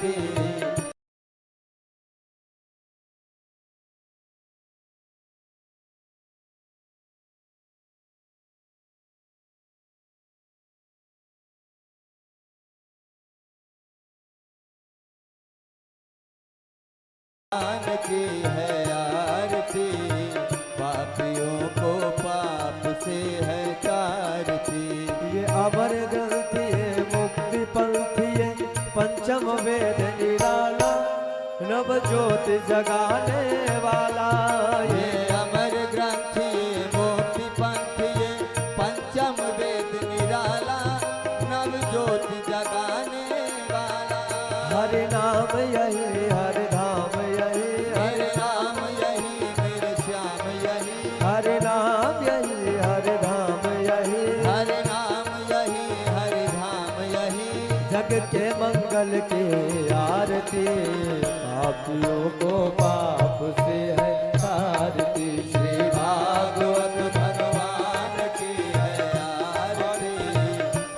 आरती। की है आरती, पापियों को पाप से है तारती। ये अमर ग्रंथि है मुक्ति पंथी है, पंचम वेद निराला, नव ज्योति जगाने वाला। ये अमर ग्रंथि है मुक्ति पंथी है, पंचम वेद निराला, नव ज्योति जगाने वाला। हरि नाम यही हरि धाम यही, हरि नाम यही मेरे श्याम यही, हरि नाम यही हरि धाम यही, हरि नाम यही हरि धाम यही। जग के मंगल की आरती, पापियों को पाप से है तारती। श्री भागवत भगवान की है आरती,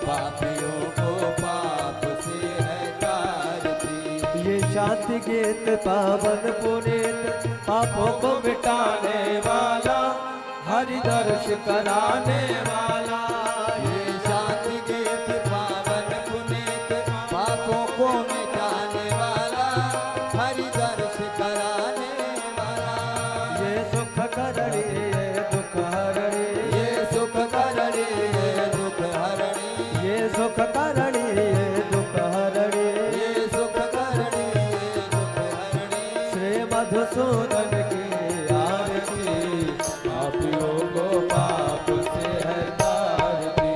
पापियों को पाप से है तारती। ये शांति गीत पावन पुनीत, पापों को मिटाने वाला, हरि दर्श कराने वाला। ये शांति गीत पावन पुनीत, पापों को मिटाने वाला, हरि दर्श कराने वाला। ये सुख करणी ये दुख हरणी, ये सुख करणी ये दुख हरणी, ये सुख करणी ये दुख हरणी। ये सुख करणी ये दुख हरणी। श्री मधुसूदन की आरती, पापियों को पाप से है तारती।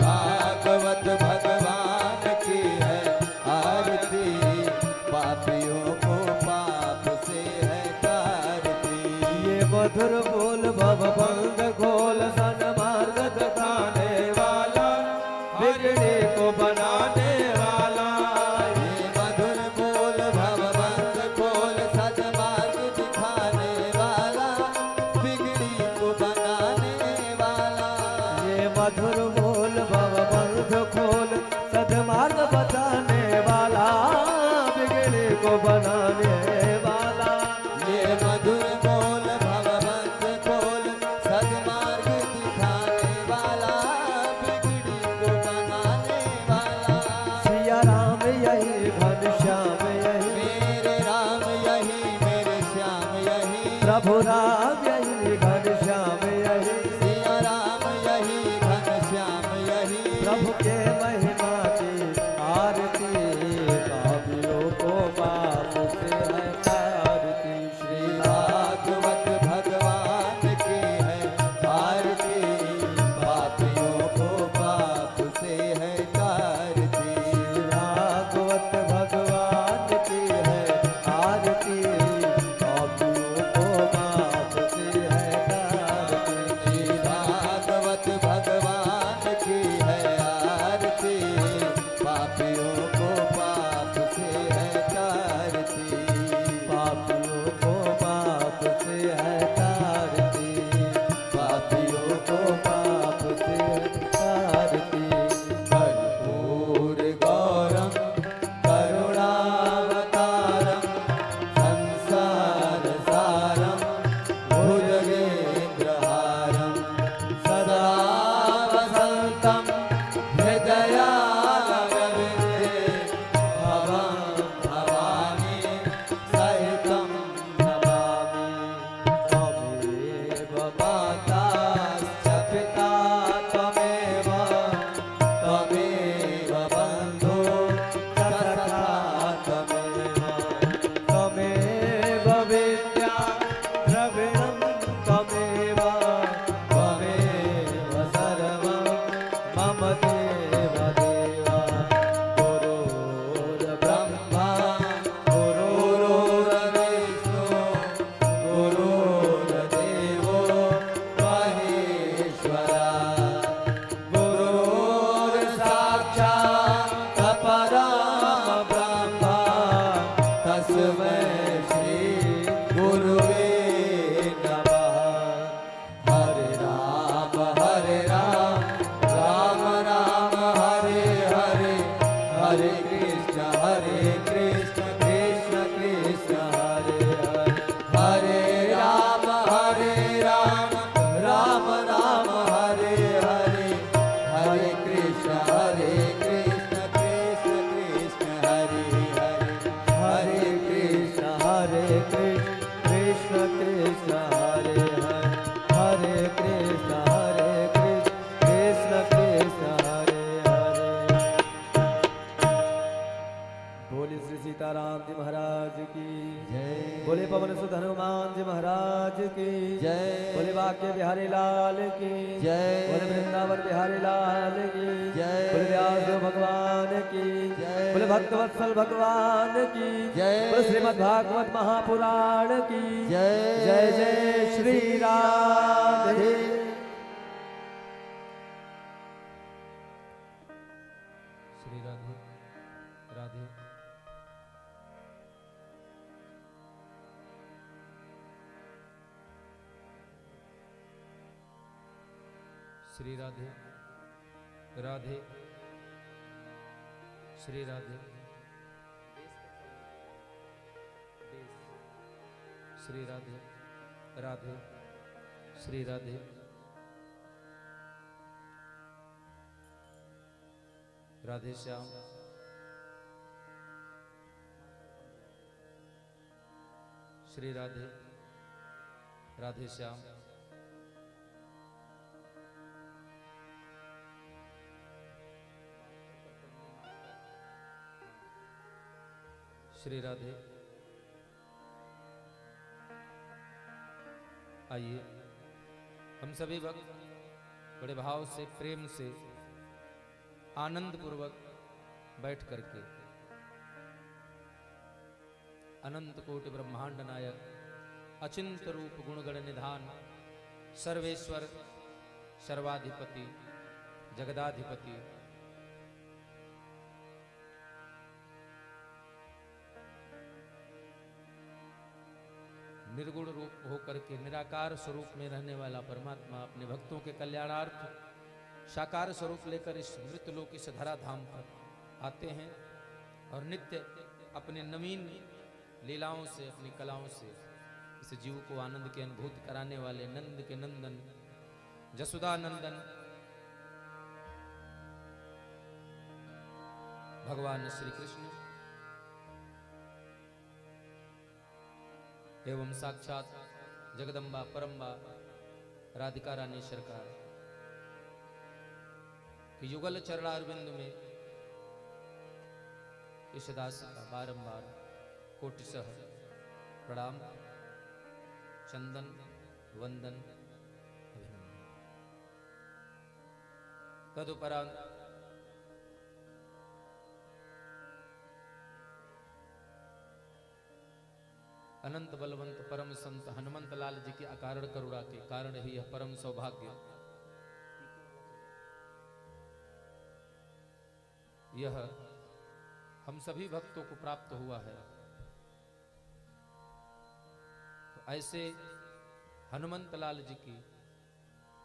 भागवत भगवान की है आरती, पापियों को पाप से है तारती। ये मधुर बोल भव भंग घोल, सन्मार्ग दिखाने वाला, बिगड़े को बनाने वाला। ये मधुर बोल भवबंध खोल, सद्मार्ग दिखाने वाला, बिगड़ी को बनाने वाला। ये मधुर बोल भव बंध खोल, सद्मार्ग बताने वाला, बिगड़े को बनाने वाला। ये मधुर बोल भवबंध खोल, सद्मार्ग दिखाने वाला, बिगड़ी को बनाने वाला। सिया राम यही घनश्याम यही, मेरे राम यही मेरे श्याम यही, प्रभु राम यही घनश्याम यही। सिया राम यही घनश्याम यही। प्रभु के महिमा की आरती, पापियों को पाप से है तारती। श्री भागवत भगवान की है आरती, पापियों को पाप से है तारती। भागवत भगवान की है आरती, पापियों को पाप से है तारती। श्री भागवत भगवान की है आरती, पापियों को पाप से है तारती। पापियों को पाप से है तारती, पापियों को पाप से है तारती। कर्पूर गौरम करुणावतारम, संसार सारम भुजगेन्द्रहारम, सदा वसन्तं हृदयारविन्दे, भवं भवानी सहितं नमामि। त्वमेव माताश्च पिता त्वमेव, त्वमेव बन्धो सखा त्वमेव, त्वमेव विद्या द्रविणं त्वमेव, त्वमेव सर्वं मम देव देव। गुरुर्ब्रह्मा गुरुर्विष्णु गुरुर्देवो महेश्वरा, गुरुर्साक्षात् परं ब्रह्म, तस्मै श्री गुरुवे नमः। हरे राम राम राम हरे हरे, हरे कृष्ण कृष्ण हरे हरे हरे कृष्ण कृष्ण कृष्ण हरे हरे। बोले श्री सीताराम जी महाराज की जय बोले पवन सुत हनुमान जी महाराज की जय बोले बाके बिहारी लाल की जय बोले वृंदावन बिहारी लाल की जय बोले व्यासदेव भगवान की जय बोले भक्तवत्सल भगवान की जय बोले श्रीमद् भागवत महापुराण की जय जय जय श्री राधे। श्री राधे राधे। श्री राधे राधे श्री राधे श्री राधे राधे श्री राधे राधे श्याम श्री राधे राधे श्याम श्री राधे। आइए हम सभी भक्त बड़े भाव से प्रेम से आनंद पूर्वक बैठ करके अनंत कोटि ब्रह्मांड नायक अचिंत रूप गुणगण निधान सर्वेश्वर सर्वाधिपति जगदाधिपति निर्गुण रूप होकर के निराकार स्वरूप में रहने वाला परमात्मा अपने भक्तों के कल्याणार्थ साकार स्वरूप लेकर इस मृतलोक इस धराधाम पर आते हैं और नित्य अपने नवीन लीलाओं से अपनी कलाओं से इस जीव को आनंद की अनुभूति कराने वाले नंद के नंदन जसुदा नंदन भगवान श्री कृष्ण एवं साक्षात जगदम्बा परम्बा राधिका रानी सरकार के युगल चरणारविंद में इस दास का बारंबार कोटिशः प्रणाम चंदन वंदन अभिनंदन। तदुपरांत अनंत बलवंत परम संत हनुमंत लाल जी की अकारण करुणा के कारण ही यह परम सौभाग्य यह हम सभी भक्तों को प्राप्त हुआ है। तो ऐसे हनुमंत लाल जी की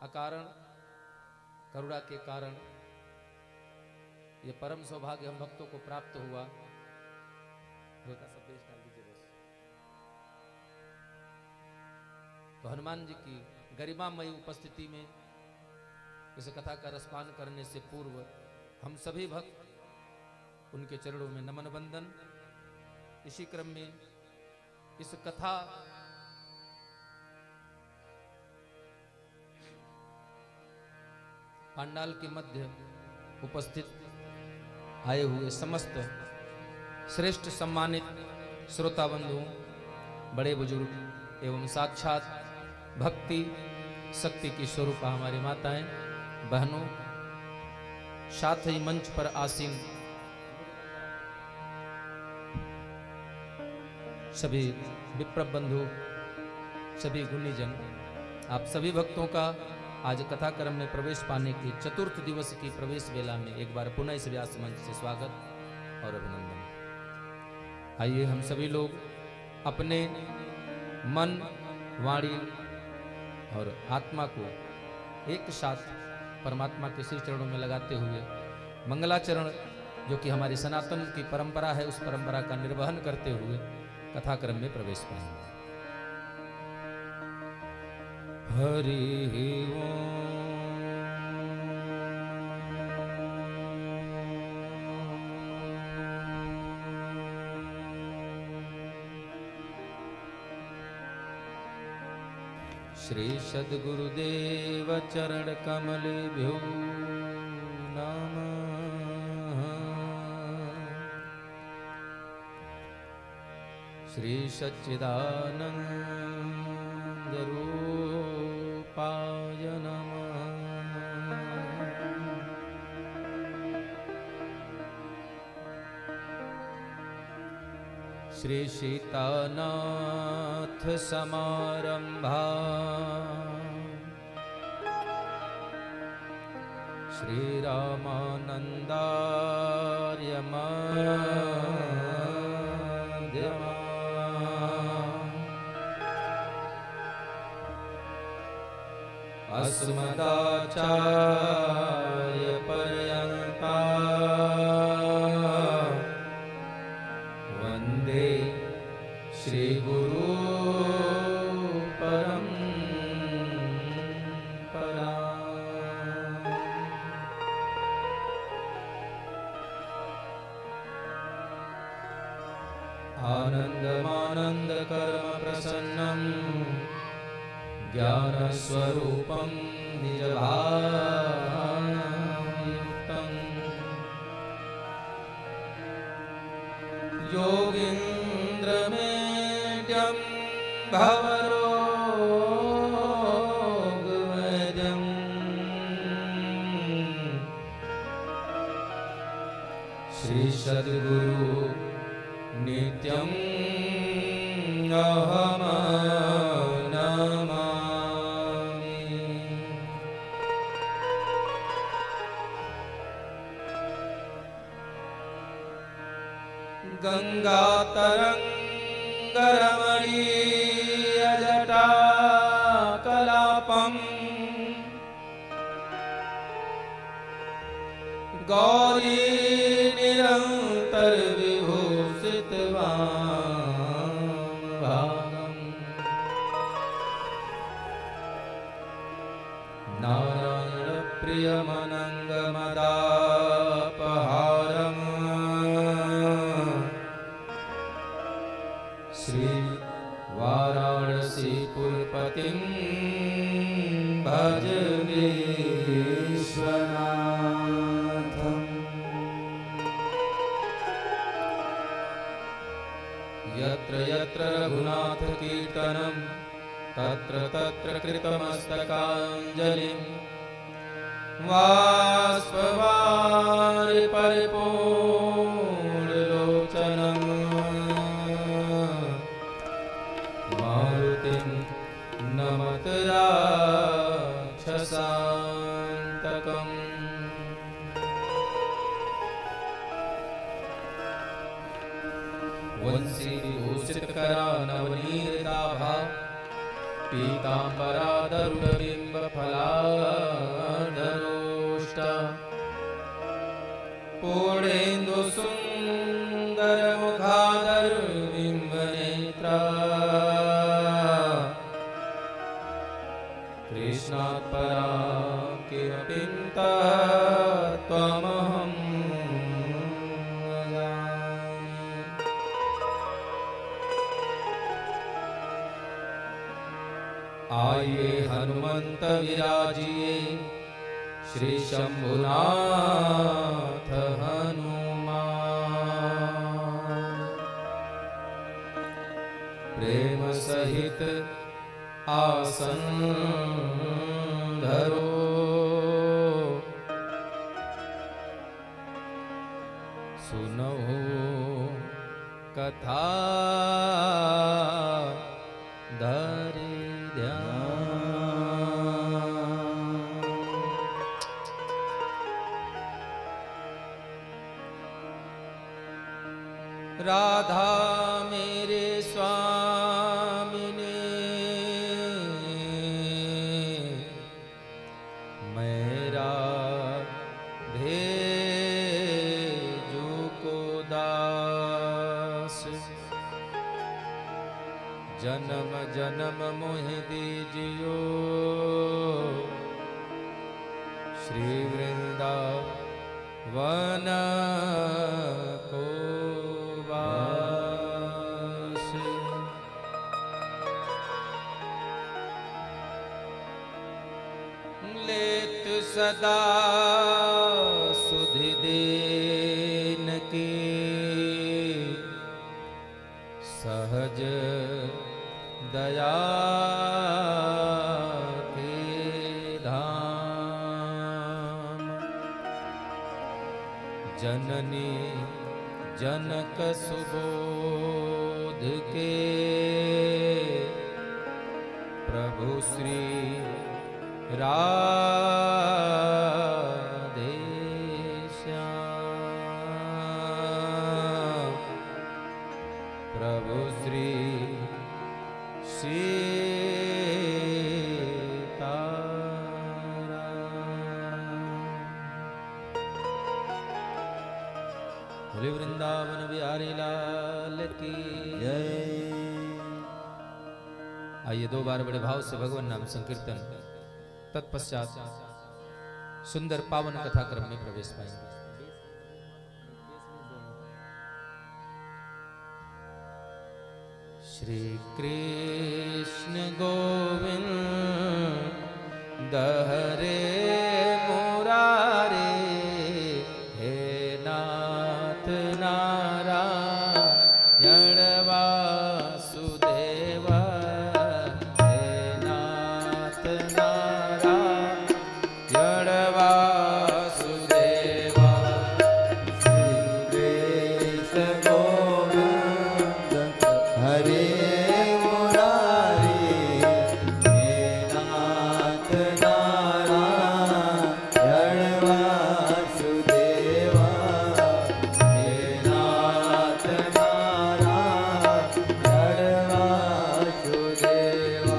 अकारण करुणा के कारण यह परम सौभाग्य हम भक्तों को प्राप्त हुआ। हल्का सा बेस डाल दीजिए बस। तो हनुमान जी की गरिमामयी उपस्थिति में इस कथा का रसपान करने से पूर्व हम सभी भक्त उनके चरणों में नमन बंदन। इसी क्रम में इस कथा पांडाल के मध्य उपस्थित आए हुए समस्त श्रेष्ठ सम्मानित श्रोता बंधुओं बड़े बुजुर्ग एवं साक्षात भक्ति शक्ति की स्वरूपा हमारी माताएं बहनों साथ ही मंच पर आसीन सभी विप्र बंधु सभी गुणीजन आप सभी भक्तों का आज कथा क्रम में प्रवेश पाने की चतुर्थ दिवस की प्रवेश वेला में एक बार पुनः इस व्यास मंच से स्वागत और अभिनंदन। आइए हम सभी लोग अपने मन वाणी और आत्मा को एक साथ परमात्मा के श्री चरणों में लगाते हुए मंगलाचरण जो कि हमारी सनातन की परंपरा है उस परंपरा का निर्वहन करते हुए कथा क्रम में प्रवेश पाएंगे। हरि ओम। श्री सद्गुरुदेव चरण कमलेभ्यो नमः। श्री सच्चिदानंद रूपाय नमः। श्री सीतानाथ समारंभा श्री रामानंदार्य मध्यमा अस्मदाचार्य पर्यन्ता वंदे श्री गुरु परंपरा। आनंदमानंद कर्म प्रसन्नं ज्ञान स्वरूपं निजभावयुक्तं योगीन्द्रमेड्यं भवरोगवेद्यं श्री सद्गुरु नित्यं अहम गंगा तरंगरमणीय जटा कलापम गौरी निरंतर विभूषित भागम नारायण प्रियमनंगमदापहारम् श्री वाराणसीपुरपतिं भज विश्वनाथम्। यत्र यत्र रघुनाथ कीर्तनं तत्र तत्र कृतमस्तकाञ्जलिं बाष्पवारि परिपूर्णलोचनम् मारुतिं नमत राक्षसान्तकम्। वंशी विभूषितकरा नवनीताभा पीताम्बराधरुडबिम्बफलाधरोष्ट पूर्णेन्दुसुन्दरमुखाधरबिम्बनेत्रा कृष्णात् परां किमपि त्वमहं वदामि। आइए हनुमंत विराजिए श्री शंभुनाथ हनुमान। प्रेम सहित आसन धरो सुनो कथा धरे ध्यान। राधा मेरे स्वामिने मेरा भेजू को दास जन्म जन्म मोहि दीजियो श्री वृंदावन को वास। सदा सुधि दीन की सहज दया के धाम। जननी जनक सुबोध के प्रभु श्री राधे श्याम। प्रभु श्री बोले वृंदावन बिहारी लाल की जय। आइए दो बार बड़े भाव से भगवान नाम संकीर्तन, तत्पश्चात सुंदर पावन कथा क्रम में प्रवेश पाएंगे। श्री कृष्ण गोविंद हरे मुरारे, हे नाथ नारायण वासुदेव, हे नाथ नारायण वासुदेव। श्री कृष्ण गोविंद हरे मुरारी, हे नाथ नारायण वासुदेव, हे नाथ नारायण वासुदेव।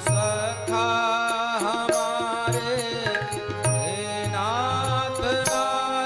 सखा हमारे, हे नाथ नारायण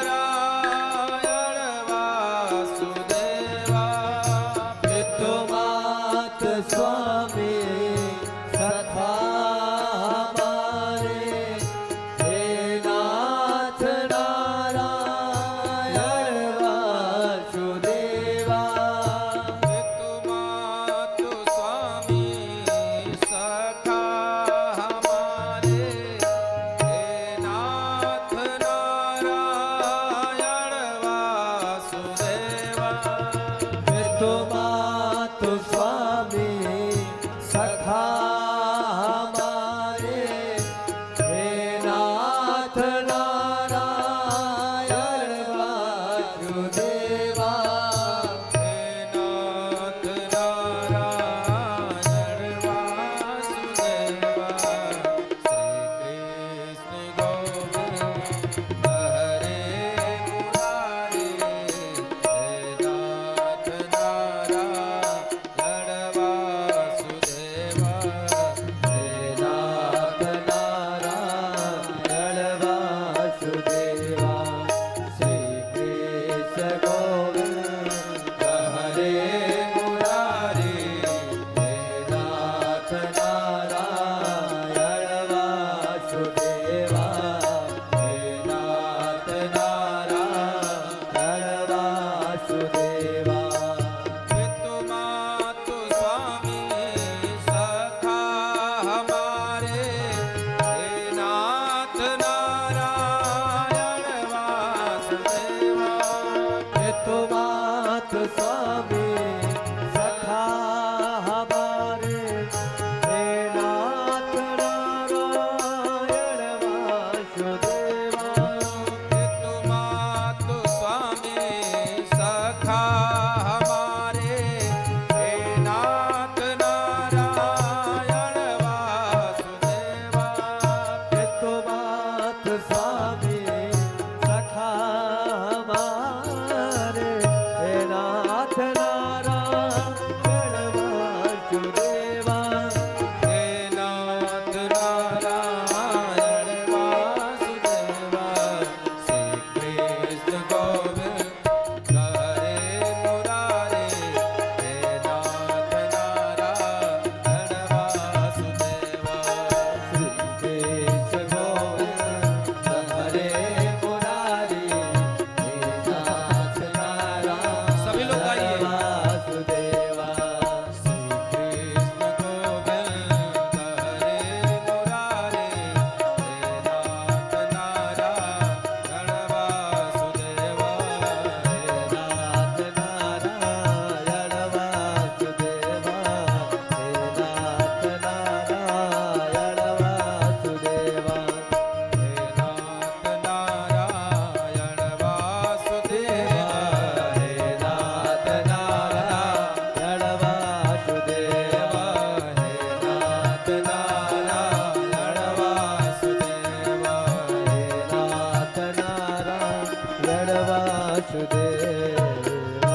वासुदेवा।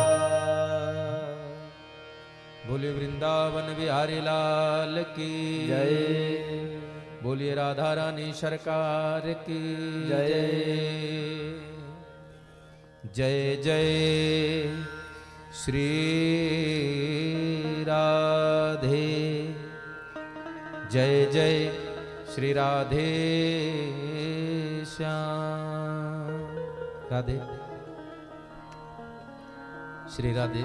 बोलिए वृंदावन बिहारी लाल की जय। बोलिए राधा रानी सरकार की जय। जय जय श्री राधे, जय जय श्री राधे श्याम। राधे श्री राधे।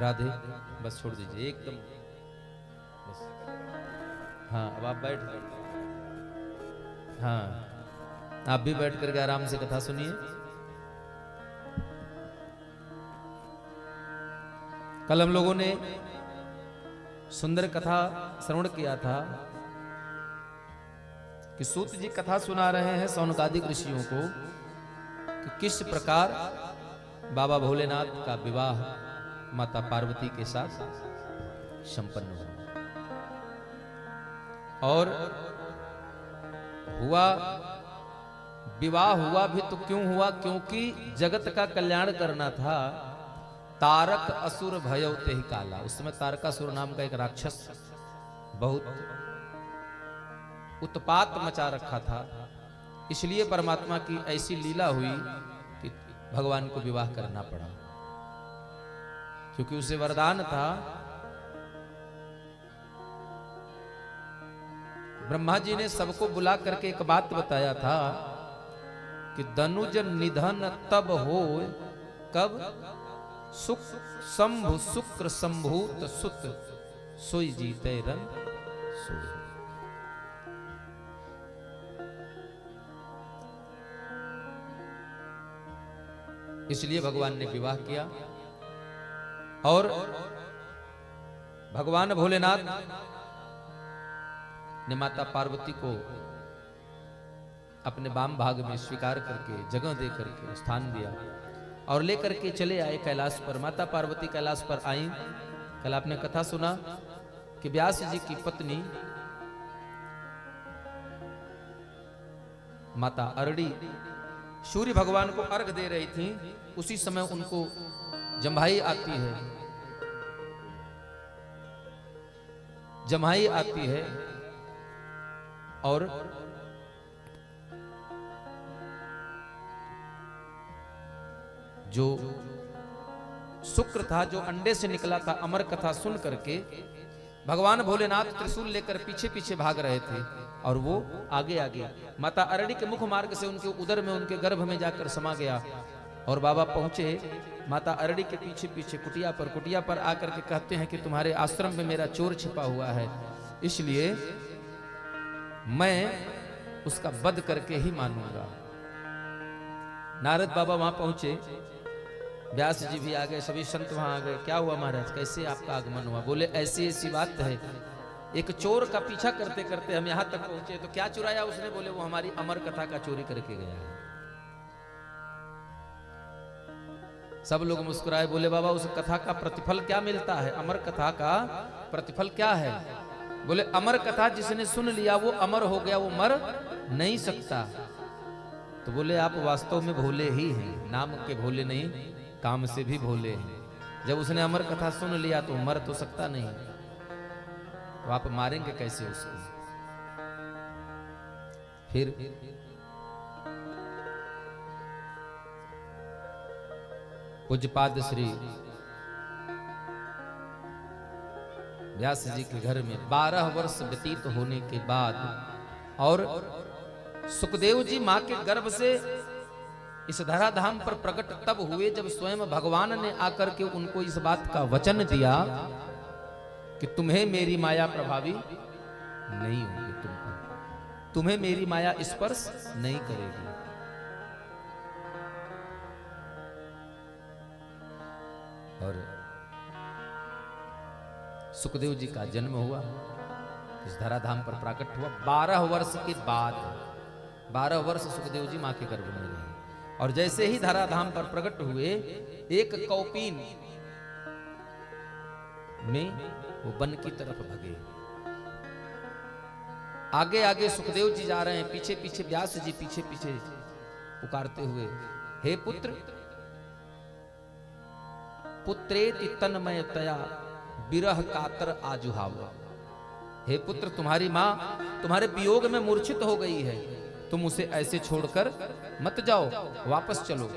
राधे बस छोड़ दीजिए एकदम बस। हाँ अब आप बैठ, हाँ आप भी बैठ करके आराम से कथा सुनिए। कल हम लोगों ने सुंदर कथा श्रवण किया था कि सूत जी कथा सुना रहे हैं सौनकादिक ऋषियों को कि किस प्रकार बाबा भोलेनाथ का विवाह माता पार्वती के साथ संपन्न हुआ। और हुआ विवाह हुआ भी तो क्यों हुआ? क्योंकि जगत का कल्याण करना था। तारक असुर भयौ तेहि काला। उस समय तारकासुर नाम का एक राक्षस बहुत उत्पात मचा रखा था। इसलिए परमात्मा की ऐसी लीला हुई कि भगवान को विवाह करना पड़ा, क्योंकि उसे वरदान था। ब्रह्मा जी ने सबको बुला करके एक बात बताया था कि दनुज निधन तब हो कब सुख शंभु शुक्र संभूत सुत सोई जीते रन सोई। इसलिए भगवान ने विवाह किया और भगवान भोलेनाथ ने माता पार्वती को अपने वाम भाग में स्वीकार करके जगह दे करके स्थान दिया और लेकर के चले आए कैलाश पर। माता पार्वती कैलाश पर आई। कल आपने कथा सुना कि व्यास जी की पत्नी माता अरड़ी सूर्य भगवान को अर्घ दे रही थी। उसी समय उनको जम्भाई आती है, जम्हाई आती है और जो शुक्र था, जो अंडे से निकला था, अमर कथा सुन करके भगवान भोलेनाथ त्रिशूल लेकर पीछे पीछे भाग रहे थे और वो आगे आगे माता अरड़ी के मुख मार्ग से उनके उदर में, उनके गर्भ में जाकर समा गया। और बाबा पहुंचे माता अरड़ी के पीछे पीछे कुटिया पर आकर के कहते हैं कि तुम्हारे आश्रम में मेरा चोर छिपा हुआ है, इसलिए मैं उसका वध करके ही मानूंगा। नारद बाबा वहां पहुंचे, व्यास जी भी आ गए, सभी संत वहां आ गए। क्या हुआ महाराज, कैसे आपका आगमन हुआ? बोले ऐसी ऐसी बात है, एक चोर का पीछा करते करते हम यहां तक पहुंचे। तो क्या चुराया उसने? बोले वो हमारी अमर कथा का चोरी करके गया है। सब लोग मुस्कुराए, बोले बाबा उस कथा का प्रतिफल क्या मिलता है? अमर कथा का प्रतिफल क्या है? बोले अमर कथा जिसने सुन लिया वो अमर हो गया, वो मर नहीं सकता। तो बोले आप वास्तव में भोले ही हैं, नाम के भोले नहीं, काम से भी भोले हैं। जब उसने अमर कथा सुन लिया तो मर तो सकता नहीं, तो आप मारेंगे कैसे उसको? फिर पूज्यपाद श्री व्यास जी के घर में 12 वर्ष व्यतीत होने के बाद और सुखदेव जी मां के गर्भ से इस धराधाम पर प्रकट तब हुए जब स्वयं भगवान ने आकर के उनको इस बात का वचन दिया कि तुम्हें मेरी माया प्रभावी नहीं होगी, तुम पर तुम्हें मेरी माया स्पर्श नहीं करेगी। और सुखदेव जी का जन्म हुआ, इस धराधाम पर प्रकट हुआ 12 वर्ष के बाद। 12 वर्ष सुखदेव जी मां के गर्भ में रहे और जैसे ही धराधाम पर प्रकट हुए, एक कौपीन में वो वन की तरफ भगे। आगे आगे सुखदेव जी जा रहे हैं, पीछे पीछे व्यास जी पीछे पीछे पुकारते हुए, हे पुत्र, पुत्रेति तन्मयतया विरह कातर आजुहाव। हे पुत्र, तुम्हारी माँ तुम्हारे वियोग में मूर्छित हो गई है, तुम उसे ऐसे छोड़कर मत जाओ, वापस चलो।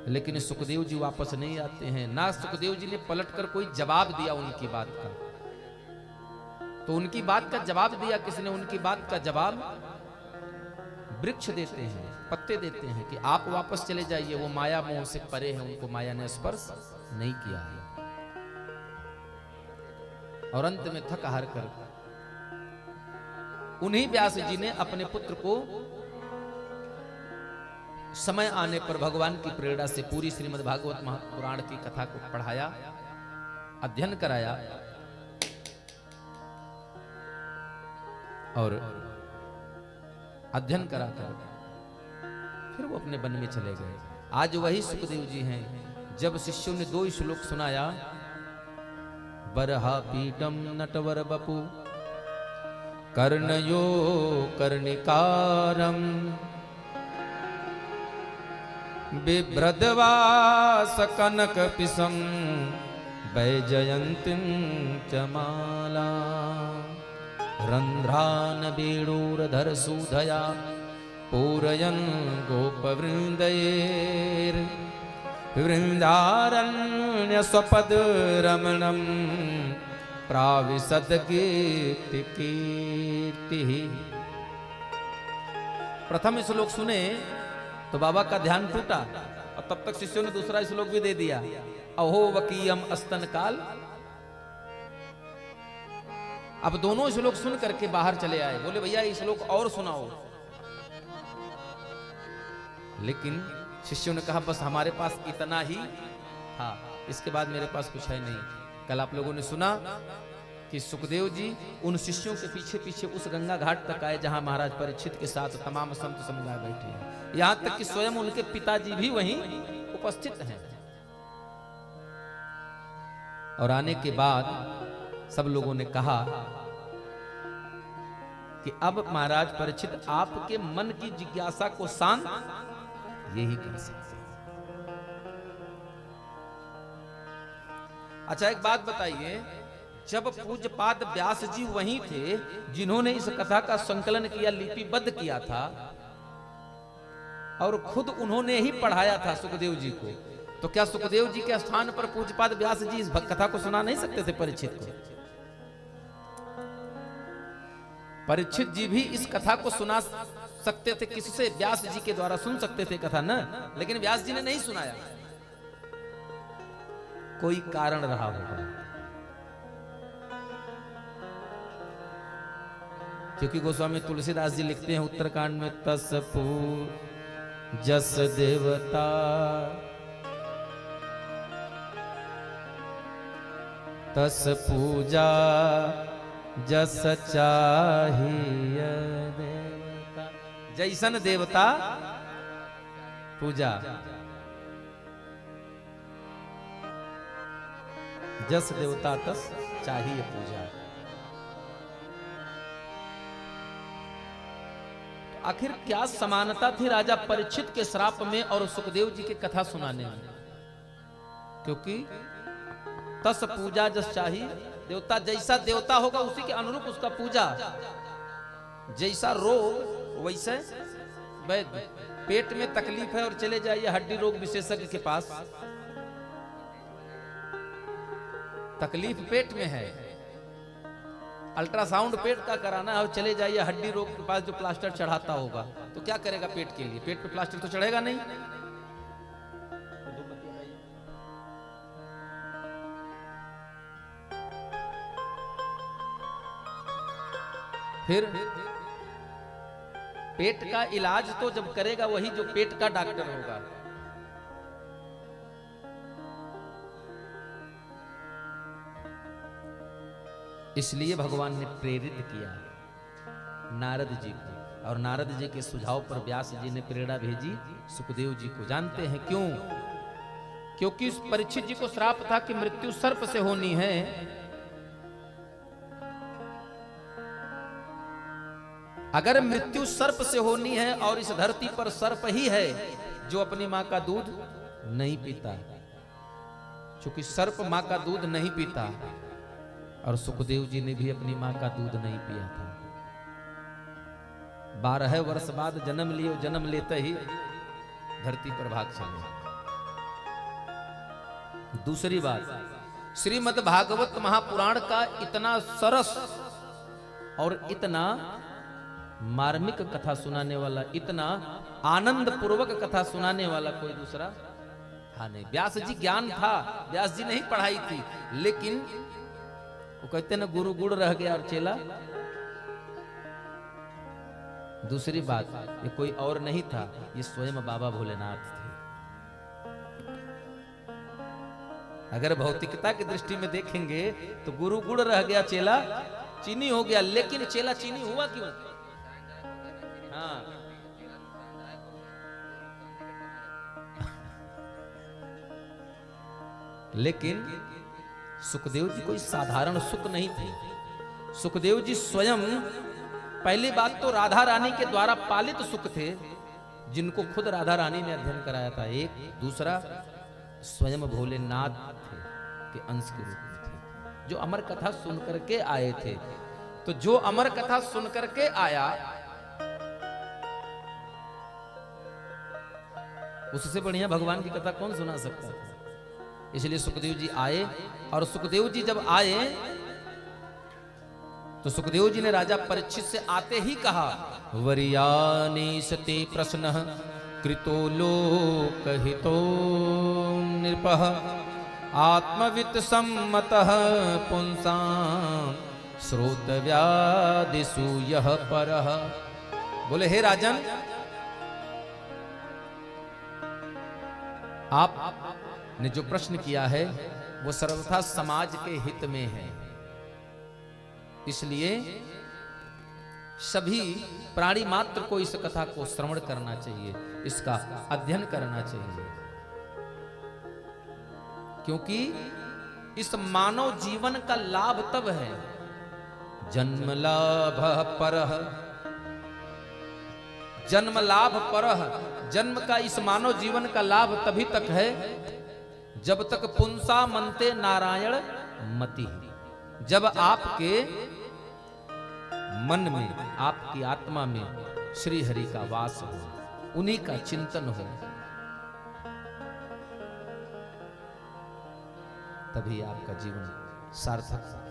लेकिन सुखदेव जी वापस नहीं आते हैं। ना सुखदेव जी ने पलटकर कोई जवाब दिया उनकी बात का। तो उनकी बात का जवाब दिया किसने? उनकी बात का जवाब वृक्ष देते हैं, पत्ते देते हैं कि आप वापस चले जाइए, वो माया मोह से परे हैं, उनको माया ने स्पर्श नहीं किया है। और अंत में थक हार कर उन्हीं व्यास जी ने अपने पुत्र को समय आने पर भगवान की प्रेरणा से पूरी श्रीमद् भागवत महापुराण की कथा को पढ़ाया, अध्ययन कराया और अध्ययन कराकर फिर वो अपने वन में चले गए। आज वही सुखदेव जी हैं। जब शिष्यों ने 2 श्लोक सुनाया, बरहा पीठम नटवर बपु कर्णयो कर्णिकारम बिभ्रदवास कनक पिसम वैजयंतीं च माला रंध्रान बेणूरधर सुधया पूरयन् गोपवृंदैर वृंदारण्य स्वपद रमणम प्राविशद कीर्ति कीर्ति। प्रथम श्लोक सुने तो बाबा का ध्यान टूटा और तब तक शिष्यों ने दूसरा श्लोक भी दे दिया, अहो वकीयम अस्तन काल। अब दोनों श्लोक सुन करके बाहर चले आए, बोले भैया ये श्लोक और सुनाओ। लेकिन शिष्यों ने कहा बस हमारे पास इतना ही था, इसके बाद मेरे पास कुछ है नहीं। कल आप लोगों ने सुना कि सुखदेव जी उन शिष्यों के पीछे पीछे उस गंगा घाट तक आए जहां महाराज परीक्षित के साथ तमाम संत समुदाय बैठे हैं, यहां तक कि स्वयं उनके पिताजी भी वहीं उपस्थित हैं। और आने के बाद सब लोगों ने कहा कि अब महाराज परीक्षित आपके मन की जिज्ञासा को शांत यही कर सकते हैं। अच्छा एक बात बताइए, जब पूज्यपाद व्यास जी वहीं थे जिन्होंने इस कथा का संकलन किया, लिपिबद्ध किया था और खुद उन्होंने ही पढ़ाया था सुखदेव जी को, तो क्या सुखदेव जी के स्थान पर पूज्यपाद व्यास जी इस कथा को सुना नहीं सकते थे परीक्षित को? परीक्षित जी भी इस कथा को सुना सकते थे, किससे? व्यास जी के द्वारा सुन सकते थे कथा न, लेकिन व्यास जी ने नहीं सुनाया। कोई कारण रहा होगा, क्योंकि गोस्वामी तुलसीदास जी लिखते हैं उत्तरकांड में, तसपू जस देवता तस पूजा जस चाहिए देवता। जैसन देवता पूजा, जस देवता तस चाहिए पूजा। आखिर क्या समानता थी राजा परीक्षित के श्राप में और सुखदेव जी की कथा सुनाने में? क्योंकि तस पूजा जस चाहिए देवता, जैसा देवता होगा उसी के अनुरूप उसका पूजा। जैसा रोग वैसे वैद्य। पेट में तकलीफ है और चले जाइए हड्डी रोग विशेषज्ञ के पास, तकलीफ पेट में है, अल्ट्रासाउंड पेट का कराना है और चले जाइए हड्डी रोग के पास जो प्लास्टर चढ़ाता होगा, तो क्या करेगा पेट के लिए? पेट पे प्लास्टर तो चढ़ेगा नहीं। फिर पेट का इलाज तो जब करेगा वही जो पेट का डॉक्टर होगा। इसलिए भगवान ने प्रेरित किया नारद जी को, और नारद जी के सुझाव पर व्यास जी ने प्रेरणा भेजी सुखदेव जी को। जानते हैं क्यों? क्योंकि परीक्षित जी को श्राप था कि मृत्यु सर्प से होनी है, अगर मृत्यु सर्प से होनी है और इस धरती पर सर्प ही है जो अपनी मां का दूध नहीं पीता, क्योंकि सर्प मां का दूध नहीं पीता और सुखदेव जी ने भी अपनी मां का दूध नहीं पिया था। 12 वर्ष बाद जन्म लियो, जन्म लेते ही धरती पर भाग चले। दूसरी बात, श्रीमद् भागवत महापुराण का इतना सरस और इतना मार्मिक कथा सुनाने वाला, इतना आनंद पूर्वक कथा सुनाने वाला कोई दूसरा था नहीं। व्यास जी ज्ञान था, व्यास जी नहीं पढ़ाई थी, लेकिन वो कहते ना गुरु गुड़ रह गया और चेला। दूसरी बात, ये कोई और नहीं था, ये स्वयं बाबा भोलेनाथ थे। अगर भौतिकता की दृष्टि में देखेंगे तो गुरु गुड़ रह गया, चेला चीनी हो गया, लेकिन चेला चीनी हुआ क्यों? हाँ, लेकिन सुखदेव जी कोई साधारण सुख नहीं थे। सुखदेव जी स्वयं, पहली बात तो राधा रानी के द्वारा पालित सुख थे, जिनको खुद राधा रानी ने अध्ययन कराया था। एक दूसरा, स्वयं भोलेनाथ थे के अंश के रूप में थे, जो अमर कथा सुन करके आए थे। तो जो अमर कथा सुन करके आया, उससे बढ़िया भगवान की कथा कौन सुना सकता था? इसलिए सुखदेव जी आए, और सुखदेव जी जब आए तो सुखदेव जी ने राजा परीक्षित से आते ही कहा, वरियानि सते प्रश्न कृतो लोकहितो नृपः आत्मवित् सम्मतः पुंसां श्रोतव्यादिषु यः परः। बोले, हे राजन, आप ने जो प्रश्न किया है वो सर्वथा समाज के हित में है, इसलिए सभी प्राणी मात्र को इस कथा को श्रवण करना चाहिए, इसका अध्ययन करना चाहिए, क्योंकि इस मानव जीवन का लाभ तब है, जन्म लाभ परः, जन्म लाभ परः, जन्म का इस मानव जीवन का लाभ तभी तक है जब तक पुंसा मनते नारायण मति, जब आपके मन में, आपकी आत्मा में श्री हरि का वास हो, उन्हीं का चिंतन हो, तभी आपका जीवन सार्थक है।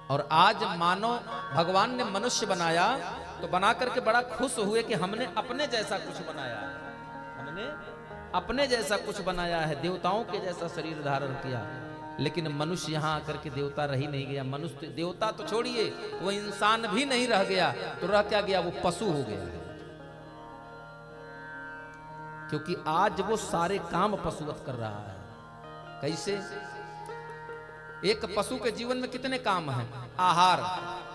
और आज मानो भगवान ने मनुष्य बनाया तो बना करके बड़ा खुश हुए कि हमने अपने जैसा कुछ बनाया है, हमने अपने जैसा कुछ बनाया है, देवताओं के जैसा शरीर धारण किया। लेकिन मनुष्य यहां आकर के देवता रह ही नहीं गया। मनुष्य, देवता तो छोड़िए, वो इंसान भी नहीं रह गया, तो रह क्या गया? वो पशु हो गया है। क्योंकि आज वो सारे काम पशुवत कर रहा है। कैसे? एक पशु के जीवन में कितने काम हैं? आहार,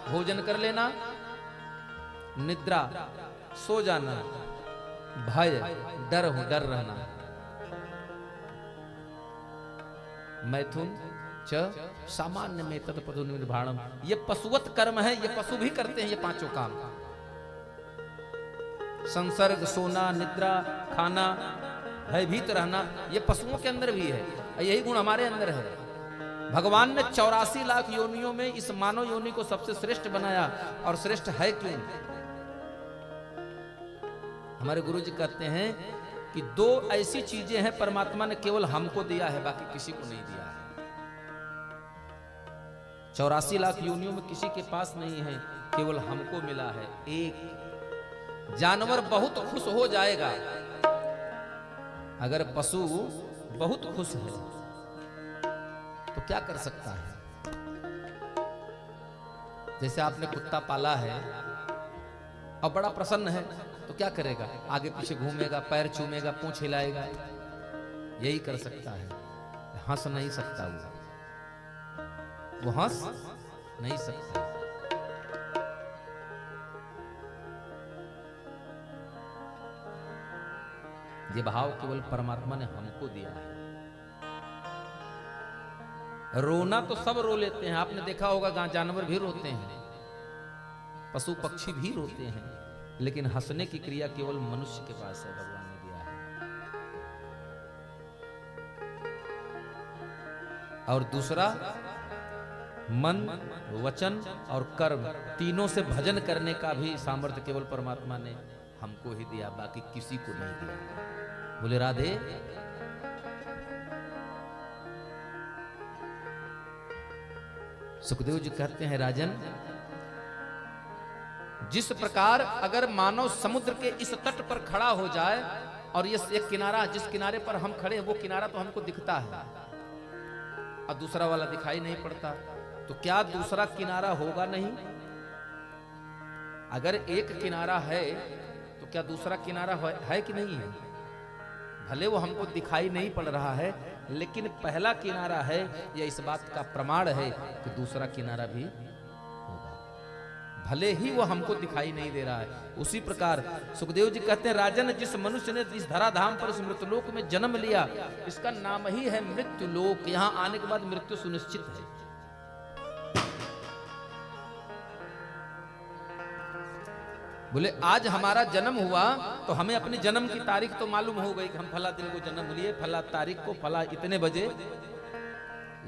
भोजन कर लेना, निद्रा, सो जाना, भय, डर रहना, मैथुन च सामान्य में तत्पदु निर्भाणम, ये पशुवत कर्म है, ये पशु भी करते हैं ये पांचों काम। संसर्ग, सोना, निद्रा, खाना, भयभीत रहना, ये पशुओं के अंदर भी है, यही गुण हमारे अंदर है। भगवान ने 84 लाख योनियों में इस मानव योनि को सबसे श्रेष्ठ बनाया, और श्रेष्ठ है क्यों? हमारे गुरु जी कहते हैं कि दो ऐसी चीजें हैं परमात्मा ने केवल हमको दिया है, बाकी किसी को नहीं दिया है। 84 लाख योनियों में किसी के पास नहीं है, केवल हमको मिला है। एक जानवर बहुत खुश हो जाएगा अगर पशु बहुत खुश है, तो क्या कर सकता है? जैसे आपने कुत्ता पाला है और बड़ा प्रसन्न है, तो क्या करेगा? आगे पीछे घूमेगा, पैर चूमेगा, पूंछ हिलाएगा, यही कर सकता है। हंस नहीं सकता, वो हंस नहीं सकता। ये भाव केवल परमात्मा ने हमको दिया है। रोना तो सब रो लेते हैं, आपने देखा होगा गांव जानवर भी रोते हैं, पशु पक्षी भी रोते हैं, लेकिन हंसने की क्रिया केवल मनुष्य के पास है, भगवान ने दिया है। और दूसरा, मन, वचन और कर्म तीनों से भजन करने का भी सामर्थ्य केवल परमात्मा ने हमको ही दिया, बाकी किसी को नहीं दिया। बोले राधे। सुखदेव जी कहते हैं, राजन, जिस प्रकार अगर मानव समुद्र के इस तट पर खड़ा हो जाए और ये एक किनारा, जिस किनारे पर हम खड़े हैं वो किनारा तो हमको दिखता है और दूसरा वाला दिखाई नहीं पड़ता, तो क्या दूसरा किनारा होगा नहीं? अगर एक किनारा है तो क्या दूसरा किनारा है कि नहीं है? भले वो हमको दिखाई नहीं पड़ रहा है, लेकिन पहला किनारा है, यह इस बात का प्रमाण है कि दूसरा किनारा भी होगा, भले ही वो हमको दिखाई नहीं दे रहा है। उसी प्रकार सुखदेव जी कहते हैं, राजन, जिस मनुष्य ने इस धराधाम पर इस मृत्युलोक में जन्म लिया, इसका नाम ही है मृत्युलोक। यहां आने के बाद मृत्यु सुनिश्चित है। बोले आज हमारा जन्म हुआ तो हमें अपने जन्म की तारीख तो मालूम हो गई कि हम फला दिन को जन्म लिए, फला तारीख को फला इतने बजे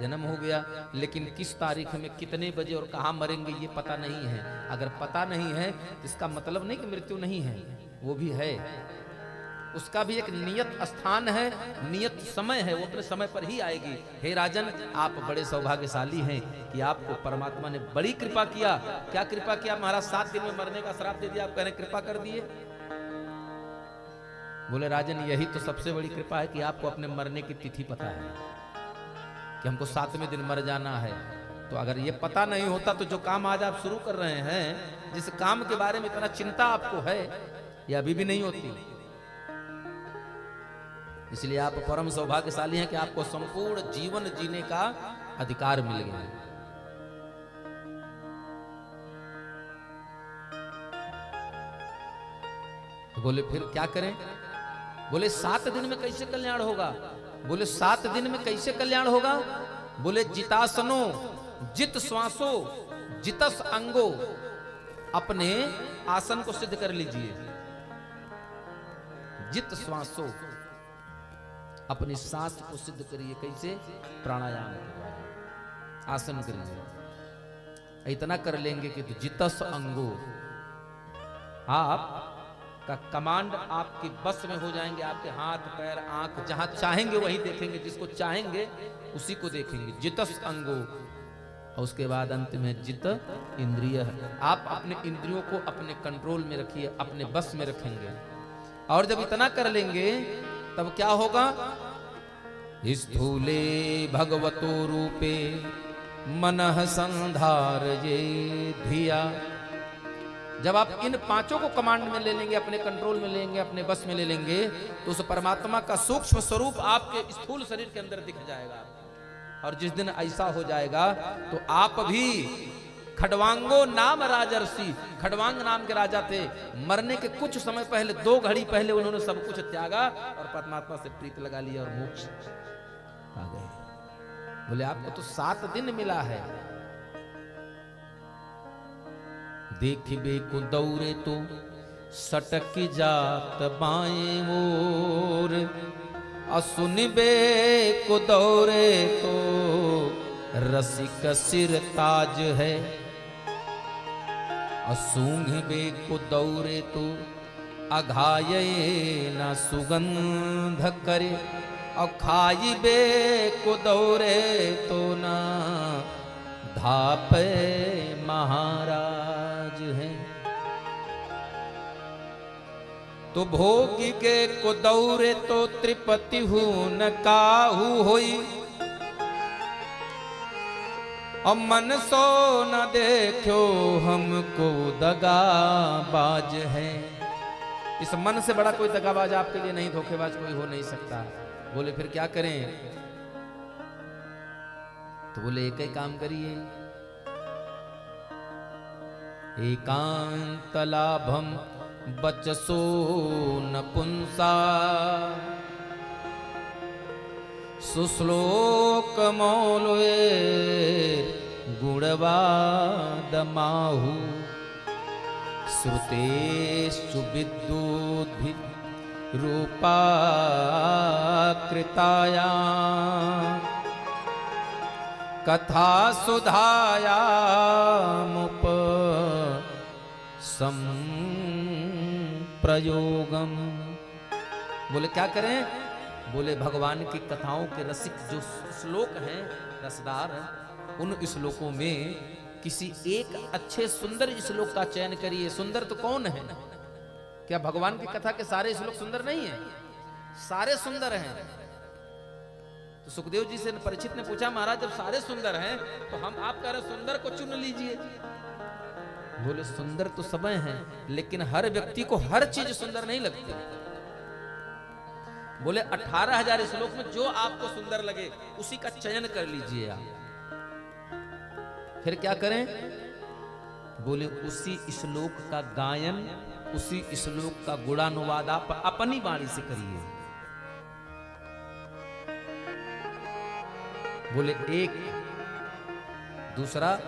जन्म हो गया, लेकिन किस तारीख में कितने बजे और कहां मरेंगे ये पता नहीं है। अगर पता नहीं है तो इसका मतलब नहीं कि मृत्यु नहीं है, वो भी है, उसका भी एक नियत स्थान है, नियत समय है, वो अपने समय पर ही आएगी। हे राजन, आप बड़े सौभाग्यशाली हैं कि आपको परमात्मा ने बड़ी कृपा किया। क्या कृपा किया? महाराज 7 दिन में मरने का श्राप दे दिया, आप कह रहे कृपा कर दिए। बोले राजन, यही तो सबसे बड़ी कृपा है कि आपको अपने मरने की तिथि पता है कि हमको 7वें दिन मर जाना है। तो अगर ये पता नहीं होता तो जो काम आज आप शुरू कर रहे हैं, जिस काम के बारे में इतना चिंता आपको है, ये अभी भी नहीं होती। इसलिए आप परम सौभाग्यशाली हैं कि आपको संपूर्ण जीवन जीने का अधिकार मिल गया। तो बोले फिर क्या करें? बोले 7 दिन में कैसे कल्याण होगा? बोले 7 दिन में कैसे कल्याण होगा? बोले जितासनो जित श्वासो जितस अंगो, अपने आसन को सिद्ध कर लीजिए। जित श्वासो, अपनी सांस को सिद्ध करिए। कैसे? प्राणायाम के द्वारा आसन करिए। इतना कर लेंगे कि तो जितस अंगो, आप का कमांड आपके बस में हो जाएंगे। आपके हाथ पैर आंख जहां चाहेंगे वही देखेंगे, जिसको चाहेंगे उसी को देखेंगे। जितस अंगो, और उसके बाद अंत में जित इंद्रिय। आप अपने इंद्रियों को अपने कंट्रोल में रखिए, अपने बस में रखेंगे। और जब इतना कर लेंगे तब क्या होगा? स्थूले भगवतो रूपे मनः संधारये धिया। जब आप इन 5 को कमांड में ले लेंगे, अपने कंट्रोल में लेंगे, अपने बस में ले लेंगे, तो उस परमात्मा का सूक्ष्म स्वरूप आपके स्थूल शरीर के अंदर दिख जाएगा। और जिस दिन ऐसा हो जाएगा तो आप भी खडवांगो नाम राजर्षि, खडवांग नाम के राजा थे, मरने के कुछ समय पहले, 2 घड़ी पहले उन्होंने सब कुछ त्यागा और परमात्मा से प्रीत लगा लिया और मोक्ष आ गए। बोले आपको तो 7 दिन मिला है। देखिबे को दौरे तो सटक जात बाएं ओर, असुनिबे को दौरे तो रसिक सिर ताज है। असूंघबे को दौरे तो अघाये न सुगंध करे, और खाइबे को दौरे तो ना धापे महाराज है। तो भोगी के को दौरे तो त्रिपति हूं न काहू होई, और मन सो न देखो हमको दगाबाज है। इस मन से बड़ा कोई दगाबाज आपके लिए नहीं, धोखेबाज कोई हो नहीं सकता। बोले फिर क्या करें? तो बोले एक ही काम करिए, एकांत लाभम बचसो नपुंसा, सुश्लोक मौलवे गुणवादमाहु श्रुतेषु विद्युद्भि रूपाकृताया कथा सुधायामुप संप्रयोगम। बोले क्या करें? बोले भगवान की कथाओं के रसिक जो श्लोक हैं, रसदार, उन श्लोकों में किसी एक अच्छे सुंदर श्लोक का चयन करिए। सुंदर तो कौन है? क्या भगवान की कथा के सारे श्लोक सुंदर नहीं है? सारे सुंदर हैं। तो सुखदेव जी से परीक्षित ने पूछा, महाराज जब सारे सुंदर हैं तो हम आप कह रहे सुंदर को चुन लीजिए। बोले सुंदर तो सब हैं, लेकिन हर व्यक्ति को हर चीज सुंदर नहीं लगती। बोले 18,000 श्लोक में जो आपको सुंदर लगे उसी का चयन कर लीजिए आप। फिर क्या करें? बोले उसी श्लोक का गायन, उसी श्लोक का गुणानुवाद आप अपनी वाणी से करिए। बोले एक। दूसरा,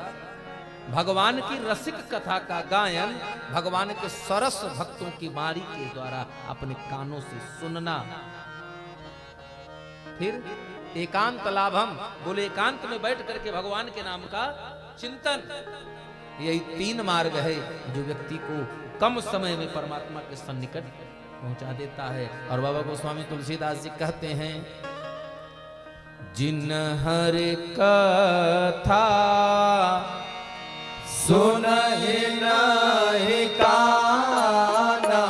भगवान की रसिक कथा का गायन भगवान के सरस भक्तों की वाणी के द्वारा अपने कानों से सुनना। फिर एकांत लाभम। बोले एकांत में बैठ करके भगवान के नाम का चिंतन। यही 3 मार्ग है जो व्यक्ति को कम समय में परमात्मा के सन्निकट पहुंचा देता है। और बाबा गोस्वामी तुलसीदास जी कहते हैं, जिन हर कथा सुनहि नाहि काना,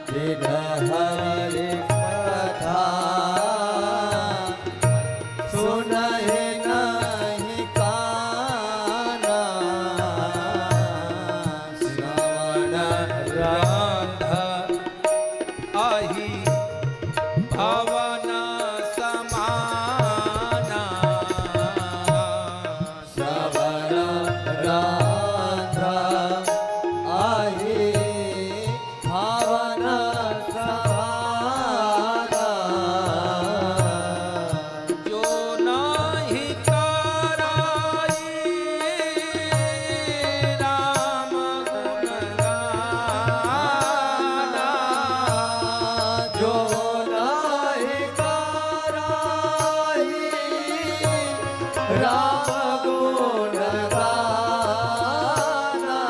जिन हरि कथा सुनहि नाहि काना, श्रवण राध आही भवन समाना। श्रवण राधा आहि भावन समाना। जो नाही कराई राम गुण गाना। जो नाहि कराई राम गुण गाना।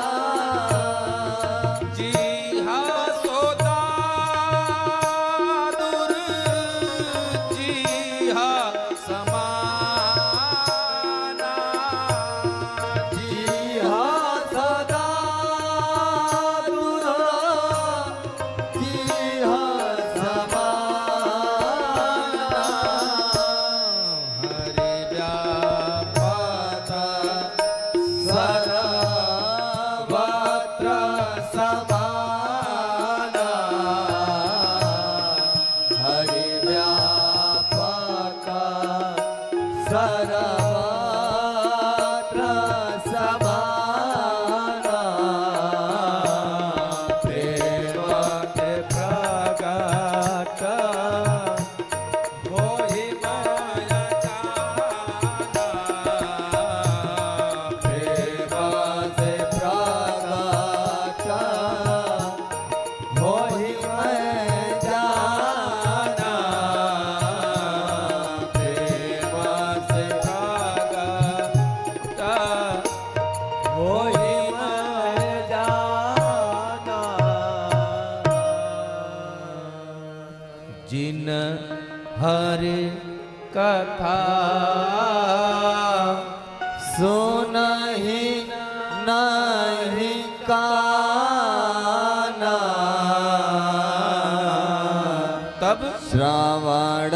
जीहा सोदादुर जीहा समाना। जीहा सदा दूर, जीहा समाना। हरे व्यापक सर्वत्र समाना। हरि व्यापक सर्वत्र समाना। प्रेम के प्रगट होहि माया जाना। प्रेम से प्रगट होहि मैं जाना। प्रेम से प्रगट होहि मैं जाना। जिन हरि कथा सुनहि नहीं काना। तब श्रवण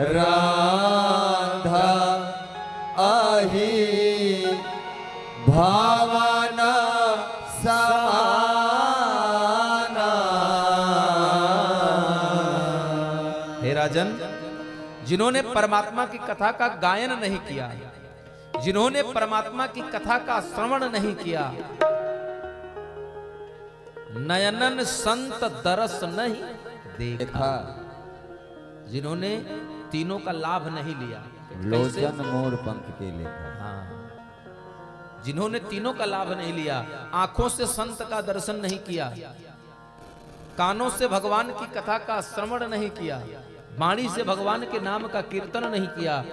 राधा आहि भावन समाना। हे राजन, जिन्होंने परमात्मा की कथा का गायन नहीं किया, जिन्होंने परमात्मा की कथा का श्रवण नहीं किया, नयनन संत दरस नहीं देखा। जिन्होंने तीनों का लाभ नहीं लिया। कैसे? लोचन मोर पंख के लेखा। हाँ, जिन्होंने तीनों का लाभ नहीं लिया, आंखों से संत का दर्शन नहीं किया, कानों से भगवान की कथा का श्रवण नहीं किया, वाणी से भगवान के नाम का कीर्तन नहीं किया,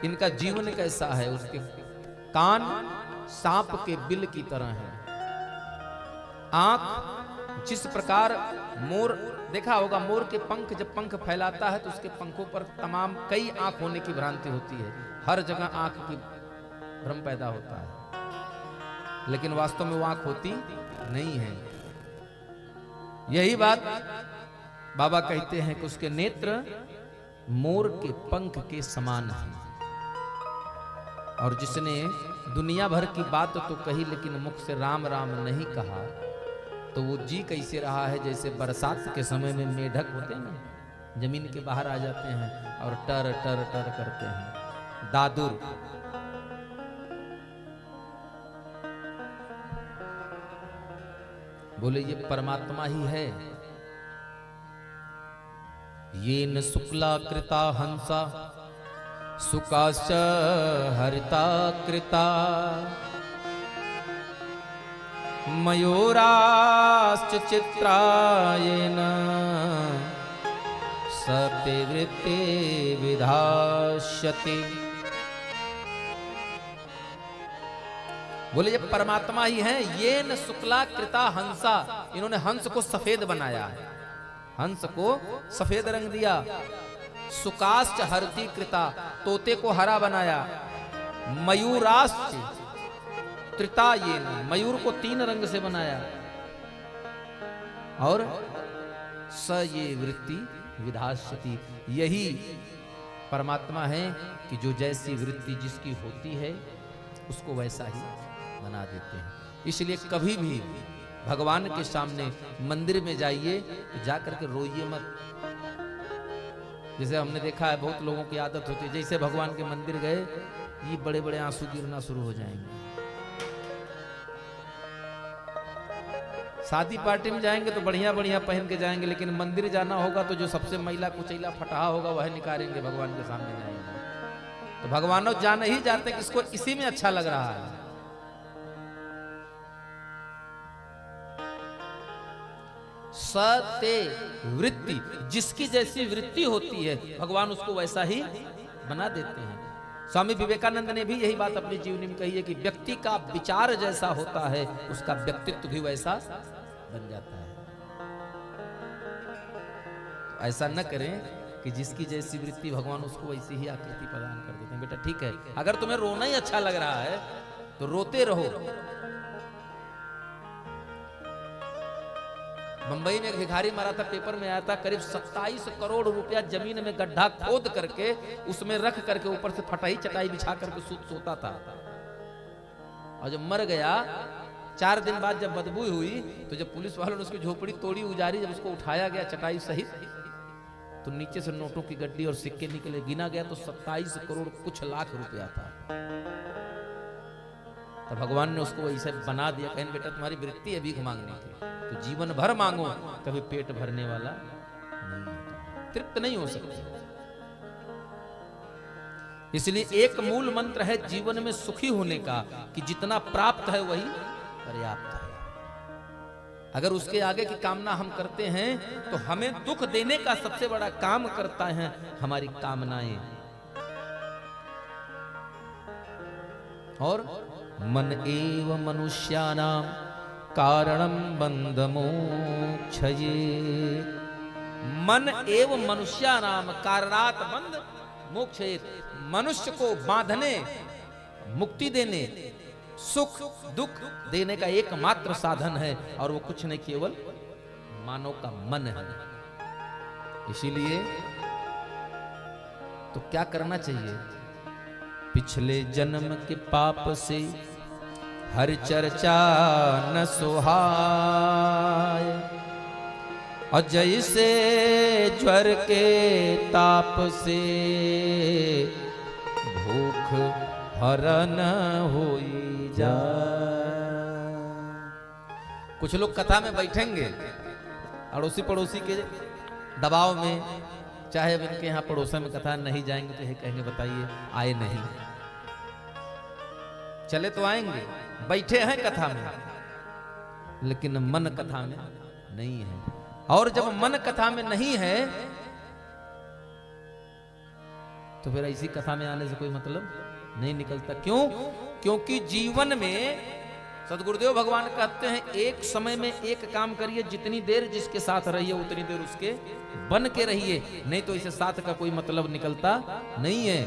इनका जीवन कैसा है? उसके कान सांप के बिल की तरह है। आंख जिस प्रकार मोर, देखा होगा मोर के पंख, जब पंख फैलाता है तो उसके पंखों पर तमाम कई आंख होने की भ्रांति होती है, हर जगह आंख की भ्रम पैदा होता है, लेकिन वास्तव में वो आंख होती नहीं है। यही बात बाबा कहते हैं कि उसके नेत्र मोर के पंख के समान हैं। और जिसने दुनिया भर की बात तो कही लेकिन मुख से राम राम नहीं कहा, तो वो जी कैसे रहा है? जैसे बरसात के समय में मेढक होते हैं ना, जमीन के बाहर आ जाते हैं और टर टर टर करते हैं। दादुर बोले ये परमात्मा ही है। ये न शुक्ला कृता हंसा सुकाश्च हरिता कृता मयूराश्च चित्रायेन सपिवृत्ति विधास्यति। बोले ये परमात्मा ही है। ये न शुक्ला कृता हंसा, इन्होंने हंस को सफेद बनाया है, हंस को सफेद रंग दिया। सुकाश्च हरती कृता, तोते को हरा बनाया। मयूराश्च त्रिता, ये मयूर को 3 रंग से बनाया। और स ये वृत्ति विधास्यति, यही परमात्मा है कि जो जैसी वृत्ति जिसकी होती है उसको वैसा ही बना देते हैं। इसलिए कभी भी भगवान के सामने मंदिर में जाइए तो जाकर के रोइए मत। जैसे हमने देखा है बहुत लोगों की आदत होती है, जैसे भगवान के मंदिर गए ये बड़े बड़े आंसू गिरना शुरू हो जाएंगे। शादी पार्टी में जाएंगे तो बढ़िया बढ़िया पहन के जाएंगे, लेकिन मंदिर जाना होगा तो जो सबसे मैला कुचैला फटहा होगा वह निकालेंगे, भगवान के सामने जाएंगे। तो भगवान जान ही जाते कि इसको इसी में अच्छा लग रहा है। सते वृत्ति, जिसकी जैसी वृत्ति होती है भगवान उसको वैसा ही बना देते हैं। स्वामी विवेकानंद ने भी यही बात अपनी जीवनी में कही है कि व्यक्ति का विचार जैसा होता है उसका व्यक्तित्व भी वैसा बन जाता है। तो ऐसा न करें कि जिसकी जैसी वृत्ति भगवान उसको वैसी ही आकृति प्रदान कर देते हैं। बेटा ठीक है, अगर तुम्हें रोना ही अच्छा लग रहा है तो रोते रहो। मुंबई में एक भिखारी मरा था, पेपर में आया था, करीब 27 करोड़ रुपया जमीन में गड्ढा खोद करके उसमें रख करके ऊपर से फटाई चटाई बिछा करके सोता था। और जब मर गया 4 दिन बाद जब बदबू हुई तो जब पुलिस वालों ने उसकी झोपड़ी तोड़ी उजारी, जब उसको उठाया गया चटाई सहित तो नीचे से नोटों की गड्डी और सिक्के निकले। गिना गया तो 27 करोड़ कुछ लाख रुपया था। तो भगवान ने उसको वैसे बना दिया, कहें बेटा तुम्हारी वृत्ति है भीख मांगने की, तो जीवन भर मांगो, कभी पेट भरने वाला नहीं, तृप्त नहीं हो सकती। इसलिए एक मूल मंत्र है जीवन में सुखी होने का कि जितना प्राप्त है वही पर्याप्त है। अगर उसके आगे की कामना हम करते हैं तो हमें दुख देने का सबसे बड़ा काम करता है हमारी कामनाएं। और मन एव मनुष्यानां कारणम बंध मोक्षये। मन एव मनुष्यानाम कारणात बंध मोक्षये। मनुष्य को बांधने, मुक्ति देने, सुख दुख देने का एकमात्र साधन है, और वो कुछ नहीं केवल मानव का मन है। इसीलिए तो क्या करना चाहिए? पिछले जन्म के पाप से हर चर्चा न सुहाय, और जैसे ज्वर के ताप से भूख हरण होई जाए। कुछ लोग कथा में बैठेंगे अड़ोसी पड़ोसी के दबाव में, चाहे अब इनके यहाँ पड़ोसन में कथा नहीं जाएंगे तो ये कहेंगे बताइए आए नहीं, चले तो आएंगे, बैठे हैं कथा में, लेकिन मन कथा में नहीं है। और जब मन कथा में नहीं है तो फिर ऐसी कथा में आने से कोई मतलब नहीं निकलता। क्यों? क्योंकि जीवन में सदगुरुदेव भगवान कहते हैं एक समय में एक काम करिए, जितनी देर जिसके साथ रहिए उतनी देर उसके बन के रहिए, नहीं तो इसे साथ का कोई मतलब निकलता नहीं है।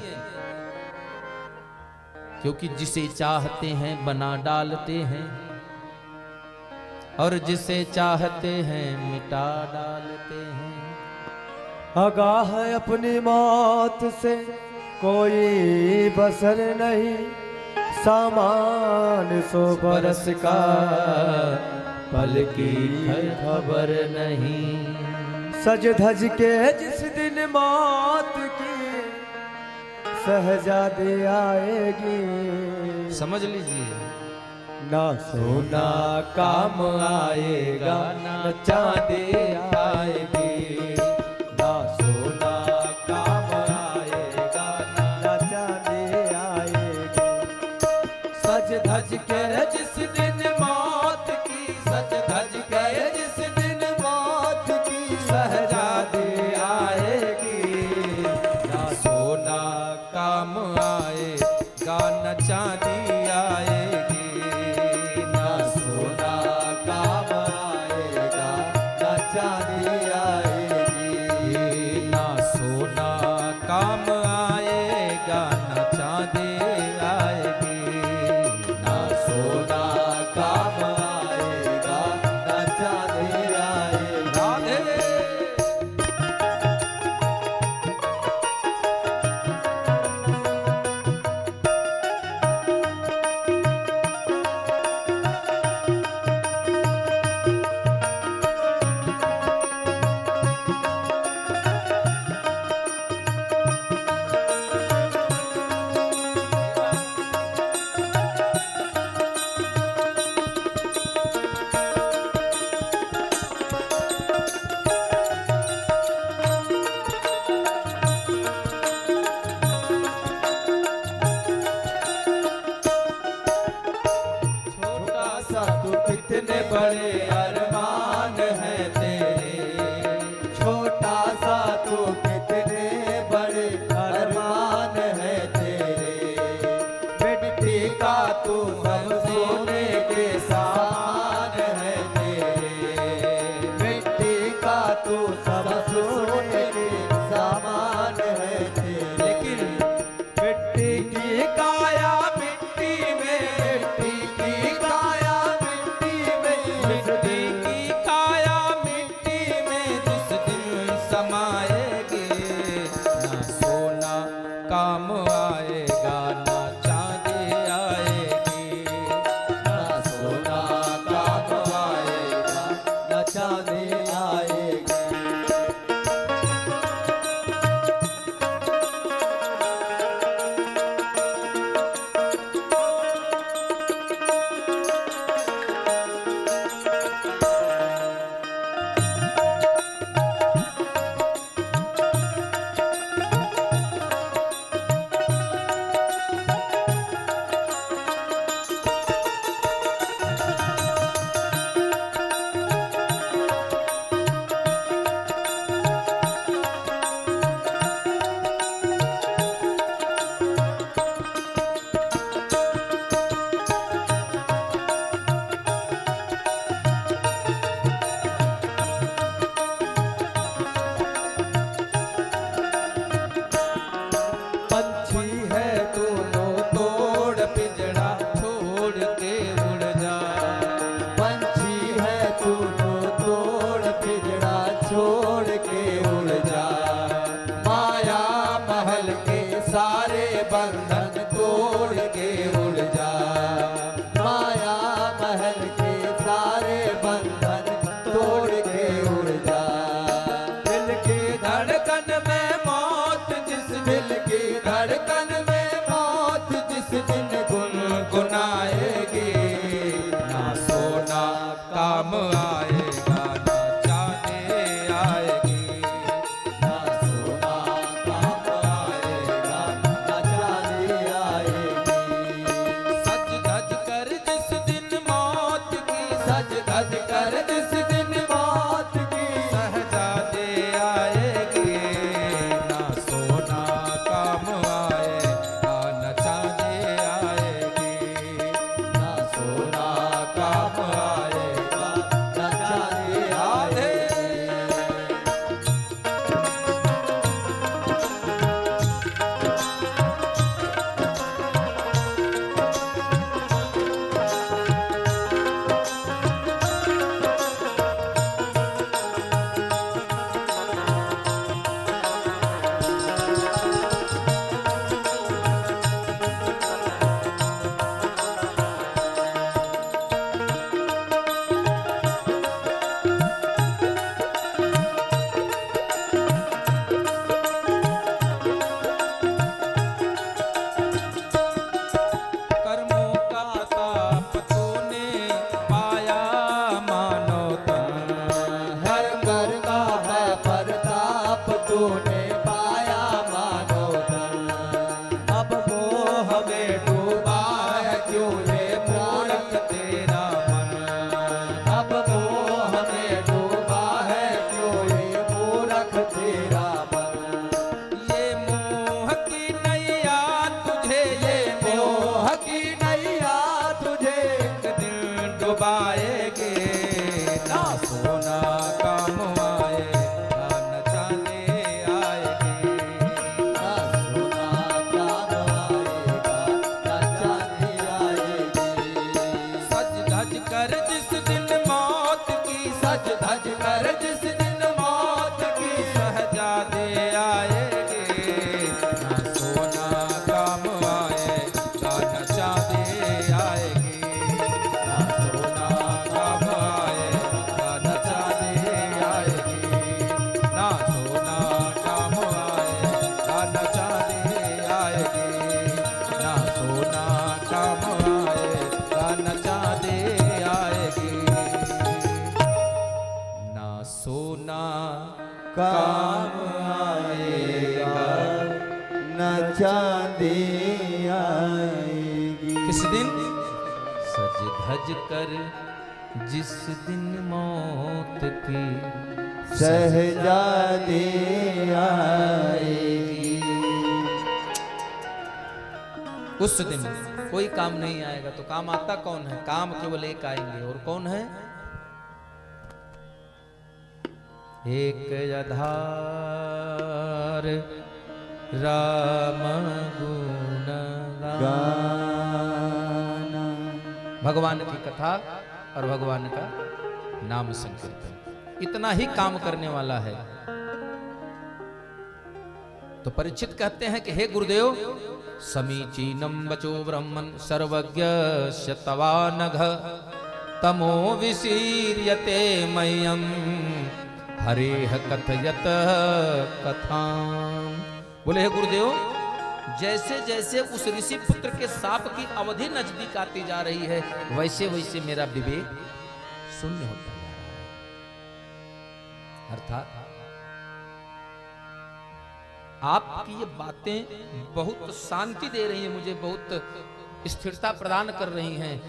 क्योंकि जिसे चाहते हैं बना डालते हैं और जिसे चाहते हैं मिटा डालते हैं। आगाह है अपनी मौत से कोई बसर नहीं, सामान 100 बरस का पल की खबर नहीं। सज धज के जिस दिन मौत की शहजादी आएगी, समझ लीजिए, ना सोना काम आएगा ना चांदी आएगी, ना सोना काम आएगा ना चांदी आएगी। सज धज के जिस दिन मौत की, सज धज के जिस दिन मौत की शहजादी आएगी, ना सोना काम आएगा ना चांदी आएगी, ना सोना काम आएगा ना चांदी आएगी, ना सोना काम आएगा ना चांदी आएगी, ना सोना काम आएगा ना चांदी आएगी। राधे। छोटा सा तू कितने बड़े अरमान है तेरे, छोटा सा तू कितने बड़े अरमान है तेरे। मिट्टी का तू सब सोने के सामान है तेरे, मिट्टी का तू सब सोने के सामान है तेरे। लेकिन मिट्टी की काया मिट्टी में, मिट्टी की काया मिट्टी में, मिट्टी की काया मिट्टी में जिस दिन समाएगी, ना सोना काम आएगा ना चांदी आएगी, ना में डूबा है क्यों ये मूर्ख तेरा मन। अब मोह में डूबा है क्यों ये मूर्ख तेरा मन। ये मोह की नैया तुझे, ये मोह की नैया तुझे एक दिन डुबाएगे। ना सोना काम आएगा, न चांदी आएगी। ना सोना काम आएगा ना चांदी आएगी। सज धज कर जिस दिन मौत की, सज धज कर जिस दिन मौत की शहजादे आएंगे। ना सोना काम आएगा, न चांदी आएगी। ना सोना काम आएगा, न चांदी आएगी। ना सोना काम आएगा, न चांदी आएगी। ना सोना काम आएगा, न चांदी आएगी। ना सोना काम आएगा न चांदी आएगी। किस दिन? सज धज कर जिस दिन मौत की शहजादी आएगी। उस दिन कोई काम नहीं आएगा। तो काम आता कौन है? काम केवल एक आएंगे, और कौन है? एक आधार राम गुण गाना भगवान की कथा और भगवान का नाम संकीर्तन, इतना ही काम करने वाला है। तो परीक्षित कहते हैं कि हे गुरुदेव, समीचीनम वचो ब्रह्मन् सर्वज्ञ तवा नघ तमो विशीर्यते मह्यम हरेह कथयत कथाम। बोले हे गुरुदेव, जैसे जैसे उस ऋषि पुत्र के साप की अवधि नजदीक आती जा रही है, वैसे वैसे मेरा विवेक शून्य होता जा रहा है। अर्थात आपकी ये बातें बहुत शांति दे रही हैं, मुझे बहुत स्थिरता प्रदान कर रही हैं।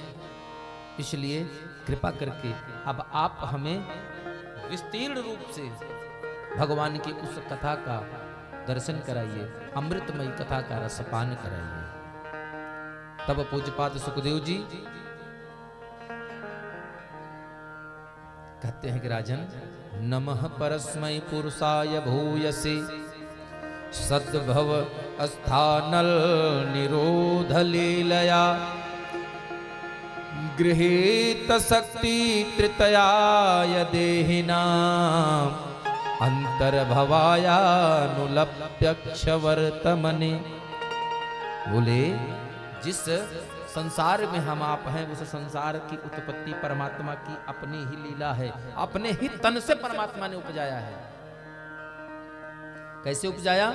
इसलिए कृपा करके अब आप हमें विस्तीर्ण रूप से भगवान की उस कथा का दर्शन कराइए, अमृतमयी कथा का रसपान कराइए। तब पूज्यपाद सुखदेव जी कहते हैं कि राजन, नमः परस्मै पुरुषाय भूयसे सद्भव स्थानल निरोध लीलया गृहीत शक्ति तृतयाय देहिना अंतर्भवायानुलप्यक्षवर्तमने। बोले, जिस संसार में हम आप हैं, उस संसार की उत्पत्ति परमात्मा की अपनी ही लीला है। अपने ही तन से परमात्मा ने उपजाया है। कैसे उपजाया?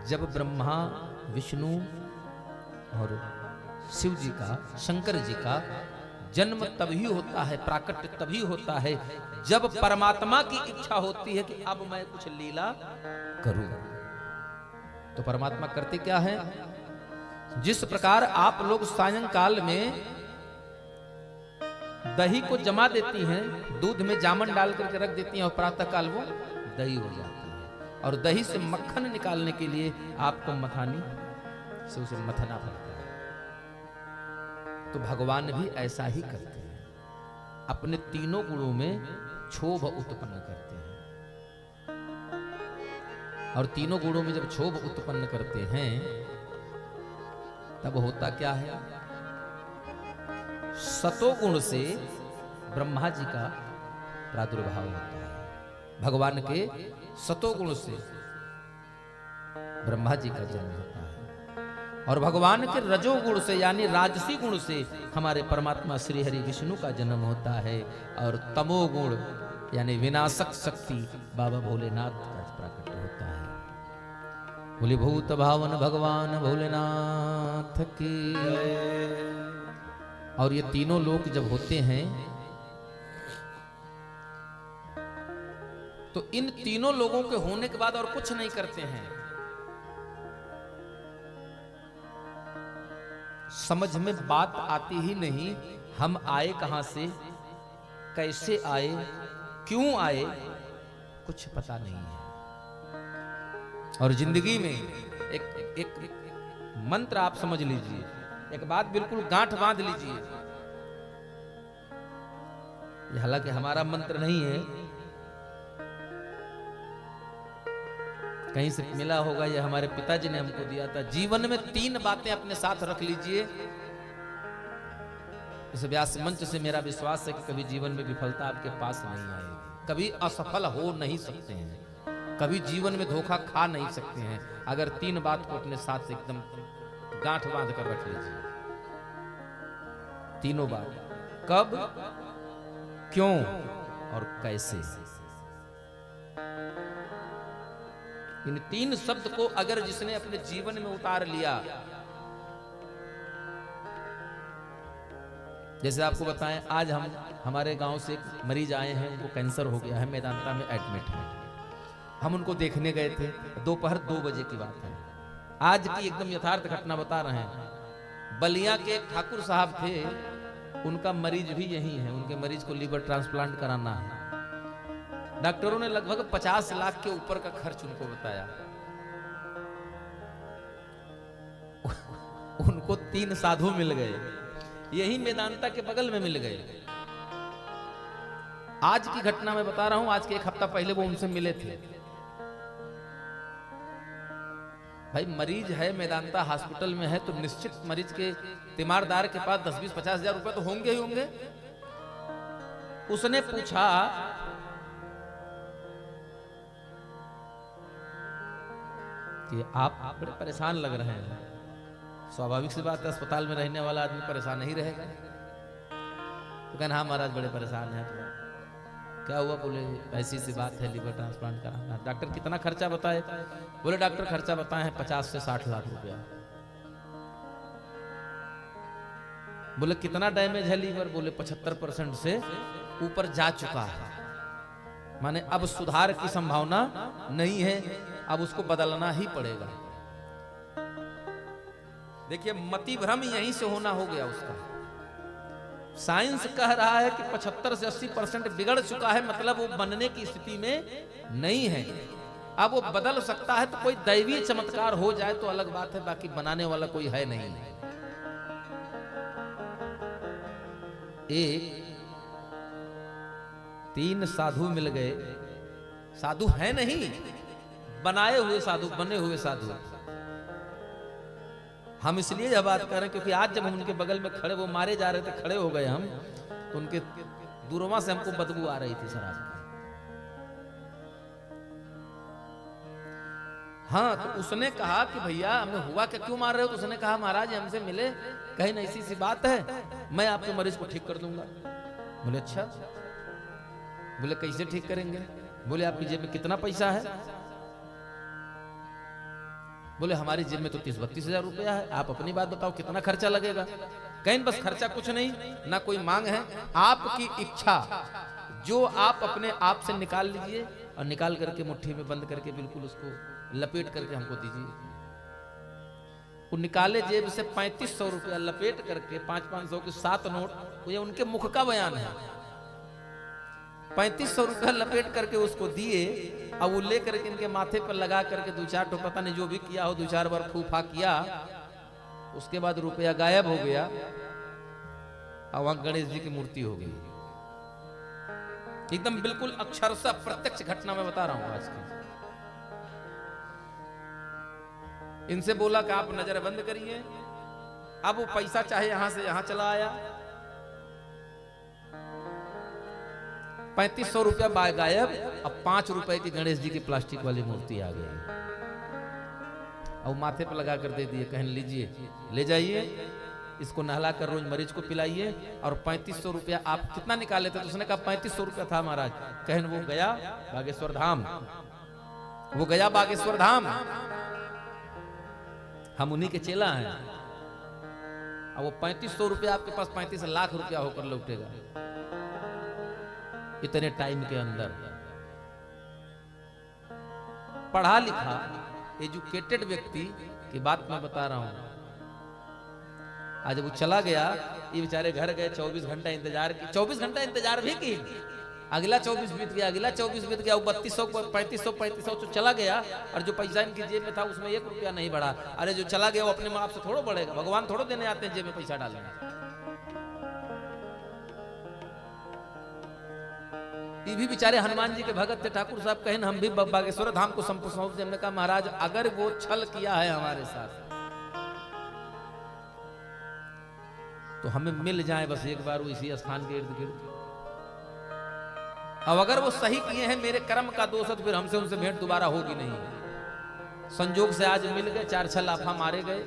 जब ब्रह्मा, विष्णु और शिव जी का, शंकर जी का जन्म तभी होता है, प्राकट्य तभी होता है जब परमात्मा की इच्छा होती है कि अब मैं कुछ लीला करूं। तो परमात्मा करते क्या है? जिस प्रकार आप लोग सायंकाल में दही को जमा देती हैं, दूध में जामन डाल करके रख देती हैं और प्रातः काल वो दही हो जाती है। और दही से मक्खन निकालने के लिए आपको मथानी से उसे मथना पड़ता है। तो भगवान भी ऐसा ही करते हैं, अपने तीनों गुणों में क्षोभ उत्पन्न करते हैं। और तीनों गुणों में जब क्षोभ उत्पन्न करते हैं, तब होता क्या है? सतोगुण से ब्रह्मा जी का प्रादुर्भाव होता है। भगवान के सतोगुण से ब्रह्मा जी का जन्म होता है। और भगवान के रजोगुण से यानी राजसी गुण से हमारे परमात्मा श्री हरि विष्णु का जन्म होता है। और तमोगुण यानी विनाशक शक्ति बाबा भोलेनाथ का प्राकट्य होता है। बोले भूत भावन भगवान भोलेनाथ की। और ये तीनों लोक जब होते हैं तो इन तीनों लोगों के होने के बाद और कुछ नहीं करते हैं। समझ में बात आती ही नहीं, हम आए कहां से, कैसे आए, क्यों आए, कुछ पता नहीं है। और जिंदगी में एक मंत्र आप समझ लीजिए, एक बात बिल्कुल गांठ बांध लीजिए। ये हालांकि हमारा मंत्र नहीं है, कहीं से मिला होगा, ये हमारे पिताजी ने हमको दिया था। जीवन में 3 बातें अपने साथ रख लीजिए। इस व्यास मंच से मेरा विश्वास है कि कभी जीवन में विफलता आपके पास नहीं आएगी, कभी असफल हो नहीं सकते हैं, कभी जीवन में धोखा खा नहीं सकते हैं, अगर 3 बात को अपने साथ एकदम गांठ बांध कर रख लीजिए। तीनों बात, कब, क्यों और कैसे। इन 3 शब्द को अगर जिसने अपने जीवन में उतार लिया, जैसे आपको बताएं, आज हमारे गांव से एक मरीज आए हैं, उनको कैंसर हो गया है, मेदांता में एडमिट है। हम उनको देखने गए थे, दोपहर 2 बजे की बात है। आज की एकदम यथार्थ घटना बता रहे हैं। बलिया के एक ठाकुर साहब थे, उनका मरीज भी यही है, उनके मरीज को लीवर ट्रांसप्लांट कराना है। डॉक्टरों ने लगभग 50 लाख के ऊपर का खर्च उनको बताया। उनको 3 साधु मिल गए, यही मेदांता के बगल में मिल गए। आज की घटना मैं बता रहा हूं, आज के 1 हफ्ता पहले वो उनसे मिले थे। भाई मरीज है, मेदांता हॉस्पिटल में है, तो निश्चित मरीज के तीमारदार के पास 10, 20, 50 हजार रुपए तो होंगे ही होंगे। उसने पूछा कि आप बड़े परेशान लग रहे हैं। स्वाभाविक सी बात है, अस्पताल में रहने वाला आदमी परेशान नहीं रहेगा। तो कहना हाँ महाराज बड़े परेशान हैं। तो क्या हुआ? बोले ऐसी सी बात है, लीवर ट्रांसप्लांट कराना। डॉक्टर कितना खर्चा बताए? बोले डॉक्टर खर्चा बताए हैं 50 से 60 लाख रुपया। बोले कितना डैमेज है लीवर? बोले 75% से ऊपर जा चुका है, माने अब सुधार की संभावना नहीं है, अब उसको बदलना ही पड़ेगा। देखिए मति भ्रम यहीं से होना हो गया उसका। साइंस कह रहा है कि 75 से 80% बिगड़ चुका है, मतलब वो बनने की स्थिति में नहीं है। अब वो बदल सकता है, तो कोई दैवीय चमत्कार हो जाए तो अलग बात है, बाकी बनाने वाला कोई है नहीं। एक 3 साधु मिल गए, साधु है नहीं, बनाए हुए साधु, बने हुए साधु। हम इसलिए यह बात कर रहे हैं क्योंकि आज जब हम उनके बगल में खड़े, वो मारे जा रहे थे, खड़े हो गए हम, तो उनके दूरवा से हमको बदबू आ रही थी शराब की। हाँ, तो उसने कहा कि भैया हमें हुआ क्या, क्यों मार रहे हो? तो उसने कहा महाराज हमसे मिले, कहीं न ऐसी सी बात है, मैं आपके मरीज को ठीक कर दूंगा। बोले अच्छा। बोले कैसे ठीक करेंगे? बोले आपकी जेब में कितना पैसा है? बोले हमारी जेब में तो 30-32 हजार रुपया है, आप अपनी बात बताओ कितना खर्चा लगेगा? कहीं बस खर्चा कुछ नहीं, ना कोई मांग है, आपकी इच्छा जो आप अपने आप से निकाल लीजिए और निकाल करके मुट्ठी में बंद करके बिल्कुल उसको लपेट करके हमको दीजिए। वो निकाले जेब से 3500 रुपया लपेट करके 500-500 के 7 नोट, ये उनके मुख का बयान है। 3500 रुपया लपेट करके उसको दिए, अब वो लेकर के इनके माथे पर लगा करके 2-4 ठो पता नहीं जो भी किया हो, 2-4 बार फूफा किया, उसके बाद रुपया गायब हो गया और वहां गणेश जी की मूर्ति हो गई। एकदम बिल्कुल अक्षरशः प्रत्यक्ष घटना मैं बता रहा हूं आज की। इनसे बोला कि आप नजर बंद करिए। अब वो पैसा चाहे यहां से यहां चला आया, 3500 रुपया गायब, अब 5 रुपए की गणेश जी की प्लास्टिक वाली मूर्ति आ गई और माथे पर लगा कर दे दिए, कहने लीजिए ले जाइए, इसको नहला कर रोज मरीज को पिलाइए, और 3500 रुपया आप कितना निकाले थे? तो उसने कहा 3500 रुपया था महाराज। कहन वो गया बागेश्वर धाम, वो गया बागेश्वर धाम, हम उन्हीं के चेला हैं। अब वो 3500 रुपया आपके पास 35 लाख रुपया होकर लौटेगा इतने टाइम के अंदर। पढ़ा लिखा एजुकेटेड व्यक्ति की बात मैं बता रहा हूं, आज वो चला गया, ये बेचारे घर गए, 24 घंटा इंतजार की, 24 घंटा इंतजार भी की, अगला 24 बीत गया, अगला 24 बीत गया, वो 3200 3500 तो चला गया, और जो पैसा इनकी जेब में था उसमें 1 रुपया नहीं बढ़ा। अरे जो चला गया वो अपने माँ बाप से थोड़ा बढ़ेगा, भगवान थोड़ा देने आते हैं जेब में पैसा डालने। ये भी बेचारे हनुमान जी के भगत थे। ठाकुर साहब कहें हम भी बागेश्वर धाम को सौंप, हमने कहा महाराज अगर वो छल किया है हमारे साथ तो हमें मिल जाए बस एक बार वो इसी स्थान के इर्द गिर्द। अब अगर वो सही किए हैं, मेरे कर्म का दोष है, तो फिर हमसे उनसे भेंट दोबारा होगी नहीं। संजोग से आज मिल गए, 4-6 लाफा मारे गए,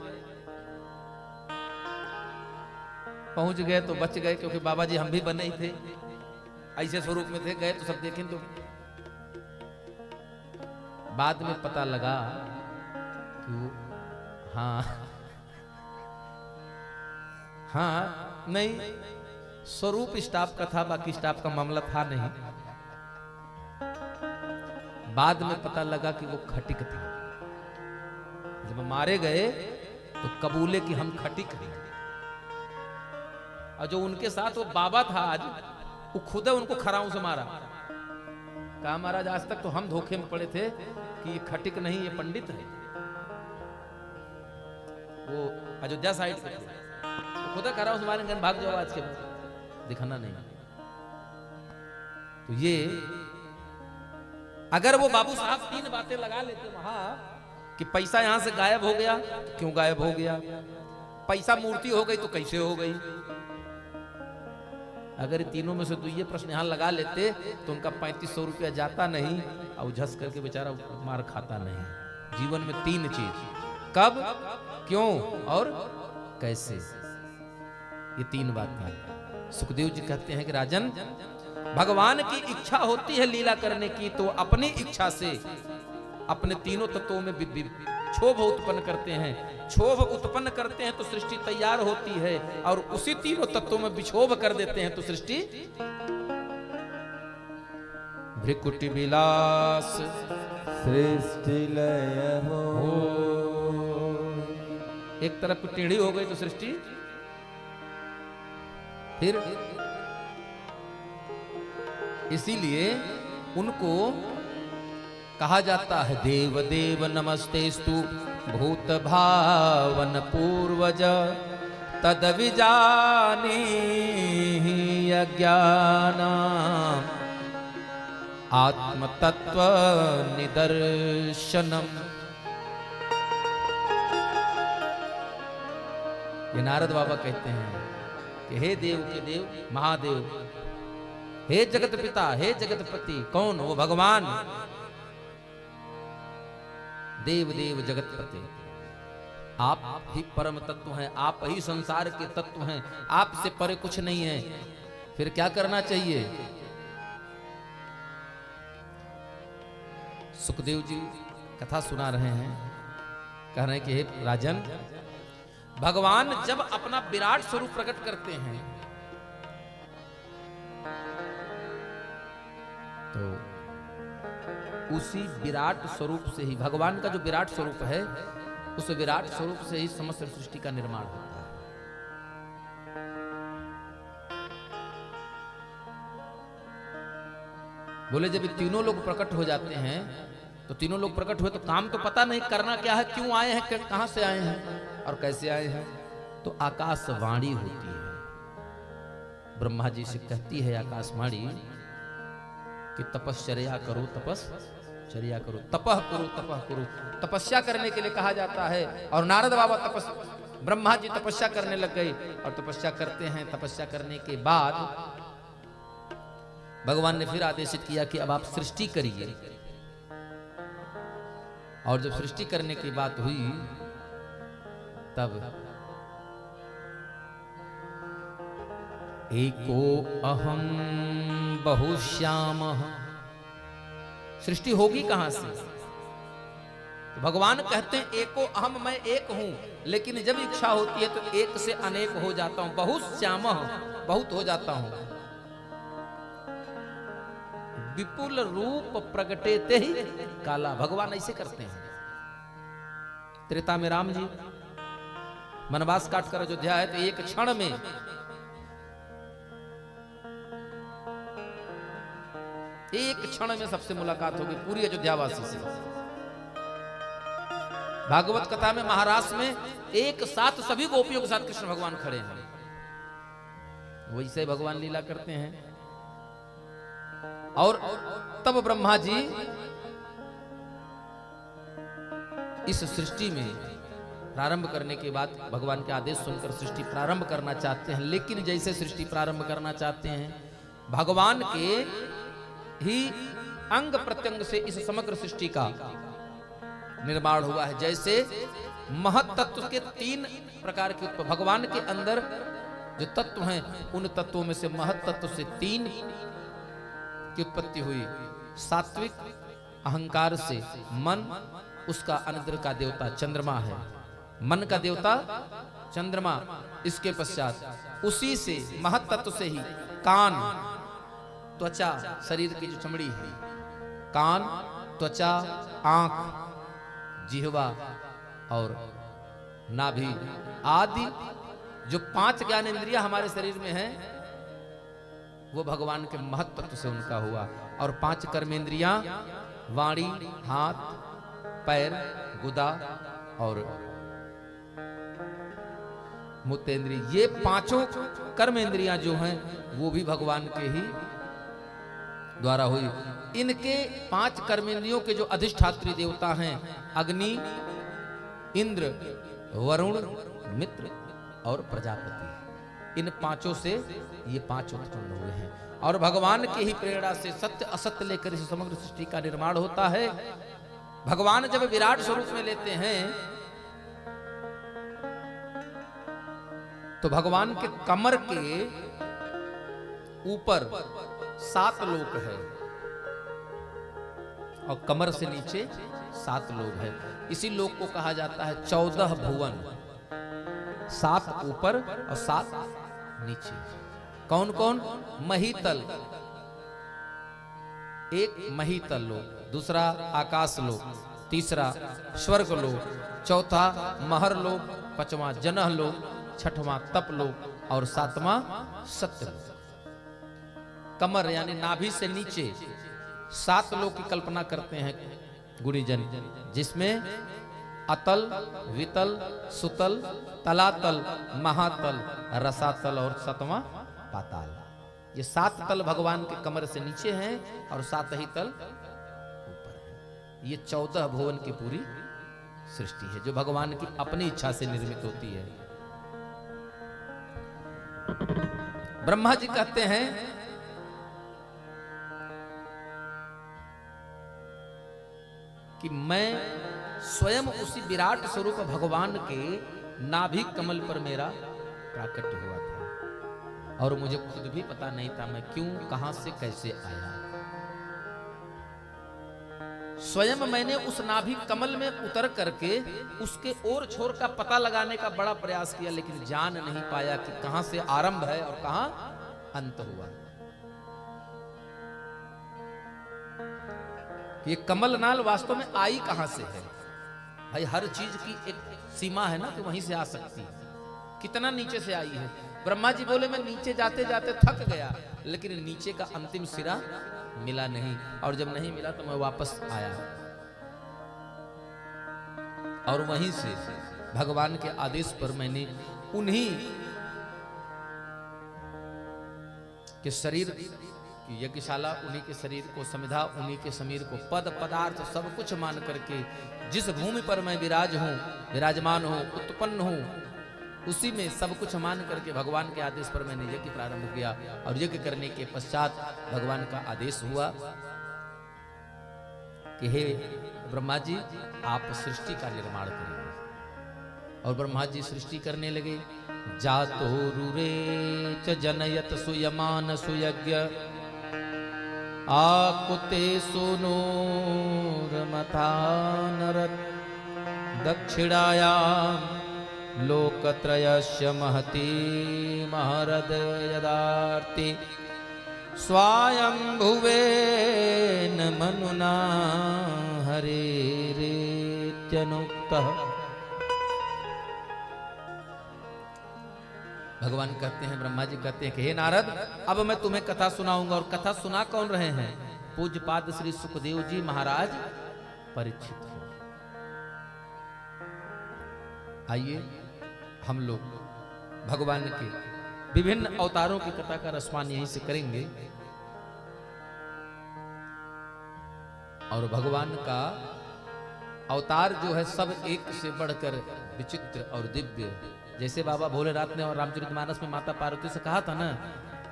पहुंच गए तो बच गए, क्योंकि बाबा जी हम भी बने ही थे, ऐसे स्वरूप में थे। गए तो सब देखें तो बाद में पता लगा कि वो हाँ नहीं, स्वरूप स्टाफ का था, बाकी स्टाफ का मामला था नहीं। बाद में पता लगा कि वो खटिक था। जब मारे गए तो कबूले कि हम खटिक हैं, और जो उनके साथ वो बाबा था आज, वो खुद उनको खराओं से मारा। कहा महाराज आज तक तो हम धोखे में पड़े थे कि ये खटिक नहीं, ये पंडित है। वो अयोध्या साइड से थे, खुद खराओं से मारेंगे, भाग जाओ आज के बाद, दिखाना नहीं। तो ये अगर वो बाबू साहब 3 बातें लगा लेते वहां कि पैसा यहां से गायब हो गया, क्यों गायब हो गया, पैसा मूर्ति हो गई तो कैसे हो गई, अगर तीनों में से तो ये प्रश्न यहां लगा लेते तो उनका 3500 रुपया जाता नहीं, और झस करके बेचारा मार खाता नहीं। जीवन में 3 चीज, कब, क्यों और कैसे, ये 3 बातें। सुखदेव जी कहते हैं कि राजन, भगवान की इच्छा होती है लीला करने की, तो अपनी इच्छा से अपने तीनों तत्वों में क्षोभ उत्पन्न करते हैं। क्षोभ उत्पन्न करते हैं तो सृष्टि तैयार होती है, और उसी तीनों तत्वों में विक्षोभ कर देते हैं तो सृष्टि। भृकुटि विलास सृष्टि लय हो, एक तरफ को टेढ़ी हो गई तो सृष्टि, फिर इसीलिए उनको कहा जाता है देव देव नमस्तेस्तु भूत भावन पूर्वज तद विजानी अज्ञान आत्म तत्व निदर्शनम। ये नारद बाबा कहते हैं कि हे देव के देव महादेव, हे जगत पिता, हे जगतपति, कौन, वो भगवान, देव देव जगतपति, आप ही परम तत्व हैं, आप ही संसार के तत्व हैं, आपसे परे कुछ नहीं है। फिर क्या करना चाहिए? सुखदेव जी कथा सुना रहे हैं, कह रहे हैं कि हे राजन, भगवान जब अपना विराट स्वरूप प्रकट करते हैं तो उसी विराट स्वरूप से ही, भगवान का जो विराट स्वरूप है, उस विराट स्वरूप से ही समस्त सृष्टि का निर्माण होता है। बोले जब तीनों लोग प्रकट हो जाते हैं तो तीनों लोग प्रकट हुए तो काम तो पता नहीं करना क्या है, क्यों आए हैं, कहां से आए हैं और कैसे आए हैं। तो आकाशवाणी होती है, ब्रह्मा जी से कहती है आकाशवाणी कि तपश्चर्या करो, तपश्चर्या करो, तपह करो, तपह करो। तपस्या करने के लिए कहा जाता है, और नारद बाबा ब्रह्मा जी तपस्या करने लग गए, और तपस्या करते हैं। तपस्या करने के बाद भगवान ने फिर आदेशित किया कि अब आप सृष्टि करिए। और जब सृष्टि करने की बात हुई तब एको अहम बहुश्याम, सृष्टि होगी कहां से? तो भगवान कहते हैं एको अहम, मैं एक हूं, लेकिन जब इच्छा होती है तो एक से अनेक हो जाता हूं, बहुश्याम, बहुत हो जाता हूं। विपुल रूप प्रगटे ते ही काला। भगवान ऐसे करते हैं। त्रेता में राम जी वनवास काट कर अयोध्या है तो एक क्षण में सबसे मुलाकात होगी पूरी अयोध्यावासी से। भागवत कथा में महाराष्ट्र में एक साथ सभी गोपियों के साथ कृष्ण भगवान खड़े हैं। वैसे भगवान लीला करते हैं। और तब ब्रह्मा जी इस सृष्टि में प्रारंभ करने के बाद भगवान के आदेश सुनकर सृष्टि प्रारंभ करना चाहते हैं। लेकिन जैसे सृष्टि प्रारंभ करना चाहते हैं, भगवान के ही अंग प्रत्यंग से इस समग्र सृष्टि का निर्माण हुआ है। जैसे महत तत्व के 3 प्रकार के भगवान के अंदर जो तत्व हैं, उन तत्वों में से महत तत्व से 3 की उत्पत्ति हुई। सात्विक अहंकार से मन, उसका अनिद्र का देवता चंद्रमा है। मन का देवता चंद्रमा। इसके पश्चात उसी से महत तत्व से ही कान, त्वचा, शरीर की जो चमड़ी है, कान, त्वचा, आंख, जिह्वा और नाभि आदि जो 5 ज्ञानेंद्रियां हमारे शरीर में हैं, वो भगवान के महत तत्व से उनका हुआ। और 5 कर्मेंद्रियां वाणी, हाथ, पैर, गुदा और मूत्रेंद्रिय, ये 5 कर्मेंद्रियां जो हैं वो भी भगवान के ही द्वारा हुई। इनके 5 कर्मेंद्रियों के जो अधिष्ठात्री देवता हैं, अग्नि, इंद्र, वरुण, मित्र और प्रजापति, इन 5 से ये 5 उत्पन्न हुए हैं। और भगवान के ही प्रेरणा से सत्य असत्य लेकर इस समग्र सृष्टि का निर्माण होता है। भगवान जब विराट स्वरूप में लेते हैं तो भगवान के कमर के ऊपर 7 लोक है और कमर से नीचे 7 लोक है। इसी लोक को कहा जाता है 14 भुवन। 7 ऊपर और 7 नीचे। कौन कौन? महीतल, एक महीतल लोक, दूसरा आकाश लोक, तीसरा स्वर्ग लोक, चौथा महर लोक, 5वां जनह लोक, 6वां तप लोक और 7वां सत्य लोक। कमर यानी नाभि से नीचे 7 लोक की कल्पना करते हैं गुणीजन, जिसमें अतल, वितल, सुतल, तलातल, महातल, रसातल और 7वां पाताल। ये 7 तल भगवान के कमर से नीचे हैं और 7 ही तल ऊपर है। ये 14 भुवन की पूरी सृष्टि है जो भगवान की अपनी इच्छा से निर्मित होती है। ब्रह्मा जी कहते हैं कि मैं स्वयं उसी विराट स्वरूप भगवान के नाभि कमल पर मेरा प्राकट्य हुआ था और मुझे खुद भी पता नहीं था मैं क्यों, कहां से, कैसे आया। स्वयं मैंने उस नाभि कमल में उतर करके उसके ओर छोर का पता लगाने का बड़ा प्रयास किया, लेकिन जान नहीं पाया कि कहां से आरंभ है और कहां अंत हुआ। ये कमल नाल वास्तव में आई कहां से है? भाई हर चीज की एक सीमा है ना कि वहीं से आ सकती है। कितना नीचे से आई है? ब्रह्मा जी बोले मैं नीचे जाते जाते थक गया, लेकिन नीचे का अंतिम सिरा मिला नहीं, और जब नहीं मिला तो मैं वापस आया और वहीं से भगवान के आदेश पर मैंने उन्हीं के शरीर की यज्ञशाला, उन्हीं के शरीर को समिधा, उन्हीं के शरीर को पद पदार्थ सब कुछ मान करके जिस भूमि पर मैं विराजमान हूं, उत्पन्न हूं, उसी में सब कुछ मान करके भगवान के आदेश पर मैंने यज्ञ प्रारंभ किया। और यज्ञ करने के पश्चात भगवान का आदेश हुआ कि हे ब्रह्मा जी आप सृष्टि का निर्माण करेंगे। और ब्रह्मा जी सृष्टि करने लगे। जातो रुरे च जनयत सुयमान सुयज्ञ आकुते सुनूरमथा नरत दक्षिणायां लोकत्रयस्य महती महरद यदार्ति स्वायंभुवेन मनुना हरेरेत्यनुक्तः। भगवान कहते हैं, ब्रह्मा जी कहते हैं कि हे नारद, अब मैं तुम्हें कथा सुनाऊंगा। और कथा सुना कौन रहे हैं? पूज्यपाद श्री सुखदेव जी महाराज परीक्षित हो। आइए हम लोग भगवान के विभिन्न अवतारों की कथा का रसपान यहीं से करेंगे। और भगवान का अवतार जो है सब एक से बढ़कर विचित्र और दिव्य। जैसे बाबा भोलेनाथ ने और रामचरितमानस में माता पार्वती से कहा था ना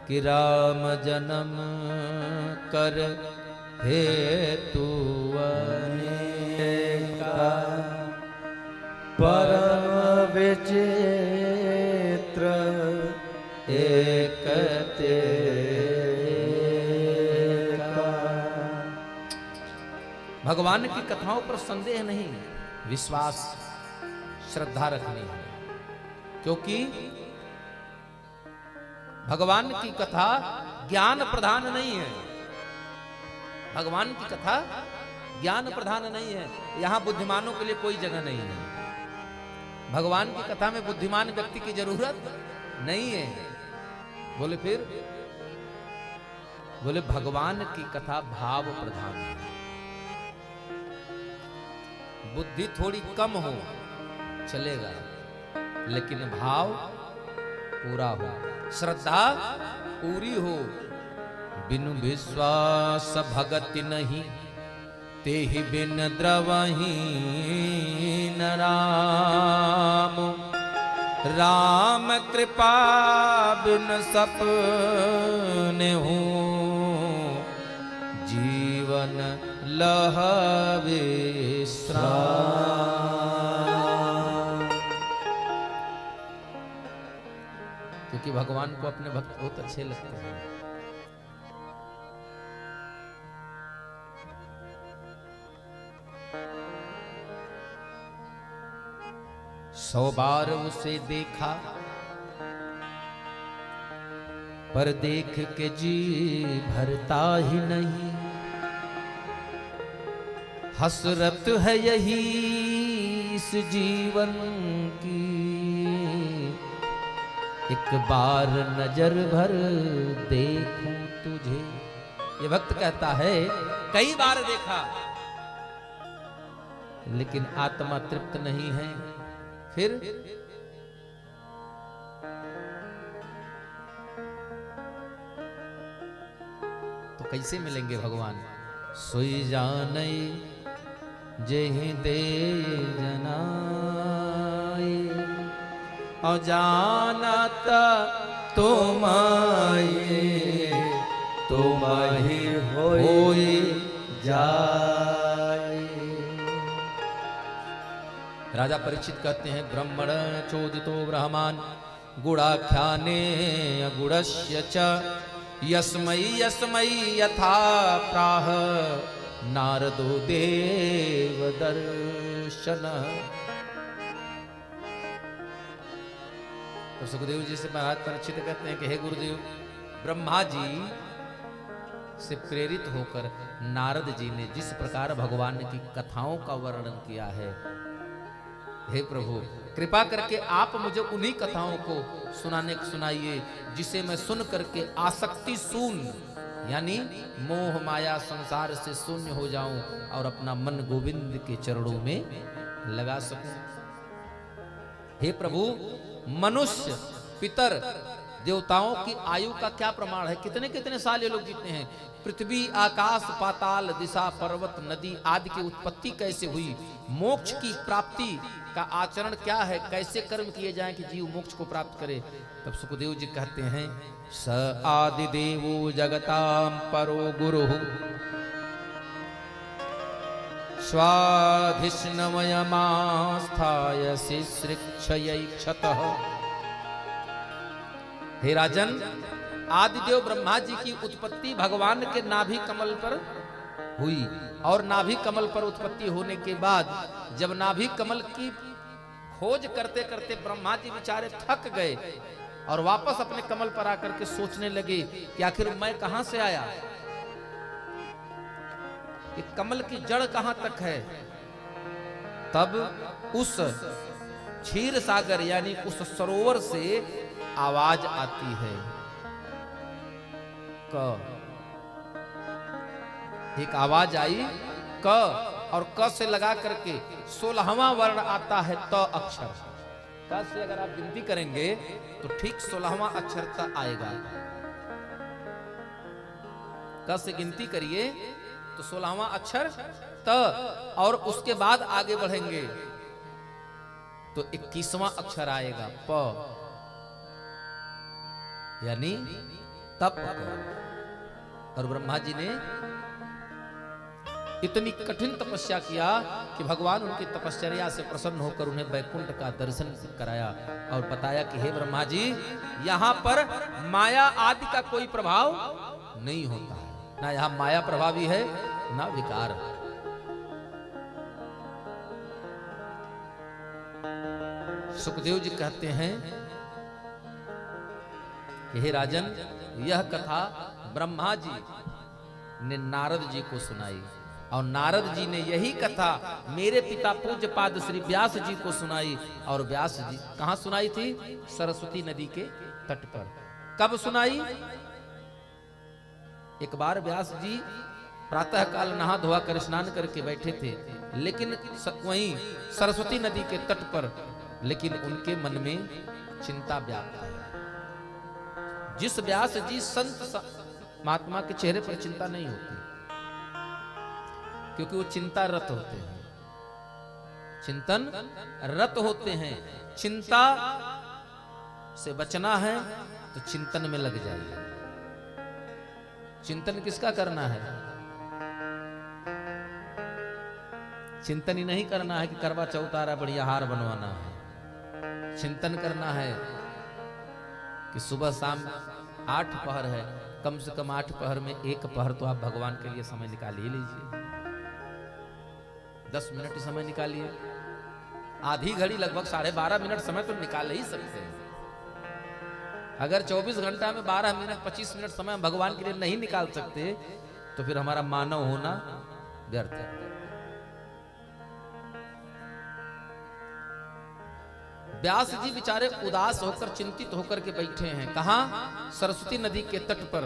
कि राम जन्म कर हेतु अनेका परम विचित्र एक तेका। भगवान की कथाओं पर संदेह नहीं, विश्वास श्रद्धा रखनी है, क्योंकि भगवान की कथा ज्ञान प्रधान नहीं है। भगवान की कथा ज्ञान प्रधान नहीं है। यहां बुद्धिमानों के लिए कोई जगह नहीं है। भगवान की कथा में बुद्धिमान व्यक्ति की जरूरत नहीं है। बोले फिर? बोले भगवान की कथा भाव प्रधान है। बुद्धि थोड़ी कम हो चलेगा, लेकिन भाव पूरा हो, श्रद्धा पूरी हो। बिनु विश्वास भगति नहीं, तेहि बिन द्रवही न राम। राम कृपा बिन सपने हूँ, जीवन लह विश्राम। क्योंकि भगवान को अपने भक्त बहुत अच्छे लगते हैं। सौ बार उसे देखा, पर देख के जी भरता ही नहीं। हसरत है यही इस जीवन की, एक बार नजर भर देखूं तुझे। ये भक्त कहता है कई बार देखा, लेकिन आत्मा तृप्त नहीं है। फिर तो कैसे मिलेंगे भगवान? सोई जानई जेहि दे जनाई, और जानत तुमाये तुमहि होई जाय। राजा परीक्षित कहते हैं, ब्रह्मण चोदितो ब्रह्मान गुणाख्याने गुणस्य च यस्मै यस्मै यथा प्राह नारदो देव दर्शन। तो सुखदेव जी से महाराज परीक्षित कहते हैं कि हे गुरुदेव, ब्रह्मा जी से प्रेरित होकर नारद जी ने जिस प्रकार भगवान की कथाओं का वर्णन किया है, हे प्रभु कृपा करके आप मुझे उन्हीं कथाओं को सुनाइए, जिसे मैं सुन करके आसक्ति शून्य यानी मोह माया संसार से शून्य हो जाऊं और अपना मन गोविंद के चरणों में लगा सकूं। हे प्रभु, मनुष्य पितर देवताओं की आयु का क्या प्रमाण है? कितने कितने साल ये लोग जीते हैं? पृथ्वी आकाश पाताल दिशा पर्वत नदी आदि की उत्पत्ति कैसे हुई? मोक्ष की प्राप्ति का आचरण क्या है? कैसे कर्म किए जाएं कि जीव मोक्ष को प्राप्त करे? तब सुखदेव जी कहते हैं, स आदि देवो जगताम परो गुरु स्वाधिष्णमयमास्थाय शिश्रिक्षयैक्षतः। हे राजन, आदिदेव ब्रह्मा जी की उत्पत्ति भगवान के नाभि कमल पर हुई, और नाभि कमल पर उत्पत्ति होने के बाद जब नाभि कमल की खोज करते करते ब्रह्मा जी बेचारे थक गए, और वापस अपने कमल पर आकर के सोचने लगे कि आखिर मैं कहां से आया, ये कमल की जड़ कहां तक है। तब उस क्षीर सागर यानी उस सरोवर से आवाज आती है, क। एक आवाज आई क, और क से लगा करके 16वां वर्ण आता है त अक्षर। क से अगर आप गिनती करेंगे तो ठीक 16वां अक्षर त आएगा। क से गिनती करिए तो 16वां अक्षर त, और उसके बाद आगे बढ़ेंगे तो 21वां अक्षर आएगा प, यानी तप। और ब्रह्मा जी ने इतनी कठिन तपस्या किया कि भगवान उनकी तपश्चर्या से प्रसन्न होकर उन्हें वैकुंठ का दर्शन कराया और बताया कि हे ब्रह्मा जी, यहां पर माया आदि का कोई प्रभाव नहीं होता है, ना यहां माया प्रभावी है ना विकार। सुखदेव जी कहते हैं कि हे राजन, यह कथा ब्रह्मा जी ने नारद जी को सुनाई और नारद जी ने यही कथा मेरे पिता पूज्य पाद श्री व्यास जी को सुनाई। और व्यास जी कहां सुनाई थी? सरस्वती नदी के तट पर। कब सुनाई? एक बार व्यास जी प्रातः काल नहा धोआ कर स्नान करके बैठे थे, लेकिन वहीं सरस्वती नदी के तट पर, लेकिन उनके मन में चिंता व्याप्त है। जिस व्यास जी संत महात्मा के चेहरे पर चिंता नहीं होती, क्योंकि वो चिंता रत होते हैं, चिंतन रत होते हैं। चिंता से बचना है तो चिंतन में लग जाइए। चिंतन किसका करना है? चिंतन ही नहीं करना है कि करवा चौथ आ रहा बढ़िया हार बनवाना है। चिंतन करना है कि सुबह शाम 8 पहर है, कम से कम 8 पहर में 1 पहर तो आप भगवान के लिए समय निकाल ही लीजिए। 10 मिनट समय निकालिए, आधी घड़ी लगभग 12.5 मिनट समय तो निकाल ही सकते हैं। अगर 24 घंटा में 12 मिनट 25 मिनट समय भगवान के लिए नहीं निकाल सकते तो फिर हमारा मानव होना व्यर्थ है। व्यास जी बेचारे उदास होकर चिंतित होकर के बैठे हैं। कहां? सरस्वती नदी के तट पर।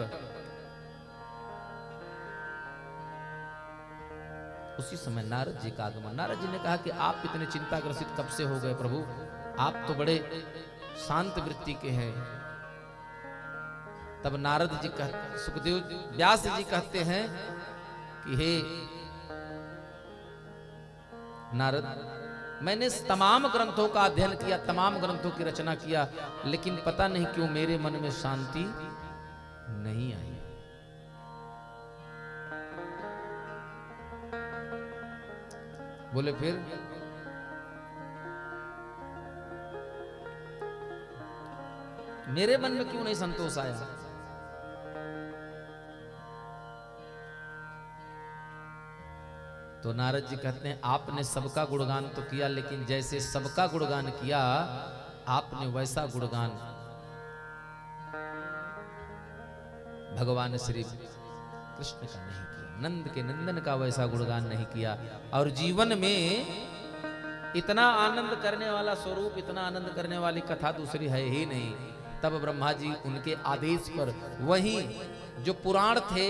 उसी समय नारद जी का आगमन। नारद जी ने कहा कि आप इतने चिंताग्रसित कब से हो गए प्रभु? आप तो बड़े शांत वृत्ति के हैं। तब नारद जी सुखदेव व्यास जी कहते हैं कि हे नारद, मैंने तमाम ग्रंथों का अध्ययन किया, तमाम ग्रंथों की रचना किया, लेकिन पता नहीं क्यों मेरे मन में शांति नहीं आई। बोले फिर? मेरे मन में क्यों नहीं संतोष आया? तो नारद जी कहते हैं आपने सबका गुणगान तो किया, लेकिन जैसे सबका गुणगान किया आपने वैसा गुणगान भगवान श्री कृष्ण का नहीं किया, नंद के नंदन का वैसा गुणगान नहीं किया। और जीवन में इतना आनंद करने वाला स्वरूप, इतना आनंद करने वाली कथा दूसरी है ही नहीं। तब ब्रह्मा जी उनके आदेश पर वहीं जो पुराण थे,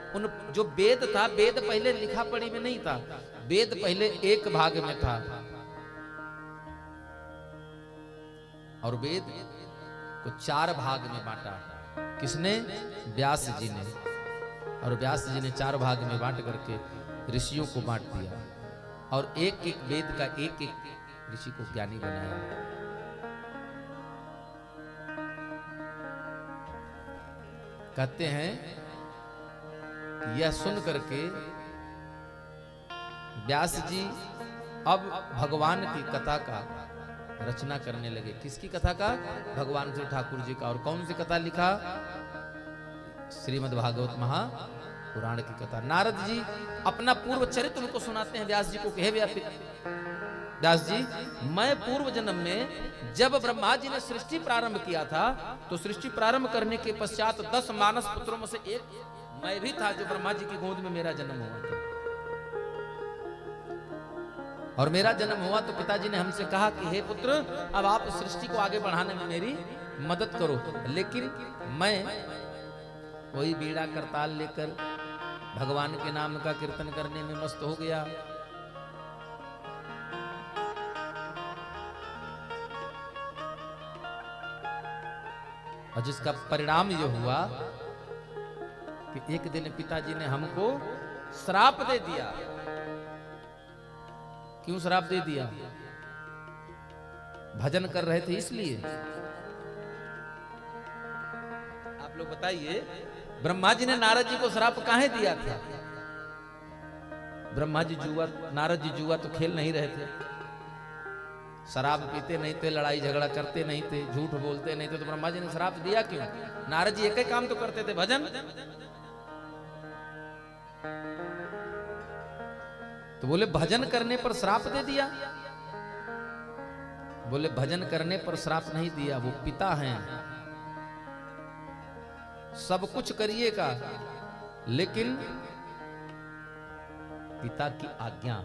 उन जो वेद था, वेद पहले लिखा पढ़ी में नहीं था, वेद पहले एक भाग में था और वेद को 4 भाग में बांटा। किसने? व्यास जी ने। और व्यास जी ने 4 भाग में बांट करके ऋषियों को बांट दिया और एक एक वेद का एक एक ऋषि को ज्ञानी बनाया। कहते हैं यह सुन करके व्यास जी अब भगवान की कथा का रचना करने लगे। किसकी कथा का? भगवान श्री ठाकुर जी का। और कौन सी कथा लिखा? श्रीमद् भागवत महापुराण की कथा। नारद जी अपना पूर्व चरित्र उनको सुनाते हैं व्यास जी को। कहे व्यापित दास जी, मैं पूर्व जन्म में जब ब्रह्मा जी ने सृष्टि प्रारंभ किया था, तो सृष्टि प्रारंभ करने के पश्चात 10 मानस पुत्रों में से एक मैं भी था, जो ब्रह्मा जी की गोद में मेरा जन्म हुआ था। और मेरा जन्म हुआ तो पिताजी ने हमसे कहा कि हे पुत्र, अब आप सृष्टि को आगे बढ़ाने में मेरी मदद करो। लेकिन मैं वही बीड़ा करताल लेकर भगवान के नाम का कीर्तन करने में मस्त हो गया। और जिसका परिणाम ये हुआ कि एक दिन पिताजी ने हमको श्राप दे दिया। क्यों श्राप दे दिया? भजन कर रहे थे इसलिए। आप लोग बताइए, ब्रह्मा जी ने नारद जी को श्राप काहे दिया था? ब्रह्मा जी जुआ, नारद जी जुआ तो खेल नहीं रहे थे, शराब पीते नहीं थे, लड़ाई झगड़ा करते नहीं थे, झूठ बोलते नहीं थे, तो ब्रह्मा जी ने श्राप दिया क्यों? नारद जी एक ही काम तो करते थे, भजन। तो बोले भजन करने पर श्राप दे दिया। बोले भजन करने पर श्राप नहीं दिया, वो पिता हैं, सब कुछ करिएगा लेकिन पिता की आज्ञा।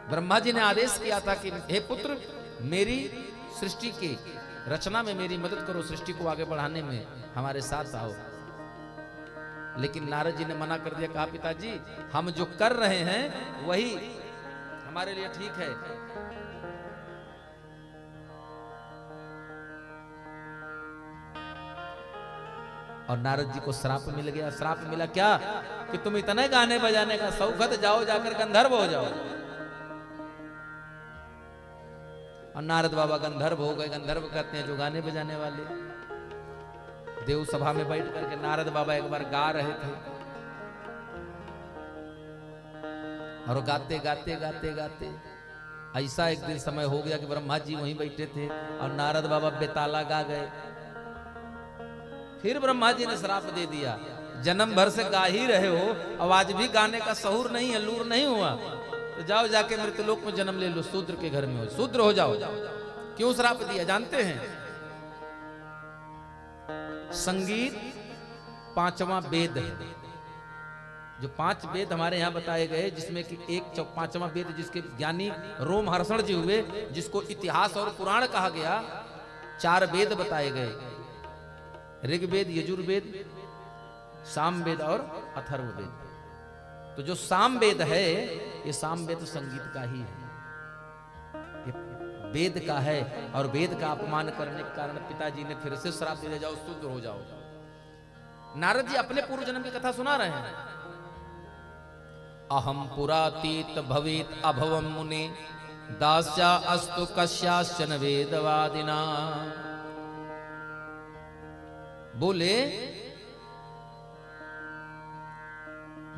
ब्रह्मा जी ने आदेश किया था कि हे पुत्र, मेरी सृष्टि के रचना में मेरी मदद करो, सृष्टि को आगे बढ़ाने में हमारे साथ आओ। लेकिन नारद जी ने मना कर दिया, कहा पिताजी, हम जो कर रहे हैं वही हमारे लिए ठीक है। और नारद जी को श्राप मिल गया। श्राप मिला क्या? कि तुम इतने गाने बजाने का शौकत, जाओ जाकर गंधर्व हो जाओ। और नारद बाबा गंधर्व हो गए। गंधर्व कहते हैं जो गाने बजाने वाले। देव सभा में बैठ करके नारद बाबा एक बार गा रहे थे, और गाते गाते गाते गाते ऐसा एक दिन समय हो गया कि ब्रह्मा जी वहीं बैठे थे और नारद बाबा बेताला गा गए। फिर ब्रह्मा जी ने श्राप दे दिया, जन्म भर से गा ही रहे हो, अब आज भी गाने का सहूर नहीं है, लूर नहीं हुआ, तो जाओ जाके मृत्यलोक में जन्म ले लो, शूद्र के घर में हो, शूद्र हो जाओ। क्यों श्राप दिया जानते हैं? संगीत पांचवा वेद है। जो 5 वेद हमारे यहाँ बताए गए, जिसमें कि एक 5वां वेद जिसके ज्ञानी रोमहर्षण जी हुए, जिसको इतिहास और पुराण कहा गया, 4 वेद बताए गए, ऋग्वेद, यजुर्वेद, सामवेद और अथर्ववेद। तो जो सामवेद है, ये सामवेद संगीत का ही है, ये वेद का है। और वेद का अपमान करने के कारण पिताजी ने फिर से श्राप दे दिया, जाओ शूद्र हो जाओ। नारद जी अपने पूर्व जन्म की कथा सुना रहे हैं। अहम पुरातीत भवेत अभवम मुने दास्या अस्तु कस्याश्चन वेदवादिना। बोले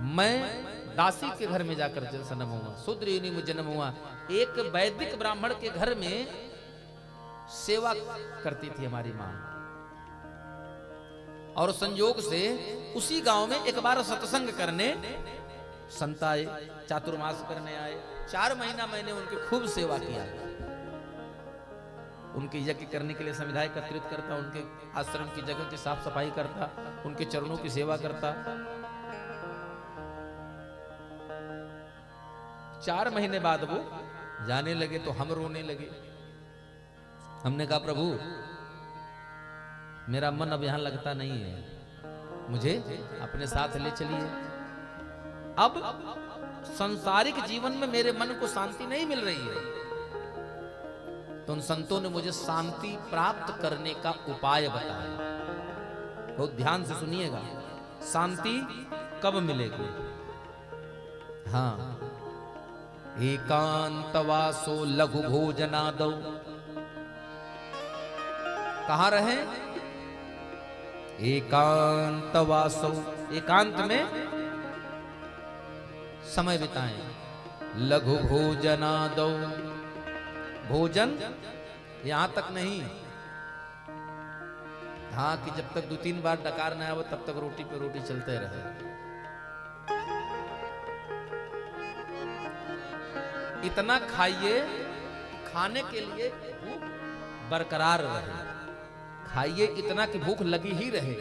मैं दासी के घर में जाकर जन्म हुआ, शूद्र योनि में जन्म हुआ। एक वैदिक ब्राह्मण के घर में सेवा करती थी हमारी मां, और संयोग से उसी गांव में एक बार सत्संग करने संत आए, चातुर्मास करने आए। 4 महीना मैंने उनकी खूब सेवा किया, उनके यज्ञ करने के लिए समिधा एकत्रित करता, उनके आश्रम की जगह की साफ सफाई करता, उनके चरणों की सेवा करता। 4 महीने बाद वो जाने लगे तो हम रोने लगे। हमने कहा प्रभु, मेरा मन अब यहां लगता नहीं है, मुझे अपने साथ ले चलिए। अब सांसारिक जीवन में मेरे मन को शांति नहीं मिल रही है। तो उन संतों ने मुझे शांति प्राप्त करने का उपाय बताया। बहुत ध्यान से सुनिएगा, शांति कब मिलेगी? हाँ, एकांतवासो लघु भोजनादौ। कहाँ रहे? एकांतवासो, एकांत में समय बिताएं। लघु भोजनादौ, भोजन यहां तक नहीं, हाँ कि जब तक 2-3 बार डकार न आवे तब तक रोटी पे रोटी चलते रहे। इतना खाइए, खाने के लिए भूख बरकरार रहे। खाइए इतना कि भूख लगी ही रहे।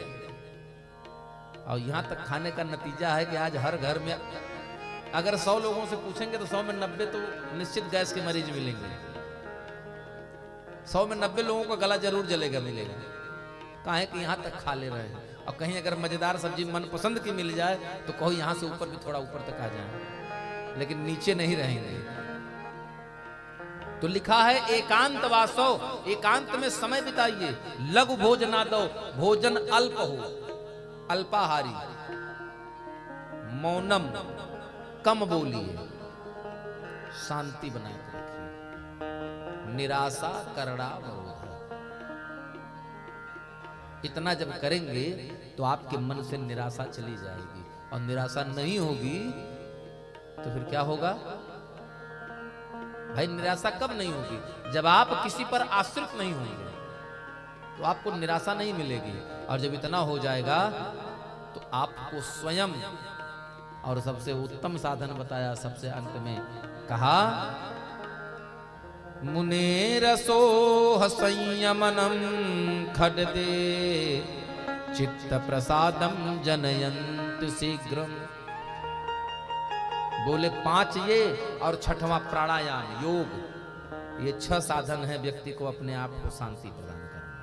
और यहां तक खाने का नतीजा है कि आज हर घर में अगर 100 लोगों से पूछेंगे तो 100 में 90 तो निश्चित गैस के मरीज मिलेंगे। 100 में 90 लोगों का गला जरूर जलेगा, मिलेगा। काहे कि यहां तक खा ले रहे हैं। और कहीं अगर मजेदार सब्जी मनपसंद की मिल जाए तो कहो यहां से ऊपर भी थोड़ा ऊपर तक आ जाए, लेकिन नीचे नहीं रहेंगे। तो लिखा है एकांत वासो, एकांत में समय बिताइए। लघु भोजना दो, भोजन अल्प हो, अल्पाहारी। मौनम, कम बोलिए, शांति बनाए रखिए। निराशा करड़ा वरोधा। इतना जब करेंगे तो आपके मन से निराशा चली जाएगी। और निराशा नहीं होगी तो फिर क्या होगा भाई? निराशा कब नहीं होगी? जब आप किसी पर आश्रित नहीं होंगे तो आपको निराशा नहीं मिलेगी। और जब इतना हो जाएगा तो आपको स्वयं, और सबसे उत्तम साधन बताया सबसे अंत में, कहा मुनेरसोह संयमनम खड्दे चित्त प्रसादम जनयंत शीघ्रम। बोले 5 ये और 6वां प्राणायाम योग। ये 6 साधन है व्यक्ति को अपने आप को शांति प्रदान करना।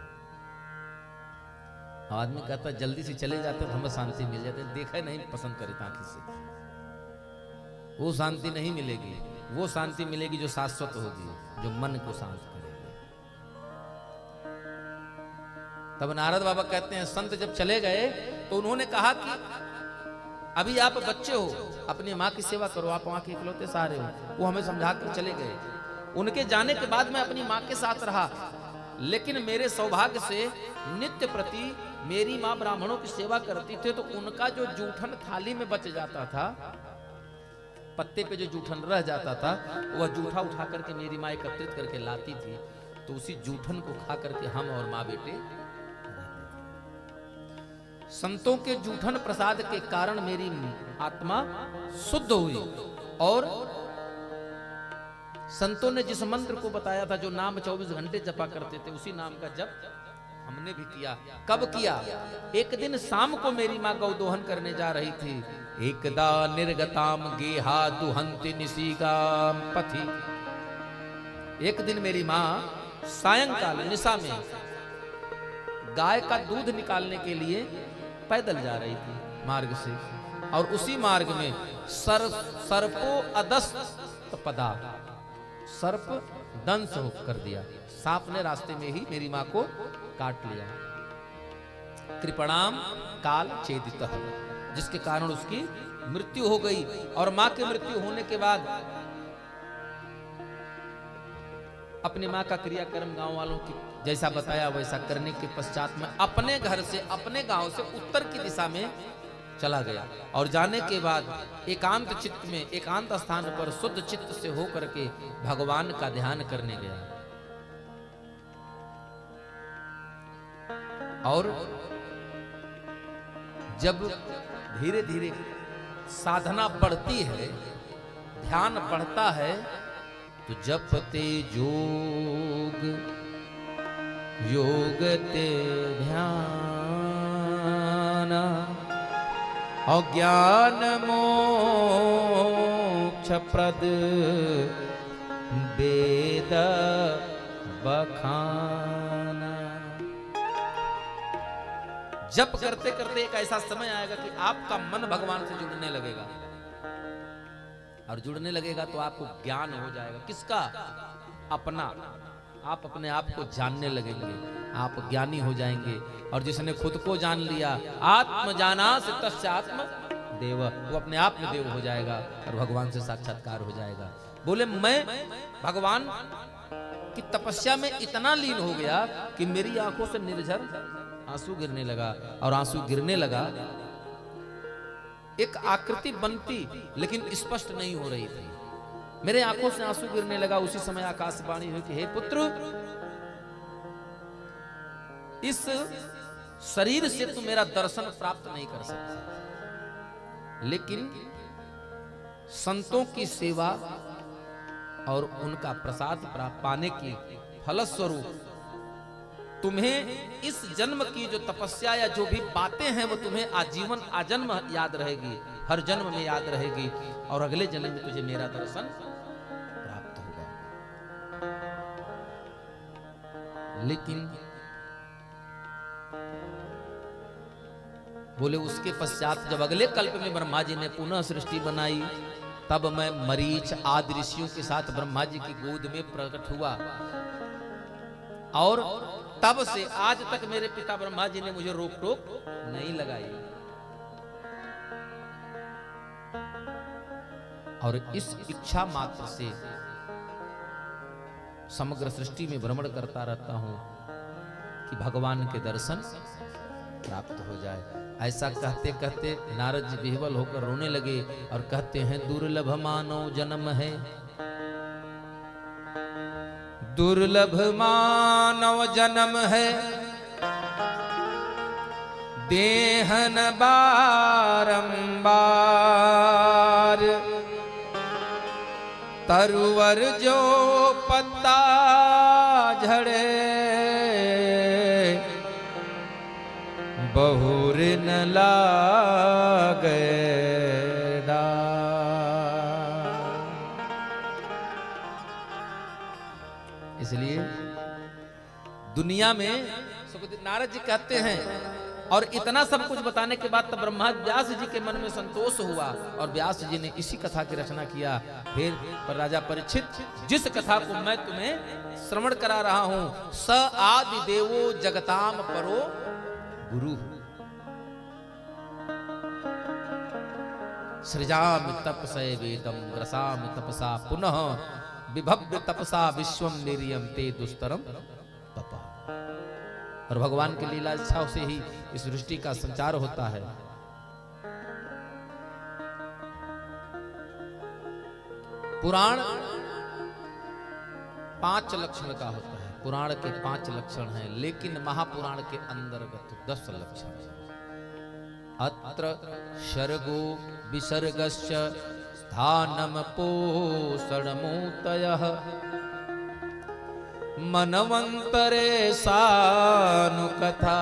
आदमी कहता है जल्दी से चले जाते तो हमें शांति मिल जाती, देखा नहीं पसंद करे आंखी से। वो शांति नहीं मिलेगी। वो शांति मिलेगी जो शाश्वत होगी, जो मन को शांत करेगी। तब नारद बाबा कहते हैं संत जब चले गए तो उन्होंने कहा कि अभी आप बच्चे हो, अपनी माँ की सेवा करो, आप वहां के इकलौते सहारे हो। वो हमें समझा कर चले गए। उनके जाने के बाद मैं अपनी माँ के साथ रहा, लेकिन मेरे सौभाग्य से नित्य प्रति मेरी माँ ब्राह्मणों की सेवा करती थी, तो उनका जो जूठन थाली में बच जाता था, पत्ते पे जो जूठन रह जाता था, वह जूठा उठा करके मेरी माँ एकत्रित करके लाती थी। तो उसी जूठन को खा करके हम और माँ बेटे, संतों के जूठन प्रसाद के कारण मेरी आत्मा शुद्ध हुई। और संतों ने जिस मंत्र को बताया था, जो नाम 24 घंटे जपा करते थे, उसी नाम का जप हमने भी किया। कब किया? एक दिन शाम को मेरी माँ गौदोहन करने जा रही थी। एकदा निर्गताम गेहा दुहंति निशिगाम पथि। एक दिन मेरी माँ सायंकाल निशा में गाय का दूध निकालने के लिए पैदल जा रही थी मार्ग से, और उसी मार्ग में सर्पो अदस्त पदा, सर्प दंश कर दिया। सांप ने रास्ते में ही मेरी माँ को काट लिया। कृपणाम काल चेदितः, जिसके कारण उसकी मृत्यु हो गई। और माँ की मृत्यु होने के बाद अपनी माँ का क्रियाकर्म गांव वालों की जैसा बताया वैसा करने के पश्चात में अपने घर से, अपने गांव से उत्तर की दिशा में चला गया। और जाने के बाद एकांत चित्त में, एकांत स्थान पर शुद्ध चित्त से होकर के भगवान का ध्यान करने गया। और जब धीरे धीरे साधना बढ़ती है, ध्यान बढ़ता है, तो जपते जोग योगते ध्यान, अज्ञान मोक्ष प्रद वेद बखाना। जप करते करते एक ऐसा समय आएगा कि आपका मन भगवान से जुड़ने लगेगा, और जुड़ने लगेगा तो आपको ज्ञान हो जाएगा। किसका? अपना। आप अपने आप को जानने लगेंगे, आप ज्ञानी हो जाएंगे। और जिसने खुद को जान लिया, आत्म जाना से तस्य आत्म देव, वो अपने आप में देव हो जाएगा और भगवान से साक्षात्कार हो जाएगा। बोले मैं भगवान की तपस्या में इतना लीन हो गया कि मेरी आंखों से निर्झर आंसू गिरने लगा। और आंसू गिरने लगा, एक आकृति बनती लेकिन स्पष्ट नहीं हो रही थी। मेरे आंखों से आंसू गिरने लगा। उसी समय आकाशवाणी हुई कि हे पुत्र, इस शरीर से तू मेरा दर्शन प्राप्त नहीं कर सकता, लेकिन संतों की सेवा और उनका प्रसाद पाने के फलस्वरूप तुम्हें इस जन्म की जो तपस्या या जो भी बातें हैं वो तुम्हें आजीवन आजन्म याद रहेगी, हर जन्म में याद रहेगी, और अगले जन्म में तुझे मेरा दर्शन प्राप्त होगा। लेकिन बोले उसके पश्चात जब अगले कल्प में ब्रह्मा जी ने पुनः सृष्टि बनाई, तब मैं मरीच आदि ऋषियों के साथ ब्रह्मा जी की गोद में प्रकट हुआ, और तब से आज तक मेरे पिता ब्रह्मा जी ने मुझे रोक टोक नहीं लगाई। और इस इच्छा मात्र से समग्र सृष्टि में भ्रमण करता रहता हूं कि भगवान के दर्शन प्राप्त हो जाए। ऐसा कहते कहते नारद जी विह्वल होकर रोने लगे और कहते हैं, दुर्लभ मानव जन्म है, दुर्लभ मानव जन्म है, देहन बारंबार, तरुवर जो पत्ता झड़े, बहुर न लागे डार। इसलिए दुनिया में नारद जी कहते हैं, और इतना सब कुछ बताने के बाद तब ब्रह्मा व्यास जी के मन में संतोष हुआ और व्यास जी ने इसी कथा की रचना किया। फिर पर राजा परीक्षित, जिस कथा को मैं तुम्हें श्रवण करा रहा हूं, स आदि देवो जगताम परो गुरु, सृजामि तपसे वेदम ग्रसामि तपसा पुनः विभव्य तपसा विश्वम निर्यम ते दुस्तरम तपः। और भगवान की लीला इच्छा से ही इस सृष्टि का संचार होता है। पुराण 5 लक्षण का होता है, पुराण के 5 लक्षण हैं, लेकिन महापुराण के अंतर्गत 10 लक्षण हैं। अत्र सर्गो विसर्गश्च स्थानम पोषणमूतयः, मनवंतरे सानुकथा,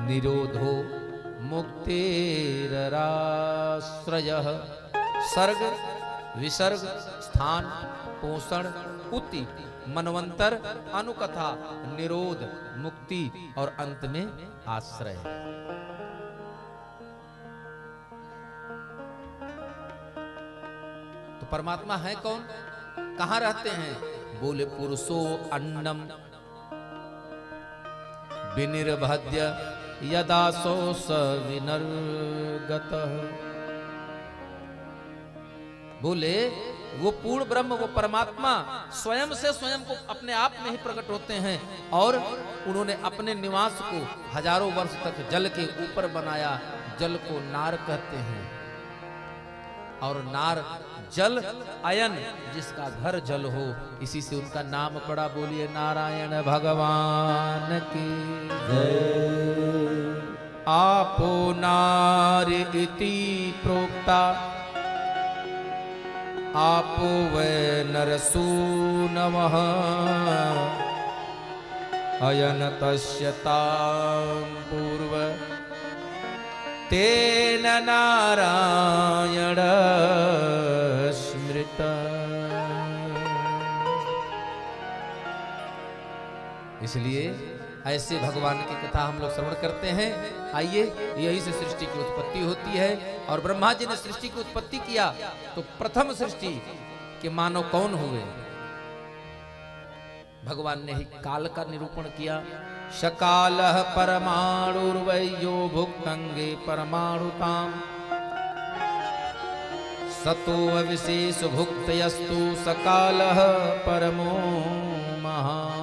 निरोधो मुक्तिराश्रयः। सर्ग, विसर्ग, स्थान, पोषण, उति, मनवंतर, अनुकथा, निरोध, मुक्ति और अंत में आश्रय। तो परमात्मा है कौन, कहां रहते हैं? बोले पुरुषो अन्नम विनिर्भद्य यदासो स विनर्गतः। बोले वो पूर्ण ब्रह्म, वो परमात्मा स्वयं से स्वयं को अपने आप में ही प्रकट होते हैं, और उन्होंने अपने निवास को हजारों वर्ष तक जल के ऊपर बनाया। जल को नार कहते हैं, और नार जल अयन, जिसका घर जल हो, इसी से उनका नाम पड़ा। बोलिए नारायण भगवान की जय। आपो नारी इति प्रोक्ता, आपो वै नरसूनवः, अयन तस्य तां पूर्व तेन नारायण स्मृत। इसलिए ऐसे भगवान की कथा हम लोग श्रवण करते हैं। आइए, यही से सृष्टि की उत्पत्ति होती है। और ब्रह्मा जी ने सृष्टि की उत्पत्ति किया तो प्रथम सृष्टि के मानव कौन हुए? भगवान ने ही काल का निरूपण किया। शकालः परमाणुर्वैयो भुक्तंगे परमाणुताम, सतो विशेष भुक्तयस्तु सकालः परमो महान्।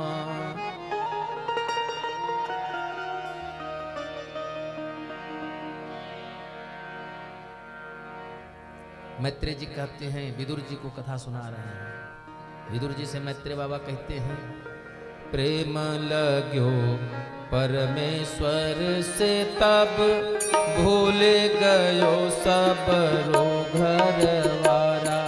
मैत्रेय जी कहते हैं, विदुर जी को कथा सुना रहे हैं। विदुर जी से मैत्रेय बाबा कहते हैं, प्रेम लग्यो परमेश्वर से तब, भूल गयो सब रो घर वारा।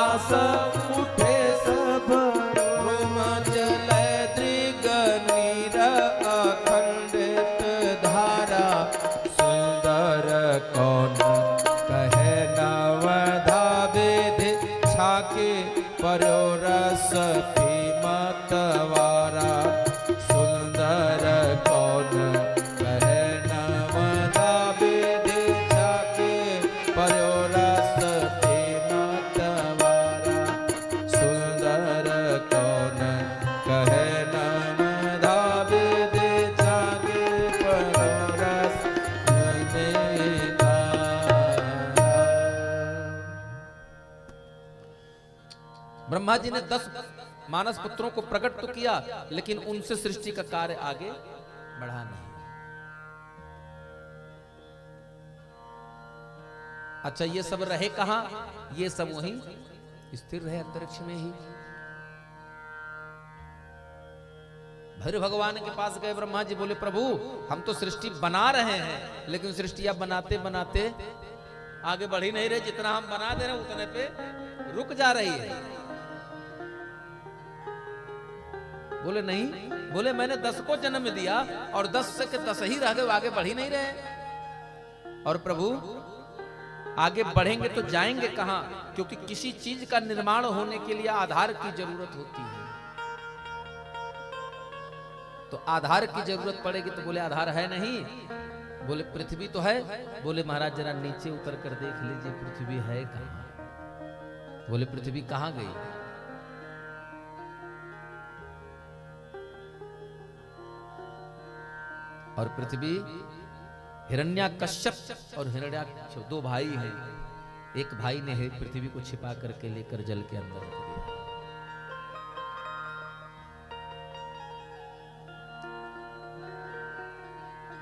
श्वास उठे सब रोम चले दृग नीर अखंडित धारा सुंदर कौन कहे नवधा विधि छाके परो रस मतवारा सुंदर कौन कहे नवधा विधि छाके परो रस मतवारा सुंदर कौन कहे नवधा विधि छाके परो रस ब्रह्मा जी ने 10 मानस पुत्रों को प्रकट तो किया, लेकिन उनसे सृष्टि का कार्य आगे बढ़ा नहीं। अच्छा, ये सब रहे कहां? ये सब वहीं स्थिर रहे अंतरिक्ष में ही। भैरव भगवान के पास गए ब्रह्मा जी, बोले प्रभु हम तो सृष्टि बना रहे हैं, लेकिन सृष्टि अब बनाते बनाते आगे बढ़ ही नहीं रहे। जितना हम बना दे रहे हैं उतने पे रुक जा रही है। बोले नहीं, बोले मैंने 10 को जन्म दिया और 10 से के 10 ही रह गए, आगे बढ़ ही नहीं रहे। और प्रभु आगे बढ़ेंगे तो जाएंगे कहां? क्योंकि किसी चीज का निर्माण होने के लिए आधार की जरूरत होती है। तो आधार की जरूरत पड़ेगी। तो बोले आधार है नहीं। बोले पृथ्वी तो है। बोले महाराज जरा नीचे उतर कर देख लीजिए पृथ्वी है कहां। बोले पृथ्वी कहां गई? और पृथ्वी हिरण्याकश्यप और हिरण्याक्ष 2 भाई हैं। एक भाई ने पृथ्वी को छिपा करके लेकर जल के अंदर रख दिया।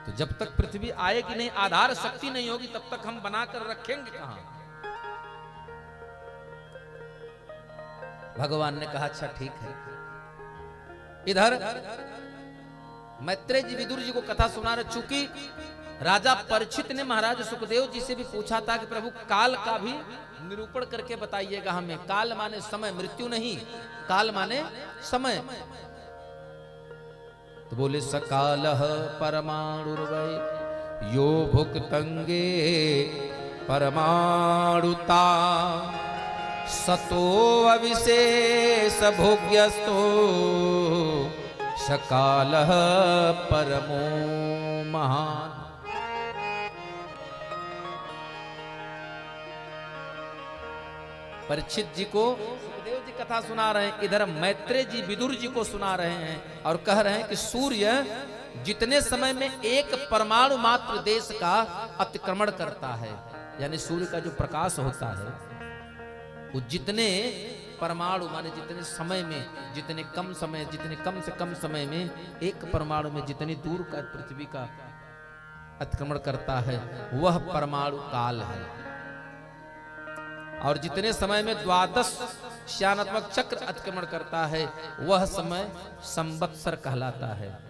तो जब तक पृथ्वी आएगी नहीं, आधार शक्ति नहीं होगी, तब तक हम बनाकर रखेंगे कहां? भगवान ने कहा अच्छा ठीक है। इधर मैत्रेय जी विदुर जी को कथा सुना रहे। चूंकि राजा परीक्षित ने महाराज सुखदेव जी से भी पूछा था कि प्रभु काल का भी निरूपण करके बताइएगा हमें। काल माने समय, मृत्यु नहीं, काल माने समय। तो बोले सकालः परमाणुर्वै यो भुक्तंगे परमाणुता सतो अविशेष भोग्यस्तो सकालः परमो महान। परीक्षित जी को सुखदेव जी कथा सुना रहे हैं, इधर मैत्रेय जी विदुर जी को सुना रहे हैं और कह रहे हैं कि सूर्य जितने समय में एक परमाणु मात्र देश का अतिक्रमण करता है, यानी सूर्य का जो प्रकाश होता है वो जितने परमाणु माने जितने समय में, जितने कम समय, जितने कम से कम समय में एक परमाणु में जितनी दूर का पृथ्वी का अतिक्रमण करता है वह परमाणु काल है। और जितने समय में 12 श्यानात्मक चक्र अतिक्रमण करता है वह समय संवत्सर कहलाता है।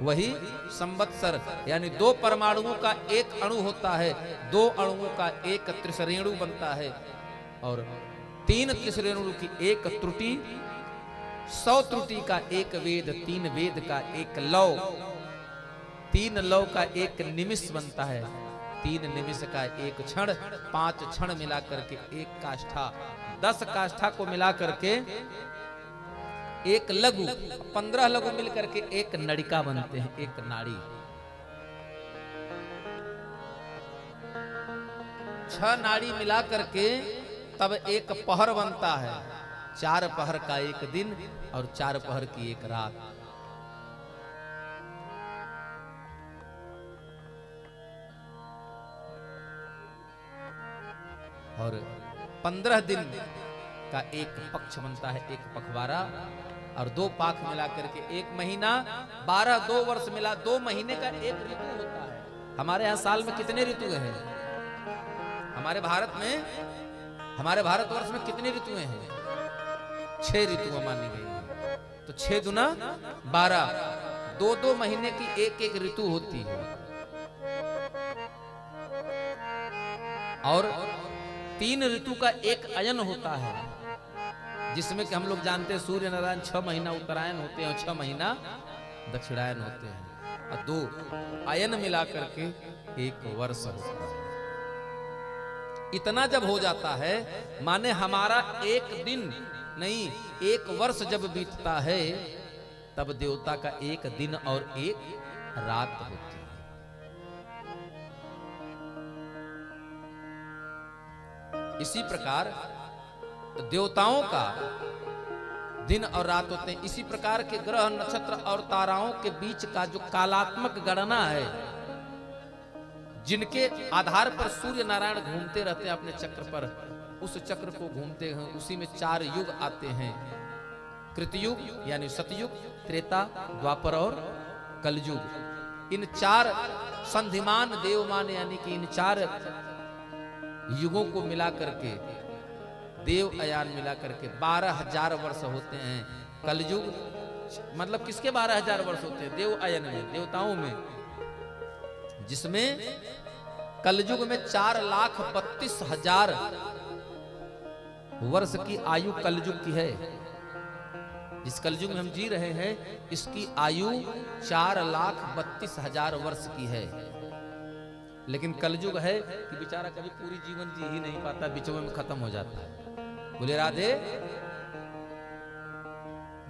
वही संवत्सर यानी 2 परमाणुओं का एक अणु होता है, 2 अणुओं का एक त्रिसरेणु बनता है और 3 त्रिसरेणु की एक त्रुटि, 100 त्रुटि का एक वेद, 3 वेद का एक लौ, 3 लौ का एक निमिष बनता है, 3 निमिष का एक क्षण, 5 क्षण मिला करके एक काष्ठा, 10 काष्ठा को मिला करके एक लघु, 15 लघु मिल करके एक नड़िका बनते हैं, एक नाड़ी। 6 नाड़ी मिला करके तब एक पहर बनता है। 4 पहर का एक दिन और 4 पहर की एक रात। और 15 दिन का एक पक्ष बनता है, एक पखवाड़ा, और 2 पाख मिला करके 1 महीना, 12 2 वर्ष मिला 2 महीने का एक ऋतु होता है। हमारे यहाँ साल में कितने ऋतु हैं? हमारे भारतवर्ष में कितने ऋतुएं हैं? 6 ऋतुएं मानी गई हैं। तो 6 दुना 12, 2-2 महीने की एक ऋतु होती है। और 3 ऋतु का एक अयन होता है, जिसमें कि हम लोग जानते हैं सूर्य नारायण 6 महीना उत्तरायण होते हैं और 6 महीना दक्षिणायन होते हैं, और 2 अयन मिला करके 1 वर्ष होता है। इतना जब हो जाता है, माने हमारा एक दिन नहीं 1 वर्ष जब बीतता है, तब देवता का 1 दिन और 1 रात होती है। इसी प्रकार देवताओं का दिन और रात होते हैं। इसी प्रकार के ग्रह नक्षत्र और ताराओं के बीच का जो कालात्मक गणना है, जिनके आधार पर सूर्य नारायण घूमते रहते हैं अपने चक्र पर, उस चक्र को घूमते हैं, उसी में 4 युग आते हैं। कृतयुग यानी सतयुग, त्रेता, द्वापर और कलयुग। इन 4 संधिमान देवमान यानी कि इन 4 युगों को मिला करके, देव अयान मिला करके 12,000 वर्ष होते हैं। कलयुग मतलब किसके 12,000 वर्ष होते हैं? देव अयन में, देवताओं में, जिसमें कलयुग में 4,32,000 वर्ष की आयु कलयुग की है। जिस कलयुग में हम जी रहे हैं, इसकी आयु 4,32,000 वर्ष की है। लेकिन कलयुग है कि बेचारा कभी पूरी जीवन जी ही नहीं पाता, बीचों में खत्म हो जाता है। बोले राधे,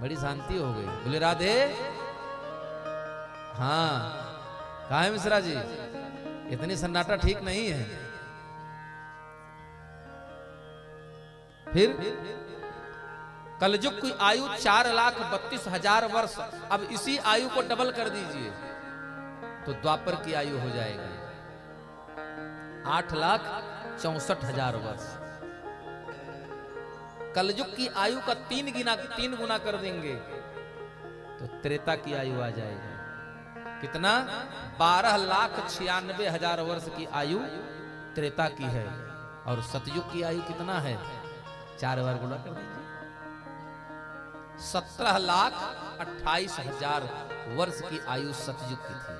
बड़ी शांति हो गई। बोले राधे। हाँ, कहाँ है मिश्रा जी? इतनी सन्नाटा ठीक नहीं है। फिर कलयुग की आयु 4,32,000 वर्ष। अब इसी आयु को डबल कर दीजिए तो द्वापर की आयु हो जाएगी 8,64,000 वर्ष। कलयुग की आयु का 3 गुना कर देंगे तो त्रेता की आयु आ जाएगी कितना? 12,96,000 वर्ष की आयु त्रेता की है। और सतयुग की आयु कितना है? 4 बार गुना कर दीजिए, 17,28,000 वर्ष की आयु सतयुग की थी।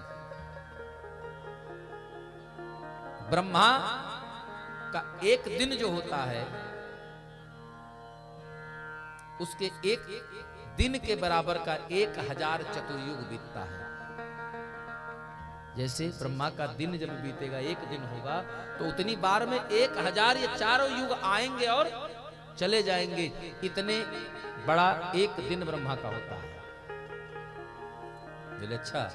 ब्रह्मा का एक दिन जो होता है, उसके एक दिन के बराबर का 1,000 चतुर्युग बीतता है। जैसे ब्रह्मा का दिन जब बीतेगा, एक दिन होगा, तो उतनी बार में 1,000 ये 4 युग आएंगे और चले जाएंगे। इतने बड़ा एक दिन ब्रह्मा का होता है। बोले अच्छा,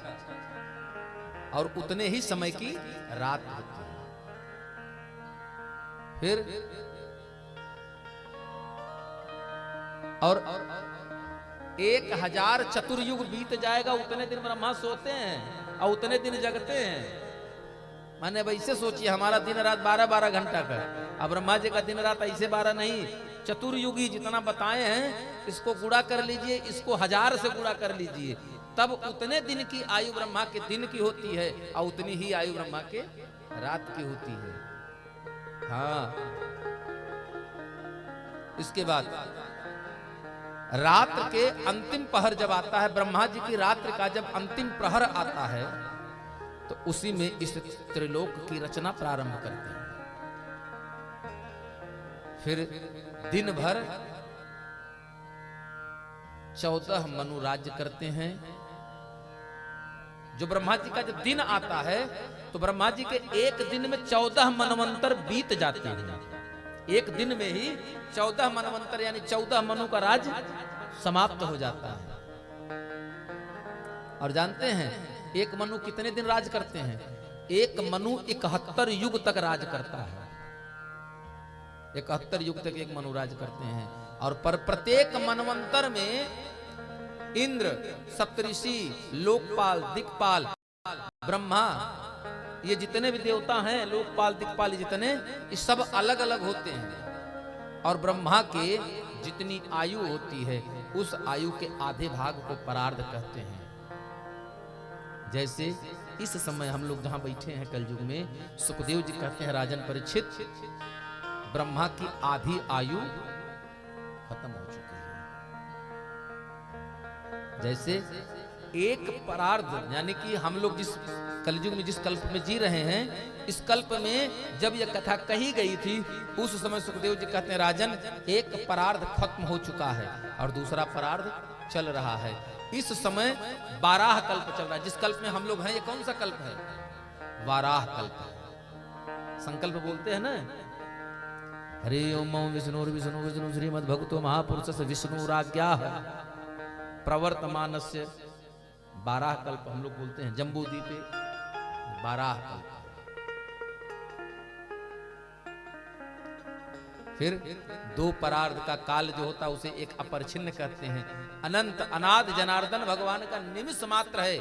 और उतने ही समय की रात होती है। फिर और 1,000 चतुर्युग बीत जाएगा, उतने दिन ब्रह्मा सोते हैं और उतने दिन जगते हैं। माने वैसे सोचिए, हमारा दिन रात 12-12 घंटा का, अब ब्रह्मा जी का दिन रात ऐसे 12 नहीं, चतुर्युगी जितना बताए हैं, इसको गुणा कर लीजिए, इसको 1000 से गुणा कर लीजिए, तब उतने दिन की आयु ब्रह्मा के दिन की होती है और उतनी ही आयु ब्रह्मा के रात की होती है। हाँ, इसके बाद रात्र के अंतिम पहर जब आता है, ब्रह्मा जी की रात्रि का जब अंतिम प्रहर आता है, तो उसी में इस त्रिलोक की रचना प्रारंभ करते हैं। फिर दिन भर 14 मनु राज्य करते हैं। जो ब्रह्मा जी का जब दिन आता है, तो ब्रह्मा जी के एक दिन में 14 मनवंतर बीत जाते हैं। एक दिन में ही 14 मनवंतर यानी 14 मनु का राज समाप्त हो जाता है। और जानते हैं एक मनु कितने दिन राज करते हैं? एक मनु 71 युग तक राज करता है। 71 युग तक एक मनु राज करते हैं। और पर प्रत्येक मनवंतर में इंद्र, सप्तऋषि, लोकपाल, दिक्पाल, ब्रह्मा, ये जितने भी देवता हैं, लोकपाल, दिक्पाल, जितने, ये सब अलग अलग होते हैं। और ब्रह्मा के जितनी आयु होती है, उस आयु के आधे भाग को परार्ध कहते हैं। जैसे इस समय हम लोग जहां बैठे हैं कलयुग में, सुखदेव जी कहते हैं राजन परीक्षित, ब्रह्मा की आधी आयु खत्म हो चुकी है। जैसे एक परार्ध यानी कि हम लोग जिस कलयुग में जिस कल्प में जी रहे हैं, इस कल्प में जब यह कथा कही गई थी उस समय सुखदेव जी कहते हैं राजन एक परार्ध खत्म हो चुका है और दूसरा परार्ध चल रहा है। इस समय 12 कल्प चल रहा है। जिस कल्प में हम लोग हैं ये कौन सा कल्प है? 12 कल्प। संकल्प बोलते हैं ना, हरे ओम विष्णु विष्णु विष्णु श्रीमद् भगवतो महापुरुष विष्णुराज्ञा प्रवर्तमानस्य 12 कल्प हम लोग बोलते हैं। जम्बूद्वीपे 12 कल्प। फिर 2 परार्ध का काल जो होता है उसे एक अपरिछिन्न कहते हैं। अनंत अनाद जनार्दन भगवान का निमिष मात्र है।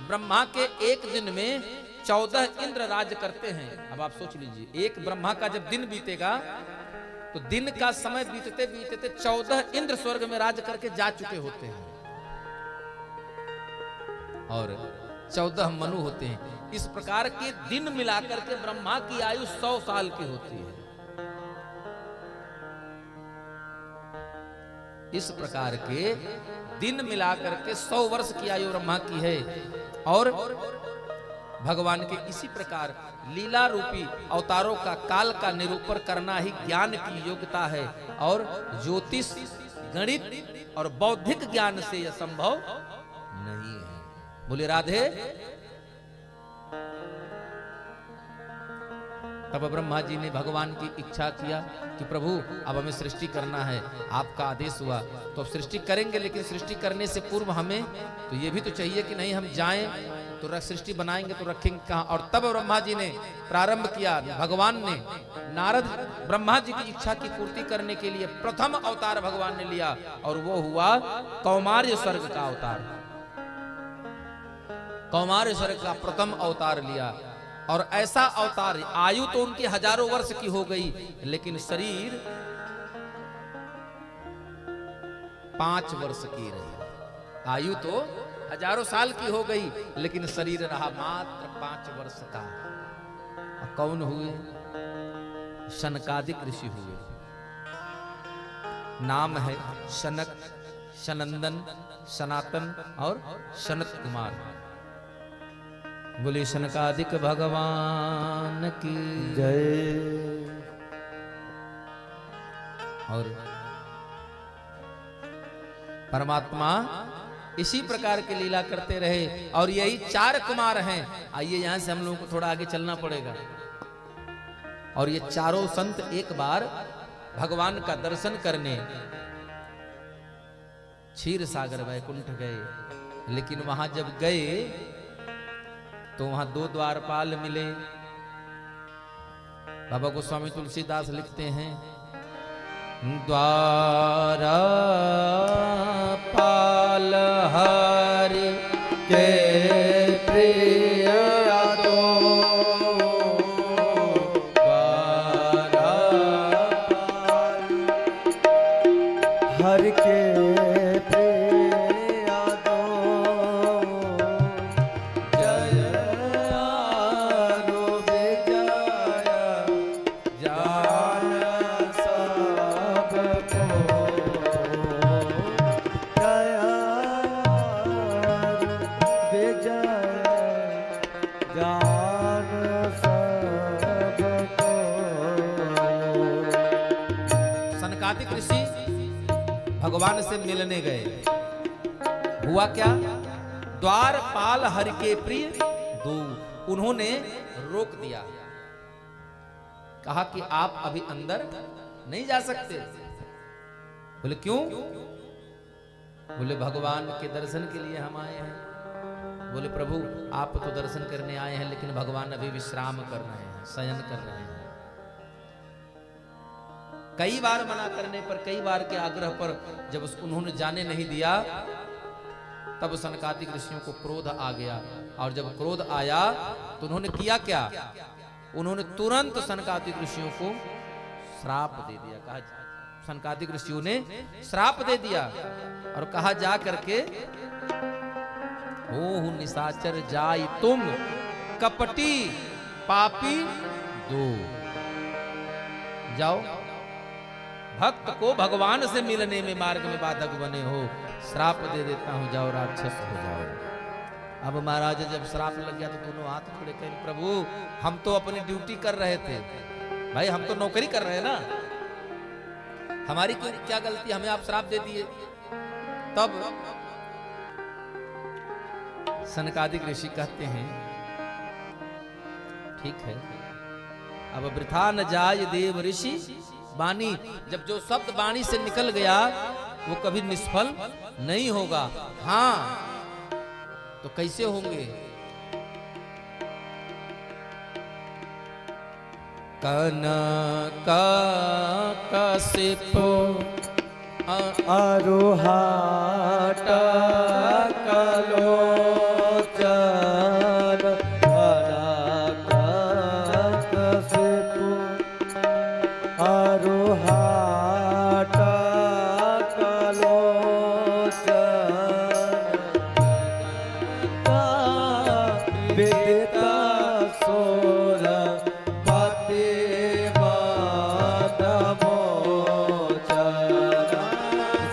ब्रह्मा के एक दिन में 14 इंद्र राज करते हैं। अब आप सोच लीजिए, एक ब्रह्मा का जब दिन बीतेगा तो दिन का समय बीतते बीतते 14 इंद्र स्वर्ग में राज करके जा चुके होते हैं और 14 मनु होते हैं। इस प्रकार के दिन मिलाकर के ब्रह्मा की आयु 100 साल की होती है। इस प्रकार के दिन मिलाकर के 100 वर्ष की आयु ब्रह्मा की है। और भगवान के इसी प्रकार लीला रूपी अवतारों का काल का निरूपण करना ही ज्ञान की योग्यता है और ज्योतिष गणित और बौद्धिक ज्ञान से यह संभव नहीं है। बोले राधे। तब ब्रह्मा जी ने भगवान की इच्छा किया कि प्रभु अब हमें सृष्टि करना है, आपका आदेश हुआ तो अब सृष्टि करेंगे, लेकिन सृष्टि करने से पूर्व हमें तो ये भी तो चाहिए कि नहीं हम जाएं तो सृष्टि बनाएंगे तो रखेंगे कहां। और तब ब्रह्मा जी ने प्रारंभ किया। भगवान ने नारद ब्रह्मा जी की इच्छा की पूर्ति करने के लिए प्रथम अवतार भगवान ने लिया और वो हुआ कौमार्य स्वर्ग का अवतार। कौमार्य स्वर्ग का प्रथम अवतार लिया और ऐसा अवतार, आयु तो उनकी हजारों वर्ष की हो गई लेकिन शरीर 5 वर्ष की रही। आयु तो हजारों साल की हो गई लेकिन शरीर रहा मात्र 5 वर्ष का। कौन हुए? शनकादिक ऋषि हुए। नाम है शनक, सनंदन, सनातन और सनत कुमार। बोले शनकादिक भगवान की जय। और परमात्मा इसी प्रकार की लीला करते रहे और यही 4 कुमार हैं। आइए यहां से हम लोगों को थोड़ा आगे चलना पड़ेगा। और ये चारों संत एक बार भगवान का दर्शन करने क्षीर सागर वैकुंठ गए, लेकिन वहां जब गए तो वहां 2 द्वारपाल मिले। बाबा गोस्वामी तुलसीदास लिखते हैं, द्वारपाल हरि के प्रिय दो, द्वारपाल हरि के प्रिय दो, जय आरो विजय जान सबको, जय आरो विजय जान सबको। सनकादिक ऋषि भगवान से मिलने गए। हुआ क्या? द्वारपाल हरि के प्रिय दो, उन्होंने रोक दिया, कहा कि आप अभी अंदर नहीं जा सकते। बोले क्यों? बोले भगवान के दर्शन के लिए हम आए हैं। बोले प्रभु आप तो दर्शन करने आए हैं लेकिन भगवान अभी विश्राम कर रहे हैं, शयन कर रहे हैं। कई बार मना करने पर, कई बार के आग्रह पर जब उन्होंने जाने नहीं दिया तब सनकादिक ऋषियों को क्रोध आ गया। और जब क्रोध आया तो उन्होंने किया क्या? उन्होंने तुरंत सनकादिक ऋषियों को श्राप दे दिया। कहा, सनकादिक ऋषियों ने श्राप दे दिया और कहा जा करके, ओह निशाचर जाई तुम कपटी पापी दो, जाओ भक्त को भगवान से मिलने में मार्ग में बाधक बने हो, श्राप दे देता हूं, जाओ राक्षस हो जाओ। अब महाराज जब श्राप लग गया तो दोनों हाथ खड़े कहे प्रभु हम तो अपनी ड्यूटी कर रहे थे, भाई हम तो नौकरी कर रहे हैं ना, हमारी क्या गलती, हमें आप श्राप दे दिए। तब सनकादिक ऋषि कहते हैं ठीक है, अब वृथा न जाय देव ऋषि वाणी, जब जो शब्द वाणी से निकल गया वो कभी निष्फल नहीं होगा। हाँ तो कैसे होंगे? कनक कशिप अरुहाट कलोचन कनकशिप अरुहाट कलोचन विदिता सोर पति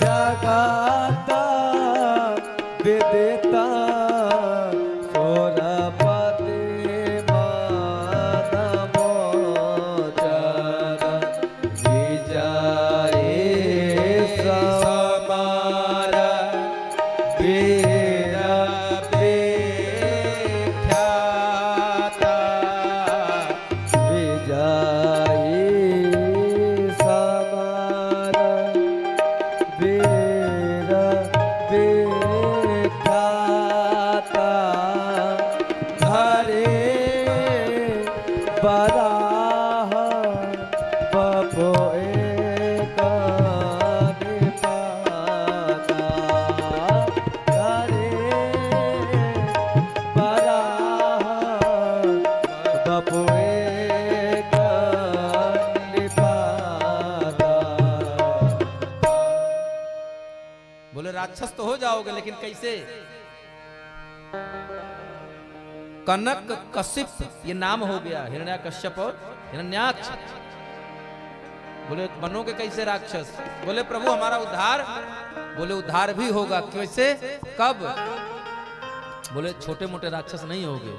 जगता विदिता सोरपति मानमोचर विजय समार वीर विख्याता विजय समार वीर विख्याता हरे बराह बपो एक निपाता हरे बराह बपो एक निपाता। बोले राक्षस तो हो जाओगे लेकिन कैसे? कनक कशिप ये नाम हो गया, हिरण्यकश्यप और हिरण्याक्ष। बोले बनोगे कैसे राक्षस? बोले प्रभु हमारा उद्धार, बोले उद्धार भी होगा। कैसे? कब? बोले छोटे मोटे राक्षस नहीं होगे।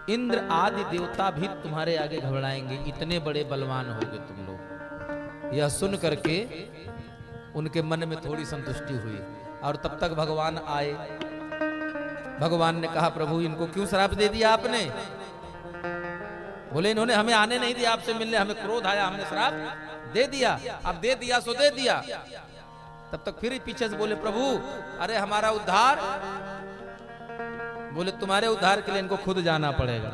इंद्र आदि देवता भी तुम्हारे आगे घबराएंगे, इतने बड़े बलवान होगे तुम लोग। यह सुन करके उनके मन में थोड़ी संतुष्टि हुई और तब तक भगवान आए। भगवान ने कहा प्रभु इनको क्यों श्राप दे दिया आपने? बोले इन्होंने हमें आने नहीं दिया आपसे मिलने, हमें क्रोध आया, हमने श्राप दे दिया। अब दे दिया सो दे दिया। तब तक फिर पीछे से बोले प्रभु अरे हमारा उद्धार। बोले तुम्हारे उद्धार के लिए इनको खुद जाना पड़ेगा।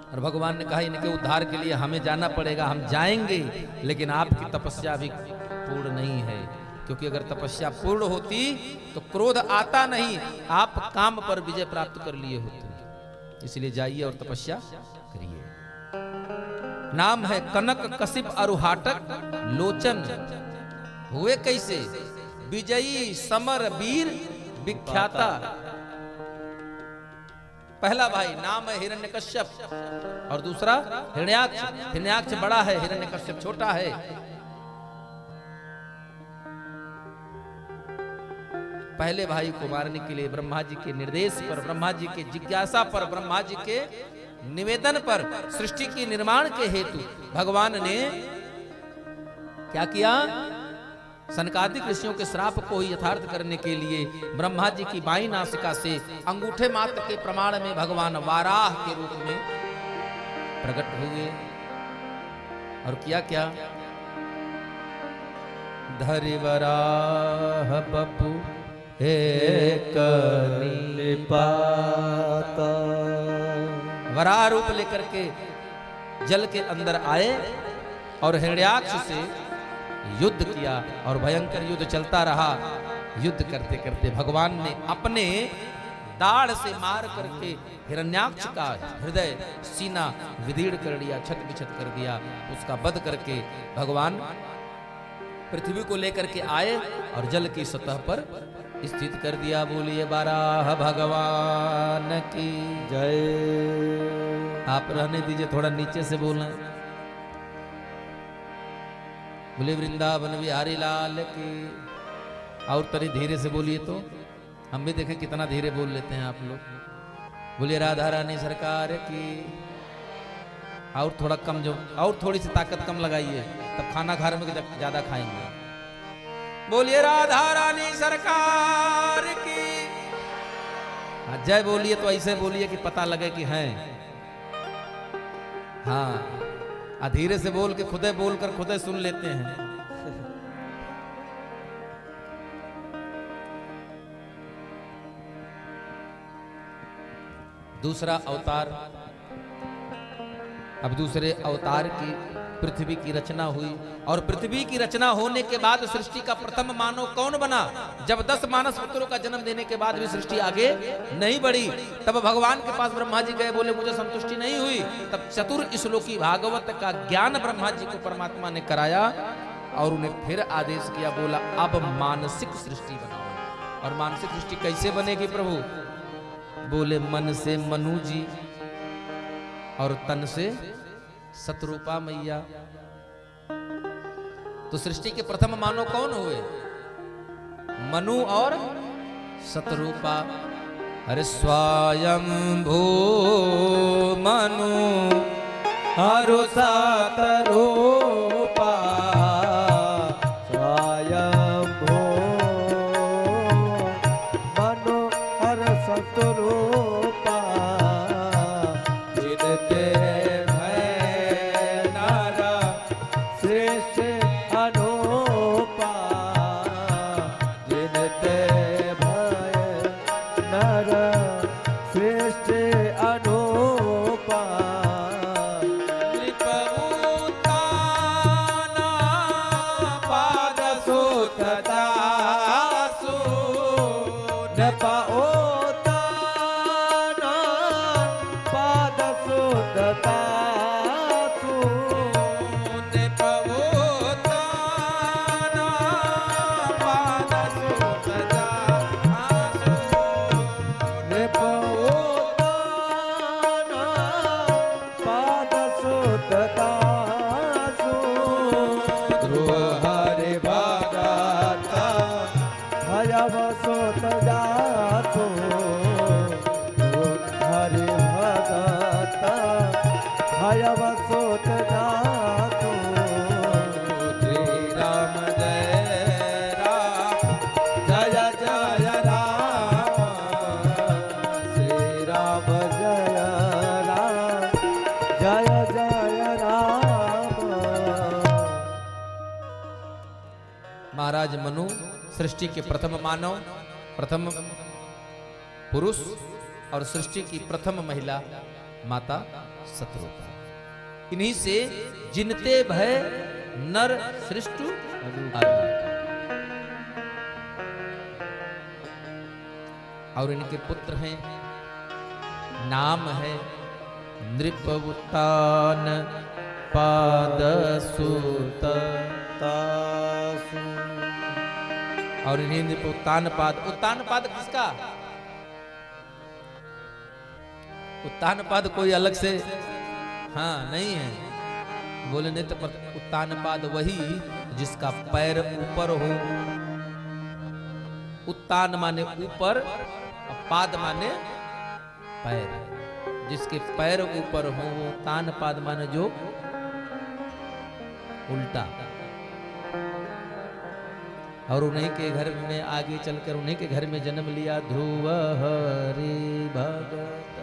और भगवान ने कहा इनके उद्धार के लिए हमें जाना पड़ेगा, हम जाएंगे, लेकिन आपकी तपस्या अभी पूर्ण नहीं है, क्योंकि अगर तपस्या पूर्ण होती तो क्रोध आता नहीं, आप काम पर विजय प्राप्त कर लिए होते। इसलिए जाइए और तपस्या करिए। नाम है कनक कशिप अरुहाटक लोचन। हुए कैसे? विजयी समर वीर विख्याता। पहला भाई नाम है हिरण्यकश्यप और दूसरा हिरण्याक्ष। हिरण्याक्ष बड़ा है, हिरण्यकश्यप छोटा है। पहले भाई को मारने के लिए ब्रह्मा जी के निर्देश पर, ब्रह्मा जी के जिज्ञासा पर, ब्रह्मा जी के निवेदन पर, सृष्टि के निर्माण के हेतु भगवान ने क्या किया? सनकादिक ऋषियों के श्राप को यथार्थ करने के लिए ब्रह्मा जी की बाईं नासिका से अंगूठे मात्र के प्रमाण में भगवान वाराह के रूप में प्रकट हुए। और किया क्या? धरि वराह बपु एक निपाता। वराह रूप लेकर के जल के अंदर आए और हिरण्याक्ष से युद्ध किया और भयंकर युद्ध चलता रहा। युद्ध करते करते भगवान ने अपने दाढ़ से मार करके हिरण्याक्ष का हृदय सीना विदीर्ण कर दिया, छत बिछत कर दिया। उसका वध करके भगवान पृथ्वी को लेकर के आए और जल की सतह पर स्थित कर दिया। बोलिए वाराह भगवान की जय। आप रहने दीजिए, थोड़ा नीचे से बोलना। बोले वृंदावन बिहारी लाल की। और तरी धीरे से बोलिए तो हम भी देखें कितना धीरे बोल लेते हैं आप लोग। बोलिए राधा रानी सरकार की। और थोड़ा कम, जो और थोड़ी सी ताकत कम लगाइए, तब खाना खा रहे में ज्यादा खाएंगे। बोलिए राधा रानी सरकार की। जय बोलिए तो ऐसे बोलिए कि पता लगे कि हैं। हाँ, धीरे से बोल के खुदे बोलकर खुदे सुन लेते हैं। दूसरा अवतार, अब दूसरे अवतार की पृथ्वी की रचना हुई। और पृथ्वी की रचना होने के बाद सृष्टि का प्रथम मानव कौन बना? जब 10 मानस पुत्रों का जन्म देने के बाद भी सृष्टि आगे नहीं बढ़ी, तब भगवान के पास ब्रह्मा जी गए, बोले मुझे संतुष्टि नहीं हुई। तब चतुर श्लोकी भागवत का ज्ञान ब्रह्मा जी को परमात्मा ने कराया और उन्हें फिर आदेश किया, बोला अब मानसिक सृष्टि बनाओ। और मानसिक सृष्टि कैसे बनेगी प्रभु? बोले मन से मनु जी और तन से सतरूपा मैया। तो सृष्टि के प्रथम मानव कौन हुए? मनु और सतरूपा। अरे स्वयं भू मनु हरु सतरूपा स्वयं भू मनु हर सतरूपा जिनते महाराज मनु सृष्टि के प्रथम मानव, प्रथम पुरुष और सृष्टि की प्रथम महिला माता सतरूपा। इन्हीं से जिनते भय नर सृष्टु और इनके पुत्र हैं, नाम है नृपवुत्तान पादसुत। और इन्हीं उत्तान पाद। उत्तान पाद किसका? उत्तान पाद कोई अलग से हाँ नहीं है। बोले नहीं तो उत्तान पाद वही जिसका पैर ऊपर हो। उत्तान माने ऊपर और पाद माने पैर। जिसके पैर ऊपर हो वो उत्तान पाद माने जो उल्टा। और उन्हीं के घर में आगे चलकर उन्हीं के घर में जन्म लिया ध्रुव हरि भगत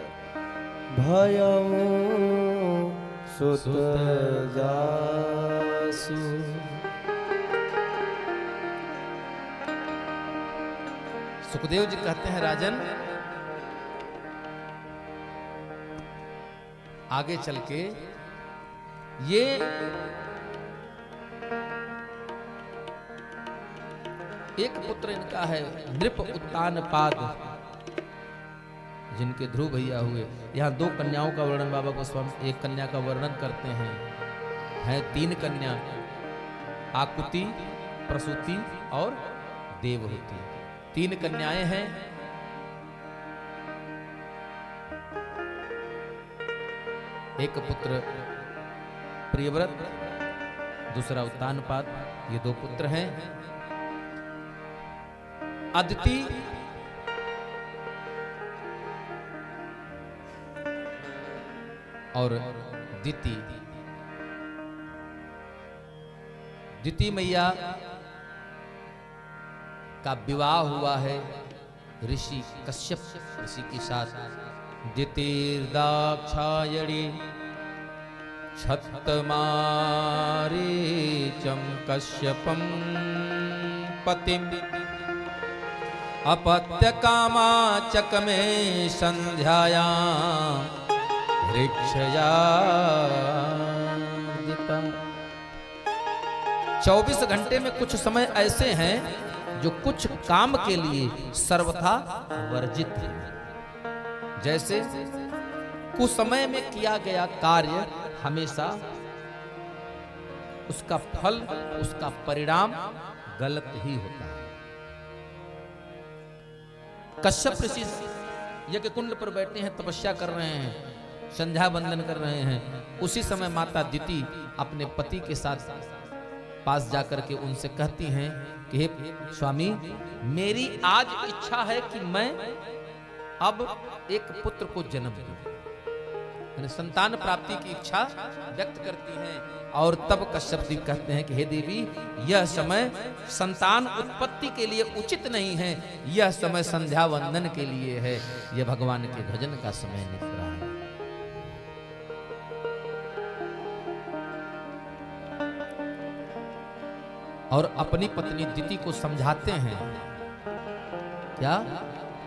भयऊ सुत जासु। सुखदेव जी कहते हैं राजन, आगे चल के ये एक पुत्र इनका है नृप उत्तान पाद, जिनके ध्रुव भैया हुए। यहाँ 2 कन्याओं का वर्णन बाबा गोस्वामी एक कन्या का वर्णन करते हैं 3 कन्या, आकुति, प्रसूति और देवहूति। 3 कन्याएं हैं। एक पुत्र प्रियव्रत, दूसरा उत्तानपाद, ये दो पुत्र हैं। अदिति और दिति। दिति मैया का विवाह हुआ है ऋषि कश्यप ऋषि के साथ। दितिर्दाक्षायणी छत्तमारीचं कश्यपं पतिं अपत्यकामाचकमे संध्यायां ऋक्षयार्जिता। 24 घंटे में कुछ समय ऐसे हैं जो कुछ काम के लिए सर्वथा वर्जित है। जैसे कुछ समय में किया गया कार्य हमेशा उसका फल, उसका परिणाम गलत ही होता है। कश्यप ऋषि यज्ञ कुंड पर बैठे हैं, तपस्या कर रहे हैं, संध्या वंदन कर रहे हैं। उसी समय माता दिति अपने पति के साथ पास जाकर के उनसे कहती हैं कि हे स्वामी, मेरी आज इच्छा है कि मैं अब एक पुत्र को जन्म दूं। संतान प्राप्ति की इच्छा व्यक्त करती हैं। और तब कश्यप जी कहते हैं कि हे देवी, यह समय संतान उत्पत्ति के लिए उचित नहीं है, यह समय संध्या वंदन के लिए है, यह भगवान के भजन का समय निकल रहा है। और अपनी पत्नी दिति को समझाते हैं क्या?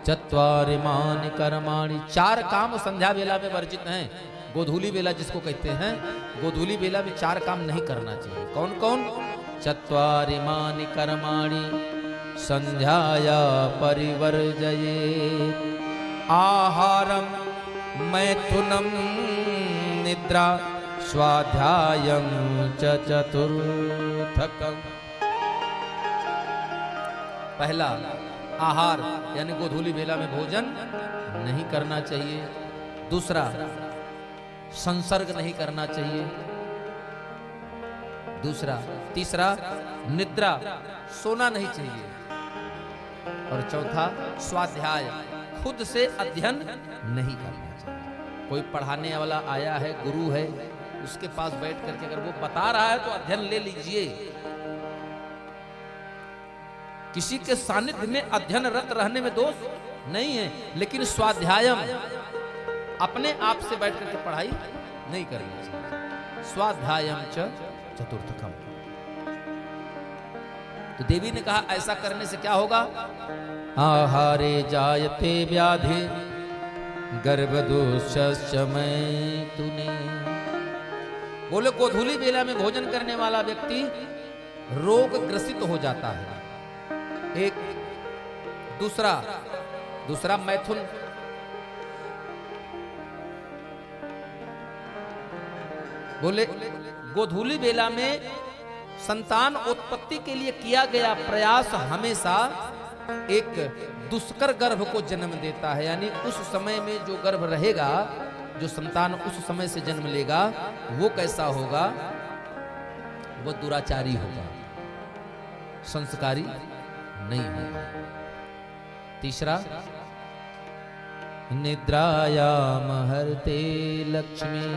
चत्वारिमानि कर्माणि, 4 काम संध्या वेला में वर्जित हैं। गोधूली वेला जिसको कहते हैं, गोधूली वेला में 4 काम नहीं करना चाहिए। कौन कौन? चत्वारिमानि कर्माणि संध्याया परिवर्जयेत्, आहारम मैथुनम निद्रा स्वाध्यायम च चतुर्थकम्। पहला, आहार यानी गोधूली वेला में भोजन नहीं करना चाहिए। दूसरा, संसर्ग नहीं करना चाहिए। तीसरा, निद्रा, सोना नहीं चाहिए। और चौथा, स्वाध्याय, खुद से अध्ययन नहीं करना चाहिए। कोई पढ़ाने वाला आया है, गुरु है, उसके पास बैठ करके अगर वो बता रहा है तो अध्ययन ले लीजिए। किसी के सानिध्य में अध्ययनरत रहने में दोष नहीं है, लेकिन स्वाध्यायम, अपने आप से बैठ करके पढ़ाई नहीं करनी चाहिए। स्वाध्यायम च चतुर्थकम। तो देवी ने कहा ऐसा करने से क्या होगा? आहारे जायते व्याधि गर्भदोषमय तूने। बोले गोधूली बेला में भोजन करने वाला व्यक्ति रोग ग्रसित हो जाता है। एक दूसरा मैथुन, बोले गोधूली बेला में संतान उत्पत्ति के लिए किया गया प्रयास हमेशा एक दुष्कर गर्भ को जन्म देता है। यानी उस समय में जो गर्भ रहेगा, जो संतान उस समय से जन्म लेगा, वो कैसा होगा? वो दुराचारी होगा, संस्कारी नहीं होगा। तीसरा, निद्रायाम हरते लक्ष्मी।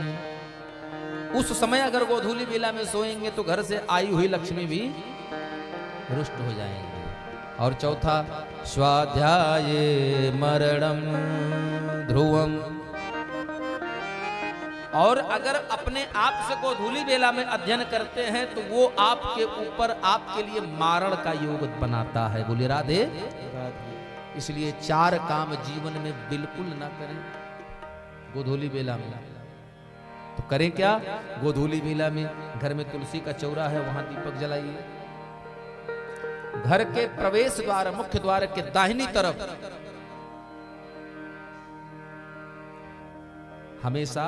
उस समय अगर गोधूली बेला में सोएंगे तो घर से आई हुई लक्ष्मी भी रुष्ट हो जाएंगे। और चौथा, स्वाध्याये मरणम ध्रुवम। और अगर अपने आप से गोधूली बेला में अध्ययन करते हैं तो वो आपके ऊपर, आपके लिए मारण का योग बनाता है। बोलिए राधे। इसलिए 4 काम जीवन में बिल्कुल ना करें गोधूली बेला में। तो करें क्या? गोधूली बेला में घर में तुलसी का चौरा है, वहां दीपक जलाइए। घर के प्रवेश द्वार, मुख्य द्वार के दाहिनी तरफ हमेशा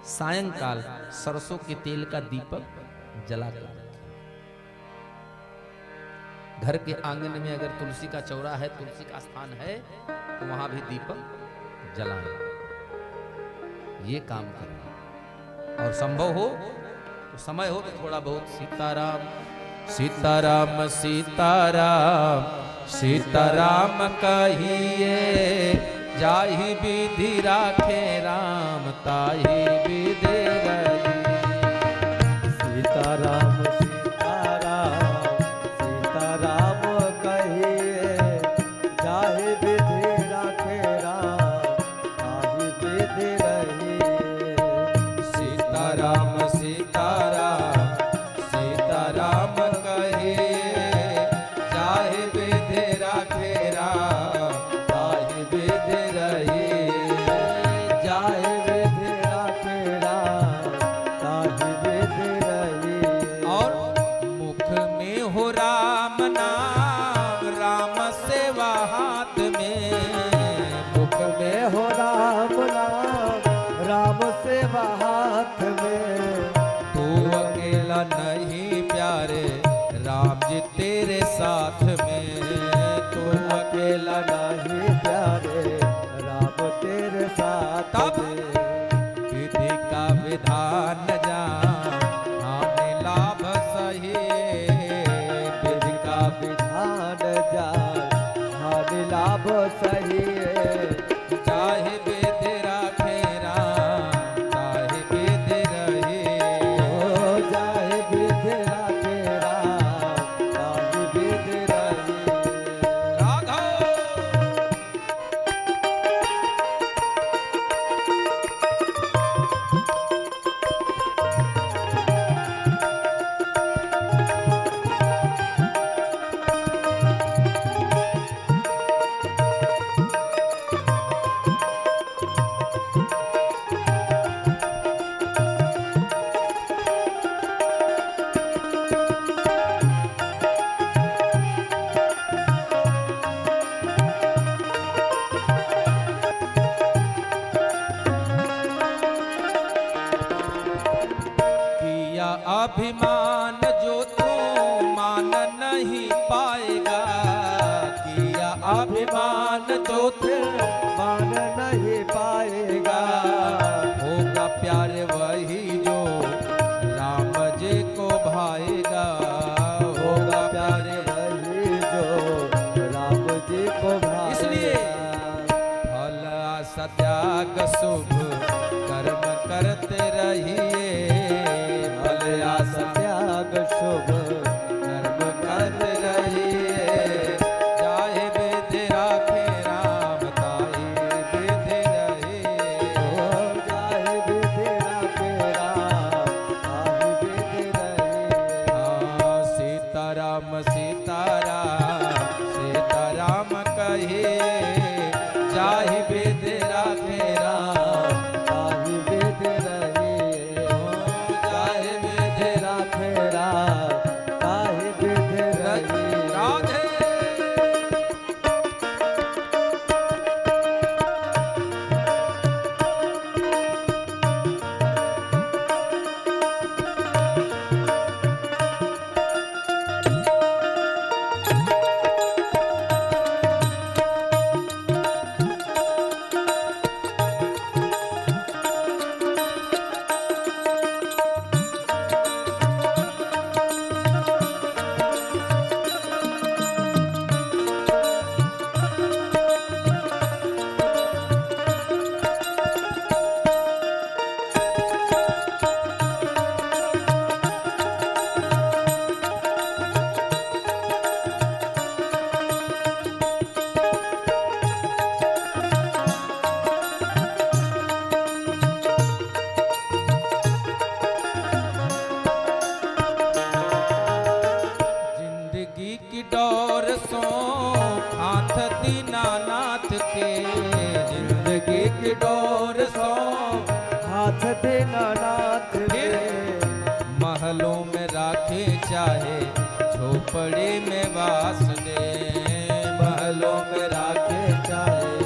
सायंकाल सरसों के तेल का दीपक जलाकर रखें। घर के आंगन में अगर तुलसी का चौरा है, तुलसी का स्थान है, तो वहां भी दीपक जलाएं। ये काम करें। और संभव हो तो तो समय हो तो थोड़ा बहुत सीताराम सीताराम सीताराम सीताराम कहिए, जाहि विधि राखे राम ताहि विधि रही। सीताराम सीताराम सीताराम कहिए, जाहि विधि राखे राम ताहि विधि रही। सीताराम सीताराम सीताराम कहिए, जाहि विधि राखे राम ताहि विधि रही। जाहि विधि राखे राम ताहि विधि रही। और मुख में हो राम नाम, राम सेवा हाथ में। मुख में हो राम नाम, राम सेवा हाथ में। तू अकेला नहीं प्यारे, राम जी तेरे साथ में। तू अकेला नहीं प्यारे, राम तेरे साथ तब में। विधि का विधान जान, हानि लाभ सही। विधि का विधान जान, हानि लाभ सही। चाहे विधि राखे राम ताहि विधि रही। हो जाए विधि राखे राम ताहि विधि रही। राघव किया अभिमान जो तू मान नहीं पाएगा। किया अभिमान जो तू मान नहीं पाएगा। होगा प्यार वही जो राम जी को भाएगा। होगा प्यार वही जो राम जी को भाएगा। इसलिए फल आशा त्याग शुभ कर्म करते रहिए। फल आशा त्याग शुभ कर्म करते रहिए। चाहे विधि राखे राम ताहि विधि रही। हो जाए विधि राखे राम ताहि विधि रही। हाँ, सीताराम सीताराम सीताराम कहिए, जाहि विधि राखे राम ताहि विधि रही। जाहि विधि राखे राम ताहि विधि रही। राधे। जिंदगी की डोर सो हाथ दीनानाथ के। जिंदगी की डोर सो हाथ दीनानाथ के। महलों में राखे चाहे झोपड़ी में वास दे। महलों में राखे चाहे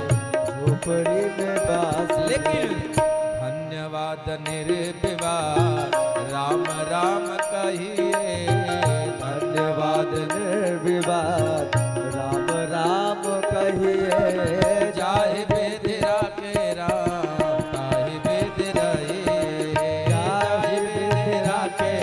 झोपड़ी में बास। लेकिन धन्यवाद निर्विवाद राम राम कहिए। धन्यवाद निर्विवाद राम राम कहिए। जाहि विधि राखे राम ताहि विधि रही। जाहि विधि राखे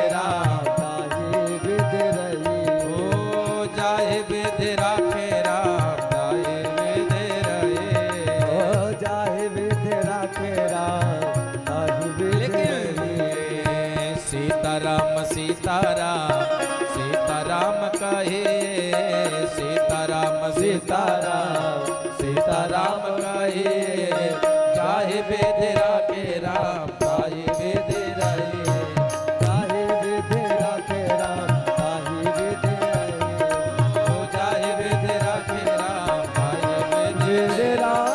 रहे, चाहे वेद राखे राम, चाहे वेद रहे, चाहे वेद राखे राम, चाहे वेद रहे। ओ चाहे वेद राखे राम, चाहे वेद वेद राम,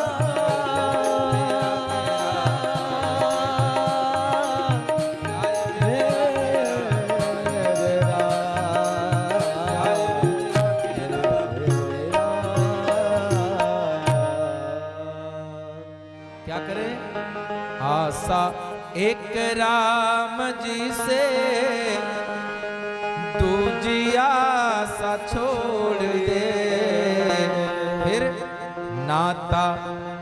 क्या करें? आशा एक राम जी से, दूजी आशा छोड़ दे, फिर नाता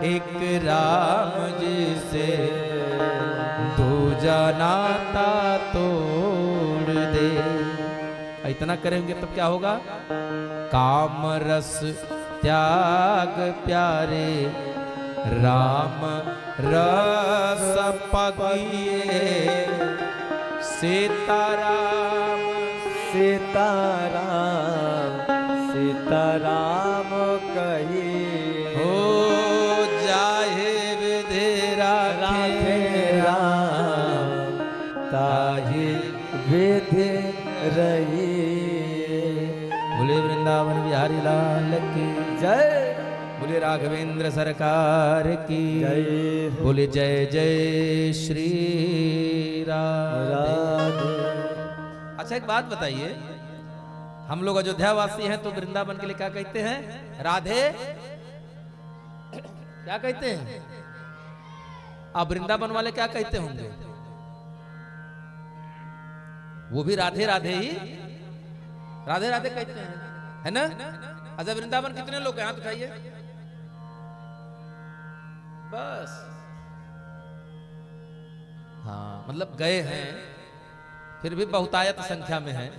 एक राम जी से, दूजा नाता तोड़ दे। इतना करेंगे तब क्या होगा? काम रस त्याग प्यारे, राम रस पगिए, सीताराम सीताराम सीताराम कही हो जाहे विधि राखे राम, ताहि विधि रही। बोले वृंदावन बिहारी लाल की जय, बोले राघवेंद्र सरकार की जय बोले जय जय श्री राम। राधे। अच्छा एक बात बताइए, हम लोग अयोध्यावासी हैं तो वृंदावन के लिए क्या कहते हैं? राधे क्या कहते हैं? अब वृंदावन वाले क्या कहते होंगे? वो भी राधे राधे ही राधे राधे कहते हैं, है ना? अच्छा वृंदावन कितने लोग हैं? हाथ उठाइए। बस हाँ, मतलब गए हैं फिर भी बहुतायत संख्या में है।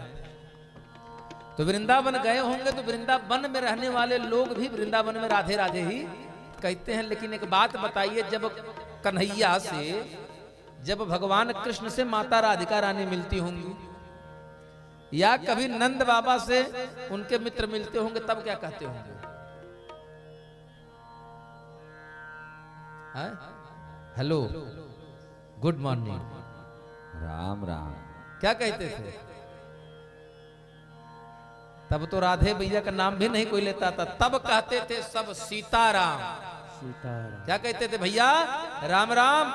तो वृंदावन गए होंगे तो वृंदावन में रहने वाले लोग भी वृंदावन में राधे राधे ही कहते हैं। लेकिन एक बात बताइए, जब कन्हैया से, जब भगवान कृष्ण से माता राधिका रानी मिलती होंगी, या कभी नंद बाबा से उनके मित्र मिलते होंगे, तब क्या कहते होंगे? Hello, good morning, Ram Ram. क्या कहते थे? तब तो राधे भैया का नाम भी नहीं कोई लेता था, तब कहते थे सब सीताराम। सीताराम क्या कहते थे भैया? राम राम।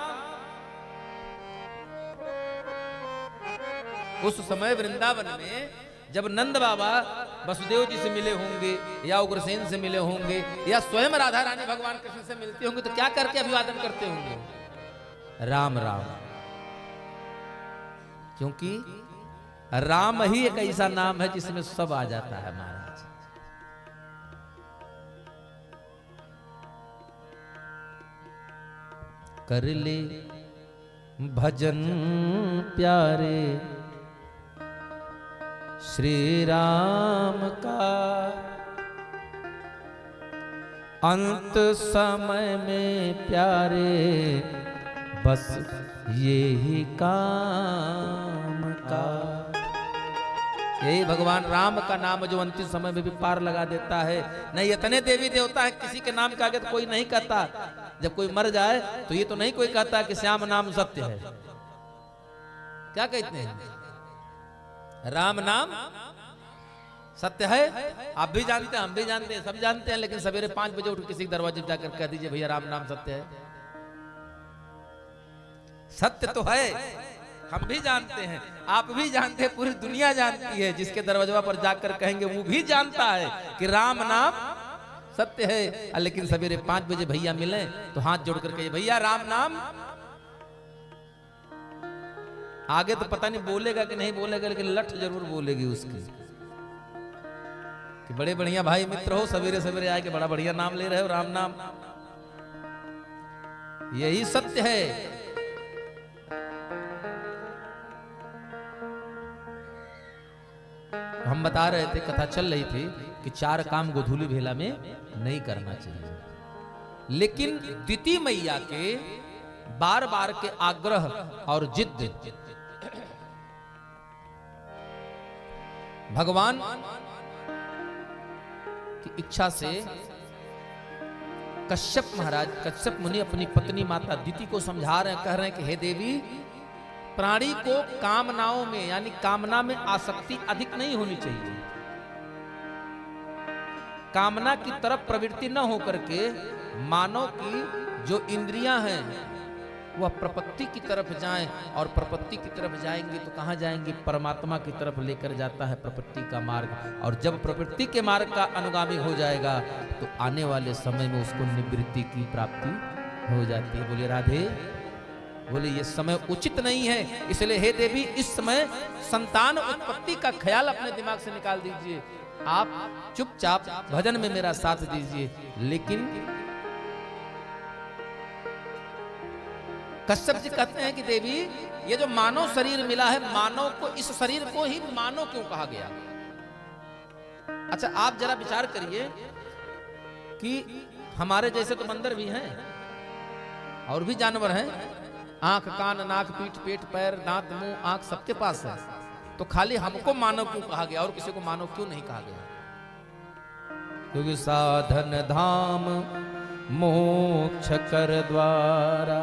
उस समय वृंदावन में जब नंद बाबा वसुदेव जी से मिले होंगे, या उग्रसेन से मिले होंगे, या स्वयं राधा रानी भगवान कृष्ण से मिलते होंगे, तो क्या करके अभिवादन करते होंगे? राम राम। क्योंकि राम ही एक ऐसा नाम है जिसमें सब आ जाता है महाराज। कर ले भजन प्यारे श्री राम का, अंत समय में प्यारे बस ये ही काम का। यही भगवान राम का नाम जो अंतिम समय में भी पार लगा देता है। नहीं इतने देवी देवता है, किसी के नाम के आगे तो कोई नहीं कहता। जब कोई मर जाए तो ये तो नहीं कोई कहता कि श्याम नाम सत्य है। क्या कहते हैं? राम नाम सत्य है। आप भी जानते हैं, हम भी जानते हैं, सब जानते हैं। लेकिन सवेरे 5 बजे उठ किसी दरवाजे जाकर कह दीजिए भैया राम नाम सत्य है। सत्य तो है, हम भी जानते हैं, आप भी जानते हैं, पूरी दुनिया जानती है। जिसके दरवाजा पर जाकर कहेंगे वो भी जानता है कि राम नाम सत्य है। लेकिन सवेरे 5 बजे भैया मिले तो हाथ जोड़कर कहिए भैया राम नाम। आगे तो पता नहीं बोलेगा कि नहीं बोलेगा, लेकिन लठ जरूर बोलेगी उसकी कि बड़े बढ़िया भाई मित्र हो, सवेरे सवेरे आए के बड़ा बढ़िया नाम ले रहे हो, राम नाम। यही सत्य है। हम बता रहे थे, कथा चल रही थी कि 4 काम गोधूली भेला में नहीं करना चाहिए। लेकिन द्वितीय मैया के बार बार के आग्रह और जिद, भगवान की इच्छा से कश्यप महाराज, कश्यप मुनि अपनी पत्नी माता दिति को समझा रहे हैं, कह रहे हैं कि हे देवी, प्राणी को कामनाओं में यानी कामना में आसक्ति अधिक नहीं होनी चाहिए। कामना की तरफ प्रवृत्ति न होकर के मानव की जो इंद्रियां हैं वह प्रपत्ति की तरफ जाएं, और प्रपत्ति की तरफ जाएंगे तो कहां जाएंगे? परमात्मा की तरफ लेकर जाता है प्रपत्ति का मार्ग। और जब प्रवृत्ति के मार्ग का अनुगामी हो जाएगा तो आने वाले समय में उसको निवृत्ति की प्राप्ति हो जाती है। बोले राधे, बोले ये समय उचित नहीं है, इसलिए हे देवी इस समय संतान उत्पत्ति का ख्याल अपने दिमाग से निकाल दीजिए, आप चुपचाप भजन में मेरा साथ दीजिए। लेकिन कश्यप जी कहते हैं कि देवी, ये जो मानव शरीर मिला है, मानव को, इस शरीर को ही मानव क्यों कहा गया? अच्छा आप जरा विचार करिए कि हमारे जैसे तो बंदर भी हैं और भी जानवर हैं, आंख कान नाक पीठ पेट पैर दांत मुंह आंख सबके पास है, तो खाली हमको मानव क्यों कहा गया और किसी को मानव क्यों नहीं कहा गया? क्योंकि साधन धाम मोक्ष कर द्वारा,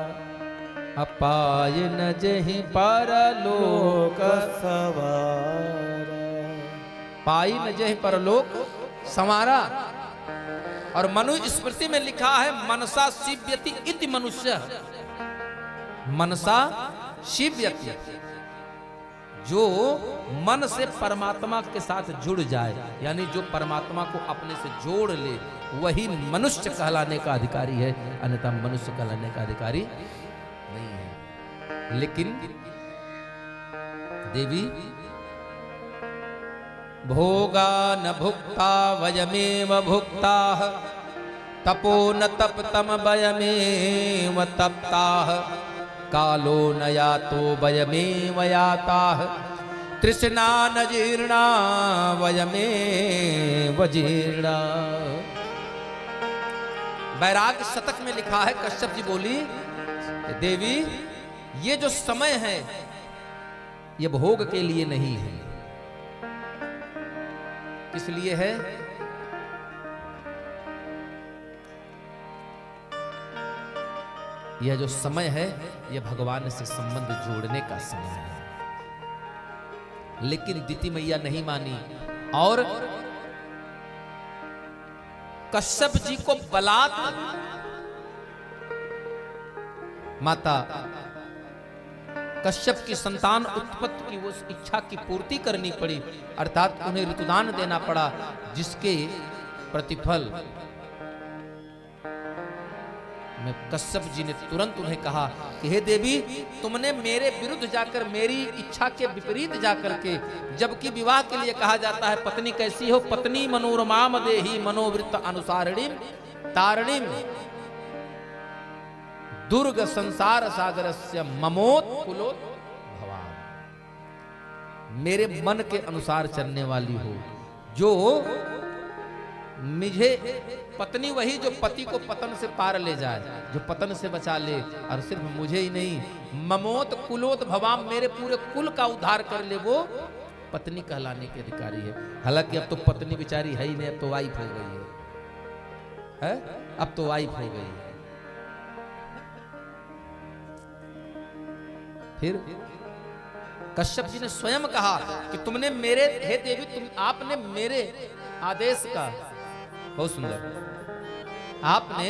अपाय न जहि परलोक सवार, पाई न जहि परलोक संवारा। और मनु स्मृति में लिखा है मनसा शिव्यति इति मनुष्य, मनसा शिव्यति, जो मन से परमात्मा के साथ जुड़ जाए, यानी जो परमात्मा को अपने से जोड़ ले, वही मनुष्य कहलाने का अधिकारी है, अन्यथा मनुष्य कहलाने का अधिकारी नहीं है। लेकिन देवी, भोगा न भुक्ता वयमेव भुक्ता, तपो न तपतम वयमेव तप्ता, कालो न यातो वयमेव याता, तृष्णा न जीर्णा वयमेव जीर्णा। वैराग्य शतक में लिखा है, कश्यप जी बोली, देवी ये जो समय है ये भोग के लिए नहीं है। किस लिए है? यह जो समय है यह भगवान से संबंध जोड़ने का समय है। लेकिन दिति मैया नहीं मानी और कश्यप जी को बलात् माता कश्यप की संतान उत्पत्ति की उस इच्छा की पूर्ति करनी पड़ी, अर्थात उन्हें ऋतुदान देना पड़ा, जिसके प्रतिफल में कश्यप जी ने तुरंत उन्हें कहा कि हे देवी, तुमने मेरे विरुद्ध जाकर, मेरी इच्छा के विपरीत जाकर के, जबकि विवाह के लिए कहा जाता है पत्नी कैसी हो? पत्नी मनोरमाम देहि मनोवृत्त अनुसारिणी तारिणीम दुर्ग संसार सागरस्य ममोत कुलोत भवान। मेरे मन के अनुसार चलने वाली हो, जो मुझे पत्नी वही जो पति को पतन से पार ले जाए, जो पतन से बचा ले, और सिर्फ मुझे ही नहीं, ममोत कुलोत भवाम, मेरे पूरे कुल का उद्धार कर ले, वो पत्नी कहलाने के अधिकारी है। हालांकि अब तो पत्नी बेचारी है ही नहीं, अब तो वाइफ हो गई है? अब तो वाइफ हो गई है। फिर कश्यप जी ने स्वयं कहा कि तुमने मेरे, हे देवी, आपने मेरे आदेश का, बहुत सुंदर, आपने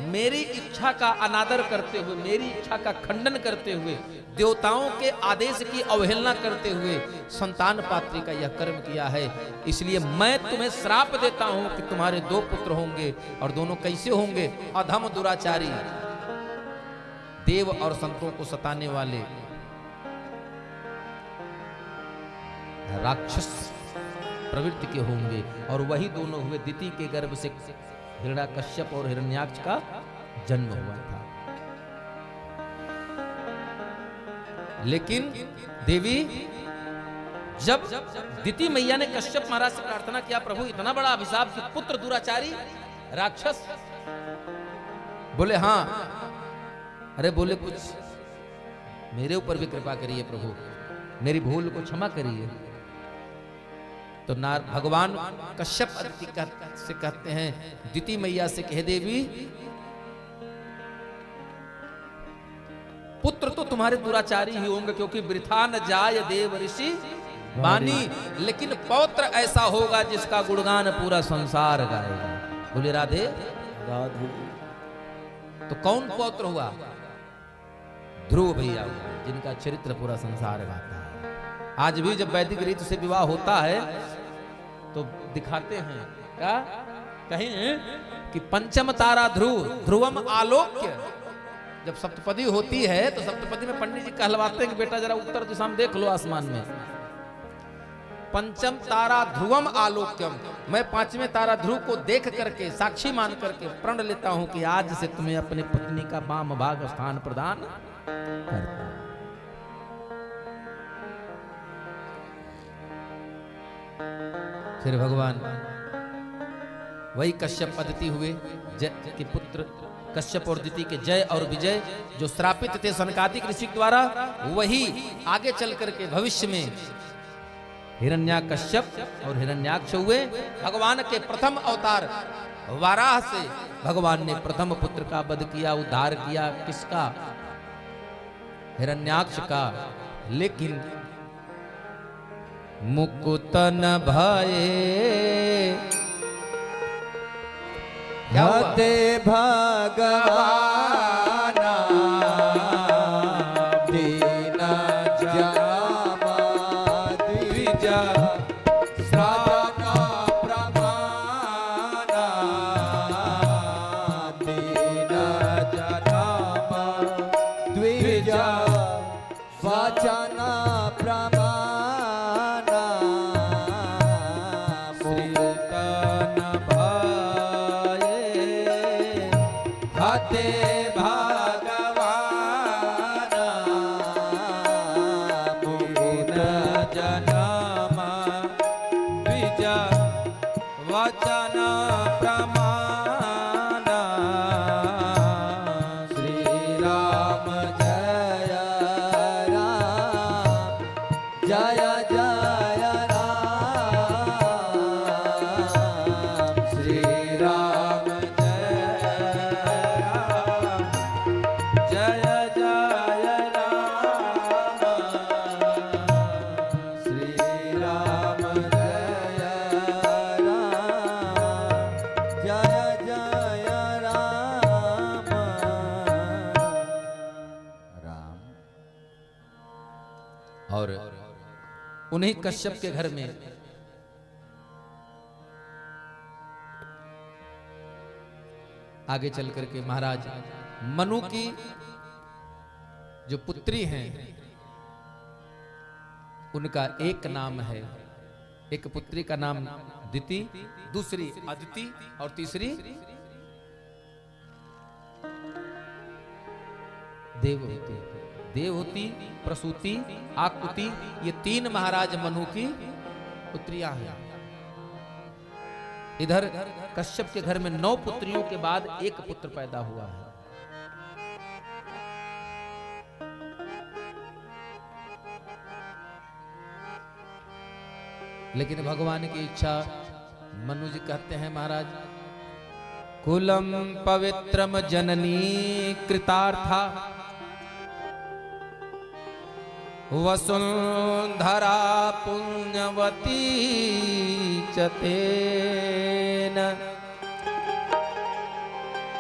मेरी इच्छा का अनादर करते हुए, मेरी इच्छा का खंडन करते हुए, देवताओं के आदेश की अवहेलना करते हुए संतान पात्री का यह कर्म किया है। इसलिए मैं तुम्हें श्राप देता हूं कि तुम्हारे 2 पुत्र होंगे, और दोनों कैसे होंगे? अधम दुराचारी, देव और संतों को सताने वाले राक्षस प्रवृत्ति के होंगे। और वही दोनों हुए, दिति के गर्भ से हिरण्याकश्यप और हिरण्याक्ष का जन्म हुआ था। लेकिन देवी, जब दिति मैया ने कश्यप महाराज से प्रार्थना किया, प्रभु इतना बड़ा अभिशाप कि पुत्र दुराचारी राक्षस, बोले हाँ, अरे बोले कुछ मेरे ऊपर भी कृपा करिए प्रभु, मेरी भूल को क्षमा करिए। तो नार भगवान कश्यप से कहते हैं दिति मैया से, कह देवी पुत्र तो तुम्हारे दुराचारी ही होंगे, क्योंकि वृथा न जाय देव ऋषि बानी, लेकिन पौत्र ऐसा होगा जिसका गुणगान पूरा संसार गाएगा। बोले राधे राधे। तो कौन पौत्र हुआ? ध्रुव भैया हुआ, जिनका चरित्र पूरा संसार गाता है। आज भी जब वैदिक रीत से विवाह होता है तो दिखाते हैं क्या, कहीं कि पंचम तारा ध्रुव ध्रुवम आलोक्य। जब सप्तपदी होती है तो सप्तपदी में पंडित जी कहलवाते हैं कि बेटा जरा उत्तर दिशा में देख लो आसमान में, पंचम तारा ध्रुवम आलोक्यम। मैं पांचवें तारा ध्रुव को देख करके साक्षी मान करके प्रण लेता हूं कि आज से तुम्हें अपनी पत्नी का वाम भाग स्थान प्रदान करता हूं। फिर भगवान वही कश्यप पद्धति हुए, जय के पुत्र कश्यप और दिति के जय और विजय जो श्रापित थे सनकादिक ऋषि द्वारा, वही आगे चल करके भविष्य में हिरण्याकश्यप और हिरण्याक्ष हुए। भगवान के प्रथम अवतार वाराह से भगवान ने प्रथम पुत्र का वध किया, उद्धार किया। किसका? हिरण्याक्ष का। लेकिन मुकुत न भये हते भगवाना दीन जामा द्विज श्राप प्रमाना दीन जनामा द्विज वचन प्रमाना और उन्हीं कश्यप के घर में आगे चल करके महाराज मनु की जो पुत्री हैं उनका एक नाम है, एक पुत्री का नाम दिति, दूसरी अदिति और तीसरी देवहूति। देवहूति, प्रसूति, आकुति, ये तीन महाराज मनु की पुत्रियां हैं। इधर कश्यप के घर में 9 पुत्रियों के बाद एक पुत्र पैदा हुआ है। लेकिन भगवान की इच्छा, मनु जी कहते हैं महाराज, कुलम पवित्रम जननी कृतार्था वसुंधरा पुण्यवती चतेन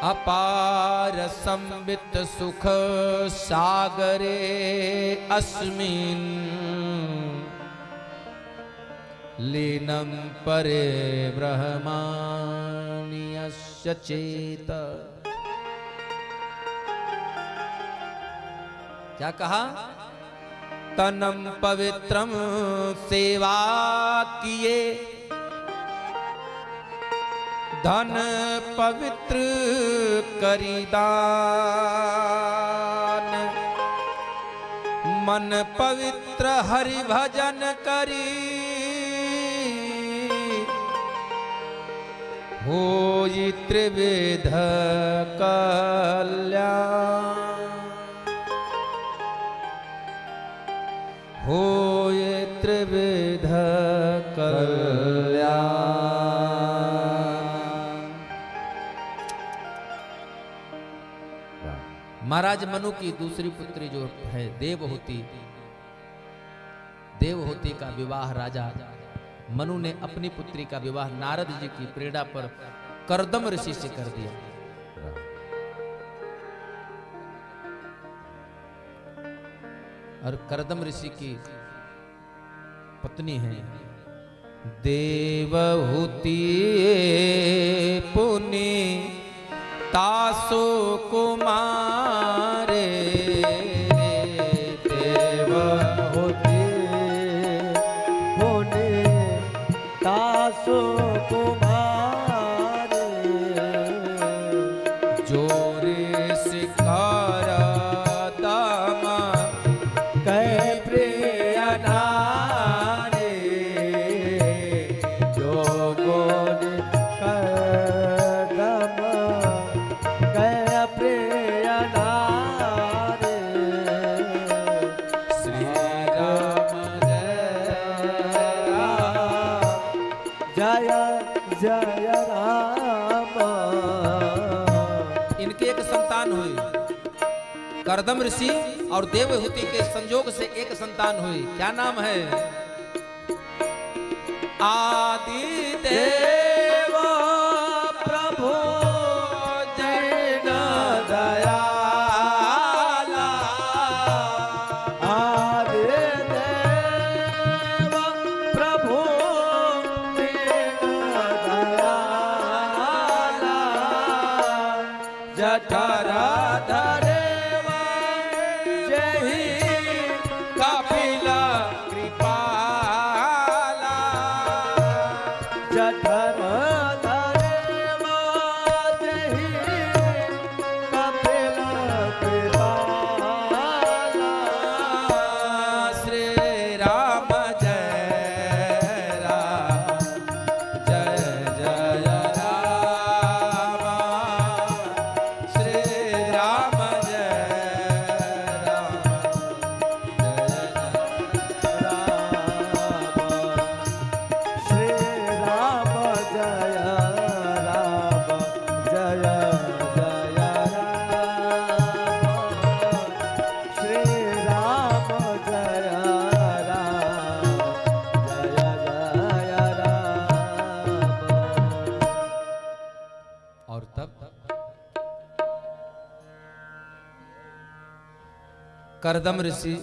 अपार संवित सुख सागरे अस्मिन् लीनं परे ब्रह्माण्यस्य चेत। क्या कहा? तनम पवित्रम सेवा किए, धन पवित्र करिदान, मन पवित्र हरि भजन करी, होई त्रिविध कल्याण, होए त्रिविध कल्याण। महाराज मनु की दूसरी पुत्री जो है देवहूति, देवहूति का विवाह राजा मनु ने अपनी पुत्री का विवाह नारद जी की प्रेरणा पर करदम ऋषि से कर दिया। और करदम ऋषि की पत्नी है देवहूति पुनि तासो कुमारे। देवहूति पुनि तासो कुमारे। जोरे शिकार दामा कै प्रिय नारे। जोगोन करदम कै प्रिय नारे। श्री राम जय जय राम। इनके एक संतान हुई, करदम ऋषि और देवहूति के संयोग से एक संतान हुई। क्या नाम है? आदि देव प्रभु दीन दयाला। आदि देव प्रभु दीन दयाला। जठरा धरेवा जही कपिला कृपाला। जठर धरेवा जही कपिल कृपाला। श्री राम जय राम जय जय राम। श्री राम जय राम जय श्री राम जय राम जय जय राम। श्री राम जय राम जय जय राम। और तब करदम ऋषि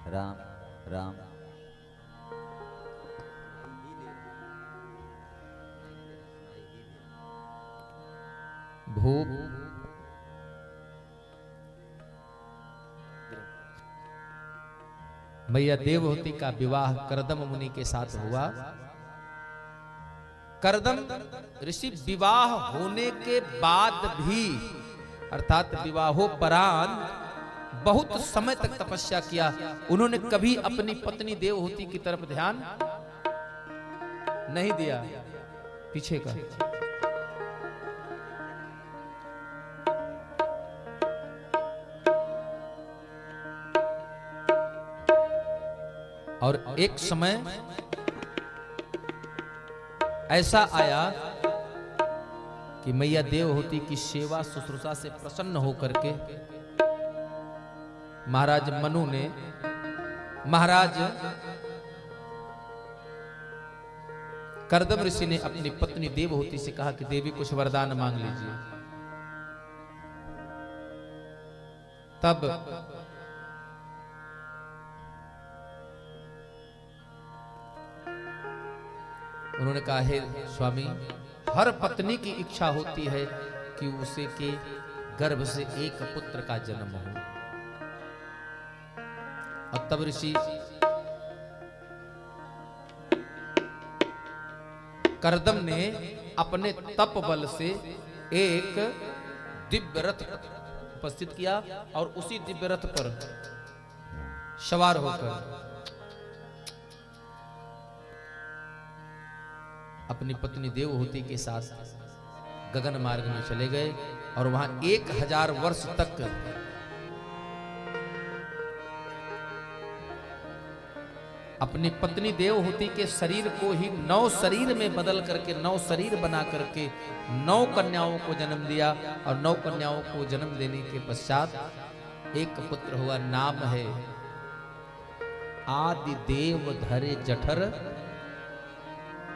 राम राम भूप मैया देवहूति का विवाह करदम मुनि के साथ हुआ। करदम ऋषि विवाह होने के बाद भी अर्थात विवाहोपरांत बहुत समय तक तपस्या किया। उन्होंने कभी अपनी पत्नी देवहूति की तरफ ध्यान नहीं दिया। पीछे का और एक समय ऐसा आया कि मैया देवहूति की सेवा शुश्रूषा से प्रसन्न होकर के महाराज मनु ने महाराज करदम ऋषि ने अपनी पत्नी देवहूति से कहा कि देवी कुछ वरदान मांग लीजिए। तब उन्होंने कहा हे स्वामी, हर पत्नी की इच्छा होती है कि उसे के गर्भ से एक पुत्र का जन्म हो। और तब ऋषि करदम ने अपने तप बल से एक दिव्य रथ उपस्थित किया और उसी दिव्य रथ पर सवार होकर अपनी पत्नी देवहूति के साथ गगन मार्ग में चले गए और वहां 1000 वर्ष तक अपनी पत्नी देवहूति के शरीर को ही 9 शरीर में बदल करके 9 शरीर बना करके 9 कन्याओं को जन्म दिया और 9 कन्याओं को जन्म देने के पश्चात एक पुत्र हुआ। नाम है आदि देव धरे जठर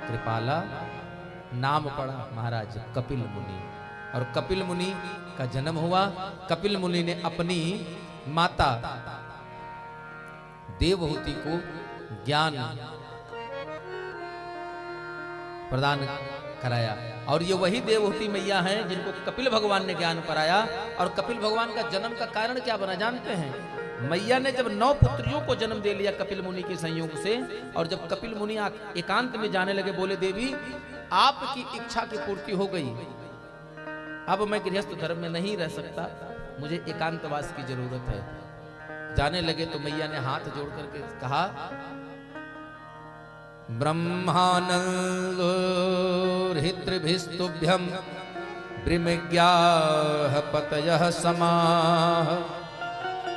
कृपाला। नाम पड़ा महाराज कपिल मुनि। और कपिल मुनि का जन्म हुआ। कपिल मुनि ने अपनी माता देवहूति को ज्ञान प्रदान कराया। और ये वही देवहूति मैया हैं जिनको कपिल भगवान ने ज्ञान कराया। और कपिल भगवान का जन्म का कारण क्या बना जानते हैं? मैया ने जब 9 पुत्रियों को जन्म दे लिया कपिल मुनि के संयोग से, और जब कपिल मुनि एकांत में जाने लगे, बोले देवी आपकी इच्छा की पूर्ति हो गई, अब मैं गृहस्थ धर्म में नहीं रह सकता, मुझे एकांतवास की जरूरत है। जाने लगे तो मैया ने हाथ जोड़ करके कहा, ब्रह्मानंदो हृत्रिभिस्तुभ्यं ब्रह्मज्ञाः पतयः समाः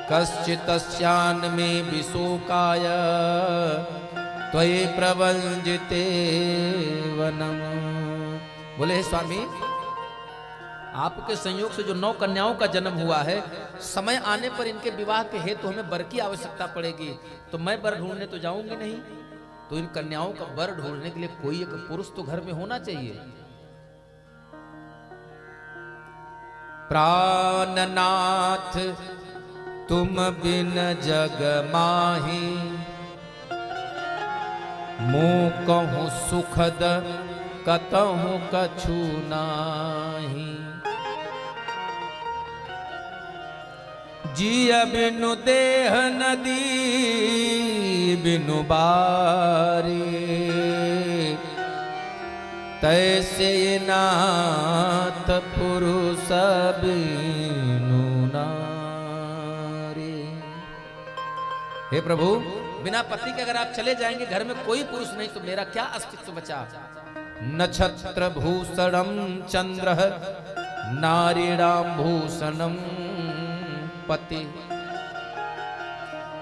कश्चित्स्यान्मे विशोकाय त्वयि प्रवञ्जिते वनम्। बोले हे स्वामी, आपके संयोग से जो 9 कन्याओं का जन्म हुआ है, समय आने पर इनके विवाह के हेतु हमें वर की आवश्यकता पड़ेगी, तो मैं वर ढूंढने तो जाऊंगी नहीं, तो इन कन्याओं का वर ढूंढने के लिए कोई एक पुरुष तो घर में होना चाहिए। प्राणनाथ तुम बिन जग माही, मुँह कहूँ सुखद कतहु कछु नाही। जिय बिनु देह नदी बिनु बारी, तैसे नाथ पुरुष बिनु नारी। हे प्रभु, बिना पति के अगर आप चले जाएंगे, घर में कोई पुरुष नहीं, तो मेरा क्या अस्तित्व बचा? नक्षत्र भूषणम चंद्र नारीणाम भूषणम पति।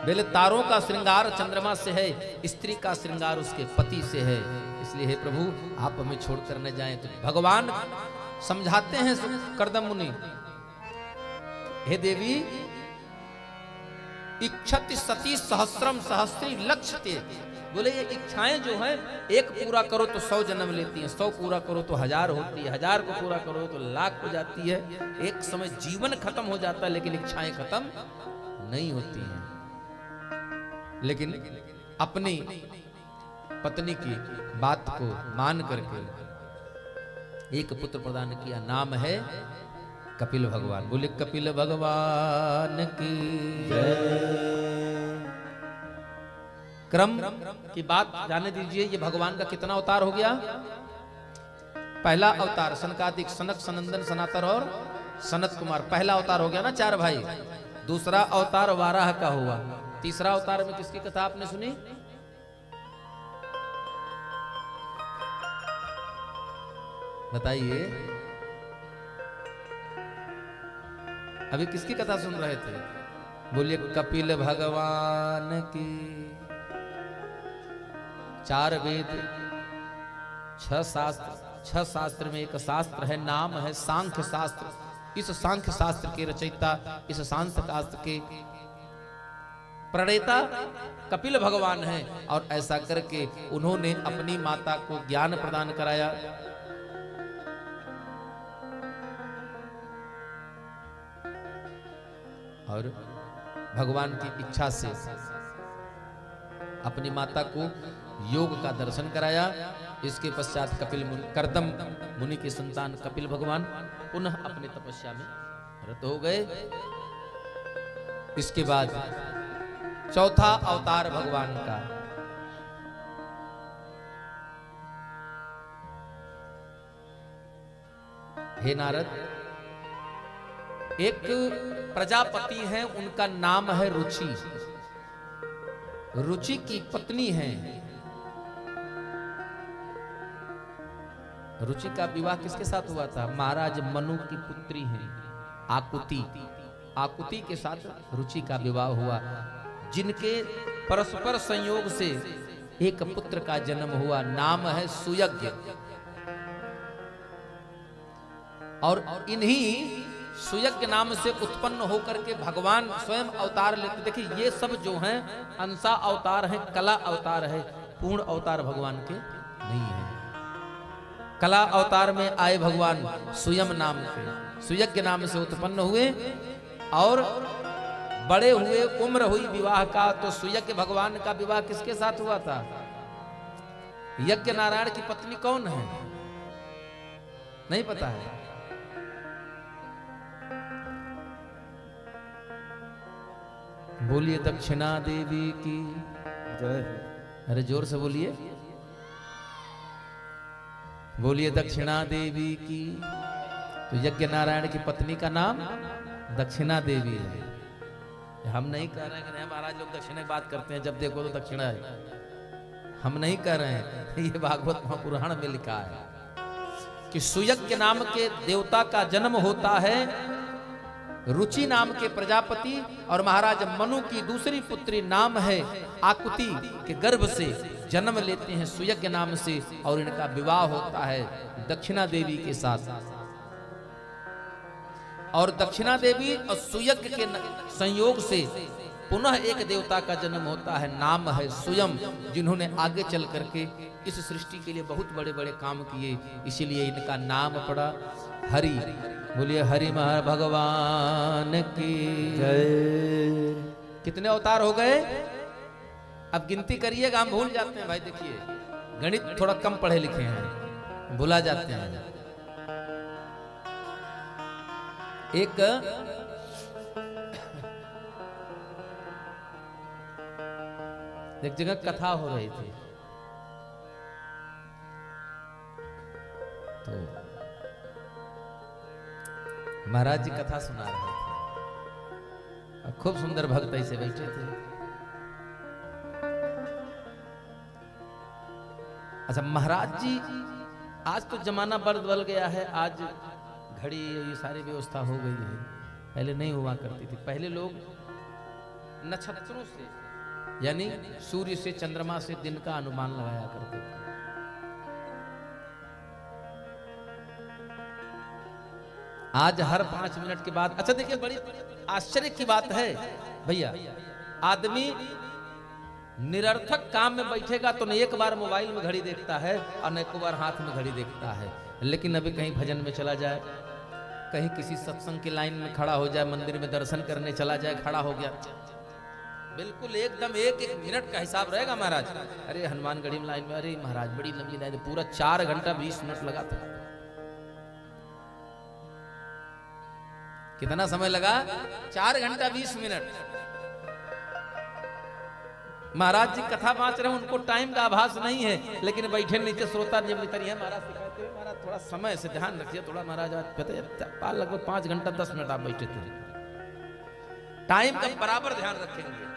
बोले तारों का श्रृंगार चंद्रमा से है, स्त्री का श्रृंगार उसके पति से है, इसलिए हे प्रभु आप हमें छोड़कर न जाएं। तो भगवान समझाते हैं कर्दम मुनि, हे देवी इच्छति सती सहस्रम सहस्त्री लक्ष्यते। बोले ये इच्छाएं जो हैं, एक पूरा करो तो 100 जन्म लेती हैं, 100 पूरा करो तो 1000 होती है, 1000 को पूरा करो तो लाख हो जाती है। एक समय जीवन खत्म हो जाता है, लेकिन इच्छाएं खत्म नहीं होती हैं। लेकिन अपनी पत्नी की बात को मान करके एक पुत्र प्रदान किया, नाम है कपिल भगवान। बोले कपिल भगवान की क्रम की बात जाने दीजिए। ये भगवान का कितना अवतार हो गया? पहला अवतार सनकादिक, सनक, सनंदन, सनातन और सनत कुमार, पहला अवतार हो गया ना, 4 भाई। दूसरा अवतार वाराह का हुआ। तीसरा अवतार में किसकी कथा आपने सुनी? बताइए, अभी किसकी कथा सुन रहे थे? बोलिए कपिल भगवान की। 4 वेद, 6 शास्त्र, 6 शास्त्र में एक शास्त्र है, नाम है सांख्य शास्त्र। इस सांख्य शास्त्र के रचयिता, इस सांख्य शास्त्र के प्रणेता कपिल भगवान हैं। और ऐसा करके उन्होंने अपनी माता को ज्ञान प्रदान कराया। और भगवान की इच्छा से अपनी माता को योग का दर्शन कराया। इसके पश्चात कपिल मुनि, कर्दम मुनि के संतान कपिल भगवान पुनः अपने तपस्या में रत हो गए। इसके बाद चौथा अवतार भगवान का, हे नारद, एक प्रजापति हैं, उनका नाम है रुचि। रुचि की पत्नी है। रुचि का विवाह किसके साथ हुआ था? महाराज मनु की पुत्री हैं आकुति। आकुति के साथ रुचि का विवाह हुआ, जिनके परस्पर संयोग से एक पुत्र का जन्म हुआ, नाम है सुयज्ञ। और इन्हीं सुयज्ञ नाम से उत्पन्न होकर के भगवान स्वयं अवतार लेते। देखिए ये सब जो हैं अंशा अवतार हैं, कला अवतार है, पूर्ण अवतार भगवान के नहीं है। कला अवतार में आए भगवान सुयम नाम के, सुयज्ञ नाम से उत्पन्न हुए और बड़े हुए, उम्र हुई विवाह का। तो सुयज्ञ भगवान का विवाह किसके साथ हुआ था? यज्ञ नारायण की पत्नी कौन है? नहीं पता है? बोलिए दक्षिणा देवी की जय। अरे जोर से बोलिए, बोलिए दक्षिणा देवी की। तो यज्ञ नारायण की पत्नी का नाम दक्षिणा देवी है। हम नहीं कह रहे हैं कि नहीं महाराज लोग दक्षिणा की बात करते हैं, जब देखो तो दक्षिणा है, हम नहीं कह रहे हैं। ये भागवत महापुराण में लिखा है कि सुयज्ञ नाम के देवता का जन्म होता है रुचि नाम के प्रजापति, और महाराज मनु की दूसरी पुत्री नाम है आकुति के गर्भ से जन्म लेते हैं सुयज्ञ नाम से, और इनका विवाह होता है दक्षिणा देवी के साथ। और दक्षिणा देवी और सुयज्ञ के संयोग से पुनः एक देवता का जन्म होता है, नाम है सुयम, जिन्होंने आगे चल करके इस सृष्टि के लिए बहुत बड़े बड़े काम किए, इसीलिए इनका नाम पड़ा हरि। बोलिए हरि महा भगवान की जय। कितने अवतार हो गए? अब गिनती करिएगा, हम भूल जाते हैं भाई। देखिए गणित थोड़ा कम पढ़े लिखे हैं, भुला जाते हैं। एक जगह कथा हो रही थी, तो महाराज जी कथा सुना रहे थे, खूब सुंदर भक्त ऐसे बैठे थे। अच्छा महाराज जी, आज तो जमाना बदल गया है, आज घड़ी ये सारी व्यवस्था हो गई है, पहले नहीं हुआ करती थी। पहले लोग नक्षत्रों से यानी सूर्य से चंद्रमा से दिन का अनुमान लगाया करते थे। आज हर 5 मिनट के बाद, अच्छा देखिए बड़ी आश्चर्य की बात है भैया, आदमी निरर्थक काम में बैठेगा तो न एक बार मोबाइल में घड़ी देखता है और न एक बार हाथ में घड़ी देखता है, लेकिन अभी कहीं भजन में चला जाए, कहीं किसी सत्संग की लाइन में खड़ा हो जाए, मंदिर में दर्शन करने चला जाए, खड़ा हो गया, बिल्कुल एकदम एक एक मिनट का हिसाब रहेगा महाराज। अरे हनुमानगढ़ी में लाइन में, अरे महाराज बड़ी लंबी लाइन, पूरा 4 घंटा 20 मिनट लगा था। कितना समय लगा? 4 घंटा 20 मिनट। महाराज जी कथा बाँच रहे हैं, उनको टाइम का आभास नहीं है, लेकिन बैठे नीचे श्रोता जब नितर है, महाराज सिखाते हैं, महाराज थोड़ा समय से ध्यान रखिए, थोड़ा महाराज आज कहते लगभग 5 घंटा 10 मिनट आप बैठे थे, टाइम का बराबर ध्यान रखेंगे।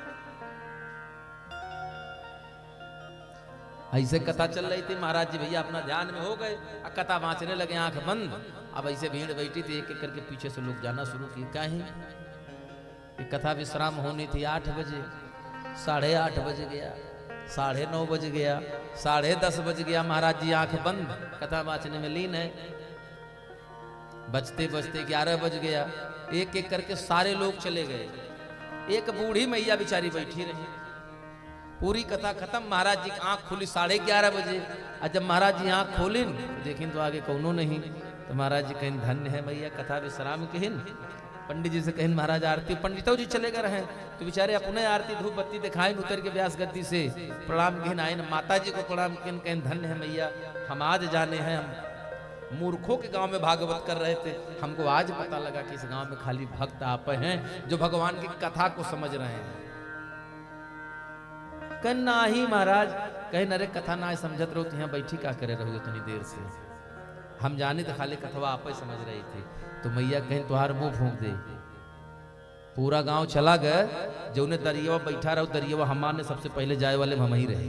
ऐसे कथा चल रही थी, महाराज जी भैया अपना ध्यान में हो गए, कथा बाँचने लगे आंख बंद। अब ऐसे भीड़ बैठी थी, एक एक करके पीछे से लोग जाना शुरू किए। क्या है कथा विश्राम होनी थी 8 बजे, 8:30 बज गया, 9:30 बज गया, 10:30 बज गया, महाराज जी आंख बंद कथा बाँचने में लीन है। बजते बजते 11 बज गया, एक एक करके सारे लोग चले गए, एक बूढ़ी मैया बेचारी बैठी रही। पूरी कथा खत्म, महाराज जी आंख खुली 11:30 बजे। और जब महाराज जी आंख खोलिन देखें तो आगे कौनो नहीं, तो महाराज जी कहें धन्य है मैया कथा विश्राम कहिन। पंडित जी से कहें महाराज आरती, पंडितों जी चले गए रहे, तो बेचारे अपने आरती धूप बत्ती दिखाए, उतर के व्यास गद्दी से प्रणाम कहिन आए, माता जी को प्रणाम कहिन, कहें धन्य है मैया, हम आज जाने हैं, हम मूर्खों के गांव में भागवत कर रहे थे, हमको आज पता लगा कि इस गांव में खाली भक्त आप हैं जो भगवान की कथा को समझ रहे हैं। कह नाही महाराज, कहे नरे कथा ना समझत रहो तो यहाँ बैठी क्या करे रहो इतनी देर से, हम जाने तो खाली कथवा आप ही समझ रही थी। तो मैया कहें तुहार मुंह फूंक दे, पूरा गांव चला गए, जो उन्हें दरिया बैठा रहो, दरिया हमारे सबसे पहले जाए वाले हम ही रहे।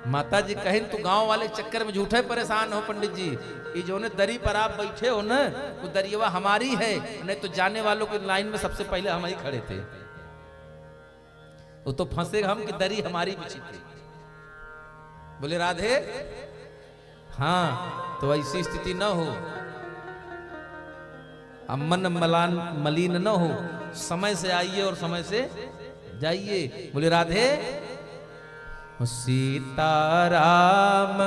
माता जी कहें तू गांव वाले चक्कर में झूठे परेशान हो पंडित जी, ये जो ने दरी पर आप बैठे हो ना, वो दरिया हमारी है, नहीं तो जाने वालों की लाइन में सबसे पहले हम ही खड़े थे। वो तो फंसेगा हम कि दरी हमारी बिछी थी। बोले राधे, हाँ तो ऐसी स्थिति न हो, अब मन मलिन न हो, समय से आइए और समय से जाइए। बोले राधे, सीताराम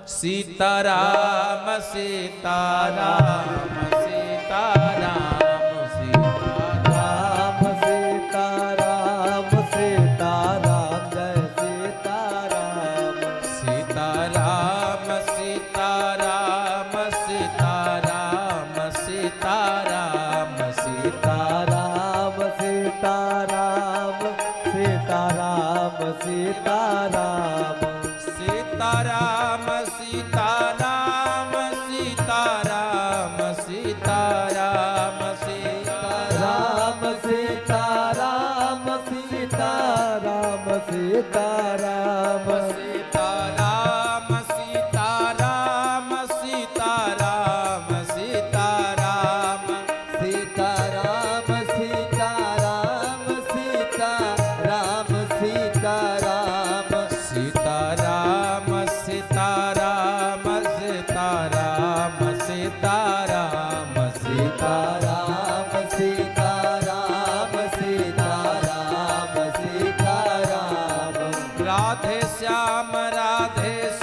सीताराम सीताराम सीताराम सीताराम सीताराम सीताराम जय सीताराम सीताराम सीताराम सीताराम सीताराम सीताराम सीताराम सीताराम सीताराम सीताराम सीताराम सीताराम सीताराम राम सीताराम सीताराम सीताराम सीताराम सीताराम सीताराम सीताराम सीताराम सीताराम सीताराम सीताराम सीताराम सीताराम सीताराम सीताराम सीताराम सीताराम सीताराम सीताराम राधे श्याम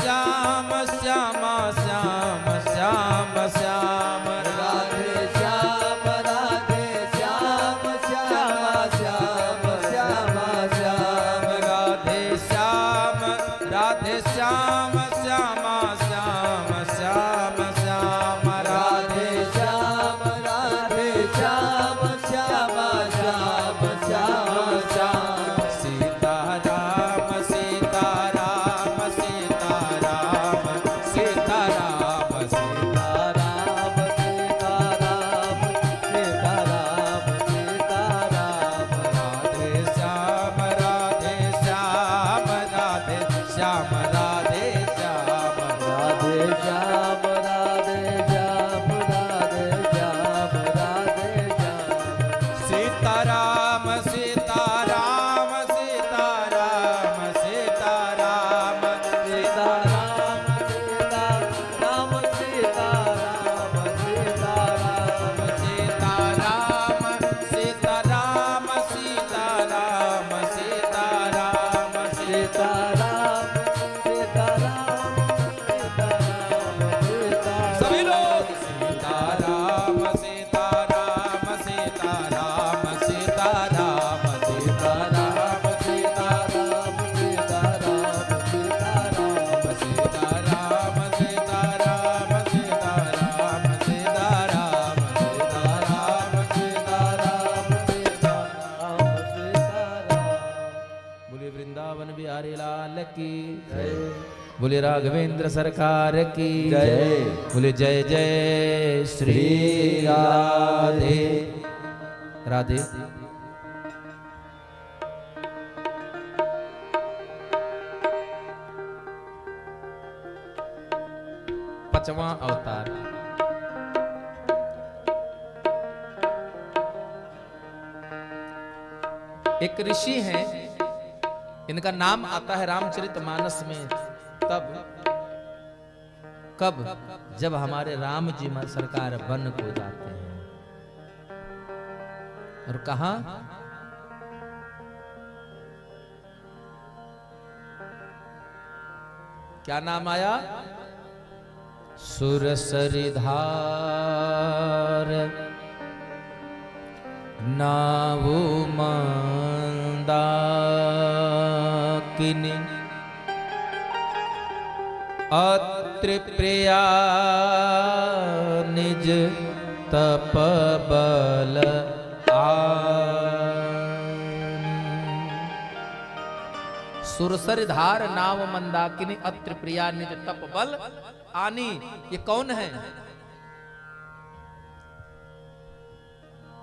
श्याम श्यामा श्याम श्याम श्याम राधे श्याम राधे श्याम श्यामा श्याम श्यामा श्याम राधे श्याम श्यामा श्याम श्याम श्याम राधे श्याम श्यामा श्याम श्यामा श्याम सीताराम सीताराम सीताराम सीताराम सीताराम सीताराम सीताराम सीताराम राधे श्याम राधे श्याम राधे श्याम राधे श्याम राधे श्याम राधे श्याम राधे श्याम राधे श्याम सीताराम सीताराम सीताराम सीताराम सीताराम सीताराम सीताराम सीताराम सीताराम सीताराम सीताराम सीताराम सीताराम सीताराम सीताराम सभी लोग सीताराम सीताराम सीताराम सीताराम सीताराम सीताराम सीताराम सीताराम सीताराम सीताराम सीताराम सीताराम सीताराम बोले वृंदावन बिहारी लाल की बोले राघवेंद्र सरकार की जय। बोले जय जय श्री राधे राधे। पांचवां अवतार एक ऋषि हैं, इनका नाम आता है रामचरितमानस में तब कब जब हमारे राम जी सरकार वन को जाते हैं। और कहा क्या नाम आया? सुरसरिधार नावो मंदाकिनी अत्रि प्रिया निज तप बल सुरसरिधार नाव मंदाकिनी अत्रि प्रिया निज तप बल आनी। ये कौन है?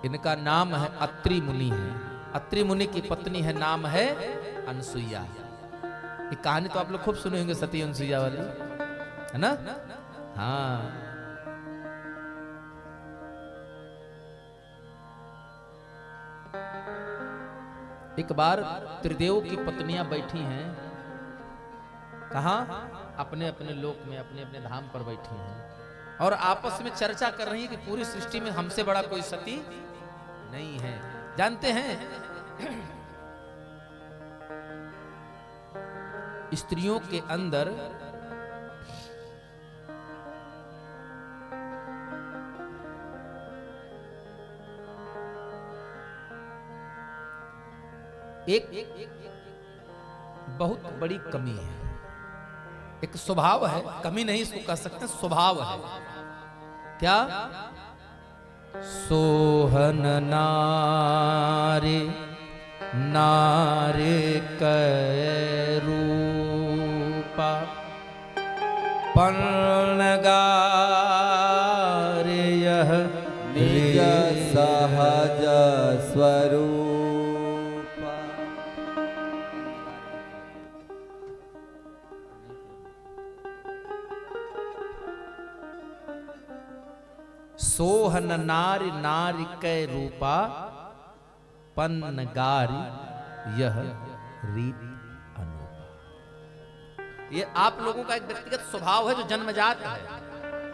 इनका नाम है अत्रि मुनि है। अत्रि मुनि की पत्नी है, नाम है अनसुईया। ये कहानी तो आप लोग खूब सुने होंगे, सती अनसुईया वाली, है ना? हाँ। एक बार त्रिदेव की पत्नियां बैठी हैं, कहा? अपने अपने लोक में, अपने अपने धाम पर बैठी हैं और आपस में चर्चा कर रही है कि पूरी सृष्टि में हमसे बड़ा कोई सती नहीं है। जानते हैं स्त्रियों के अंदर एक बहुत बड़ी कमी है, एक स्वभाव है, कमी नहीं इसको कह सकते, स्वभाव है। क्या? सोहन नारी नारी कै रूपा पर्णगार यह निज सहज स्वरूप। सोहन नारी नारी कै रूपा पन्नगारी यह रीत अनूपा। ये आप लोगों का एक व्यक्तिगत स्वभाव है जो जन्मजात है।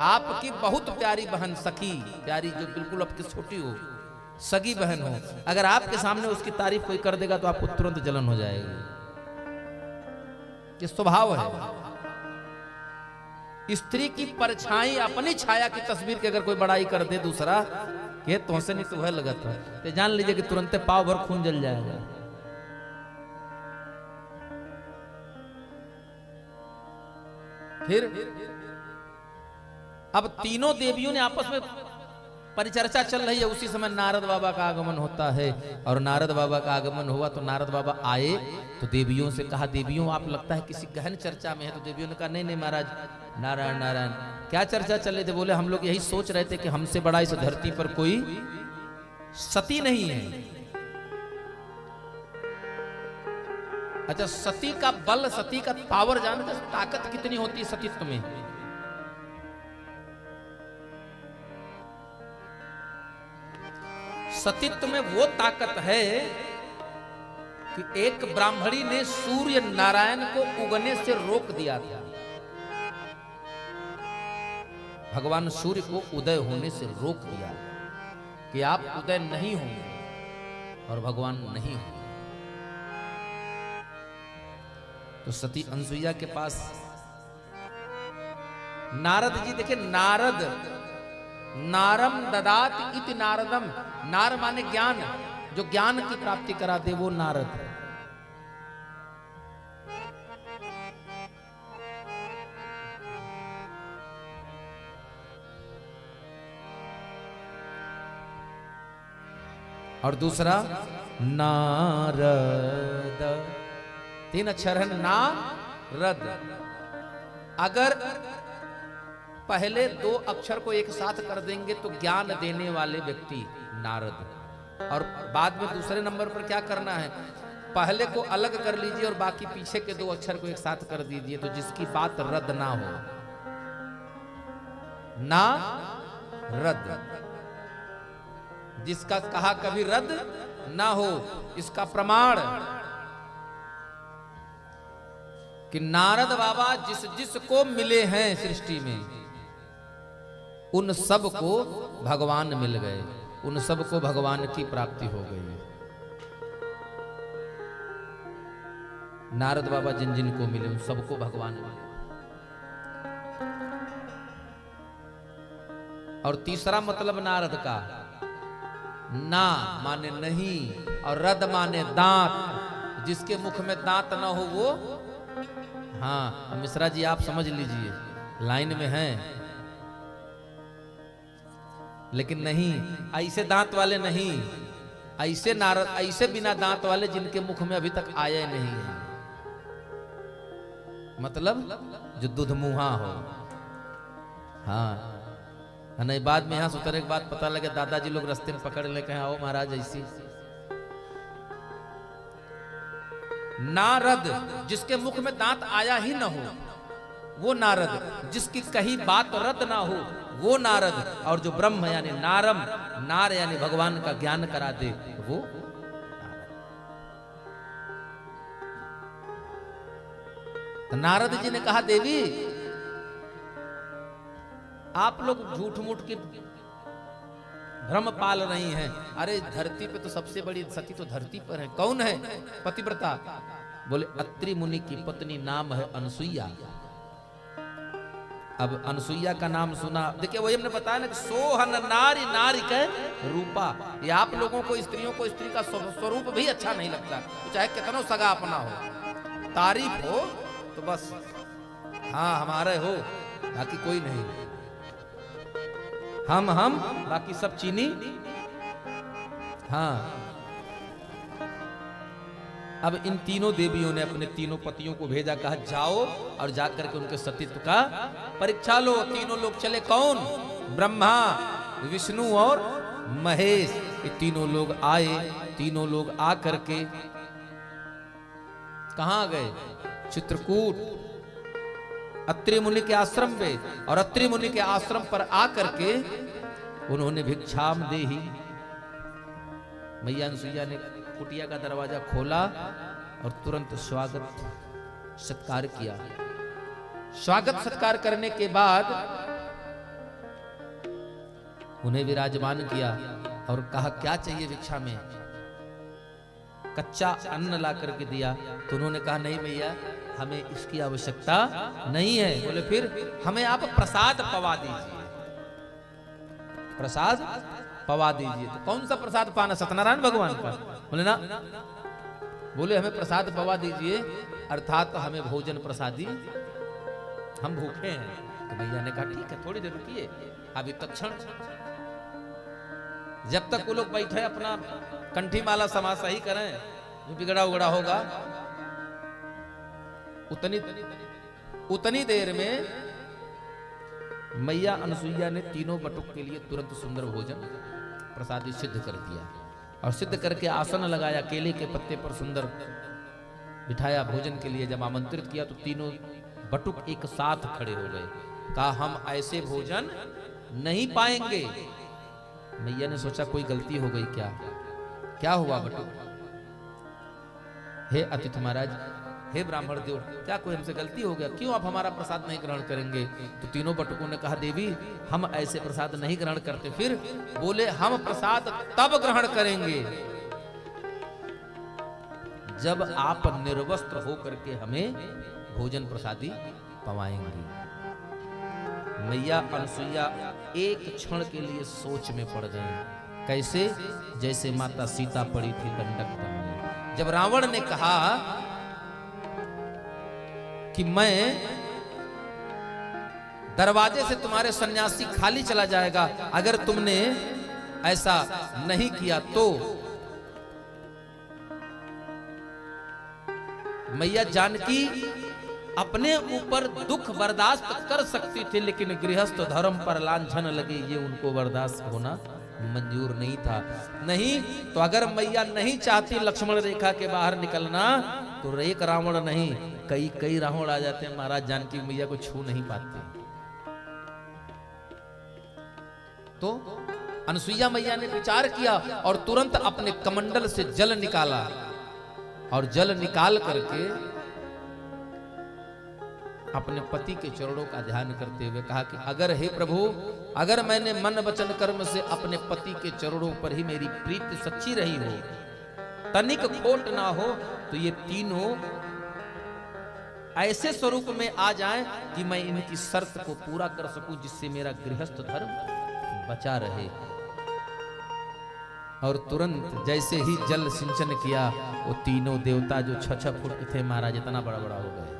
आपकी बहुत प्यारी बहन सखी, प्यारी जो बिल्कुल आपकी छोटी हो, सगी बहन हो, अगर आपके सामने उसकी तारीफ कोई कर देगा तो आपको तुरंत जलन हो जाएगी। ये स्वभाव है। स्त्री की परछाई अपनी छाया की तस्वीर की अगर कोई बड़ाई कर दे दूसरा, ये तुमसे नहीं तो है लगता है, तो जान लीजिए कि तुरंत पाव भर खून जल जाएगा। फिर अब तीनों देवियों ने आपस में परिचर्चा चल रही है। उसी समय नारद बाबा का आगमन होता है और नारद बाबा का आगमन हुआ तो नारद बाबा आए तो देवियों से कहा, देवियों आप लगता है किसी गहन चर्चा में है। तो देवियों ने कहा, नहीं नहीं महाराज, नारायण नारायण। क्या चर्चा चल रही थी? बोले हम लोग यही सोच रहे थे कि हमसे बड़ा इस धरती पर कोई सती नहीं है। अच्छा, सती का बल, सती का पावर जानते, ताकत कितनी होती है सतीत्व में? सतीत्व में वो ताकत है कि एक ब्राह्मणी ने सूर्य नारायण को उगने से रोक दिया था। भगवान सूर्य को उदय होने से रोक दिया कि आप उदय नहीं होंगे और भगवान नहीं होंगे। तो सती अनसुईया के पास नारद जी, देखिए नारद, नारम ददात इति नारदम। नार माने ज्ञान, जो ज्ञान की प्राप्ति करा दे वो नारद है। और दूसरा नारद, 3 अक्षर है नारद। अगर पहले 2 अक्षर को एक साथ कर देंगे तो ज्ञान देने वाले व्यक्ति नारद, और बाद में दूसरे नंबर पर क्या करना है, पहले को अलग कर लीजिए और बाकी पीछे के 2 अक्षर को एक साथ कर दीजिए, तो जिसकी बात रद्द ना हो, ना रद्द, जिसका कहा कभी रद्द ना हो। इसका प्रमाण कि नारद बाबा जिस जिस को मिले हैं सृष्टि में, उन सब को भगवान मिल गए, उन सब को भगवान की प्राप्ति हो गई। नारद बाबा जिन जिन को मिले उन सबको भगवान मिले। और तीसरा मतलब नारद का, ना माने नहीं और रद माने दांत। जिसके मुख में दांत ना हो वो, हाँ मिश्रा जी आप समझ लीजिए, लाइन में हैं, लेकिन नहीं ऐसे दांत वाले नहीं, ऐसे नारद, ऐसे बिना दांत वाले जिनके मुख में अभी तक आया ही नहीं है। मतलब जो दूध मुहा हो। हाँ, नहीं बाद में यहां सुतरे के बाद पता लगे दादाजी लोग रास्ते में पकड़ ले, कहे आओ महाराज ऐसी। नारद जिसके मुख में दांत आया ही ना हो वो नारद, जिसकी कही बात रद्द ना हो वो नारद, और जो ब्रह्म यानी नारम, नार यानी भगवान का ज्ञान करा दे वो नारद। तो नारद जी ने कहा देवी आप लोग झूठ मूठ के भ्रम पाल रही हैं। अरे धरती पे तो सबसे बड़ी सती तो धरती पर है। कौन है पतिव्रता? बोले अत्रि मुनि की पत्नी नाम है अनसुईया। अब अनसुईया का नाम सुना, देखिए वही हमने बताया ना कि सोहन नारी नारी के रूपा। ये आप लोगों को स्त्रियों को स्त्री का स्वरूप भी अच्छा नहीं लगता, तो चाहे कितना सगा अपना हो, तारीफ हो तो बस हाँ हमारे हो, बाकी कोई नहीं। हम बाकी सब चीनी। हाँ अब इन तीनों देवियों ने अपने तीनों पतियों को भेजा, कहा जाओ और जाकर के उनके सतीत्व का परीक्षा लो। तीनों लोग चले। कौन? ब्रह्मा, विष्णु और महेश। ये तीनों लोग आए। तीनों लोग आकर के कहां गए? चित्रकूट अत्रि मुनि के आश्रम पे। और अत्रि मुनि के आश्रम पर आकर के उन्होंने भिक्षाम देहि। मैया अनसुईया ने कुटिया का दरवाजा खोला और तुरंत स्वागत सत्कार किया। स्वागत सत्कार करने के बाद उन्हें विराजमान किया और कहा क्या चाहिए भिक्षा में? कच्चा अन्न ला करके दिया। तो उन्होंने कहा नहीं भैया हमें इसकी आवश्यकता नहीं है। बोले फिर हमें आप प्रसाद पवा दीजिए। प्रसाद पवा दीजिए। तो कौन सा प्रसाद पाना? सत्यनारायण भगवान का? बोले ना। बोले हमें प्रसाद पवा दीजिए, अर्थात हमें भोजन प्रसादी, हम भूखे हैं। तो भैया ने कहा ठीक है थोड़ी देर रुकिए, अभी तत्क्षण। जब तक वो लोग बैठे अपना कंठी माला समाज सही करें, जो बिगड़ा उगड़ा होगा, उतनी देर में मैया अनसुईया ने तीनों बटुक के लिए तुरंत सुंदर भोजन प्रसादी सिद्ध कर दिया। और सिद्ध करके आसन लगाया, केले के पत्ते पर सुंदर बिठाया भोजन के लिए। जब आमंत्रित किया तो तीनों बटुक एक साथ खड़े हो गए। कहा हम ऐसे भोजन नहीं पाएंगे। मैया ने सोचा कोई गलती हो गई क्या? क्या हुआ बटुक? हे अतिथि महाराज, हे ब्राह्मण देव, क्या कोई हमसे गलती हो गया? क्यों आप हमारा प्रसाद नहीं ग्रहण करेंगे? तो तीनों बटुकों ने कहा देवी हम ऐसे प्रसाद नहीं ग्रहण करते। फिर बोले हम प्रसाद तब ग्रहण करेंगे जब आप निर्वस्त्र होकर के हमें भोजन प्रसादी पवाएंगे। मैया अनसुईया एक क्षण के लिए सोच में पड़ गई। कैसे? जैसे माता सीता पड़ी थी दंडक वन में। जब रावण ने कहा कि मैं दरवाजे से तुम्हारे सन्यासी खाली चला जाएगा अगर तुमने ऐसा नहीं किया तो, मैया जानकी अपने ऊपर दुख बर्दाश्त कर सकती थी, लेकिन गृहस्थ धर्म पर लांछन लगे ये उनको बर्दाश्त होना मंजूर नहीं था। नहीं तो अगर मैया नहीं चाहती लक्ष्मण रेखा के बाहर निकलना तो एक रावण नहीं कई रावण आ जाते हैं। महाराज जानकी मैया को छू नहीं पाते। तो अनसुईया मैया ने विचार किया और तुरंत अपने कमंडल से जल निकाला और जल निकाल करके अपने पति के चरणों का ध्यान करते हुए कहा कि अगर हे प्रभु, अगर मैंने मन वचन कर्म से अपने पति के चरणों पर ही मेरी प्रीति सच्ची रही हो, तनिक खोट ना हो, तो ये तीनों ऐसे स्वरूप में आ जाएं कि मैं इनकी शर्त को पूरा कर सकूं, जिससे मेरा गृहस्थ धर्म बचा रहे। और तुरंत जैसे ही जल सिंचन किया, वो तीनों देवता जो 6-6 फुट के थे महाराज, इतना बड़ा बड़ा हो गए।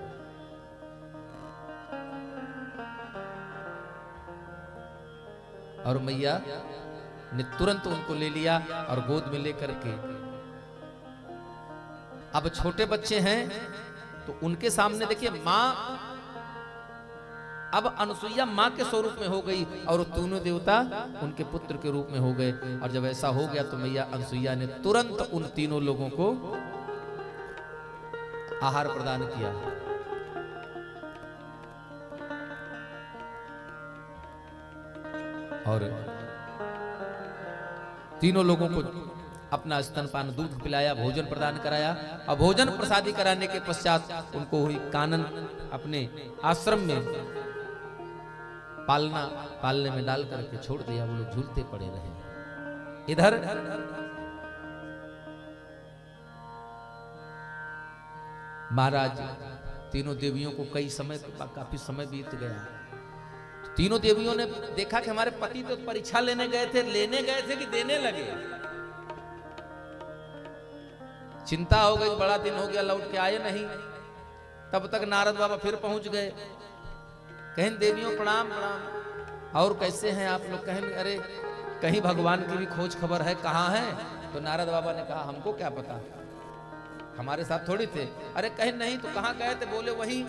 और मैया ने तुरंत उनको ले लिया और गोद में लेकर के, अब छोटे बच्चे हैं तो उनके सामने देखिए मां, अब अनसुईया मां के स्वरूप में हो गई और तीनों देवता उनके पुत्र के रूप में हो गए। और जब ऐसा हो गया तो मैया अनसुईया ने तुरंत उन तीनों लोगों को आहार प्रदान किया। और तीनों लोगों को अपना स्तनपान दूध पिलाया, भोजन प्रदान कराया और भोजन प्रसादी कराने के पश्चात उनको हुई कानन अपने आश्रम में पालने में डाल करके छोड़ दिया। वो लोग झूलते पड़े रहे। इधर महाराज तीनों देवियों को काफी समय बीत गया। तीनों देवियों ने देखा कि हमारे पति तो परीक्षा लेने गए थे कि देने लगे। चिंता हो गई, बड़ा दिन हो गया, लौट के आए नहीं। तब तक नारद बाबा फिर पहुंच गए। कहें देवियों प्रणाम प्रणाम, और कैसे हैं आप लोग? कहें अरे कहीं भगवान की भी खोज खबर है, कहाँ है? तो नारद बाबा ने कहा हमको क्या पता, हमारे साथ थोड़ी थे। अरे कहें नहीं, तो कहाँ गए थे? बोले वहीं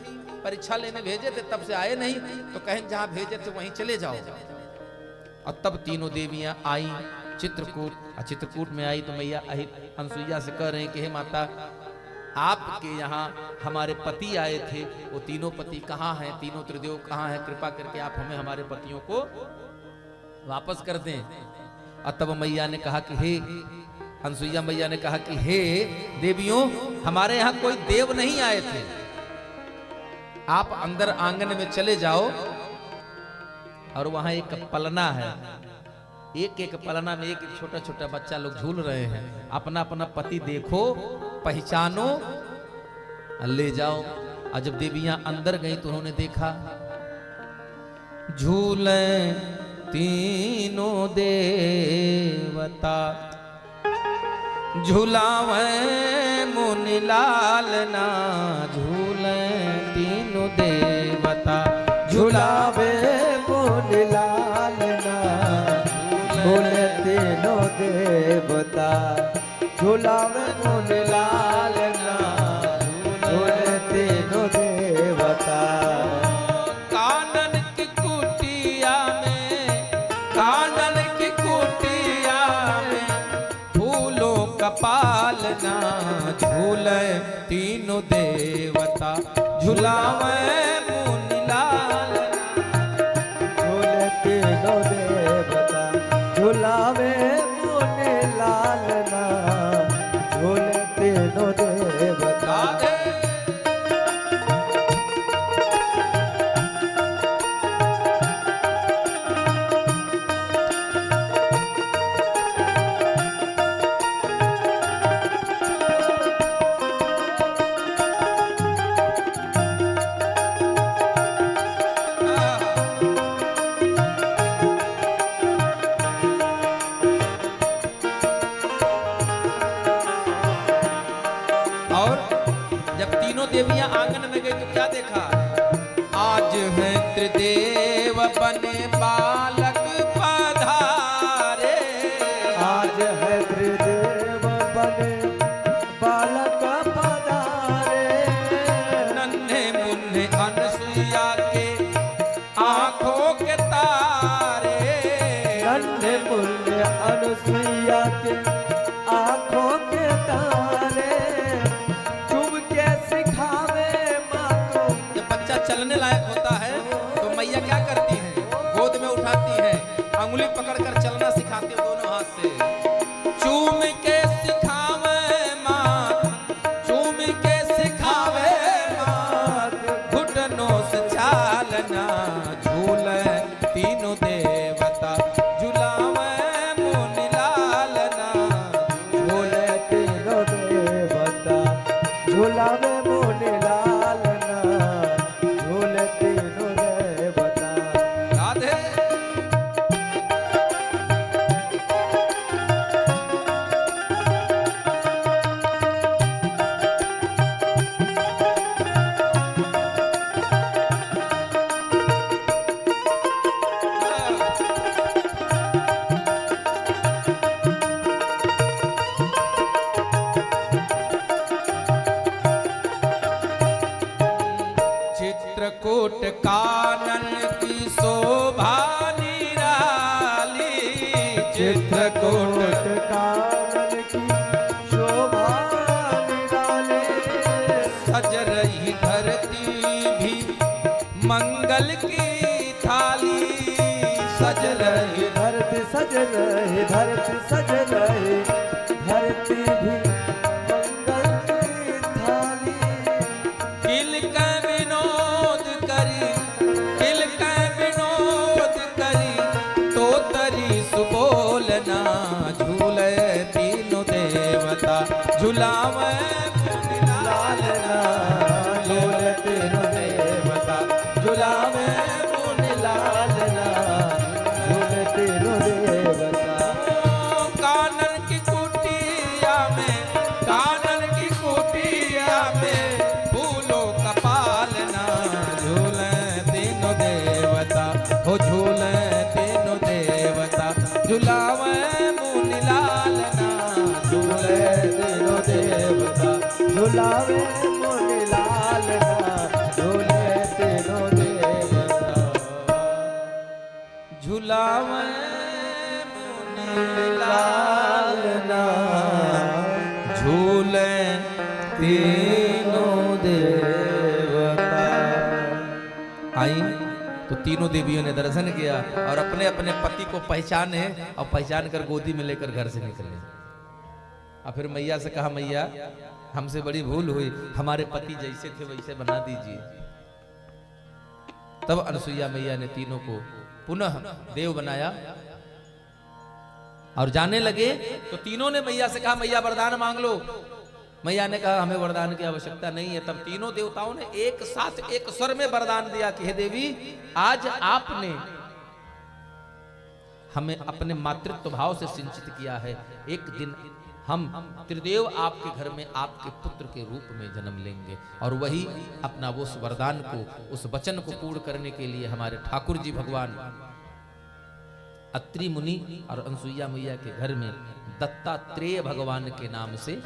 परीक्षा लेने भेजे थे, तब से आए नहीं। तो कहें जहाँ भेजे थे वहीं चले जाओ। और तब तीनों देवियां आई चित्रकूट। चित्रकूट में आई तो मैया अनसुईया से कह रहे हैं कि हे माता, आपके यहाँ हमारे पति आए थे, वो तीनों पति कहाँ हैं? तीनों त्रिदेव कहाँ हैं? कृपा करके आप हमें हमारे पतियों को वापस कर दें। और तब मैया ने कहा कि हे अनसुईया मैया ने कहा कि हे देवियों, हमारे यहाँ कोई देव नहीं आए थे, आप अंदर आंगन में चले जाओ और वहां एक पलना है, एक पलना में एक छोटा छोटा बच्चा लोग झूल रहे हैं। अपना अपना पति देखो, पहचानो, ले जाओ। और जब देवियां अंदर गई तो उन्होंने देखा झूले तीनों देवता, झूलावे मुनि लाल ना, झूले तीनों देवता, झुलावे मुनि लाल ना, झूले तीनों देवता, झुलावे मुनि लाल ना, झूले तीनों देवता। कानन की कुटिया में, कानन की कुटिया में फूलों का पालना, झूले तीनों देवता, झुलावे मुनि लाल, झूले तीनों देवता, झुलावे मुनि लाल ना, झूले तीनों देवता। देवियां आंगन में गई तो क्या देखा? आज है त्रिदेव बने बालक पधारे, आज है त्रिदेव बने बालक पधारे, नन्हे मुन्ने अनसुईया के आंखों के तारे, नन्हे मुन्ने अनसुईया के आंखों के तारे, चलने लायक होता है तो मैया क्या करती है? गोद में उठाती है, अंगुली पकड़कर चलना सिखाती है दोनों हाथ से। चूम के सिखावे माँ, चूम के सिखावे माँ, घुटनों से चालना, झूले तीनों देवता, झुलावे मुनि लालना, झूले तीनों देवता, झुलावे मुनि लालना, तीनों देवता। राधे चित्रकूट कानन की शोभा निराली, चित्रकूट कानन की शोभा निराली, सज रही धरती भी मंगल की थाली, सज रही धरती, सज रही धरती, सज रही धरती झुलावे मुनि लाल ना झूले तीनों देवता झुलावे मुनि लाल ना झूले तीनों देवता। कानन की कुटिया में, कानन की कुटिया में फूलों का पालना झूले तीनों देवता, हो झूले तीनों देवता झुलावे मुनि लाल ना झूले तीनों देवता झुलावे मुनि लाल ना झूले तीनों देवता। झुलावे मुनि लाल ना झूले तीनों देवता। आई तो तीनों देवियों ने दर्शन किया और अपने अपने पति को पहचाने और पहचान कर गोदी में लेकर घर से निकले। और फिर मैया से कहा, मैया हमसे बड़ी भूल हुई, हमारे पति जैसे थे वैसे बना दीजिए। तब अनसुईया मैया ने तीनों को पुनः देव बनाया और जाने लगे। तो तीनों ने मैया से कहा, मैया वरदान मांग लो। मैया ने कहा, हमें वरदान की आवश्यकता नहीं है। तब तीनों देवताओं ने एक साथ एक स्वर में वरदान दिया कि हे देवी, आज आपने हमें अपने मातृत्व भाव से सिंचित किया है। एक दिन हम त्रिदेव आपके घर में आपके पुत्र के रूप में जन्म लेंगे। और वही अपना वो उस वरदान को, उस वचन को पूर्ण करने के लिए हमारे ठाकुर जी भगवान अत्रि मुनि और अनसुईया मैया के घर में दत्तात्रेय भगवान के नाम से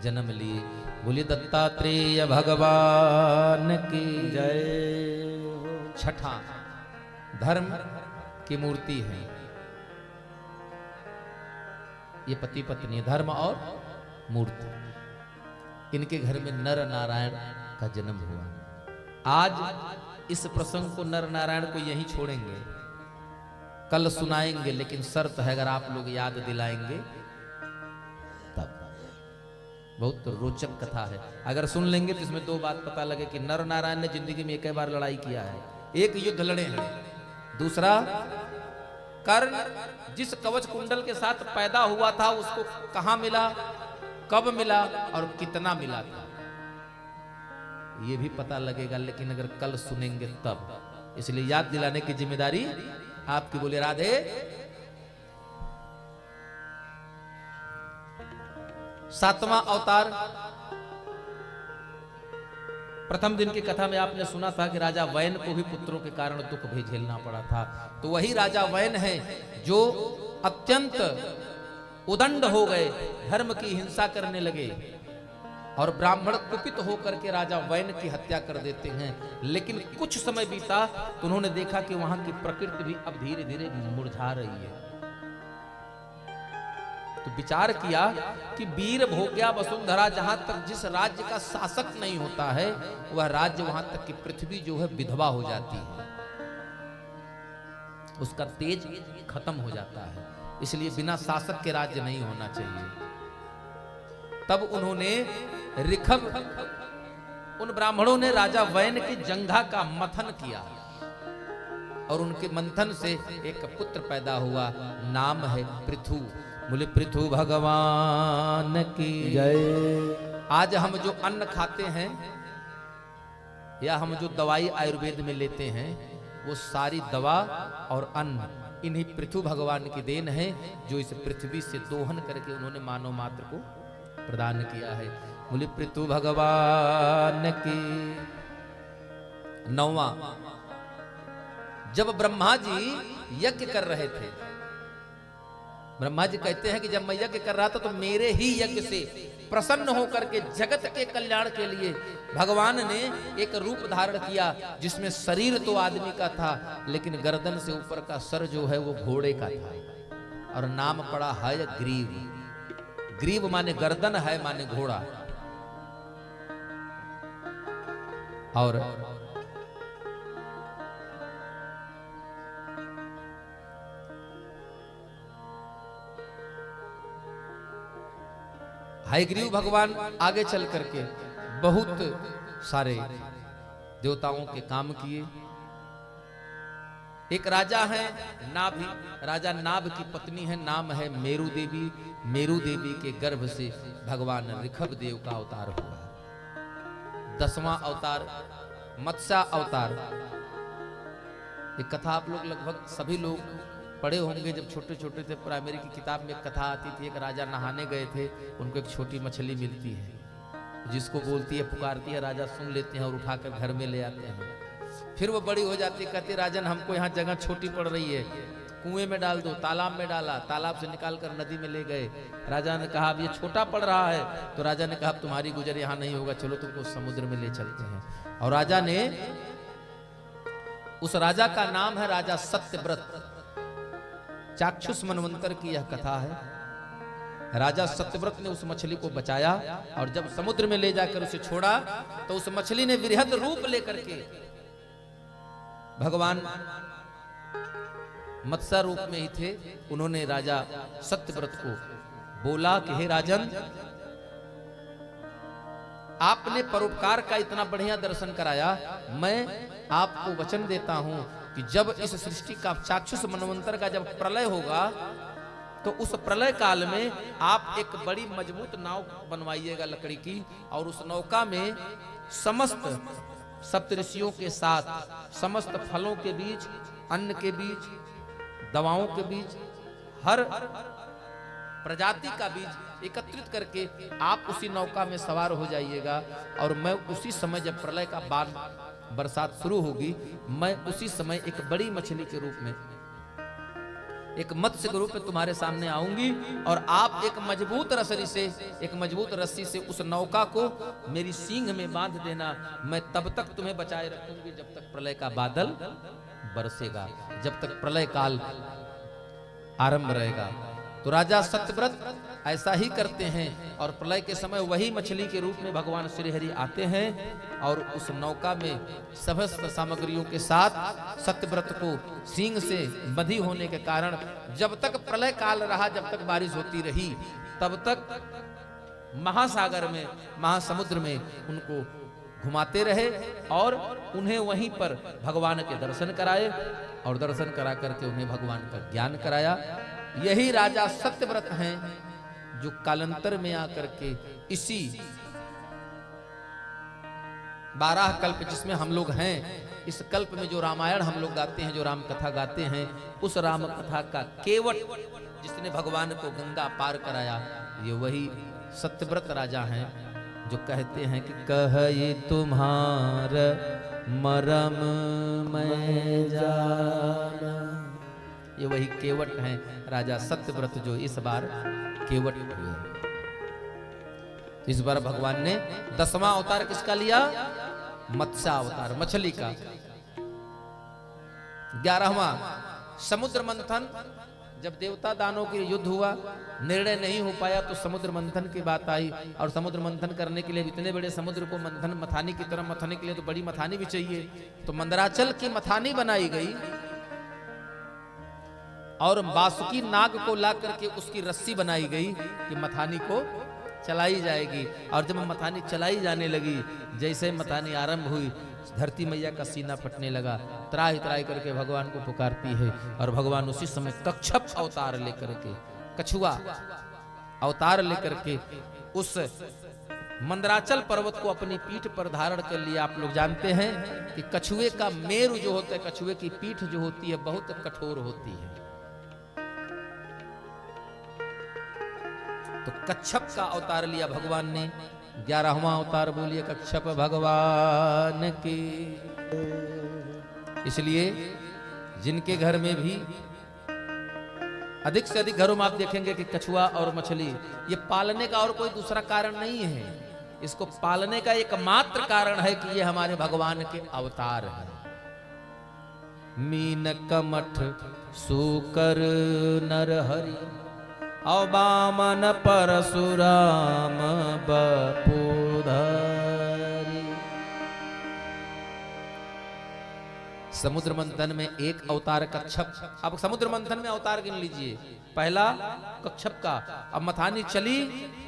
जन्म लिए। बोलिए दत्तात्रेय भगवान की जय। छठा धर्म की मूर्ति है। ये पति पत्नी, धर्म और मूर्ति, इनके घर में नर नारायण का जन्म हुआ। आज इस प्रसंग को नर नारायण को यहीं छोड़ेंगे, कल सुनाएंगे, लेकिन शर्त है अगर आप लोग याद दिलाएंगे तब। बहुत रोचक कथा है, अगर सुन लेंगे तो इसमें दो बात पता लगे कि नर नारायण ने जिंदगी में एक बार लड़ाई किया है, एक युद्ध लड़े हैं, दूसरा कर्ण जिस कवच कुंडल के साथ पैदा हुआ था उसको कहां मिला, कब मिला और कितना मिला था, ये भी पता लगेगा, लेकिन अगर कल सुनेंगे तब। इसलिए याद दिलाने की जिम्मेदारी आपकी। बोले राधे। सातवां अवतार, प्रथम दिन की कथा में आपने सुना था कि राजा वैन को भी पुत्रों के कारण दुख भी झेलना पड़ा था। तो वही राजा वैन है जो अत्यंत उदंड हो गए, धर्म की हिंसा करने लगे और ब्राह्मण कुपित होकर के राजा वैन की हत्या कर देते हैं। लेकिन कुछ समय बीता तो उन्होंने देखा कि वहां की प्रकृति भी अब धीरे धीरे मुरझा रही है। तो विचार किया कि वीर भोग्या वसुंधरा, जहां तक जिस राज्य का शासक नहीं होता है वह राज्य, वहां तक कि पृथ्वी जो है विधवा हो जाती है, उसका तेज खत्म हो जाता है। इसलिए बिना शासक के राज्य नहीं होना चाहिए। तब उन्होंने ऋखव, उन ब्राह्मणों ने राजा वैन की जंघा का मंथन किया और उनके मंथन से एक पुत्र पैदा हुआ, नाम है पृथु। बोले पृथु भगवान की जय। आज हम जो अन्न खाते हैं या हम जो दवाई आयुर्वेद में लेते हैं, वो सारी दवा और अन्न इन्हीं पृथु भगवान की देन है, जो इस पृथ्वी से दोहन करके उन्होंने मानव मात्र को प्रदान किया है। बोले पृथु भगवान की। नौवां, जब ब्रह्मा जी यज्ञ कर रहे थे, ब्रह्मा जी कहते हैं कि जब मैं यज्ञ कर रहा था तो मेरे ही यज्ञ से प्रसन्न होकर के जगत के कल्याण के लिए भगवान ने एक रूप धारण किया, जिसमें शरीर तो आदमी का था लेकिन गर्दन से ऊपर का सर जो है वो घोड़े का था, और नाम पड़ा है ग्रीव। ग्रीव माने गर्दन, है माने घोड़ा। और हयग्रीव भगवान आगे चल करके बहुत सारे देवताओं के काम किए एक राजा है नाभि, राजा नाभ की पत्नी है, नाम है मेरु देवी। मेरु देवी के गर्भ से भगवान ऋषभ देव का अवतार हुआ। 10वां अवतार मत्स्य अवतार। एक कथा आप लोग लगभग सभी लोग पढ़े होंगे। जब छोटे छोटे थे प्राइमरी की किताब में एक कथा आती थी। एक राजा नहाने गए थे, उनको एक छोटी मछली मिलती है, जिसको बोलती है, पुकारती है। राजा सुन लेते हैं और उठाकर घर में ले आते हैं। फिर वो बड़ी हो जाती है, कहती राजन हमको यहाँ जगह छोटी पड़ रही है, कुएं में डाल दो। तालाब में डाला, तालाब से निकालकर नदी में ले गए। राजा ने कहा अब ये छोटा पड़ रहा है, तो राजा ने कहा अब तुम्हारी गुजर यहाँ नहीं होगा, चलो तुमको समुद्र में ले चलते हैं। और राजा ने, उस राजा का नाम है राजा सत्यव्रत। चाक्षुष मनवंतर की यह कथा है। राजा सत्यव्रत ने उस मछली को बचाया और जब समुद्र में ले जाकर उसे छोड़ा तो उस मछली ने वृहद रूप लेकर के भगवान मत्स्य रूप में ही थे। उन्होंने राजा सत्यव्रत को बोला कि हे राजन, आपने परोपकार का इतना बढ़िया दर्शन कराया, मैं आपको वचन देता हूं कि जब इस सृष्टि का चाक्षुष मनवंतर का जब प्रलय होगा तो उस प्रलय काल में आप एक बड़ी मजबूत नाव बनवाइएगा लकड़ी की, और उस नौका में समस्त सप्तऋषियों के साथ, समस्त फलों के बीज, अन्न के बीज, दवाओं के बीज, हर प्रजाति का बीज एकत्रित करके आप उसी नौका में सवार हो जाइएगा। और मैं उसी समय जब प्रलय का बाढ़ बरसात शुरू होगी, मैं उसी समय एक बड़ी मछली के रूप में, एक मत्स्य के रूप में तुम्हारे सामने आऊंगी और आप एक मजबूत रस्सी से, एक मजबूत रस्सी से उस नौका को मेरी सींग में बांध देना। मैं तब तक तुम्हें बचाए रखूंगी जब तक प्रलय का बादल बरसेगा, जब तक प्रलय काल आरंभ रहेगा। तो राजा सत्यव्रत ऐसा ही करते हैं और प्रलय के समय वही मछली के रूप में भगवान श्री हरि आते हैं और उस नौका में समस्त सामग्रियों के साथ सत्यव्रत को सींग से बंधी होने के कारण जब तक प्रलय काल रहा, जब तक बारिश होती रही, तब तक महासागर में, महासमुद्र में उनको घुमाते रहे और उन्हें वहीं पर भगवान के दर्शन कराए और दर्शन करा करके उन्हें भगवान का ज्ञान कराया। यही राजा सत्यव्रत हैं जो कालांतर में आकर के इसी 12 कल्प जिसमें हम लोग हैं, इस कल्प में जो रामायण हम लोग गाते हैं, जो राम कथा गाते हैं, उस राम कथा का केवट जिसने भगवान को गंगा पार कराया, ये वही सत्यव्रत राजा हैं जो कहते हैं कि कहे तुम्हार मरम मैं जाना। ये वही केवट हैं राजा सत्यव्रत जो इस बार केवट हुए। इस बार भगवान ने 10वां अवतार किसका लिया? मत्स्य अवतार, मछली का। 11वां समुद्र मंथन। जब देवता दानों के युद्ध हुआ, निर्णय नहीं हो पाया तो समुद्र मंथन की बात आई और समुद्र मंथन करने के लिए इतने बड़े समुद्र को मंथन मथानी की तरह मथने के लिए तो बड़ी मथानी भी चाहिए, तो मंदराचल की मथानी बनाई गई और बासुकी नाग को ला करके उसकी रस्सी बनाई गई कि मथानी को चलाई जाएगी। और जब मथानी चलाई जाने लगी, जैसे मथानी आरंभ हुई, धरती मैया का सीना फटने लगा, त्राही त्राही करके भगवान को पुकारती है और भगवान उसी समय कच्छप अवतार लेकर के, कछुआ अवतार लेकर के उस मंदराचल पर्वत को अपनी पीठ पर धारण कर लिया। आप लोग जानते हैं कि कछुए का मेरु जो होता है, कछुए की पीठ जो होती है बहुत कठोर होती है, तो कच्छप का अवतार लिया भगवान ने। 11वां अवतार बोलिए कच्छप भगवान की। इसलिए जिनके घर में भी अधिक से अधिक घरों में आप देखेंगे कि कछुआ और मछली, ये पालने का और कोई दूसरा कारण नहीं है, इसको पालने का एकमात्र कारण है कि ये हमारे भगवान के अवतार हैं। मीन कमठ सुकर नरहरि और बामन परशुराम बपुधारी। समुद्र मंथन में एक अवतार कच्छप। अब समुद्र मंथन में अवतार गिन लीजिए। पहला कच्छप का। अब मथानी चली,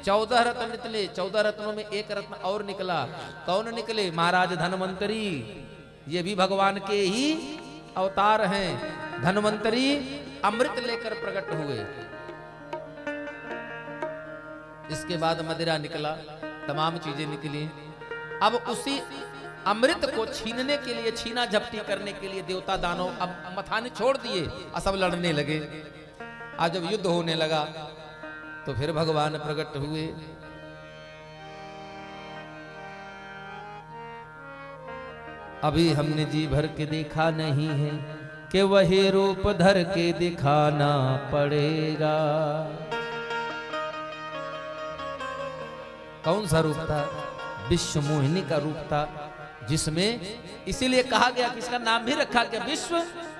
14 रत्न निकले, 14 रत्नों में एक रत्न और निकला। कौन निकले? महाराज धनवंतरी। ये भी भगवान के ही अवतार हैं धन्वंतरी, अमृत लेकर प्रकट हुए। इसके बाद मदिरा निकला, तमाम चीजें निकली। अब उसी अमृत को छीनने के लिए, छीना झपटी करने के लिए देवता दानव अब मथाने छोड़ दिए और सब लड़ने लगे। आज जब युद्ध होने लगा तो फिर भगवान प्रकट हुए। अभी हमने जी भर के देखा नहीं है कि वही रूप धर के दिखाना पड़ेगा। कौन सा रूप था? विश्व मोहिनी का रूप था, जिसमें इसीलिए कहा गया कि इसका नाम भी रखा गया विश्व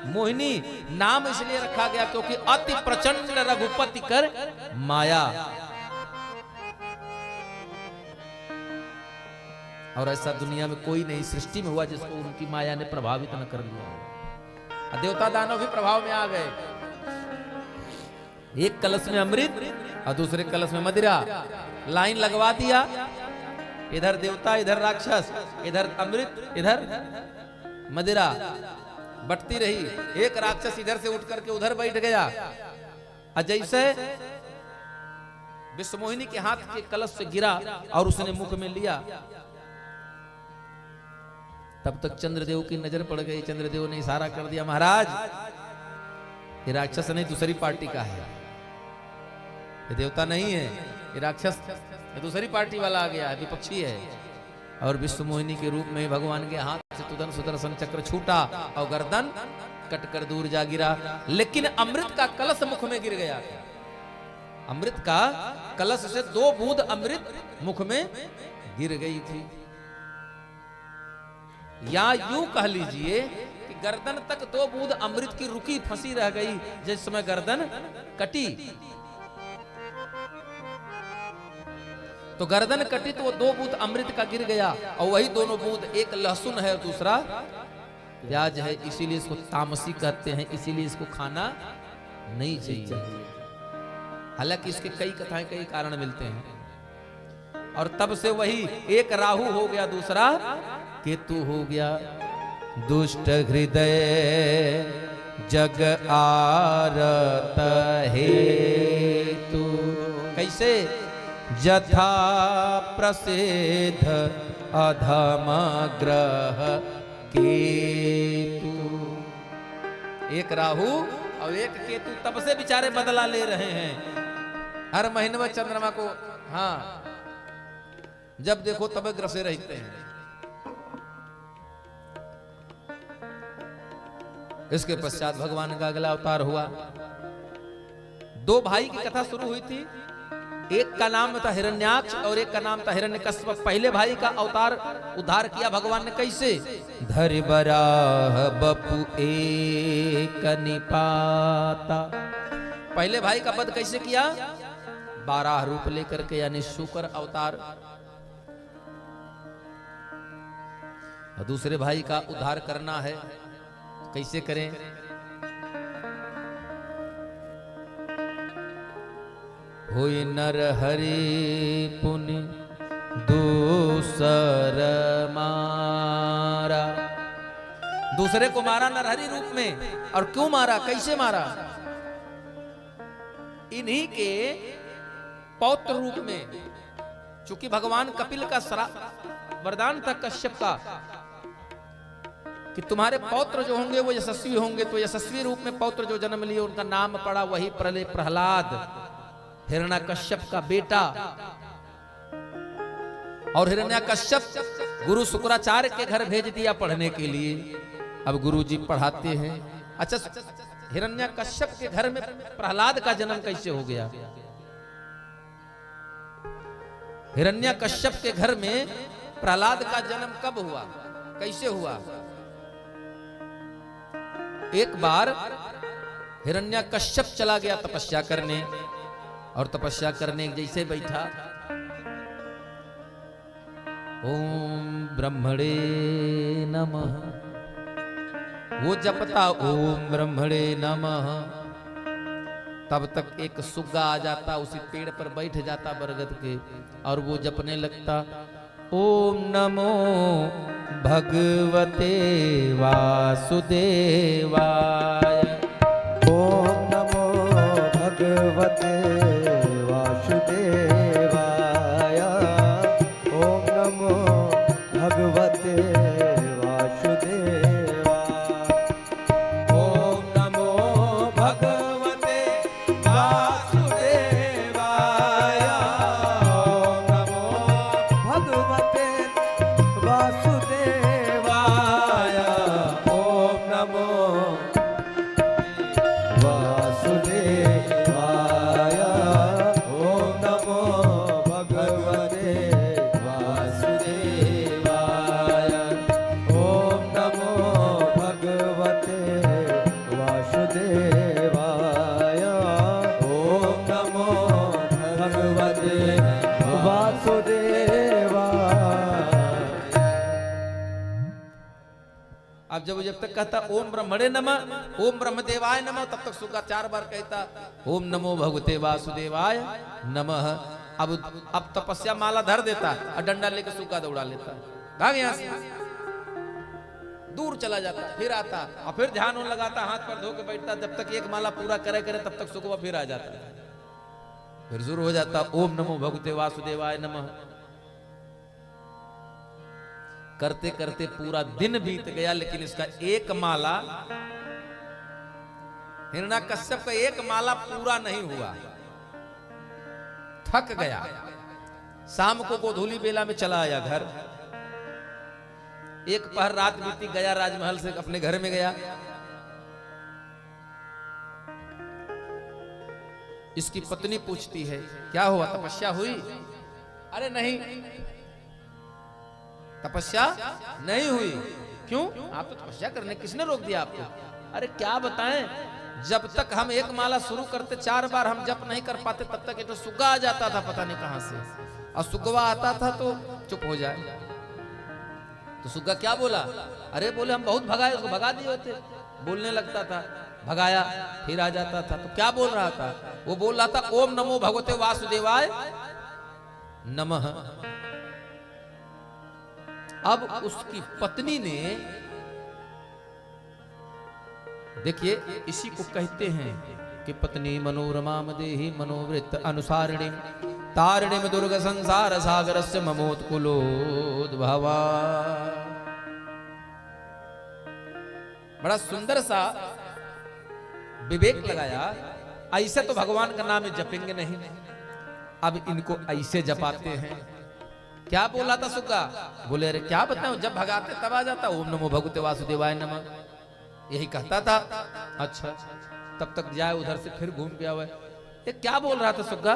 मोहिनी। नाम इसलिए रखा गया क्योंकि अति प्रचंड रघुपति कर माया। और ऐसा दुनिया में कोई नहीं सृष्टि में हुआ जिसको उनकी माया ने प्रभावित न कर लिया। देवता दानव भी प्रभाव में आ गए। एक कलश में अमृत और दूसरे कलश में मदिरा, लाइन लगवा दिया। इधर देवता, इधर राक्षस, इधर अमृत, इधर मदिरा बटती रही। एक राक्षस इधर से उठ करके उधर बैठ गया और जैसे विश्वमोहिनी के हाथ के कलश से गिरा और उसने मुख में लिया, तब तक चंद्रदेव की नजर पड़ गई। चंद्रदेव ने इशारा कर दिया, महाराज ये राक्षस नहीं, दूसरी पार्टी का है, ये देवता नहीं है, ये राक्षस, ये दूसरी पार्टी वाला आ गया है, विपक्षी है। और विश्व मोहिनी के रूप में भगवान के हाथ से सुदर्शन चक्र छूटा और गर्दन कटकर दूर जा गिरा। लेकिन अमृत का कलश मुख में गिर गया। अमृत का कलश से 2 बूंद अमृत मुख में गिर गई थी। या यूं कह लीजिए कि गर्दन तक 2 बूंद अमृत की रुकी फंसी रह गई। जिस समय गर्दन कटी तो गर्दन कटी तो वो 2 बूंद अमृत का गिर गया। और वही दोनों बूंद, एक लहसुन है और दूसरा प्याज है, इसीलिए इसको तामसी कहते हैं, इसीलिए इसको खाना नहीं चाहिए। हालांकि इसके कई कथाएं, कई कारण मिलते हैं। और तब से वही एक राहु हो गया, दूसरा केतु हो गया। दुष्ट हृदय जग आरत हेतु, कैसे? यथा प्रसिद्ध अधम ग्रह केतु। एक राहु और एक केतु तब से बेचारे बदला ले रहे हैं। हर महीने में चंद्रमा को, हाँ, जब देखो तब ग्रसे रहते हैं। इसके पश्चात भगवान का अगला अवतार हुआ। 2 भाई की कथा शुरू हुई थी। एक का नाम था हिरण्याक्ष और एक का नाम था हिरण्यकश्यप। पहले भाई का अवतार उद्धार किया भगवान ने कैसे? धरि बराह बपु एक निपाता। पहले भाई का वध कैसे किया? 12 रूप लेकर के, यानी शुक्र अवतार। और दूसरे भाई का उद्धार करना है, कैसे करें? होई नर हरि पुनि दूसर मारा। दूसरे को मारा नरहरि रूप में। और क्यों मारा, कैसे मारा? इन्हीं के पौत्र रूप में। चूंकि भगवान कपिल का वरदान था कश्यप का कि तुम्हारे पौत्र जो होंगे वो यशस्वी होंगे। तो यशस्वी रूप में पौत्र जो जन्म लिए उनका नाम पड़ा वही प्रहलाद, हिरण्यकश्यप का बेटा। और हिरण्यकश्यप गुरु शुक्राचार्य के घर भेज दिया पढ़ने के लिए। अब गुरु जी पढ़ाते हैं। अच्छा, हिरण्यकश्यप के घर में प्रहलाद का जन्म कैसे हो गया? हिरण्यकश्यप के घर में प्रहलाद का जन्म कब हुआ, कैसे हुआ? एक बार हिरण्यकश्यप चला गया तपस्या करने, और तपस्या करने जैसे बैठा, ओम ब्रह्मणे नमः, वो जपता ओम ब्रह्मणे नमः। तब तक एक सुग्गा आ जाता, उसी पेड़ पर बैठ जाता बरगद के, और वो जपने लगता ओम नमो भगवते वासुदेवाय। ओम नमो भगवते वासुदेवाय। ओम नमो भगवते वासुदेवाय। ओम नमो भगवते वासुदेवाय। ओम नमो भगवते वासुदेवाय। ओम नमो वासुदेवाय। ओम नमो भगवते वासुदेवाय। ओम नमो भगवते वासुदेवाय। ओम नमो भगवते वासुदेवाय। अब जब तक कहता ओम ब्रह्मणे नमः, ओम ब्रह्मदेवाय नमः, तब तक सुगा 4 बार कहता ओम नमो भगवते वासुदेवाय नमः। अब तपस्या माला धर देता और डंडा लेकर सुगा दौड़ा लेता, भाग यहाँ से, दूर चला जाता, फिर आता और फिर ध्यान उन लगाता, हाथ पर धो के बैठता। जब तक एक माला पूरा करे तब तक सुगवा फिर आ जाता, फिर शुरू हो जाता ओम नमो भगवते वासुदेवाय नमः। करते करते पूरा दिन बीत गया, लेकिन इसका एक माला, हिरण्याकश्यप का एक माला पूरा नहीं हुआ, थक गया। शाम को गोधूली बेला में चला आया घर। एक पहर रात बीती, गया राजमहल से अपने घर में गया। इसकी पत्नी पूछती है क्या हुआ, तपस्या हुई? अरे नहीं, तपस्या नहीं हुई। क्यों? आप तो तपस्या करने, किसने रोक दिया आपको? अरे क्या बताएं, जब तक हम एक माला शुरू करते 4 बार हम जप नहीं कर पाते, तब तक ये तो सुग्गा आ जाता था पता नहीं कहां से, और सुग्गवा आता था तो चुप हो जाए। तो सुग्गा क्या बोला? अरे बोले हम बहुत भगाए, उसको भगा दिए होते। बोलने लगता था, भगाया, फिर आ जाता था। तो क्या बोल रहा था? वो बोल रहा था ओम नमो भगवते वासुदेवाय नमः। अब उसकी पत्नी ने, देखिए इसी को कहते हैं कि पत्नी मनोरमा देहि मनोवृत्त अनुसारिणी तारिणीम दुर्ग संसार सागरस्य ममोत्कुलोद्भवा। बड़ा सुंदर सा विवेक लगाया। ऐसे तो भगवान का नाम जपेंगे नहीं, अब इनको ऐसे जपाते हैं। क्या बोला था सुग्गा? बोले अरे क्या बताऊं, जब भगाते तब आ जाता ओम नमो भगवते वासुदेवाय नमः, यही कहता था। अच्छा, तब तक जाए उधर से फिर घूम के आवे। ये क्या बोल रहा था सुग्गा?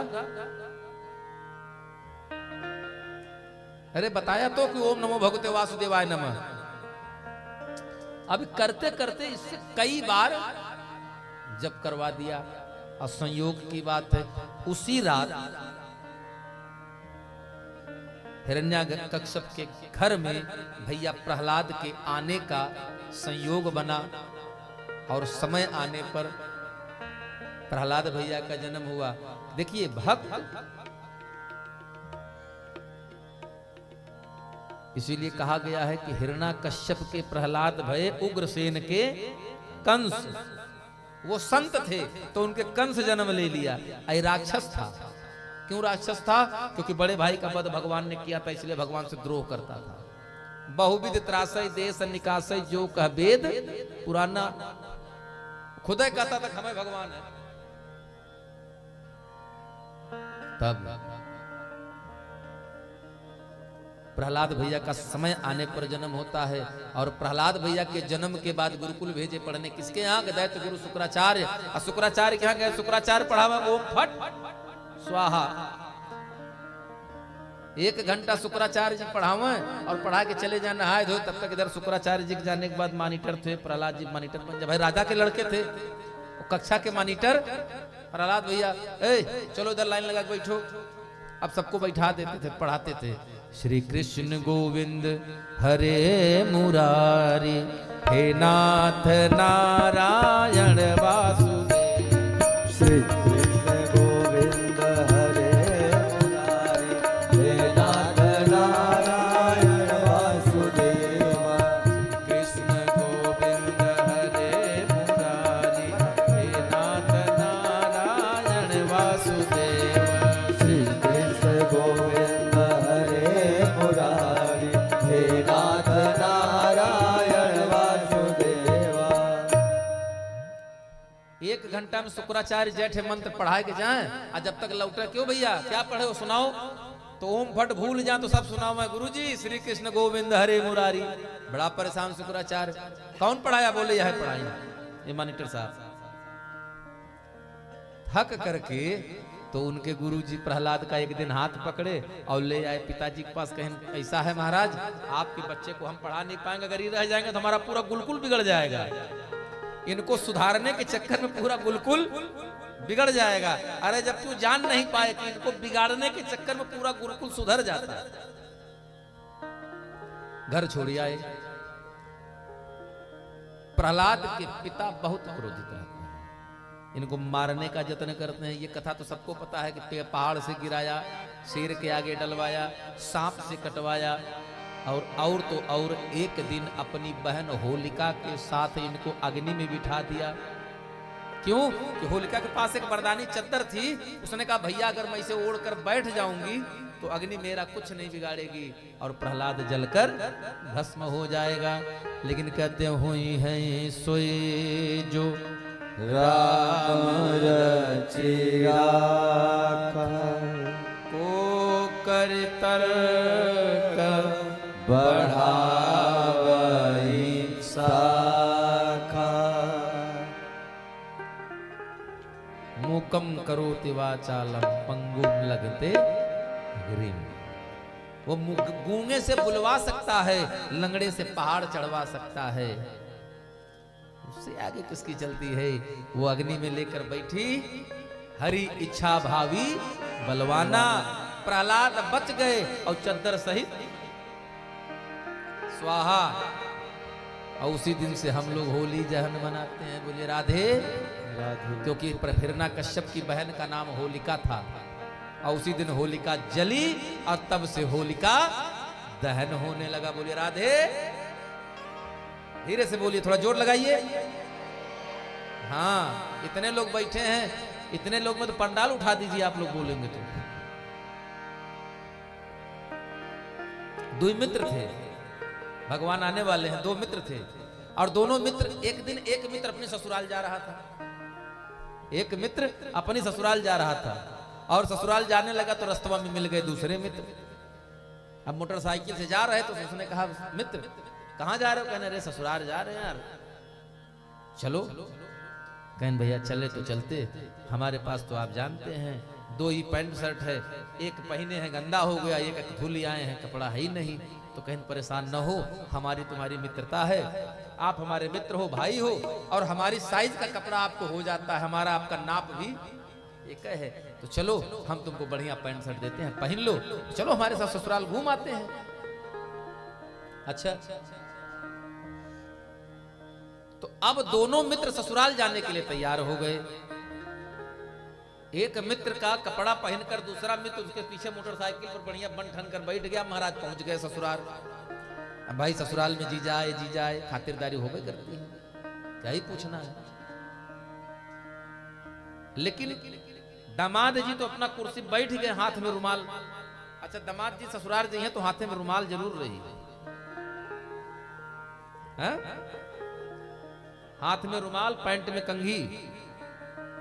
अरे बताया तो कि ओम नमो भगवते वासुदेवाय नमः। अब करते करते इससे कई बार जब करवा दिया, और संयोग की बात है उसी रात हिरण्याकश्यप के घर में भैया प्रहलाद के आने का संयोग बना, और समय आने पर प्रहलाद भैया का जन्म हुआ। देखिए भक्त, इसीलिए कहा गया है कि हिरण्याकश्यप के प्रहलाद भये उग्रसेन के कंस। वो संत थे तो उनके कंस जन्म ले लिया। आई राक्षस था। क्यों राक्षस था? क्योंकि बड़े भाई का वध भगवान ने किया था, इसलिए भगवान से द्रोह करता था। बहुविध त्रासय देश निकासय जो कह वेद पुराना, खुद ही कहता था हमें भगवान है। तब प्रहलाद भैया का समय आने पर जन्म होता है, और प्रहलाद भैया के जन्म के बाद गुरुकुल भेजे पढ़ने। किसके यहाँ? दैत्य गुरु शुक्राचार्य। और शुक्राचार्य के यहाँ गए, शुक्राचार्य पढ़ावा ओम फट स्वाहा। 1 घंटा शुक्राचार्य जी पढ़ावे और पढ़ा के चले जाए नहाए धोए। तब तक इधर शुक्राचार्य जी के जाने के बाद मॉनिटर थे, प्रहलाद जी मॉनिटर बन जाए। भाई राजा के लड़के थे, कक्षा के मॉनिटर प्रहलाद भैया, चलो इधर लाइन लगा के बैठो। अब सबको बैठा देते थे, पढ़ाते थे। श्री कृष्ण गोविंद हरे मुरारी, हे नाथ नारायण वासुदेव। श्री कृष्ण गोविंद हरे मुरारी, हे नाथ नारायण 1 घंटा में शुक्राचार्य जैठे मंत्र पढ़ाए के जाए, और जब तक लौटे क्यों भैया क्या पढ़े हो सुनाओ, तो ओम फट भूल जा तो सब सुनाओ मैं गुरुजी श्री कृष्ण गोविंद हरे मुरारी। बड़ा परेशान शुक्राचार्य, कौन पढ़ाया, बोले यह पढ़ाई ये मॉनिटर साहब। थक करके तो उनके गुरुजी प्रहलाद का एक दिन हाथ पकड़े और ले आए पिताजी के पास, कहें ऐसा है महाराज आपके बच्चे को हम पढ़ा नहीं पाएंगे, अगर ये रह जाएंगे तो हमारा पूरा गुलकुल बिगड़ जाएगा, इनको सुधारने के चक्कर में पूरा गुलकुल बिगड़ जाएगा। अरे जब तू जान नहीं पाए कि इनको बिगाड़ने के चक्कर में पूरा गुलकुल सुधर जाता है। घर छोड़ आए। प्रहलाद के पिता बहुत क्रोधित रहते हैं, इनको मारने का यत्न करते हैं। ये कथा तो सबको पता है कि पहाड़ से गिराया, शेर के आगे डलवाया, सांप से कटवाया, और तो और एक दिन अपनी बहन होलिका के साथ इनको अग्नि में बिठा दिया। क्यों कि होलिका के पास एक मर्दानी चद्दर थी, उसने कहा भैया अगर मैं इसे ओढ़कर बैठ जाऊंगी तो अग्नि मेरा कुछ नहीं बिगाड़ेगी और प्रहलाद जलकर भस्म हो जाएगा। लेकिन कहते हुई है सोई जो राम रचिया को कर तर्क बढ़ावई शाखा मूकम करोति वाचालम पंगुम लगते गिरिम। वो गूंगे से बुलवा सकता है, लंगड़े से पहाड़ चढ़वा सकता है, उससे आगे किसकी चलती है। वो अग्नि में लेकर बैठी हरि इच्छा भावी बलवाना। प्रहलाद बच गए और चद्दर सहित स्वाहा। और उसी दिन से हम लोग होली दहन मनाते हैं, बोले राधे राधे, क्योंकि हिरण्य कश्यप की बहन का नाम होलिका था और उसी दिन होलिका जली और तब से होलिका दहन होने लगा। बोले राधे, धीरे से बोलिए, थोड़ा जोर लगाइए। हाँ, इतने लोग बैठे हैं, इतने लोग में तो पंडाल उठा दीजिए आप लोग बोलेंगे तो। 2 मित्र थे, भगवान आने वाले हैं। 2 मित्र थे और दोनों मित्र, एक दिन एक मित्र अपने ससुराल जा रहा था, एक मित्र अपनी ससुराल जा रहा था और ससुराल जाने लगा तो रास्ते में मिल गए दूसरे मित्र। अब मोटरसाइकिल से जा रहे तो उसने कहा मित्र कहाँ जा रहे हो? कहने रे ससुराल जा रहे हैं यार, चलो। कहने भैया चले तो चलते, हमारे पास तो आप जानते हैं 2 ही पैंट शर्ट है, एक पहने हैं गंदा हो गया, एक धुल आए हैं, कपड़ा है ही नहीं। तो कहने परेशान न हो, हमारी तुम्हारी मित्रता है, आप हमारे मित्र हो, भाई हो, और हमारी साइज का कपड़ा आपको हो जाता है, हमारा आपका नाप भी एक है, तो चलो हम तुमको बढ़िया पैंट शर्ट देते हैं, पहन लो, चलो हमारे साथ ससुराल घूम आते हैं। अच्छा, तो अब दोनों मित्र ससुराल जाने के लिए तैयार हो गए। एक मित्र का कपड़ा पहनकर दूसरा मित्र उसके पीछे मोटरसाइकिल पर बढ़िया बन ठन कर बैठ गया। महाराज पहुंच गए ससुराल। अब भाई ससुराल में जी जाए खातिरदारी हो गई करती है, क्या ही पूछना है। लेकिन दामाद जी तो अपना कुर्सी बैठ गए, हाथ में रुमाल। अच्छा, दामाद जी ससुराल जी हैं तो हाथ में रुमाल जरूर रही है, हाथ में रुमाल, पैंट में कंघी,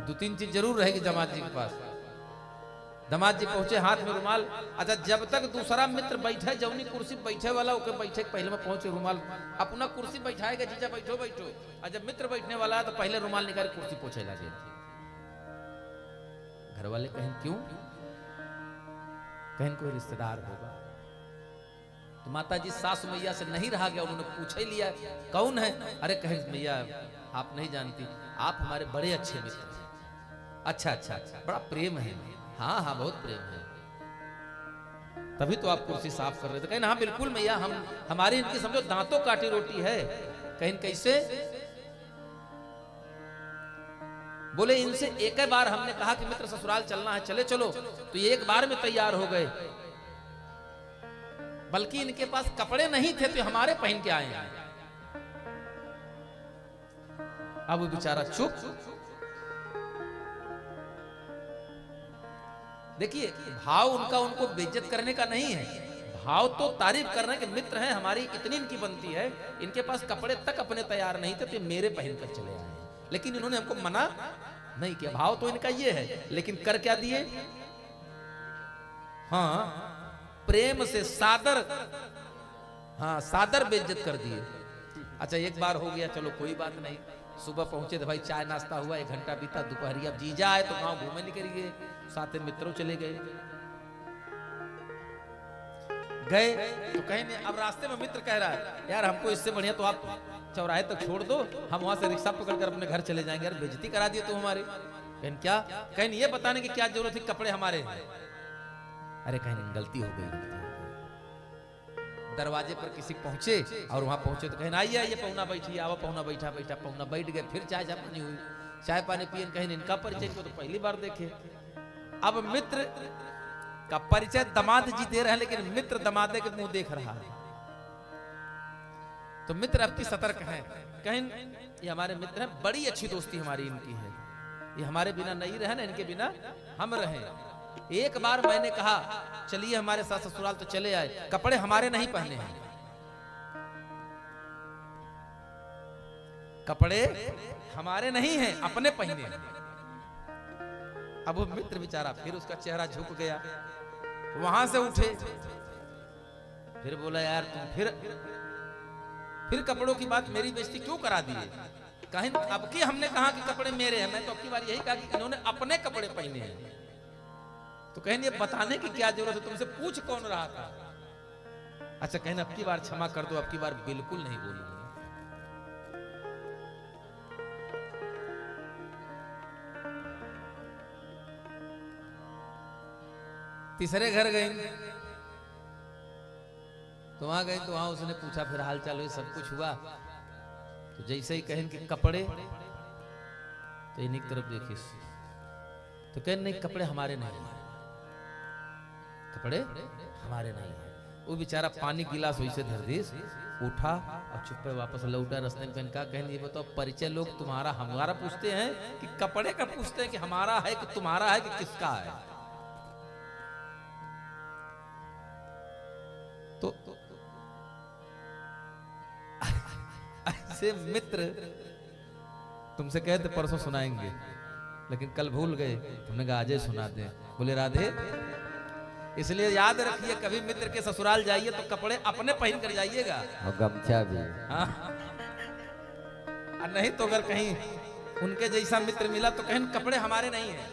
2-3 चीज जरूर रहेगी दामाद जी के पास। दामाद जी पहुंचे, हाथ में रुमाल। अच्छा, जब तक दूसरा मित्र बैठे, जौनी कुर्सी बैठे वाला ओके बैठे पहले में पहुंचे रुमाल अपना कुर्सी बैठाएगा, जीजा बैठो बैठो। और जब मित्र बैठने वाला है तो पहले रुमाल निकाल कुर्सी पोछे लगे। घर वाले कहें क्यों? कहें कोई रिश्तेदार होगा। तो माता जी सासु मैया से नहीं रहा गया, उन्होंने पूछ ही लिया कौन है? अरे कहें मैया आप नहीं जानती, आप हमारे बड़े अच्छे मित्र हैं। अच्छा अच्छा अच्छा, बड़ा प्रेम है। हाँ हाँ बहुत प्रेम है, तभी तो आप कुर्सी साफ कर रहे थे। कहें हाँ बिल्कुल मैया, हम हमारी इनकी समझो दांतों काटी रोटी है। कहें कैसे? बोले इनसे एक ही बार हमने कहा कि मित्र ससुराल चलना है, चले चलो, तो ये एक बार में तैयार हो गए। बल्कि इनके पास कपड़े नहीं थे तो हमारे पहन के आए हैं। अब वो बेचारा चुप। देखिए भाव उनका उनको बेइज्जत करने का नहीं है, भाव तो तारीफ करने के मित्र हैं, हमारी इतनी इनकी बनती है, इनके पास कपड़े तक अपने तैयार नहीं थे तो मेरे पहनकर चले आए। लेकिन इन्होंने हमको मना नहीं किया। भाव तो इनका ये है, लेकिन कर क्या दिए? हाँ, प्रेम से सादर, हाँ सादर बेइज्जत कर दिए। अच्छा एक बार हो गया, चलो कोई बात नहीं। सुबह पहुंचे तो भाई चाय नाश्ता हुआ, 1 घंटा बीता, दोपहरिया अब जीजा आए तो गांव घूमने निकल गए, साथ में मित्रों चले गए तो कहीं नहीं। अब रास्ते में मित्र कह रहा है यार हमको इससे बढ़िया तो आप चौराहे तक छोड़ दो, हम वहां से रिक्शा पकड़कर अपने घर चले जाएंगे। यार बेइज्जती करा दिए तुम हमारी। कहीं क्या, कहीं ये बताने की क्या जरूरत थी, कपड़े हमारे हैं। अरे कहीं नहीं, गलती हो गई। दरवाजे पर किसी पहुंचे और वहां पहुंचे तो कहीं आइए आइए पहुना बैठिए, आवा पहुना बैठा बैठा, पहुना बैठ गए। फिर चाय पानी हुई, चाय पानी पिए, कहीं इनका परिचय को तो पहली बार देखे। अब मित्र का परिचय दामाद जी दे रहे हैं, लेकिन मित्र दामादे के मुंह देख रहा है। तो मित्र अब की सतर्क हैं, कहीं ये हमारे मित्र हैं, बड़ी अच्छी दोस्ती हमारी इनकी है, ये हमारे बिना नहीं रहे ना, इनके बिना हम रहे। एक बार मैंने कहा चलिए हमारे साथ ससुराल, तो चले आए। कपड़े हमारे नहीं पहने हैं, कपड़े हमारे नहीं हैं, अपने पहने हैं। अब वो मित्र बेचारा फिर उसका चेहरा झुक गया, वहां से उठे, फिर बोला यार तुम फिर कपड़ों की बात मेरी बेइज्जती क्यों करा दिए? कहीं अब की हमने कहा कि कपड़े मेरे हैं, मैं तो अब की बार यही कहा कि इन्होंने अपने कपड़े पहने हैं। तो कहीं ये बताने की क्या जरूरत है, तुमसे पूछ कौन रहा था? अच्छा कहीं अब की बार क्षमा कर दो, अब की बार बिल्कुल नहीं बोलूंगा। तीसरे घर गए तो वहां गए, तो वहां उसने पूछा, फिर हाल चाल हुई, सब कुछ हुआ। तो जैसे ही कहें कि कपड़े, तो इन्हीं की तरफ देखिए, तो कहें नहीं कपड़े हमारे नहीं है, कपड़े हमारे नहीं है। वो बेचारा पानी गिलास वैसे धर दी, उठा और चुप पे वापस लौटा। रास्ते में कहा, कहें ये बताओ परिचय लोग तुम्हारा हमारा पूछते हैं कि कपड़े का पूछते हैं, कि हमारा है कि तुम्हारा है कि किसका है? तो ऐसे मित्र तुमसे कहते परसों सुनाएंगे, लेकिन कल भूल गए, तुमने कहा आज ही सुना दे। बोले राधे, इसलिए याद रखिए कभी मित्र के ससुराल जाइए तो कपड़े अपने पहन कर जाइएगा, और गमछा भी। हाँ? और नहीं तो अगर कहीं उनके जैसा मित्र मिला तो कहीं कपड़े हमारे नहीं है,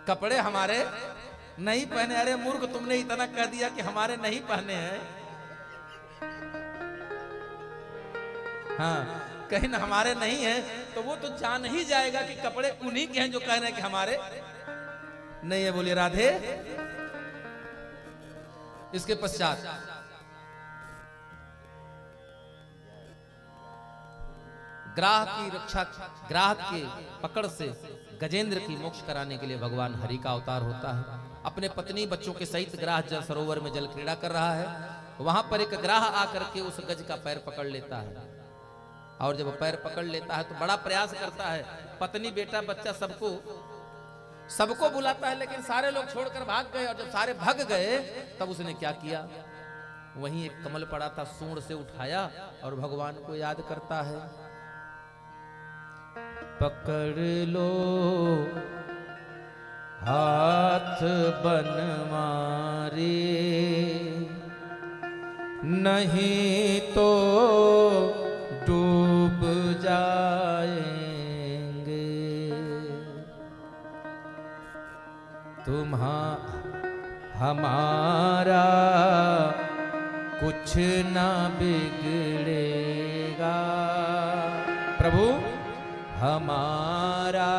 कपड़े हमारे नहीं पहने। अरे मूर्ख, तुमने इतना कह दिया कि हमारे नहीं पहने हैं। हाँ, कहीं ना हमारे नहीं है तो वो तो जान ही जाएगा कि कपड़े उन्हीं के हैं जो कह रहे हैं कि हमारे नहीं है। बोलिए राधे। इसके पश्चात ग्राहक की रक्षा, ग्राहक के पकड़ से गजेंद्र की मोक्ष कराने के लिए भगवान हरि का अवतार होता है। अपने पत्नी बच्चों के सहित ग्राह जल सरोवर में जल क्रीड़ा कर रहा है। वहां पर एक ग्राह आकर के उस गज का पैर पकड़ लेता है, और जब पैर पकड़ लेता है तो बड़ा प्रयास करता है, पत्नी बेटा बच्चा सबको बुलाता है, लेकिन सारे लोग छोड़कर भाग गए। और जब सारे भाग गए तब उसने क्या किया, वहीं एक कमल पड़ा था, सूंड से उठाया और भगवान को याद करता है। पकड़ लो हाथ बनवारी, नहीं तो डूब जाएंगे। हमारा कुछ ना बिगड़ेगा प्रभु, हमारा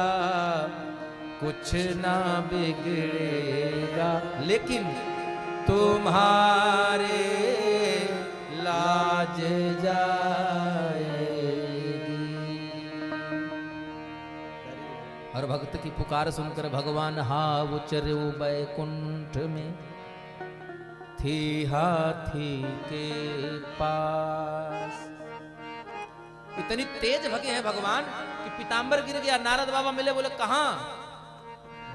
कुछ ना बिगड़ेगा, लेकिन तुम्हारे लाज जाएगी। और भक्त की पुकार सुनकर भगवान हाव चरे बैकुंठ में थी हाथी के पास। इतनी तेज भगे हैं भगवान कि पीतांबर गिर गया। नारद बाबा मिले, बोले कहां?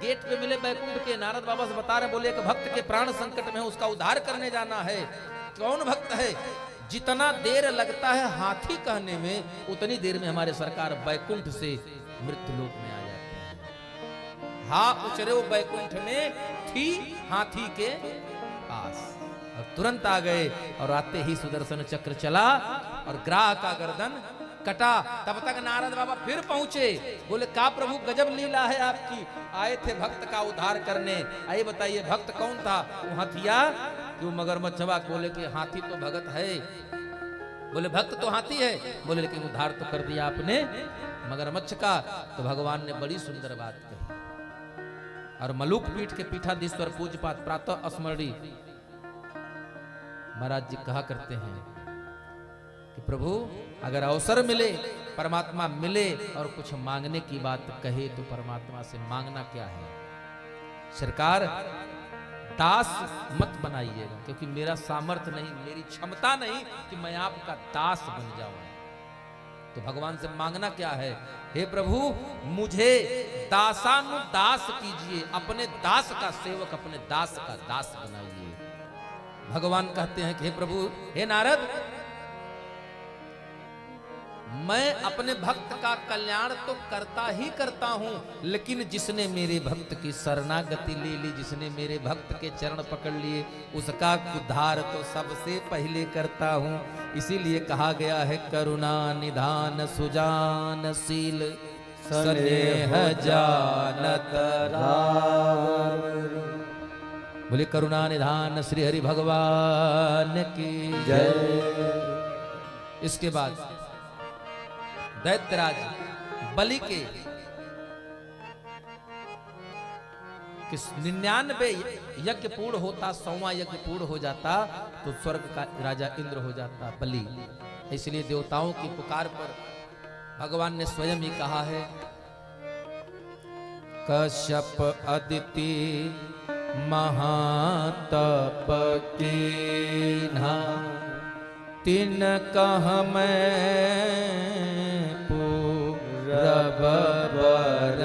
गेट पे मिले बैकुंठ के। नारद बाबा से बता रहे, बोले एक भक्त के प्राण संकट में, उसका उद्धार करने जाना है। कौन भक्त है? जितना देर लगता है हाथी कहने में, उतनी देर में हमारे सरकार बैकुंठ से मृत्यु लोक में आ जाते हैं। हाँ उचरे वो बैकुंठ में थी हाथी के पास और तुरंत आ गए, और आते ही सुदर्शन चक्र चला और ग्राह का गर्दन कटा। तब तक नारद बाबा फिर पहुंचे, बोले का प्रभु गजब लीला है आपकी, आए थे भक्त का उद्धार करने, आइए बताइए भक्त कौन था? वो हाथिया क्यों मगरमच्छवा? बोले कि हाथी तो भगत है। बोले भक्त तो हाथी है, बोले लेकिन उद्धार तो कर दिया आपने मगरमच्छ का। तो भगवान ने बड़ी सुंदर बात कही, और मलुक पीठ के पीठाधीश्वर पूज्यपाद प्रातः स्मरणीय महाराज जी कहा करते हैं कि प्रभु अगर अवसर मिले, परमात्मा मिले और कुछ मांगने की बात कहे, तो परमात्मा से मांगना क्या है? सरकार दास मत बनाइएगा, क्योंकि मेरा सामर्थ्य नहीं, मेरी क्षमता नहीं कि मैं आपका दास बन जाऊं। तो भगवान से मांगना क्या है? हे प्रभु मुझे दासानुदास कीजिए, अपने दास का सेवक, अपने दास का दास बनाइए। भगवान कहते हैं कि हे प्रभु, हे नारद, मैं अपने भक्त का कल्याण तो करता ही करता हूं, लेकिन जिसने मेरे भक्त की शरणागति ले ली, जिसने मेरे भक्त के चरण पकड़ लिए, उसका उद्धार तो सबसे पहले करता हूं। इसीलिए कहा गया है करुणा निधान सुजानशील स्नेह जानत राम। बोले करुणा निधान श्री हरि भगवान की जय। इसके बाद दैत्यराज बलि के 99 यज्ञ पूर्ण होता, 100वां यज्ञ पूर्ण हो जाता, तो स्वर्ग का राजा इंद्र हो जाता बलि। इसलिए देवताओं की पुकार पर भगवान ने स्वयं ही कहा है, कश्यप अदिति महातप कीन्हा, तिन कह मैं पूरब बर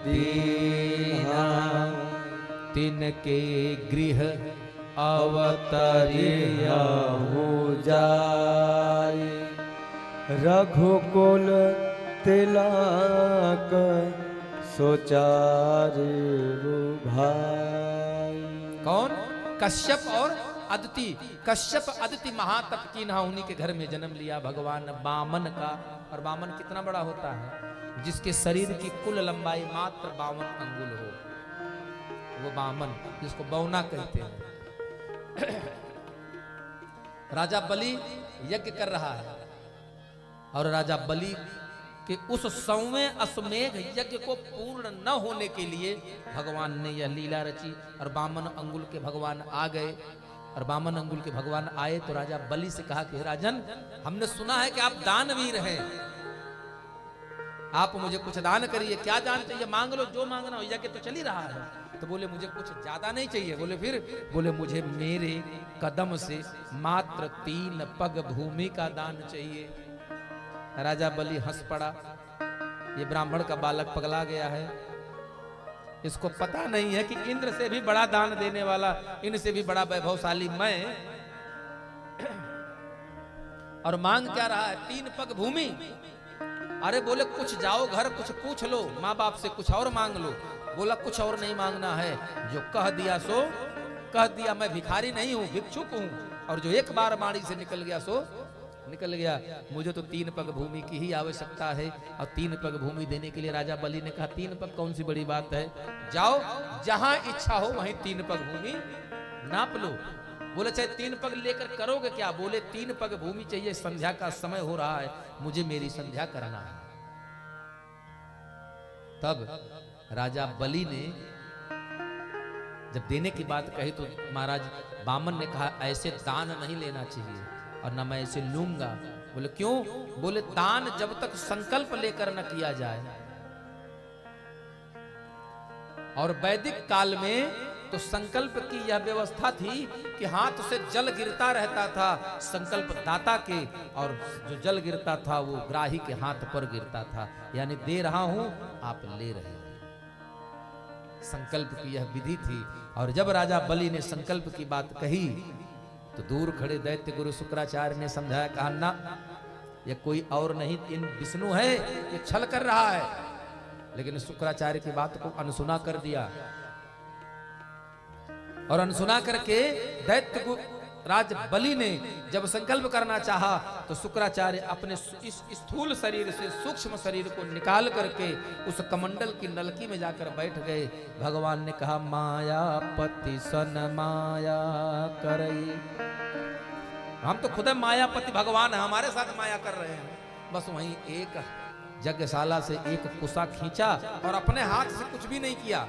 दीना, तिनके गृह अवतरिया हो जाए, रघुकुल तिलक सोचारे भाई। कौन? कश्यप और अदिति। कश्यप अदिति महातप कीन्हा, उन्हीं के घर में जन्म लिया भगवान वामन का। और वामन कितना बड़ा होता है? जिसके शरीर की कुल लंबाई मात्र 52 अंगुल हो, वो वामन, जिसको बौना कहते हैं। राजा बलि यज्ञ कर रहा है, और राजा बलि के उस 100वें अश्वमेध यज्ञ को पूर्ण न होने के लिए भगवान ने यह लीला रची, और वामन अंगुल के भगवान आ गए। और वामन अंगुल के भगवान आए तो राजा बलि से कहा कि राजन, हमने सुना है कि आप दानवीर हैं, आप मुझे कुछ दान करिए। क्या दान चाहिए? मांग लो, जो मांगना हो, यज्ञ तो चल ही रहा है। तो बोले मुझे कुछ ज्यादा नहीं चाहिए। बोले फिर? बोले मुझे मेरे कदम से मात्र 3 पग भूमि का दान चाहिए। राजा बलि हंस पड़ा, ये ब्राह्मण का बालक पगला गया है, इसको पता नहीं है कि इंद्र से भी बड़ा दान देने वाला, इनसे भी बड़ा वैभवशाली मैं, और मांग क्या रहा है? 3 पग भूमि। अरे बोले कुछ जाओ घर, कुछ पूछ लो, माँ बाप से कुछ और मांग लो। बोला कुछ और नहीं मांगना है, जो कह दिया सो कह दिया। मैं भिखारी नहीं हूं, भिक्षुक हूं, और जो एक बार माड़ी से निकल गया सो निकल गया। मुझे तो 3 पग भूमि की ही आवश्यकता है। और 3 पग भूमि देने के लिए राजा बलि ने कहा 3 पग कौन सी बड़ी बात है, जाओ जहां इच्छा हो वहीं 3 पग भूमि नाप लो। बोले चाहे 3 पग लेकर करोगे क्या? बोले 3 पग भूमि चाहिए, संध्या का समय हो रहा है, मुझे मेरी संध्या करना है। तब राजा बलि ने जब देने की बात कही तो महाराज वामन ने कहा ऐसे दान नहीं लेना चाहिए, और न मैं इसे लूंगा। बोले क्यों? बोले दान जब तक संकल्प लेकर न किया जाए, और वैदिक काल में तो संकल्प की यह व्यवस्था थी कि हाथ से जल गिरता रहता था संकल्प दाता के, और जो जल गिरता था वो ग्राही के हाथ पर गिरता था, यानी दे रहा हूं आप ले रहे हैं। संकल्प की यह विधि थी। और जब राजा बलि ने संकल्प की बात कही तो दूर खड़े दैत्य गुरु शुक्राचार्य ने समझाया, कहा ना, ये कोई और नहीं, इन विष्णु है, ये छल कर रहा है। लेकिन शुक्राचार्य की बात को अनसुना कर दिया, और अनसुना करके दैत्य राज बलि ने जब संकल्प करना चाहा तो शुक्राचार्य अपने इस स्थूल शरीर से सूक्ष्म शरीर को निकाल करके उस कमंडल की नलकी में जाकर बैठ गए। भगवान ने कहा, मायापति सन माया करई। हम तो खुद मायापति भगवान है, हमारे साथ माया कर रहे हैं। बस वहीं एक यज्ञशाला से एक कुसा खींचा और अपने हाथ से कुछ भी नहीं किया।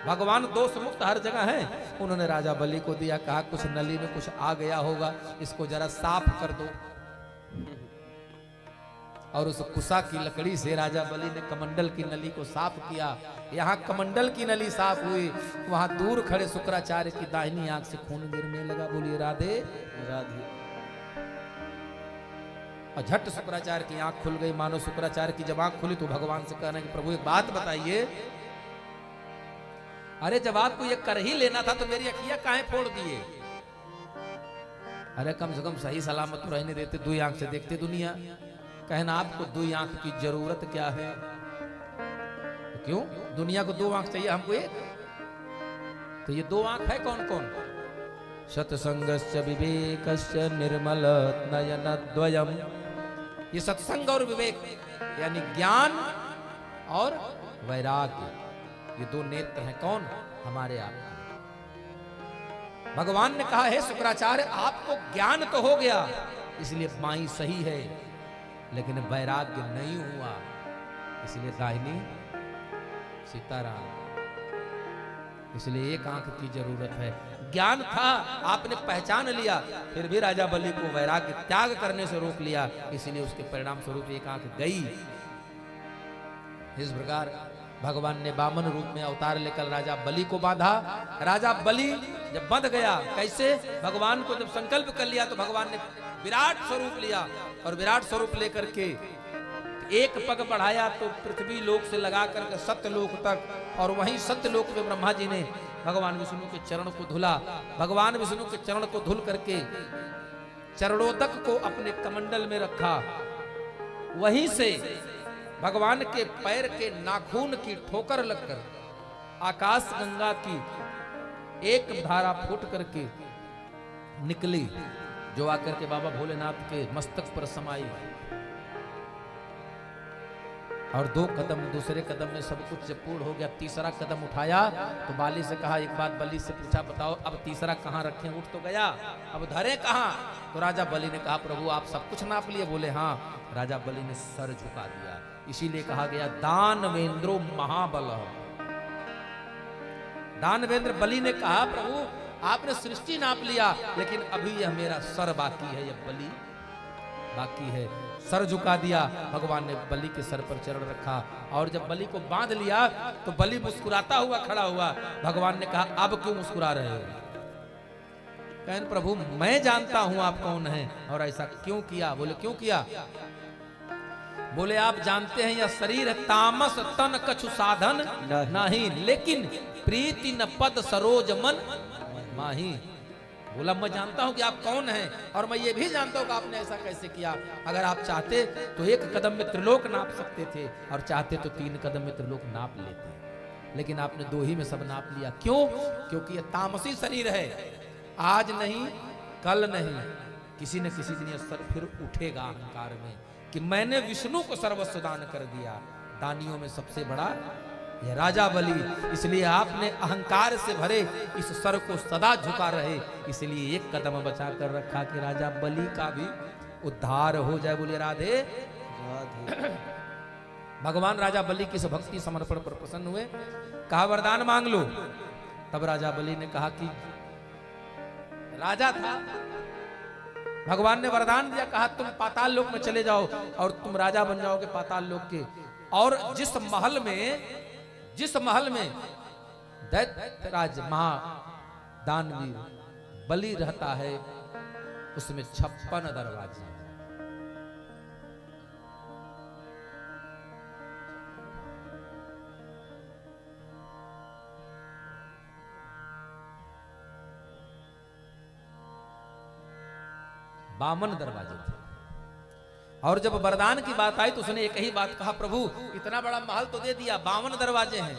भगवान दोष मुक्त हर जगह है। उन्होंने राजा बलि को दिया, कहा कुछ नली में कुछ आ गया होगा, इसको जरा साफ कर दो। और उस कुसा की लकड़ी से राजा बलि ने कमंडल की नली को साफ किया। यहाँ कमंडल की नली साफ हुई, वहां दूर खड़े शुक्राचार्य की दाहिनी आंख से खून गिरने लगा। बोलिए राधे राधे। और झट शुक्राचार्य की आंख खुल गई। मानो शुक्राचार्य की जब आंख खुली तो भगवान से कहना कि प्रभु एक बात बताइए, अरे जब आपको ये कर ही लेना था तो मेरी अखियां काहे फोड़ दिए? अरे कम से कम सही सलामत तो रहने देते, दुई आंख से देखते दुनिया। कहना आपको दुई आंख की जरूरत क्या है? तो क्यों दुनिया को दो आंख चाहिए, हमको एक? तो ये दो आंख है कौन कौन? सत्संगश्च विवेकश्च निर्मल नयन द्वयम। ये सत्संग और विवेक यानी ज्ञान और वैराग्य, ये दो नेत्र हैं कौन? हमारे आप। भगवान ने कहा है शुक्राचार्य आपको ज्ञान तो हो गया, इसलिए माई सही है, लेकिन वैराग्य नहीं हुआ, इसलिए दाहिनी सीताराम। इसलिए एक आंख की जरूरत है। ज्ञान था, आपने पहचान लिया, फिर भी राजा बलि को वैराग्य त्याग करने से रोक लिया, इसलिए उसके परिणाम स्वरूप एक आंख गई। इस प्रकार भगवान ने वामन रूप में अवतार लेकर राजा बलि को बांधा। राजा बलि जब बंध गया, कैसे? भगवान को जब संकल्प कर लिया तो भगवान ने विराट स्वरूप लिया, और विराट स्वरूप लेकर के एक पग बढ़ाया तो पृथ्वी लोक से लगा करके सत्यलोक तक, और वहीं सत्यलोक में ब्रह्मा जी ने भगवान विष्णु के चरण को धुला। भगवान विष्णु के चरण को धुल करके चरणोदक को अपने कमंडल में रखा। वहीं से भगवान के पैर के नाखून की ठोकर लगकर आकाश गंगा की एक धारा फूट करके निकली, जो आकर के बाबा भोलेनाथ के मस्तक पर समाई। और दो कदम, दूसरे कदम में सब कुछ जब पूर्ण हो गया, तीसरा कदम उठाया तो बाली से कहा, एक बात बलि से पूछा, बताओ अब तीसरा कहाँ रखें? उठ तो गया, अब धरे कहाँ? तो राजा बलि ने कहा, प्रभु आप सब कुछ नाप लिए? बोले हाँ। राजा बलि ने सर झुका दिया। इसीलिए कहा गया दानवेंद्रो महाबल। दानवेंद्र बलि ने कहा, प्रभु आपने सृष्टि नाप लिया, लेकिन अभी यह मेरा सर बाकी है, यह बलि बाकी है। सर झुका दिया। भगवान ने बलि के सर पर चरण रखा, और जब बलि को बांध लिया तो बलि मुस्कुराता हुआ खड़ा हुआ। भगवान ने कहा, अब क्यों मुस्कुरा रहे हो? कहन प्रभु मैं जानता हूं आप कौन हैं, और ऐसा क्यों किया? बोले क्यों किया? बोले आप जानते हैं यह शरीर है तामस तन कछु साधन नहीं, लेकिन प्रीति न पद सरोज मन माही। बोला मैं जानता हूं कि आप कौन हैं, और मैं ये भी जानता हूं कि आपने ऐसा कैसे किया। अगर आप चाहते तो एक कदम में त्रिलोक नाप सकते थे, और चाहते तो 3 कदम में त्रिलोक नाप लेते, लेकिन आपने 2 ही में सब नाप लिया। क्यों? क्योंकि यह तामसी शरीर है। आज नहीं कल नहीं, किसी न किसी दिन यह सर फिर उठेगा अहंकार में कि मैंने विष्णु को सर्वस्व दान कर दिया। दानियों में सबसे बड़ा यह राजा बलि, इसलिए आपने अहंकार से भरे इस सर को सदा झुका रहे, इसलिए एक कदम बचा कर रखा कि राजा बलि का भी उद्धार हो जाए। बोले राधे राधे। भगवान राजा बलि की भक्ति समर्पण पर प्रसन्न हुए, कहा वरदान मांग लो। तब राजा बलि ने कहा कि राजा था, भगवान ने वरदान दिया, कहा तुम पाताल लोक में चले जाओ और तुम राजा बन जाओगे पाताल लोक के, और जिस महल में दैत्यराज महादानवीर बलि रहता है उसमें 56 दरवाजे। 52 दरवाजे थे। और जब वरदान की बात आई तो उसने एक ही बात कहा, प्रभु इतना बड़ा महल तो दे दिया, 52 दरवाजे हैं,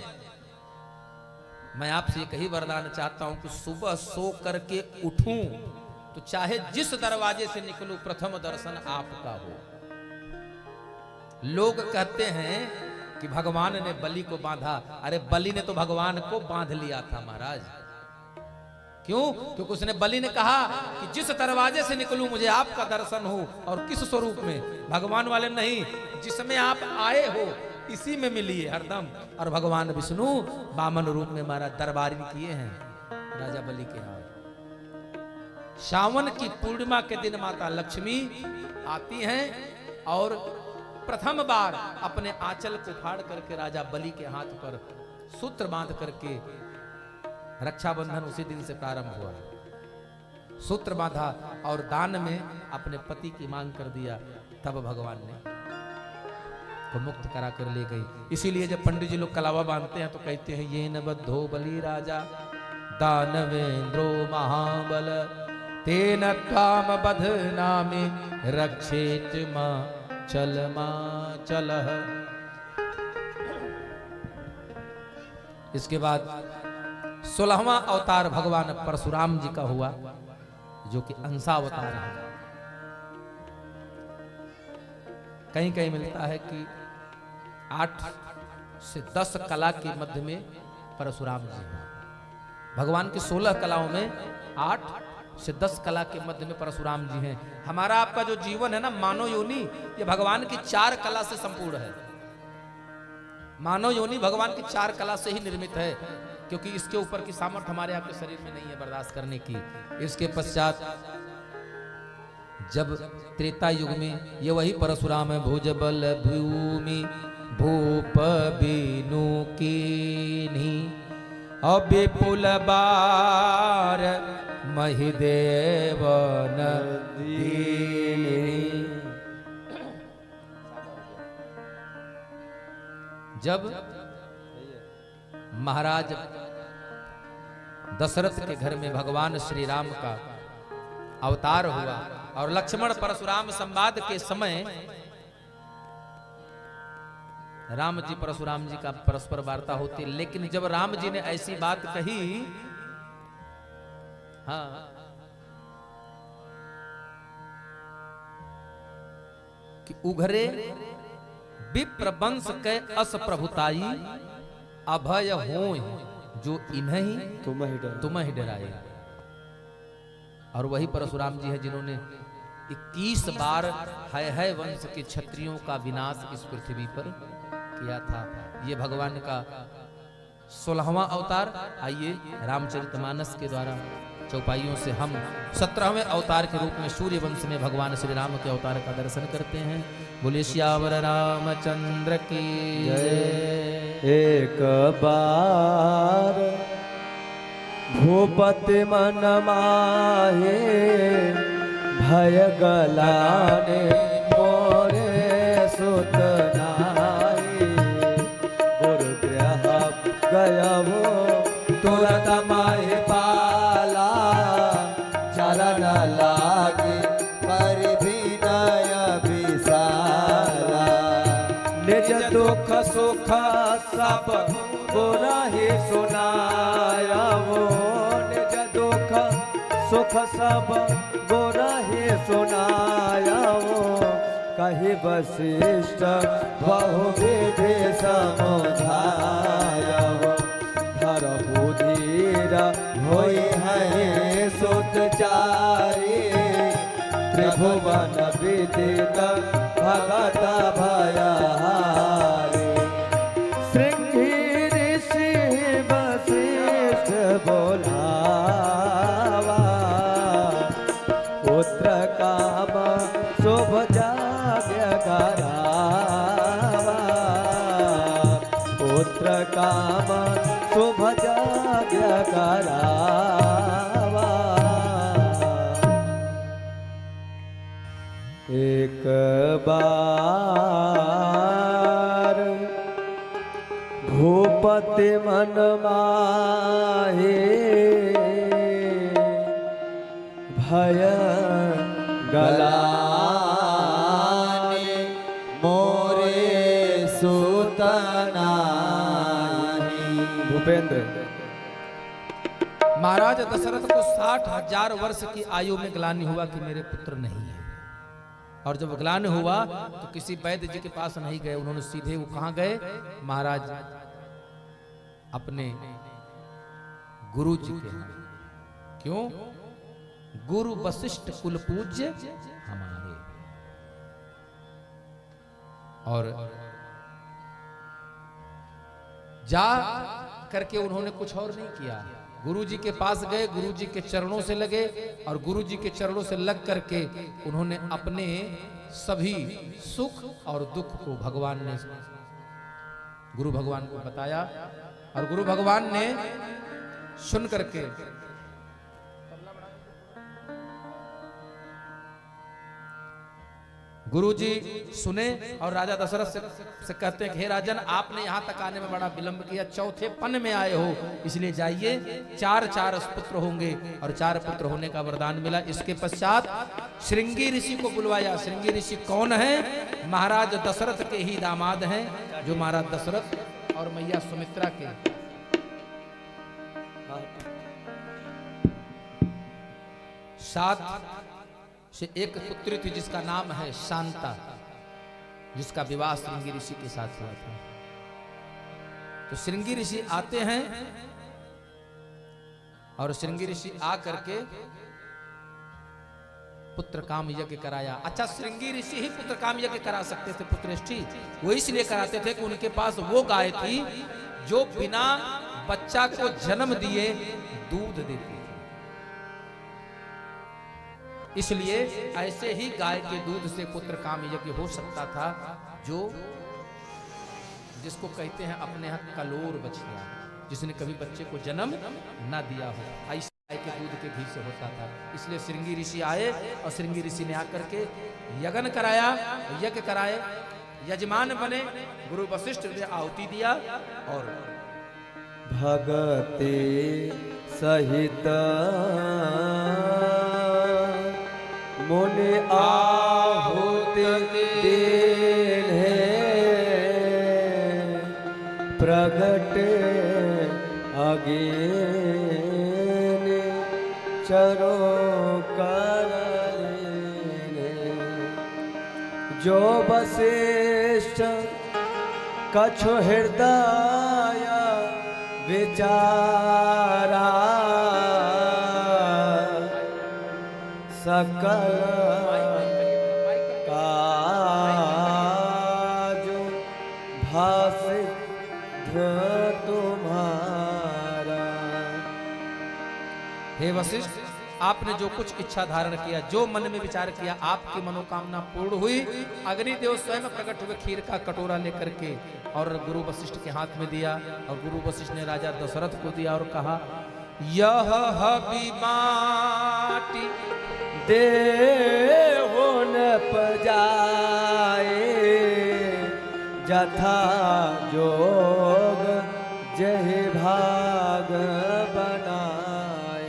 मैं आपसे एक ही वरदान चाहता हूं कि सुबह सो करके उठूं तो चाहे जिस दरवाजे से निकलूं प्रथम दर्शन आपका हो। लोग कहते हैं कि भगवान ने बलि को बांधा, अरे बलि ने तो भगवान को बांध लिया था महाराज। क्यों? क्योंकि उसने बलि ने कहा कि जिस दरवाजे से निकलूं मुझे आपका दर्शन हो, और किस स्वरूप में? भगवान वाले नहीं, जिसमें आप आए हो इसी में मिलिए हरदम। और भगवान विष्णु 52 रूप में हमारा दरबारी किए हैं राजा बलि के यहाँ। सावन की पूर्णिमा के दिन माता लक्ष्मी आती हैं और प्रथम बार अपने आंचल को फाड़ करके राजा बलि के हाथ पर सूत्र बांध करके, रक्षाबंधन उसी दिन से प्रारंभ हुआ, सूत्र बांधा और दान में अपने पति की मांग कर दिया। तब भगवान ने को मुक्त करा कर ले गई। इसीलिए जब पंडित जी लोग कलावा बांधते हैं तो कहते हैं, ये न बद्धो बलि राजा दानवेंद्रो महाबल तेन त्वाम बधनामि रक्षेत मां चल चलह। इसके बाद 16वां अवतार भगवान परशुराम जी का हुआ, जो कि अंशावतार है। कहीं कहीं मिलता है कि 8 से 10 कला के मध्य में परशुराम जी हैं। भगवान की 16 कलाओं में 8 से 10 कला के मध्य में परशुराम जी हैं। हमारा आपका जो जीवन है ना, मानव योनि, ये भगवान की 4 कला से संपूर्ण है। मानव योनि भगवान की 4 कला से ही निर्मित है, क्योंकि इसके ऊपर की सामर्थ्य हमारे आपके शरीर में नहीं है बर्दाश्त करने की। इसके पश्चात जब त्रेता युग में ये वही परशुराम है, भुजबल भूमि भूप बीनु कीन्ही अविपुल बार महिदेवन दीन्ही। जब महाराज दशरथ के घर में भगवान श्री राम का अवतार हुआ और लक्ष्मण परशुराम संवाद के समय राम जी परशुराम जी का परस्पर वार्ता होती, लेकिन जब राम जी ने ऐसी बात कही, हाँ, कि उघरे विप्र वंश के अस प्रभुताई अभय होय जो इन्हीं तुम ही डराए। और वही परशुराम जी है जिन्होंने 21 बार है वंश के क्षत्रियों का विनाश इस पृथ्वी पर किया था। ये भगवान का 16वां अवतार। आइए रामचरितमानस के द्वारा चौपाइयों से हम 17वें अवतार के रूप में सूर्य वंश में भगवान श्री राम के अवतार का दर्शन करते हैं। बोले श्यावर रामचंद्र की जय। एक बार भूपति मन माहे भय गलाने मोरे सुत नाई। गुरुगृह गया वो तुरत माहे पाला चरण लागे पर विनय विशाला। निज दुख सुख सब गुरहि सुनाया वो। निज दुख सुख सब गुरहि सुनाया वो। कहि वशिष्ठ बहुविधि समुझाया वो। धरहु धीर होई है सुतचारी। त्रिभुवन विदित भगत भयहारी। श्रृंगी ऋषि वशिष्ठ बोलावा। पुत्र काम शुभ जाग्य करावा। पुत्र काम शुभ जाग्य करावा। एक बार भूपति मन माहे भय गलाने मोरे सुतनाही। भूपेंद्र महाराज दशरथ को 60,000 वर्ष की आयु में ग्लानि हुआ कि मेरे पुत्र नहीं है। और जब ग्लानि हुआ तो किसी वैद्य जी के पास नहीं गए, उन्होंने सीधे वो कहां गए? महाराज अपने गुरु जी के यहाँ। क्यों? गुरु वशिष्ठ कुल पूज्य हमारे। और जा करके उन्होंने कुछ और नहीं किया, गुरु जी के पास गए, गुरु जी के चरणों से लगे और गुरु जी के चरणों से लग करके उन्होंने अपने सभी सुख और दुख को भगवान ने, गुरु भगवान को बताया। और गुरु भगवान ने सुन करके गुरुजी सुने और राजा दशरथ से कहते हैं कि हे राजन, आपने यहाँ तक आने में बड़ा विलंब किया, चौथे पन में आए हो, इसलिए जाइए, 4 पुत्र होंगे। और 4 पुत्र होने का वरदान मिला। इसके पश्चात श्रृंगी ऋषि को बुलवाया। श्रृंगी ऋषि कौन है? महाराज दशरथ के ही दामाद हैं, जो महाराज दशरथ और मैया सुमित्रा के साथ से एक पुत्री थी जिसका नाम है शांता, जिसका विवाह श्रृंगी ऋषि के साथ हुआ था। तो श्रृंगी ऋषि आते हैं और श्रृंगी ऋषि आ करके पुत्र काम यज्ञ कराया। अच्छा, श्रृंगी ऋषि ही पुत्र काम यज्ञ करा सकते थे पुत्रेष्ठी, वो इसलिए कराते थे कि उनके पास वो गाय थी जो बिना बच्चा को जन्म दिए दूध देती थी। इसलिए ऐसे ही गाय के दूध से पुत्र काम यज्ञ हो सकता था, जो जिसको कहते हैं अपने यहाँ कलोर बछिया, जिसने कभी बच्चे को जन्म ना दिया हो, ऐसे गाय के दूध के घी से होता था। इसलिए श्रृंगी ऋषि आए और श्रृंगी ऋषि ने आकर के यज्ञ कराया, यज्ञ कराए, यजमान बने, गुरु वशिष्ठ ने आहुति दिया और भगते सहित मुनि आहुति दीन्हे प्रगट अगेन चरो करलेने। जो वशिष्ठ कछु हृदय विचारा सकल काज भासित तुम्हारा। हे वशिष्ठ, आपने जो कुछ इच्छा धारण किया, जो मन में विचार किया, आपकी मनोकामना पूर्ण हुई। अग्निदेव स्वयं प्रकट हुए खीर का कटोरा लेकर के और गुरु वशिष्ठ के हाथ में दिया और गुरु वशिष्ठ ने राजा दशरथ को दिया और कहा, यह हबीमाटी देहो न पजाए जथा जोग जहि भाग बनाए।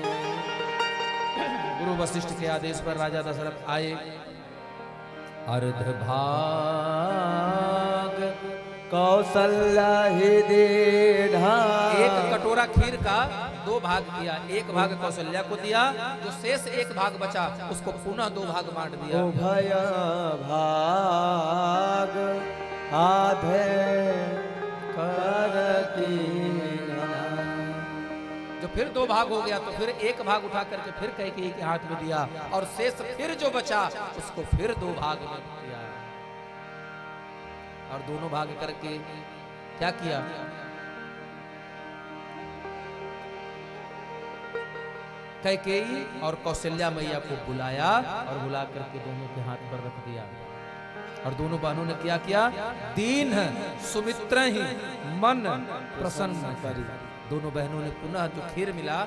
गुरु वशिष्ठ के आदेश पर राजा दशरथ आए। अर्ध भाग कौशल्या ही दीढ़ा। एक कटोरा खीर का 2 भाग किया, एक भाग कौशल्या को दिया, जो शेष एक भाग बचा उसको पुनः 2 भाग बांट दिया। उभय भाग आधे कर कीना। जो फिर 2 भाग हो गया तो फिर एक भाग उठा करके फिर कैकेयी के हाथ में दिया और शेष फिर जो बचा उसको फिर 2 भाग में दिया और दोनों भाग करके क्या किया? कैकेयी और कौशल्या मैया को बुलाया और बुला करके दोनों के हाथ पर रख दिया और दोनों बहनों ने क्या किया? दीन सुमित्रा ही मन प्रसन्न करी। दोनों बहनों ने पुनः जो खीर मिला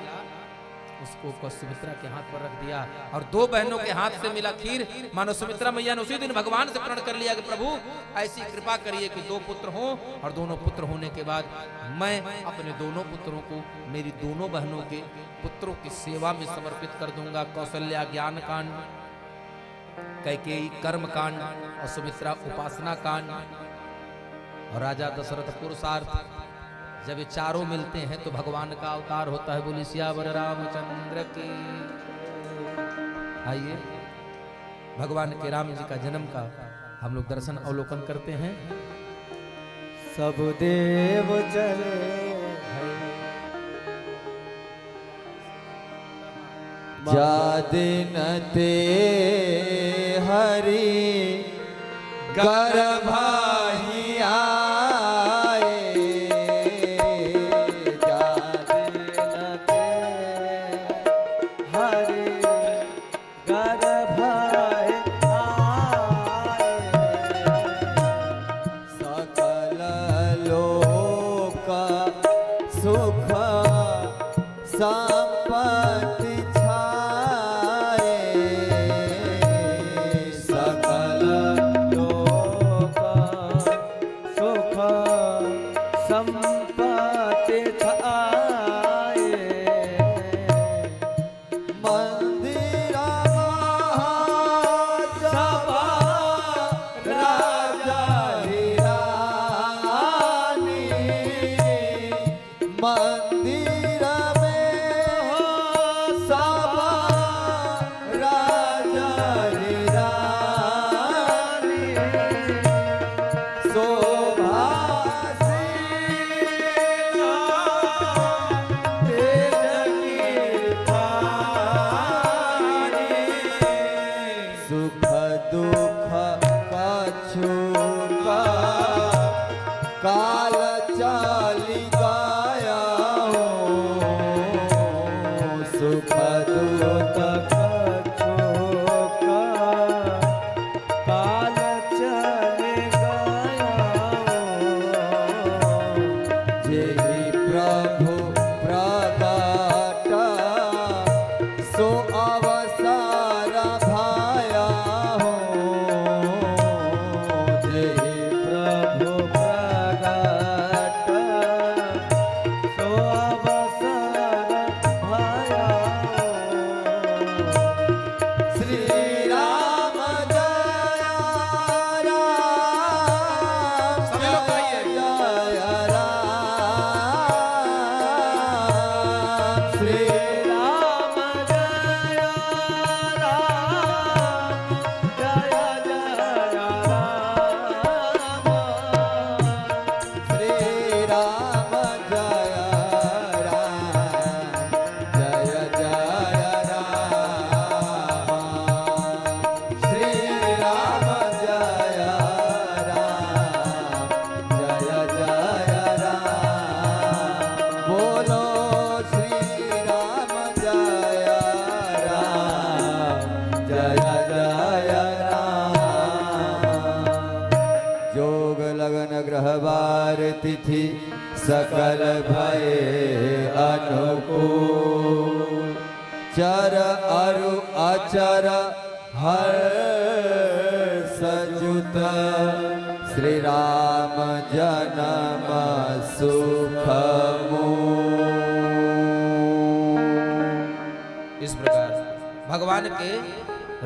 उसको सुमित्रा के हाथ पर रख दिया और 2 बहनों के हाथ से मिला खीर। मानो सुमित्रा मैया ने उसी दिन भगवान से प्रण कर लिया कि प्रभु ऐसी कृपा करिए कि 2 पुत्र हों और दोनों पुत्र होने के बाद मैं अपने दोनों पुत्रों को मेरी दोनों बहनों के पुत्रों की सेवा में समर्पित कर दूंगा। कौशल्या ज्ञान कांड कैकेयी कर्म कांड और सुमित्रा उपासना कांड और राजा दशरथ पुरुषार्थ। जब ये चारों मिलते हैं तो भगवान का अवतार होता है। बोली सियावर रामचंद्र की। आइए भगवान के राम जी का जन्म का हम लोग दर्शन अवलोकन करते हैं। सब देव चले जा दिन ते हरि गर्भाही आए, जा दिन ते हरि गर्भाए आए, सकल लोक सुख संपत्ति काल चाली गाया हो, सुख दुख कछुका काल चले गाया हो, जेहि प्रभु प्रदाता सो अवसर भाया हो, जेहि प्रभु ग्रहवार तिथि सकल भये अनुकूल, चर अरु अचर हर सजुत, श्री राम जन्म सुखमूल। इस प्रकार भगवान के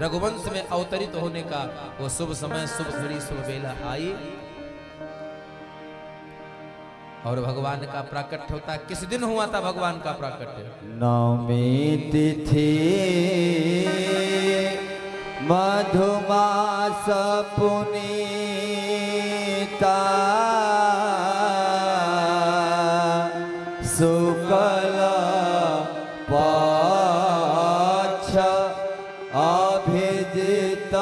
रघुवंश में अवतरित होने का वो शुभ समय, शुभ घड़ी, शुभ बेला आई और भगवान का प्राकट्य होता। किस दिन हुआ था भगवान का प्राकट्य? नवमी तिथि मधुमास पुनीता, शुक्ल पक्ष अभिजित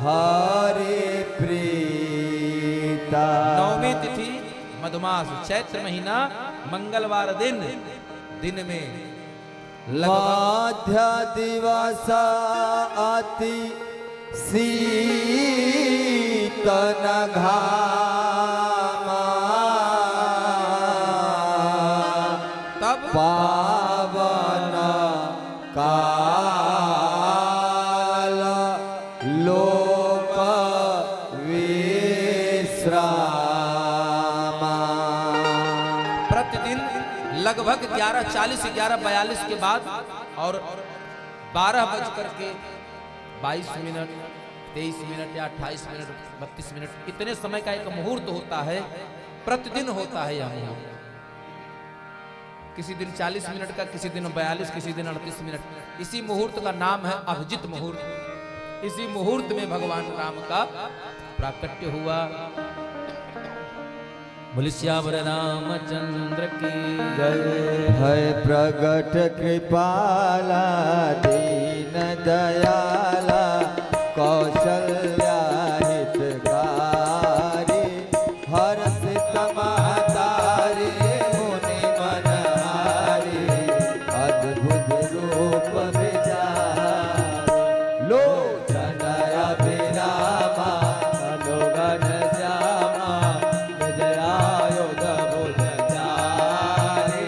हरि प्रीता। नवमी तिथि मधुमास चैत्र महीना मंगलवार दिन में मध्य दिवस अति शीतन घामा, तब पावन काल लोक विश्रामा। प्रतिदिन लगभग 11:40 11:42 के बाद और 12 बजकर के 22 मिनट 23 मिनट या 28 मिनट 32 मिनट इतने समय का एक मुहूर्त होता है, प्रतिदिन होता है यह मुहूर्त। किसी दिन 40 मिनट का, किसी दिन 42, किसी दिन 38 मिनट। इसी मुहूर्त का नाम है अभिजित मुहूर्त। इसी मुहूर्त में भगवान राम का प्राकट्य हुआ। बोले श्यावर रामचंद्र की जय। है प्रगट कृपाला दीन दयाला कौशल्या हितकारी हर्ष समातारी मुनि मनहारी अद्भुत रूप विचार लोचन अभिरामा अनुगण श्यामा विजयायुध भुज चारी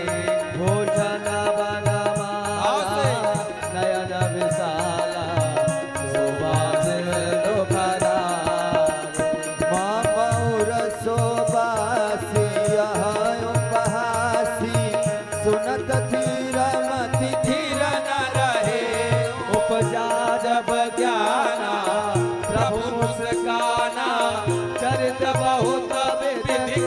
भूषण बनमाला नयन विशाला सुवासिन दुखरा मामौर शोभासी यह उपहासी सुनत धीर मति धीर न रहे उपजा जब ज्ञाना प्रभु मुस्काना चरित बहुत विधि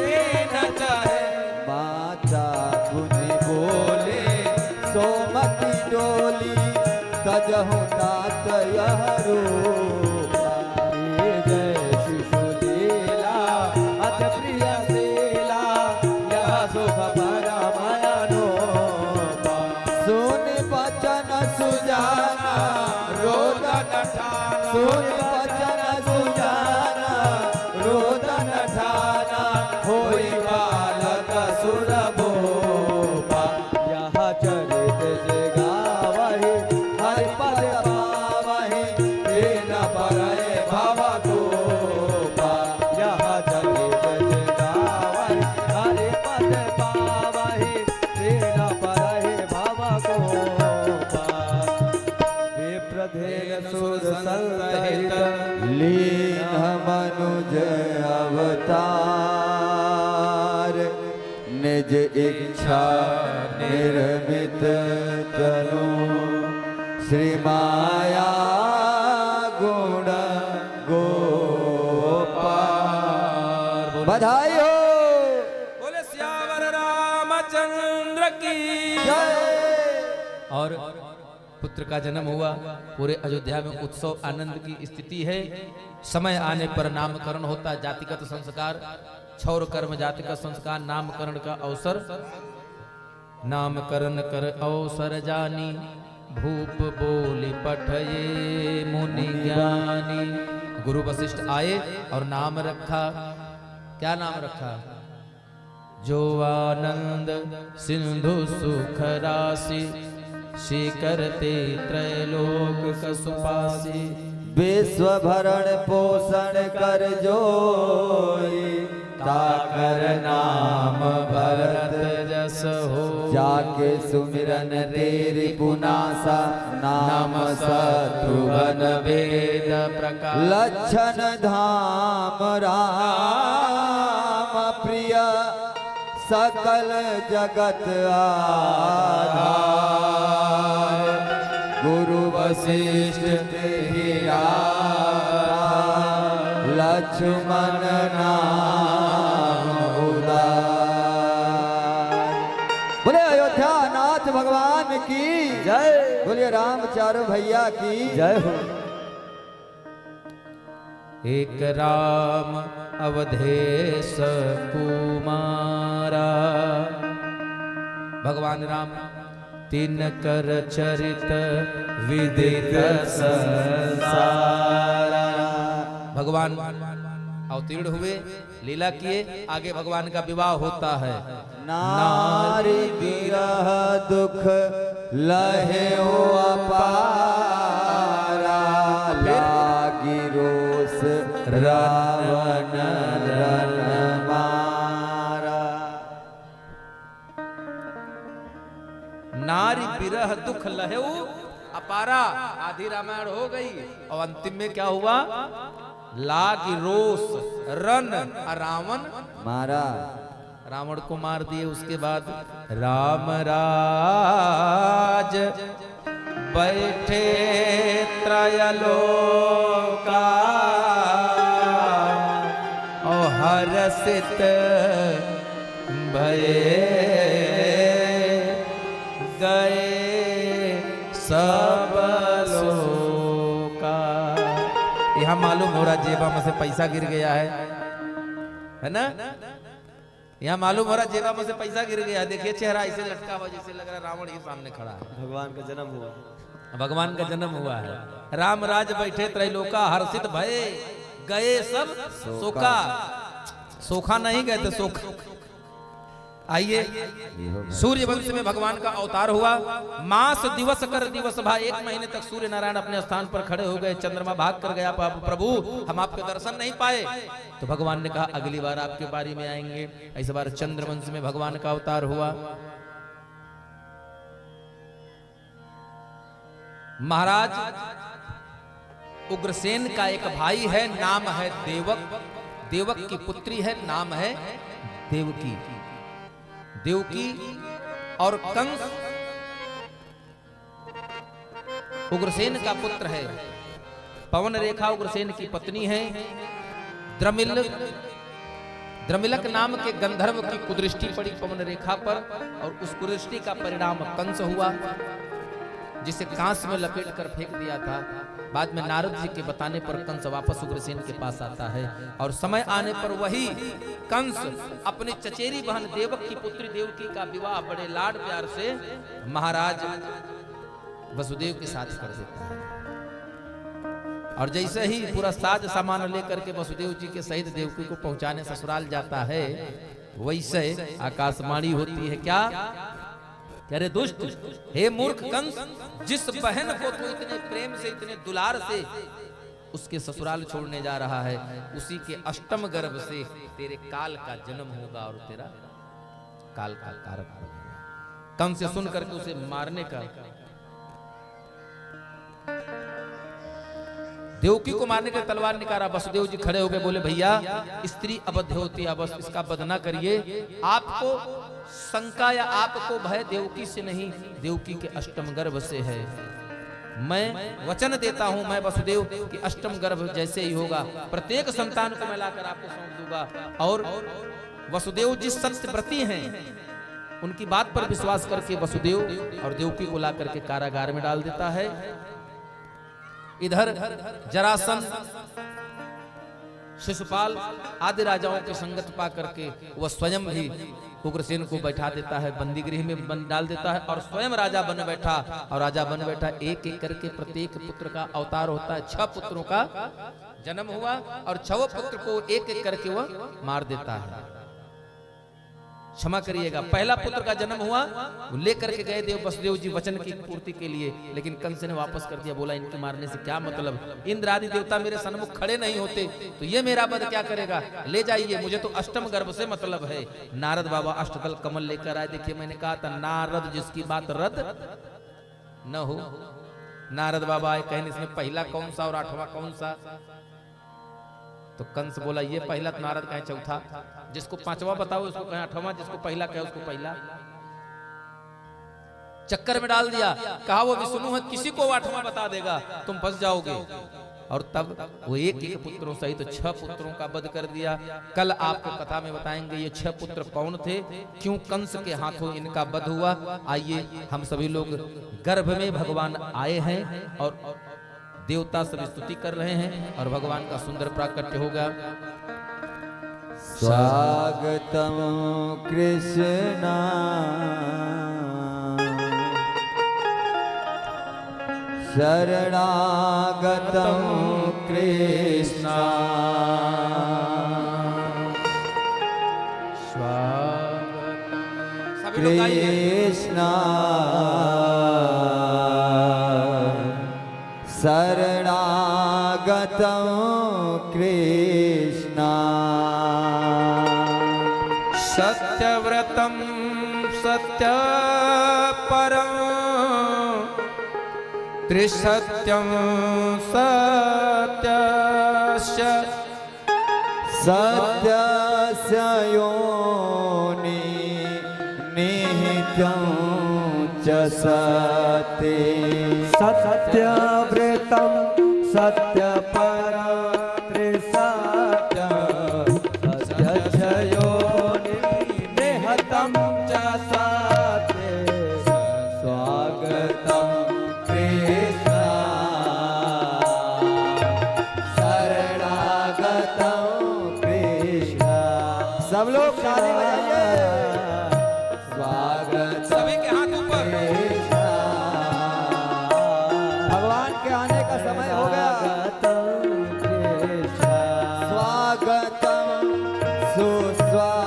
न चाहे माता पुनि बोले सोमति डोली तजहु तात यह रूपा ये जय शिशु लीला अति प्रिय शीला यह शुभ परमयनोपा सुन बचन सुजाना रोदन ठाना सुन बचन सुजाना रोदन ठाना होई बालक सुर भोपा यह चरित जगावहि हरि पद पावहि तेन परय भव गोपा यह चरित जगावहि हरि पद पावहि तेन परय भव गोपा विप्रधेय सुर संसहित लीन मनुज अवतार निज इच्छा निर्मित तनु श्री माया गुण गोपाल बधाई हो। बोले श्यावर रामचंद्र की जय। और पुत्र का जन्म हुआ। पूरे अयोध्या में उत्सव आनंद की स्थिति है। समय आने पर नामकरण होता है, जातिगत संस्कार, क्षौर कर्म जातिगत संस्कार, नामकरण का अवसर। नामकरण कर अवसर जानी भूप बोली पठये मुनि ज्ञानी। गुरु वशिष्ठ आए और नाम रखा। क्या नाम रखा? जो आनंद सिंधु सुख राशि करते त्रैलोक कसुपासी। विश्व भरण पोषण कर जोई ताकर नाम भरत जस हो जाके सुमिरन तेरी पुनासा नाम शत्रुघ्न वेद प्रकाश लक्षण धाम राम प्रिय सकल जगत आधार गुरु वशिष्ठ तेरा लक्ष्मण नाम उदार। बोले अयोध्या नाथ भगवान की जय। बोलिए राम चारो भैया की जय हो। एक राम अवधेश कुमारा। भगवान राम तीन कर चरित विदित संसारा। भगवान अवतीर्ण हुए, लीला किए, आगे भगवान का विवाह होता है। नारी विरह दुख लहे अपारा लागी रोष रावण रण मारा। नारी विरह दुख लहे अपारा, आधी रामायण हो गई और अंतिम में क्या हुआ? लागी रोष रन रावण मारा। रावण को मार दिए। उसके बाद राम राज बैठे त्रयलोका और हर्षित भये गए सब लोका। यहाँ मालूम हो रहा जेबा में से पैसा गिर गया है ना? यहाँ मालूम हो रहा जेबा में से पैसा गिर गया। देखिए चेहरा ऐसे लटका हुआ जैसे लग रहा रावण ही सामने खड़ा है। भगवान का जन्म हुआ, भगवान का जन्म हुआ है। राम राज बैठे त्रैलोका हर्षित भये गए सब सोका। सोखा नहीं गए थे, सोखा। आइए, सूर्य वंश में भगवान का अवतार हुआ। मास दिवस कर दिवस भा, 1 महीने तक सूर्य नारायण अपने स्थान पर खड़े हो गए। चंद्रमा भाग कर गया, प्रभु हम आपके दर्शन नहीं पाए। तो भगवान ने कहा अगली बार आपके बारी में आएंगे। इस बार चंद्रवंश में भगवान का अवतार हुआ। महाराज उग्रसेन का एक भाई है, नाम है देवक। देवक की पुत्री है, नाम है देवकी। देवकी और कंस उग्रसेन का पुत्र है। पवन रेखा उग्रसेन की पत्नी है। द्रमिलक नाम के गंधर्व की कुदृष्टि पड़ी पवन रेखा पर, और उस कुदृष्टि का परिणाम कंस हुआ, जिसे कांस में लपेट कर फेंक दिया था। बाद में नारद जी के बताने पर कंस वापस उग्रसेन के पास आता है, और समय आने पर वही कंस अपनी चचेरी बहन देवक की पुत्री देवकी का विवाह बड़े लाड प्यार से महाराज वसुदेव के साथ कर देता है। और जैसे ही पूरा साज सामान लेकर के वसुदेव जी के सहित देवकी को पहुंचाने ससुराल जाता है, वैसे आकाशवाणी होती है क्या? अरे दुष्ट, हे मूर्ख कंस, जिस बहन को तू इतने प्रेम से इतने दुलार से उसके ससुराल छोड़ने जा रहा है, उसी के अष्टम गर्भ से तेरे काल का जन्म होगा और तेरा काल का कारक बनेगा। कंस से सुन करके उसे मारने का, देवकी को मारने के तलवार निकाला। वसुदेव जी खड़े हो गए, बोले भैया स्त्री अबद्ध होती है, बस इसका वध न करिए। आपको शंका या आपको भय देवकी से नहीं, देवकी के अष्टम गर्भ से है। मैं वचन देता हूं, मैं वसुदेव की अष्टम गर्भ जैसे ही होगा प्रत्येक संतान को मैं लाकर आपको सौंप दूंगा। और वसुदेव जिस सत्यव्रती हैं उनकी बात पर विश्वास करके वसुदेव और देवकी को ला करके कारागार में डाल देता है। इधर जरासंध, शिशुपाल आदि राजाओं की संगत पा करके वह स्वयं भी उग्रसेन को बैठा देता है, बंदी गृह में डाल देता है, और स्वयं राजा बन बैठा। और राजा बन बैठा, एक एक करके प्रत्येक पुत्र का अवतार होता है। 6 पुत्रों का जन्म हुआ, और 6 पुत्र को एक एक करके वह मार देता है। क्षमा करिएगा, पहला पुत्र का जन्म हुआ, वो लेकर के गए देव वसुदेव जी वचन की पूर्ति के लिए, लेकिन कंस ने वापस कर दिया। बोला इनके मारने से क्या मतलब, इंद्र आदि देवता मेरे सन्मुख खड़े नहीं होते तो ये मेरा वध क्या करेगा, ले जाइए, मुझे तो अष्टम गर्भ से मतलब है। नारद बाबा अष्टदल कमल लेकर आए। देखिए मैंने कहा था नारद जिसकी बात रद्द न हो। नारद बाबा आए, कहने इसमें पहला कौन सा और 8वां कौन सा? तो कंस बोला ये पहला, तो नारद कहे चौथा, जिसको 5वां बताओ उसको कहे 8वां, जिसको पहला कहे उसको पहला। चक्कर में डाल दिया, कहा वो विष्णु है, किसी को 8वां बता देगा तुम फंस जाओगे। और तब वो एक एक पुत्रों सहित 6 पुत्रों का वध कर दिया। कल आपको कथा में बताएंगे ये 6 पुत्र कौन थे, क्यों कंस के हाथों इनका वध हुआ। आइए हम सभी लोग गर्भ में भगवान आए हैं, और देवता सभी स्तुति कर रहे हैं, और भगवान का सुंदर प्राकट्य होगा। स्वागतम कृष्णा शरणागतम कृष्णा कृष्णा शरणागतम कृष्णा सत्यव्रतम सत्यपरम त्रिसत्यम सत्यस्य सत्यस्य योनि निहितं च सत्ये सत्यव्रतं सत्यपरं त्रिसत्यं सत्यस्य योनिनिहतं च सत्ये स्वागतं कृष्ण शरणागतं कृष्ण। सब लोग ताली बजाइए। स्वागत सभी के हाथ ऊपर। भगवान के आने का समय हो गया। स्वागतम सुस्वागतम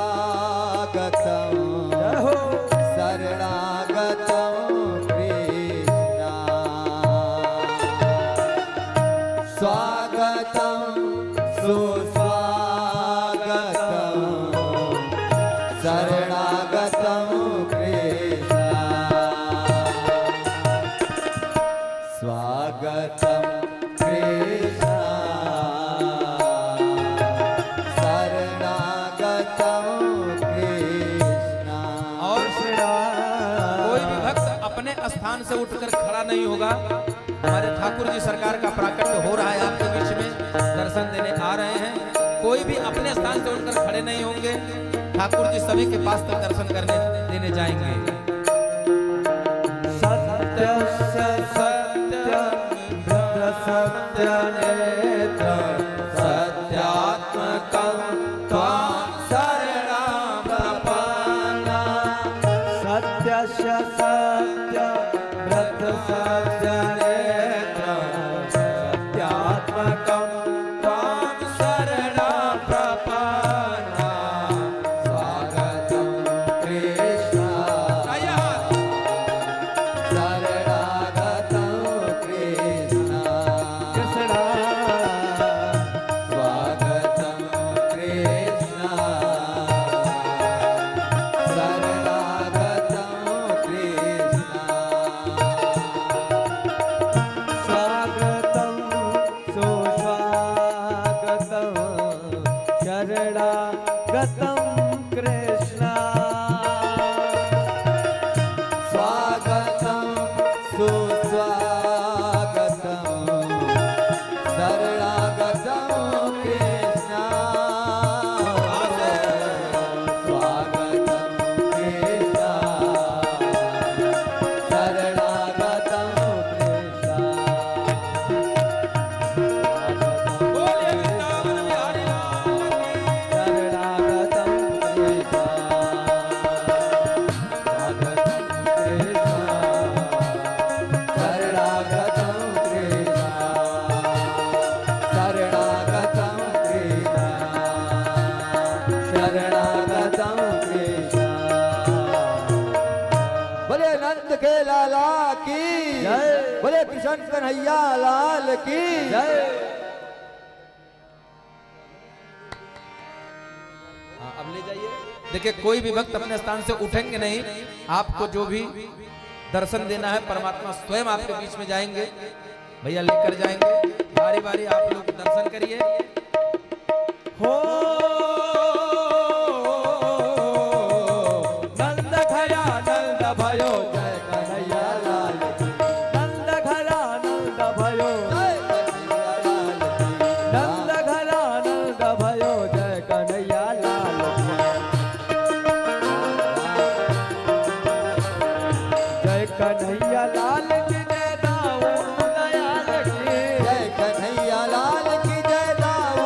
शरणागतम कृष्ण स्वागतम सुस्वागतम शरणागतम कृष्ण स्वागतम कृष्ण शरणागतम कृष्ण। और कोई भी भक्त अपने स्थान से उठकर खड़ा नहीं होगा। हमारे ठाकुर जी सरकार का प्राकट्य हो रहा है आपके बीच में, दर्शन देने आ रहे हैं। कोई भी अपने स्थान से उठकर खड़े नहीं होंगे। ठाकुर जी सभी के पास तक दर्शन करने देने जाएंगे। सत्यस्य सत्यं सत्यनेत्रं सत्यात्मकं त्वां शरणं प्रपन्ना सत्यस्य सत्यं सत्यनेत्रं सत्यात्मकं त्वां शरणं प्रपन्ना स्वागतं कृष्ण शरणागतं कृष्ण स्वागतं कृष्ण शरणागतं कृष्ण स्वागतं सुस्वागतं शरणागतं कृष्ण स्वागतं सुस्वागतं शरणागतं कृष्ण स्वागतं कृष्ण शरणागतं कृष्ण बोलिए वृंदावन बिहारी लाल की। शरणागतं कृष्ण शरणागतं कृष्ण शरणागतं कृष्ण शरणागतं कृष्ण। बोले नंद के लाला की जय। बोले कृष्ण कन्हैया लाल की जय। हाँ, अब ले जाइए। देखिए कोई भी भक्त अपने स्थान से उठेंगे नहीं। आपको जो भी दर्शन देना है परमात्मा स्वयं आपके बीच में जाएंगे, भैया लेकर जाएंगे। बारी बारी आप लोग दर्शन करिए। हो नंद घरा नंद भयो जय कन्हैया लाल की नंद घरा नंद भयो जय कन्हैया लाल की नंद घरा नंद भयो जय कन्हैया लाल जय कन्हैया लाल की जय दाऊ दयाल की जय कन्हैया लाल की जय दाऊ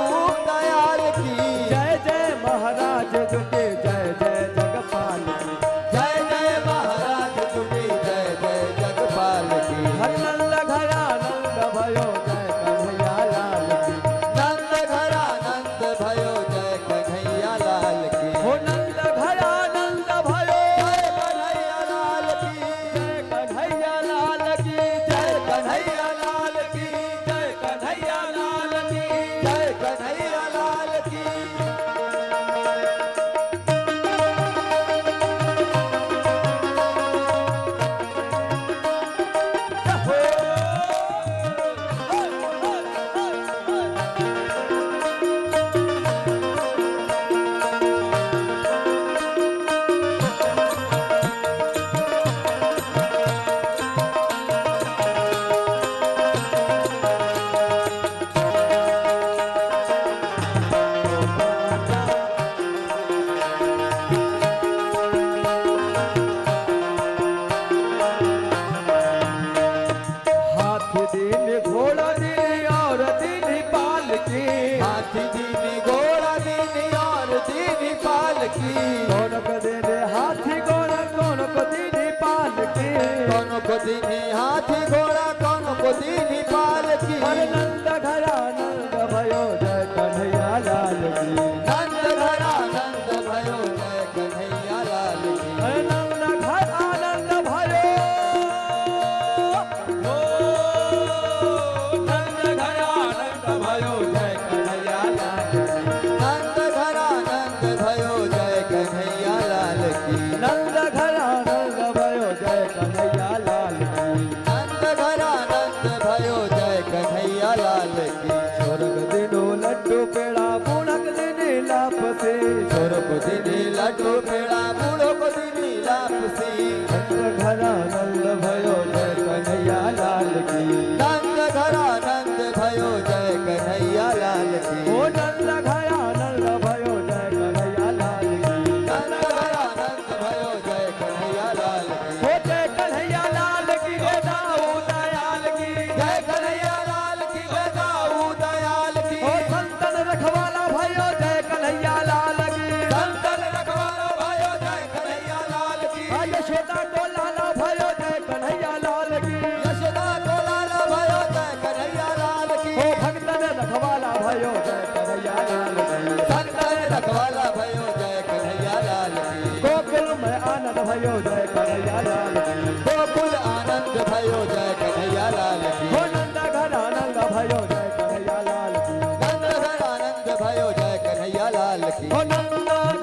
छोरों को दीनी लड्डू पेड़ा, बूढ़ों को दीनी लापसी। नंद घरा नंद भयो जय कन्हैया लाल की। नंद घरा नंद भयो जय कन्हैया लाल की। ओ नंद घरा नंद भयो जय कन्हैया लाल की। नंद घरा नंद भयो जय कन्हैया लाल की। ओ जय कन्हैया लाल की जय दाऊ दयाल की। जय कन्हैया लाल की जय दाऊ दयाल की। ओ संतन रखवाला भयो जय कन्हैया लाल की। संतन रखवाला भयो जय कन्हैया लाल की। यशोदा को लाला भयो जय कन्हैया लाल की। यशोदा को लाला भयो जय कन्हैया लाल की। ओ भक्तन रखवाला भयो जय कन्हैया लाल की। संतन रखवाला भयो जय कन्हैया लाल की। गोकुल में आनंद भयो जय कन्हैया लाल की। गोकुल आनंद भयो जय कन्हैया लाल की। ओ नंद घर आनंद भयो जय कन्हैया लाल की। नंद घर आनंद भयो जय कन्हैया लाल की। ओ नंद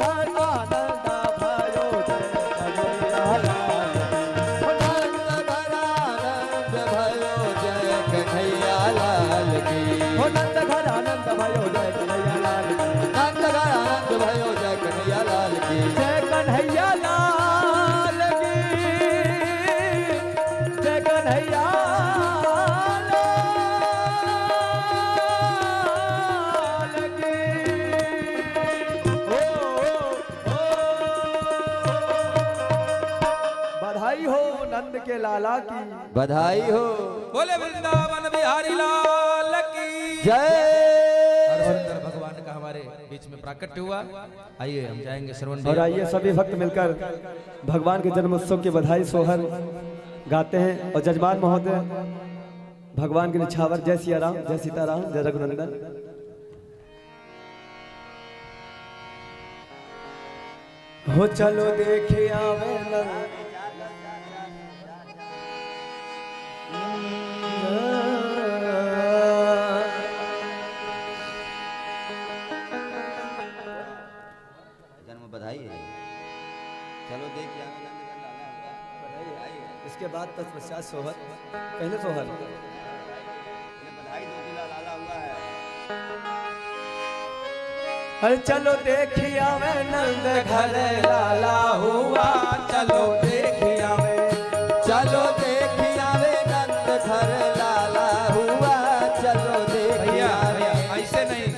घर आनंद भयो जय कन्हैया लाल की। नंद घर आनंद भयो जय कन्हैया लाल की। ओ नंद घर आनंद भयो जय कन्हैया लाल की। नंद घर आनंद भयो जय कन्हैया लाल की। जय कन्हैया लाल की। जय कन्हैया लाल की। बधाई हो नंद के लाला की। बधाई हो। बोले वृंदावन बिहारी लाल की जय। हरसुंदर भगवान का हमारे बीच में प्राकट्य हुआ। आइए हम जाएंगे श्रवण और आइए सभी भक्त मिलकर भगवान के जन्मोत्सव की बधाई सोहर गाते हैं। और जजमान महोदय भगवान के निछावर जय सिया राम, जय सीताराम, जय रघुनंदन। हो चलो देखिया जन्म बधाई है। चलो देखिए इसके बाद तत्पश्चात सोहर, पहले सोहर। बधाई दो जिला लाला हुआ है। अरे चलो देखिया वे नंद घर लाला हुआ। चलो देखिया वे। चलो देखिया वे नंद घर लाला हुआ। चलो देखिया वे। ऐसे नहीं,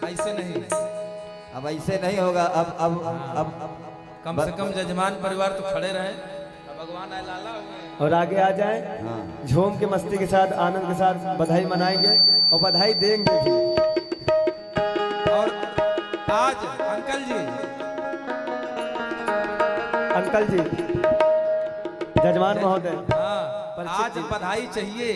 ऐसे नहीं। अब ऐसे नहीं होगा। अब कम से कम जजमान परिवार तो खड़े रहे। भगवान आए लाला हुए। और आगे आ जाए हाँ। झूम के मस्ती के साथ आनंद के साथ बधाई मनाएंगे और बधाई देंगे भी। और आज अंकल जी जजमान महोदय हाँ, आज बधाई चाहिए।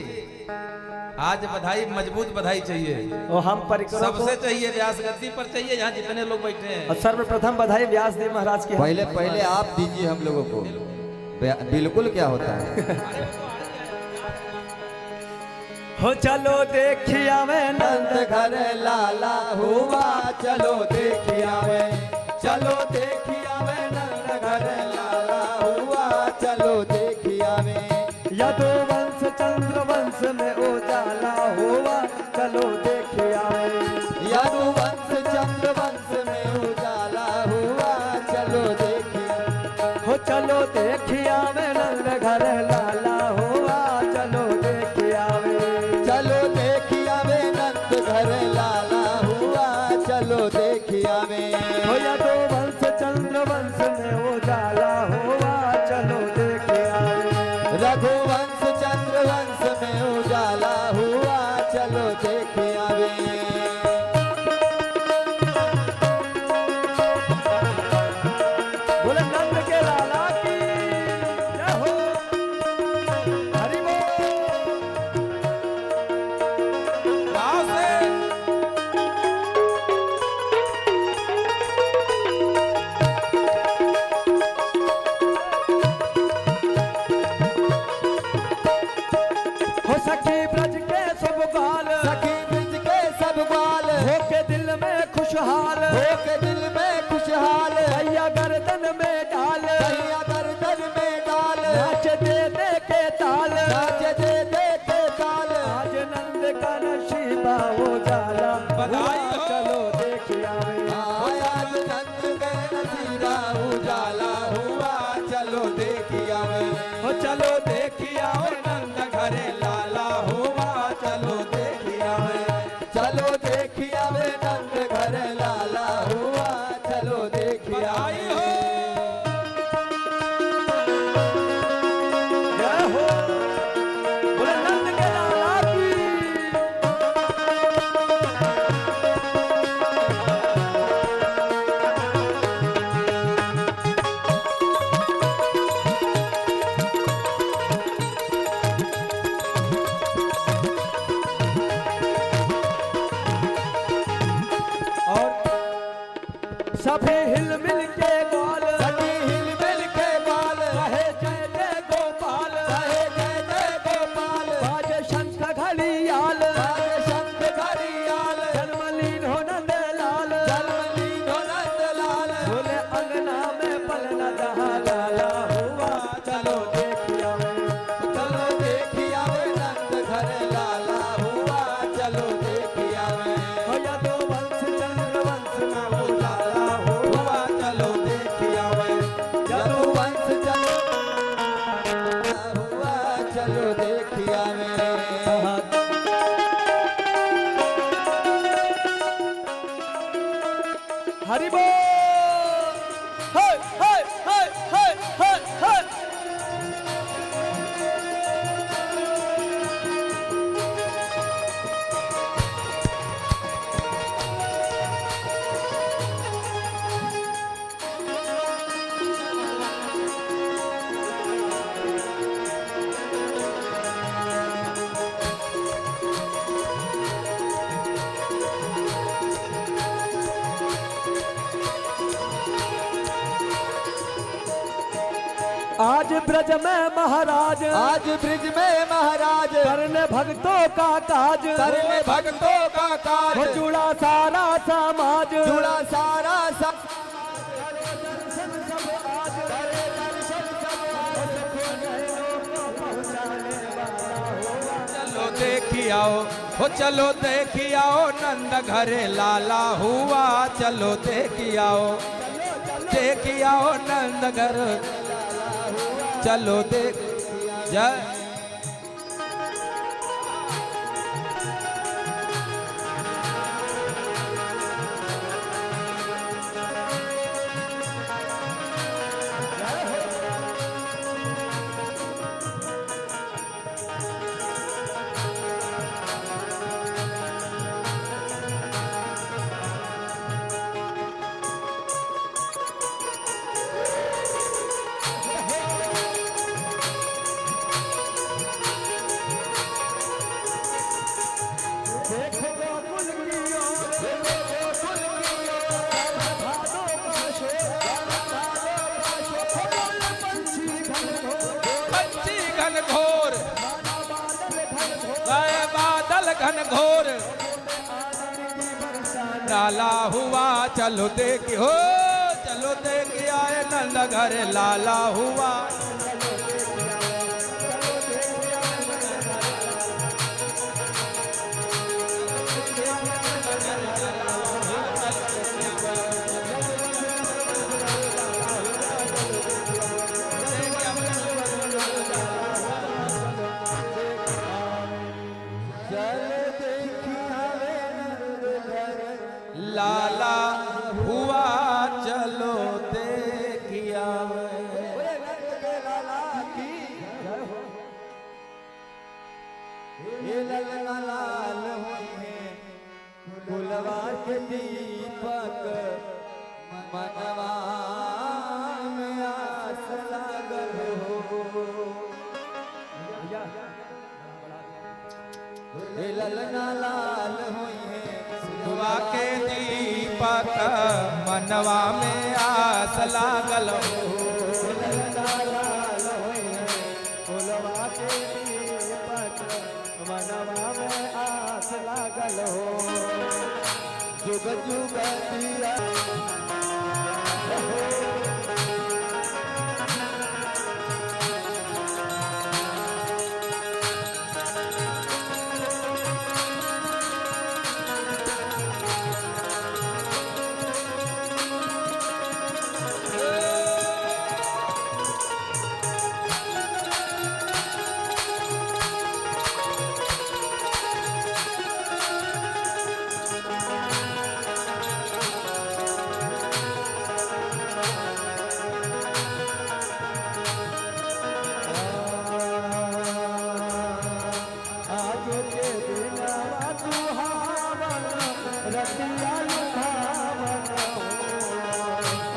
आज बधाई, मजबूत बधाई चाहिए। और हम परिक्रमा सबसे चाहिए, व्यास गद्दी पर चाहिए, यहाँ जितने लोग बैठे हैं। और सर्वप्रथम बधाई व्यास देव महाराज की। पहले आप दीजिए हम लोगों को। बिल्कुल क्या होता है। हो चलो देखिया वे नंद घर लाला हुआ। चलो देखिया वे। चलो देखिया वे नंद घर लाला हुआ। चलो देखिया वे। यदु वंश चंद्र वंश में उजाला हुआ। चलो देखिया वे। यदु वंश चंद्र वंश में उजाला हुआ। चलो देखिया। हो चलो देखिया वे नंद घर लाला हुआ। चलो देखिया वे। चलो देखिया वे नंद घर लाला हुआ। चलो देखिया वे। हो यदु वंश चंद्र वंश में उजाला हुआ। चलो देखिया वे। रघुवंश चंद्र वंश में उजाला हुआ। चलो देखिया वे। बोले नंद के लाला की जय हो। हरि बोल। भाव से हो सखी ब्रज के सब बाल। सखी ब्रज के सब बाल। हो के दिल में खुशहाल। हो के दिल में खुशहाल। भैया गर्दन में डाल। भैया गर्दन में डाल। नाच दे दे के ताल। नाच दे दे के ताल। आज नंद का नशीबा उजाला। बधाई हो। चलो देखिया वे। आज नंद सभी हिल मिल के ग्वाल सभी हिल मिल के बाल कहे जय जय गोपाल कहे जय जय गोपाल बाजे शंख घड़ियाल बाजे शंख घड़ियाल जन्मलीन हो नंदलाल जन्मलीन हो नंदलाल बोले अंगना में पलना जहाँ लाला हुआ चलो देखिया चलो देखिया वे नंद घर लाला हुआ चलो देखिया वे हो यदु वंश चंद्र वंश में वो लाला हुआ हुआ चलो देखिया वे यदुवंश चलो हुआ चलो देखिया वे हरि बोल हाय हाय हाय हाय हाय हाय आज ब्रज में महाराज आज ब्रिज में महाराज करने भक्तों का काज करने भक्तों का वो काज जुड़ा सारा समाज जुड़ा सारा सब चलो देखी आओ हो चलो देखी आओ नंद घरे लाला हुआ चलो देखी आओ नंद घर चलो देख जय पंछी घन घोर गए बादल घन घोर लाला हुआ चलो देखी हो चलो देखी आए नंद घर लाला हुआ लाला हुआ चलो देखिया लाल हुए गुलवा के दीपक मनवा में आस लागल हो ललना लाल हुए हुआ के दीपक मनवा में आस लागल हो फुलवा के दीपक मनवा में आस लागल हो जुग जुग दिया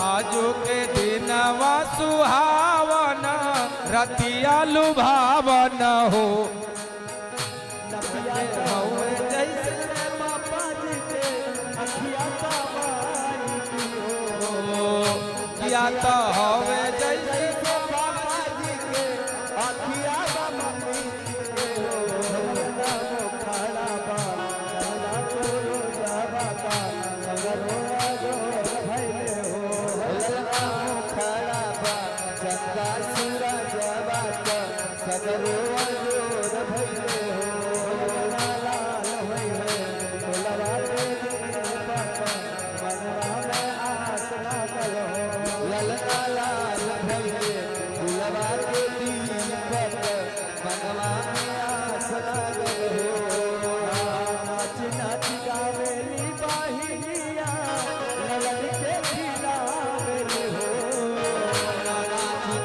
आजो के दिनवा सुहावन रतिया लुभावन हो अखिया तो होवे जैसे बाबा जी के अखिया मम्मी के हो खड़ा बा चला तोरो जावा का सगरो जोर भइले हो ललना खड़ा बा चंदा सूरज बात सगरो जोर भइले हो लाल भइले तोलरा के बात मनवा में आसना करो ललना लाल भइले फुलवा के दीपक मनवा में आसना करो नाच नाच गावेली बाहिनिया ललन के खिलावेली हो नाच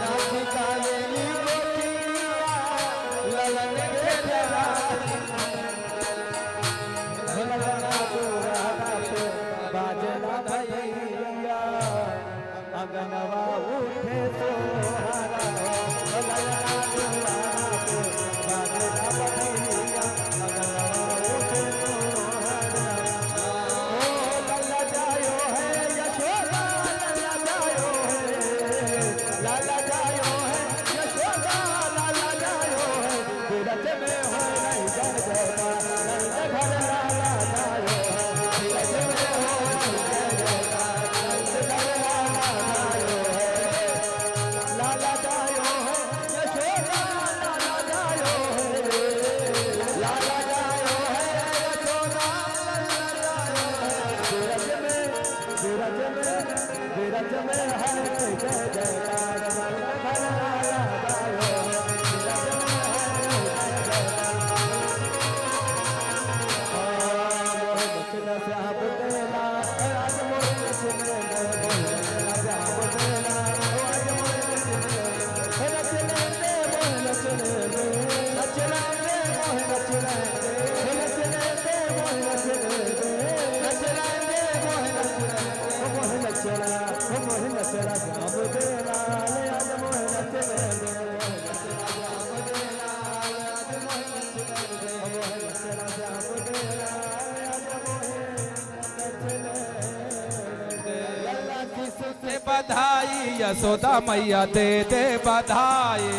नाच गावेली गोपिया ललन के खिलावेली ललना गोरा पे बाजना भैया अगनवा उठे सोहारा ललना गोरा पे बाजना भैया अगनवा उठे सोहारा ओ लल्ला जायो है यशोदा लल्ला जायो है लाला जायो है यशोदा लाला जायो है तीरथ में हो नहीं जन जयका नंद घर लाला जायो है तीरथ में हो नहीं जन जयका नंद घर लाला जायो है लाला जायो है यशोदा लाला जायो है लाला जायो है यशोदा लाला जायो है तीरथ में है जय जयकार नंद घर लाला जायो है तीरथ में है जय जयकार श्याम तेला आज मोर नचने श्याम तेला आज मोर नचने नचने दे मोह नचने दे नचने दे मोह नचने दे नचने दे मोह नचने दे नचने दे मोह नचने मोह नचना श्याम तेला आज मोह नचने दे श्याम तेला आज मोह नचने दे मोह नचना श्याम तेला दे बधाई यशोदा मैया दे दे बधाई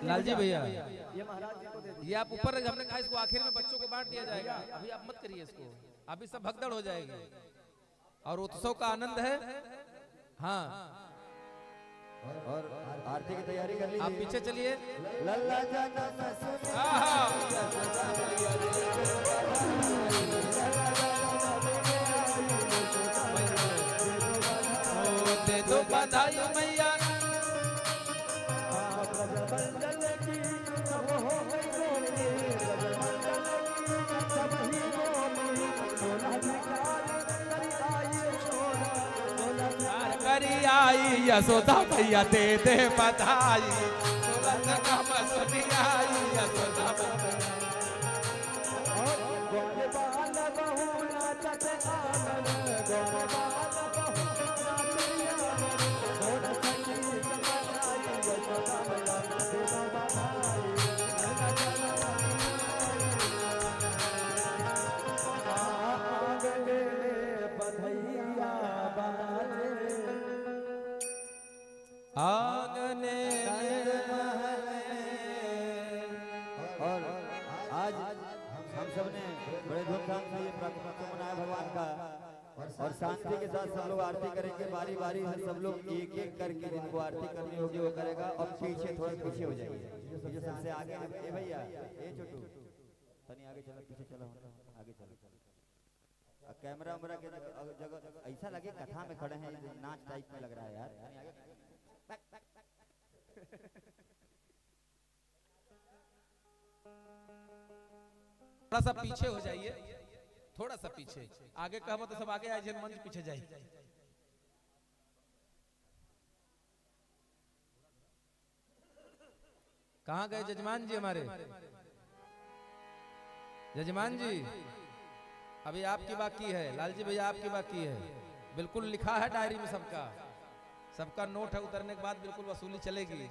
लालजी भैया ये महाराज जी को दे ये आप ऊपर हमने कहा इसको आखिर में बच्चों को बांट दिया जाएगा, अभी आप मत करिए इसको, अभी सब भगदड़ हो जाएगी और उत्सव का आनंद है। हाँ और आरती की तैयारी कर लीजिए। आप पीछे चलिए। लल्ला जनम सुन आहा। ओ दे दो बधाई मैया करी आई यशोदा मैया दे दे बधाई आई यशोदा आंगने और आज हम सब ने बड़े धूमधाम से ये प्रातः मनाया भगवान का और शांति के साथ सब लोग आरती करेंगे। बारी बारी से सब लोग एक एक करके जिनको आरती करनी होगी वो करेगा। और पीछे थोड़ा पीछे हो जाइए, जो सबसे आगे है ए भैया ए छोटू तनी आगे चलो, पीछे चलो, आगे चलो। कैमरा वैमरा के जगह ऐसा लगे कथा में खड़े हैं, नाच टाइप में लग रहा है यार। थोड़ा सा पीछे हो जाइए, थोड़ा सा पीछे, आगे कहो तो सब आगे आए, मंच पीछे जाइए। कहाँ गए जजमान जी हमारे? जजमान जी अभी आपकी बाकी है लालजी भैया, आपकी बाकी है। बिल्कुल लिखा है डायरी में सबका, सबका नोट है। उतरने के बाद बिल्कुल वसूली चलेगी।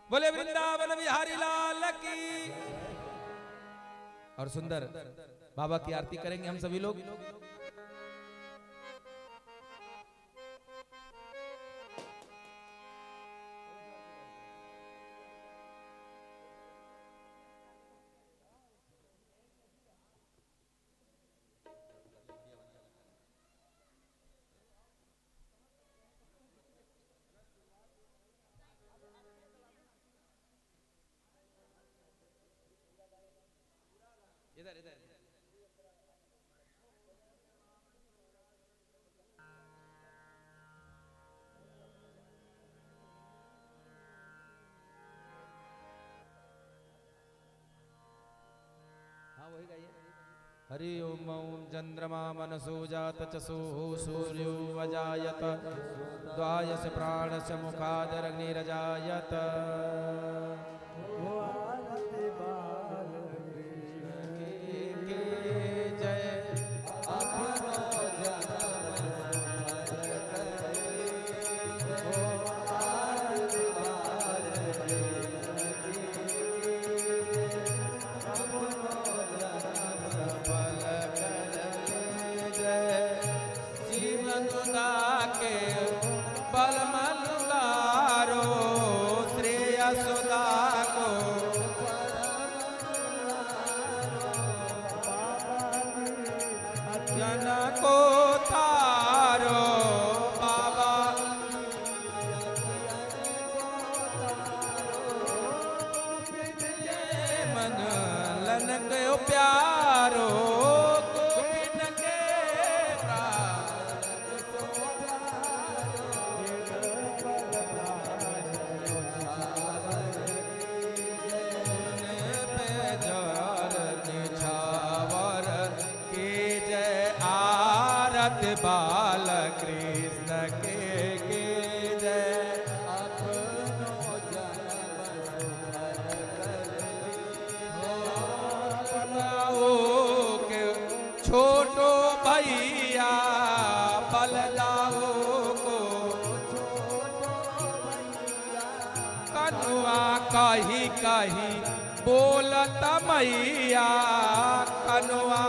बोले वृंदावन बिहारी लाल की। और सुंदर बाबा की आरती करेंगे हम सभी लोग। इधर इधर हाँ वही गाइए। हरि ओम चंद्रमा मनसो जात चसो सूर्यो वजायत द्वायस प्राणस्य मुखादरग्निरजायत। बाल कृष्ण के जय। अपनो जन्म के छोटो भैया बलदाओ को कनुआ कही कही बोलत मैया। कनुआ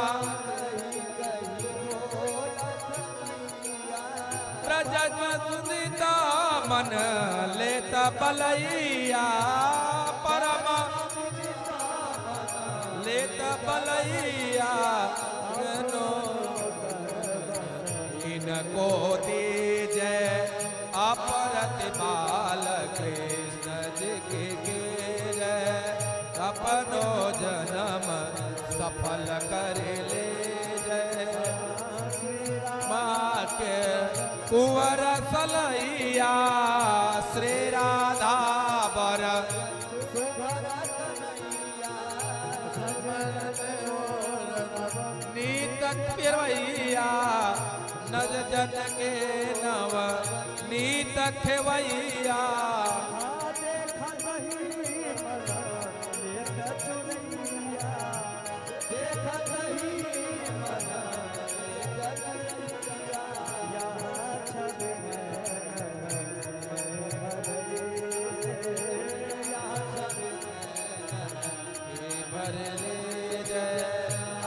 सुनीता मन लेता बलैया। परम लेता बलैया। इनको दीजे अपरत बाल कृष्ण जी के जय। अपनो जन्म सफल कर ले जय। माँ के कुंवर सलैया श्री राधा बर नीत फिरवैया। नज जन के नव नीत खेवैया।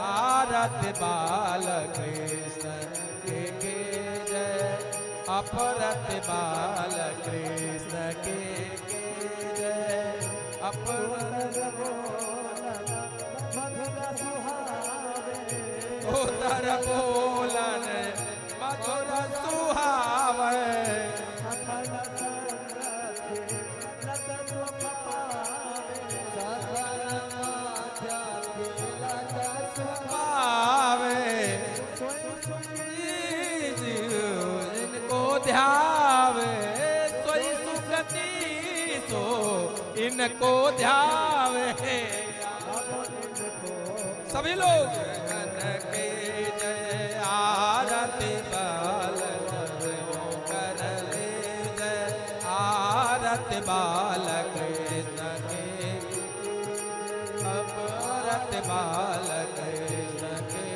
आरत बाल कृष्ण के जय। अपरत बाल कृष्ण के जय। अपरत उधर बोलन मधुर सुहावे। ध्यावे सोई सुगति सो इनको ध्यावे। सभी लोग के जय। आरती बाल कर ले जय। आरती बाल कृष्ण के। आरती बाल कृष्ण के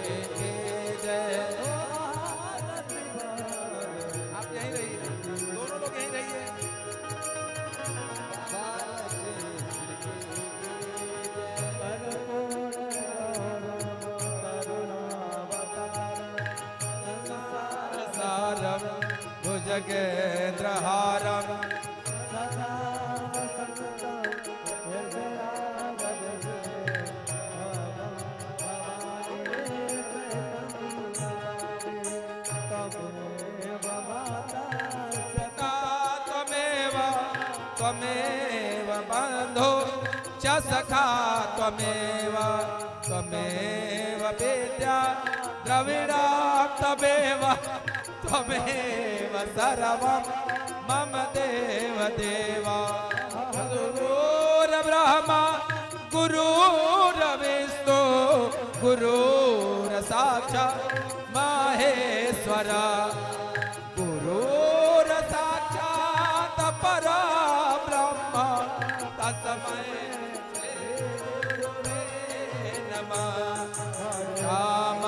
भुजगेन्द्रहारं सदा वसन्तं त्वमेव बन्धो च सखा त्वमेव त्वमेव विद्या द्रविड़ा त्वमेव सर्वं मम देव देवा गुरुर्ब्रह्मा गुरुर्विष्णु गुरुर्साक्षात् महेश्वर गुरुर्साक्षात् परब्रह्म तस्मै श्री गुरुवे नमः राम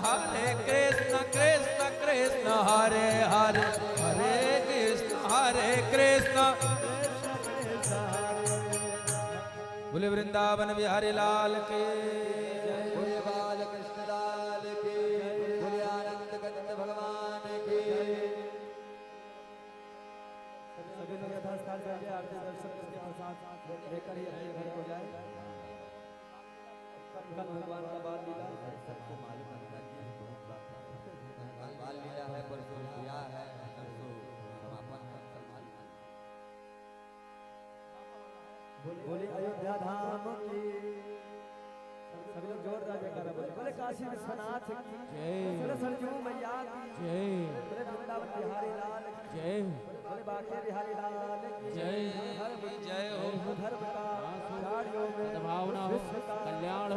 हरे कृष्ण कृष्ण कृष्ण हरे हरे हरे कृष्ण बोले वृंदावन बिहारी लाल के बोले बाल कृष्ण लाल की, बोले आनंद कंद भगवान की। सभी लोग यथास्थान बैठे आरती दर्शन के प्रसाद लेकर ही अपने घर को जाए। कल भगवान का बाल लीला सबको मालूम है बाल लीला है, परसों ब्याह है, परसों समापन है, सब मालूम है। बोले अयोध्या धाम की सभी लोग जोरदार जयकारा बोले। बोले काशी विश्वनाथ की जय, बोले सरजू मैया की जय, बोले वृंदावन बिहारी लाल की जय, बोले बांके बिहारी लाल की जय। जय हो धर्म का कार्यों में भावना हो, विश्व का कल्याण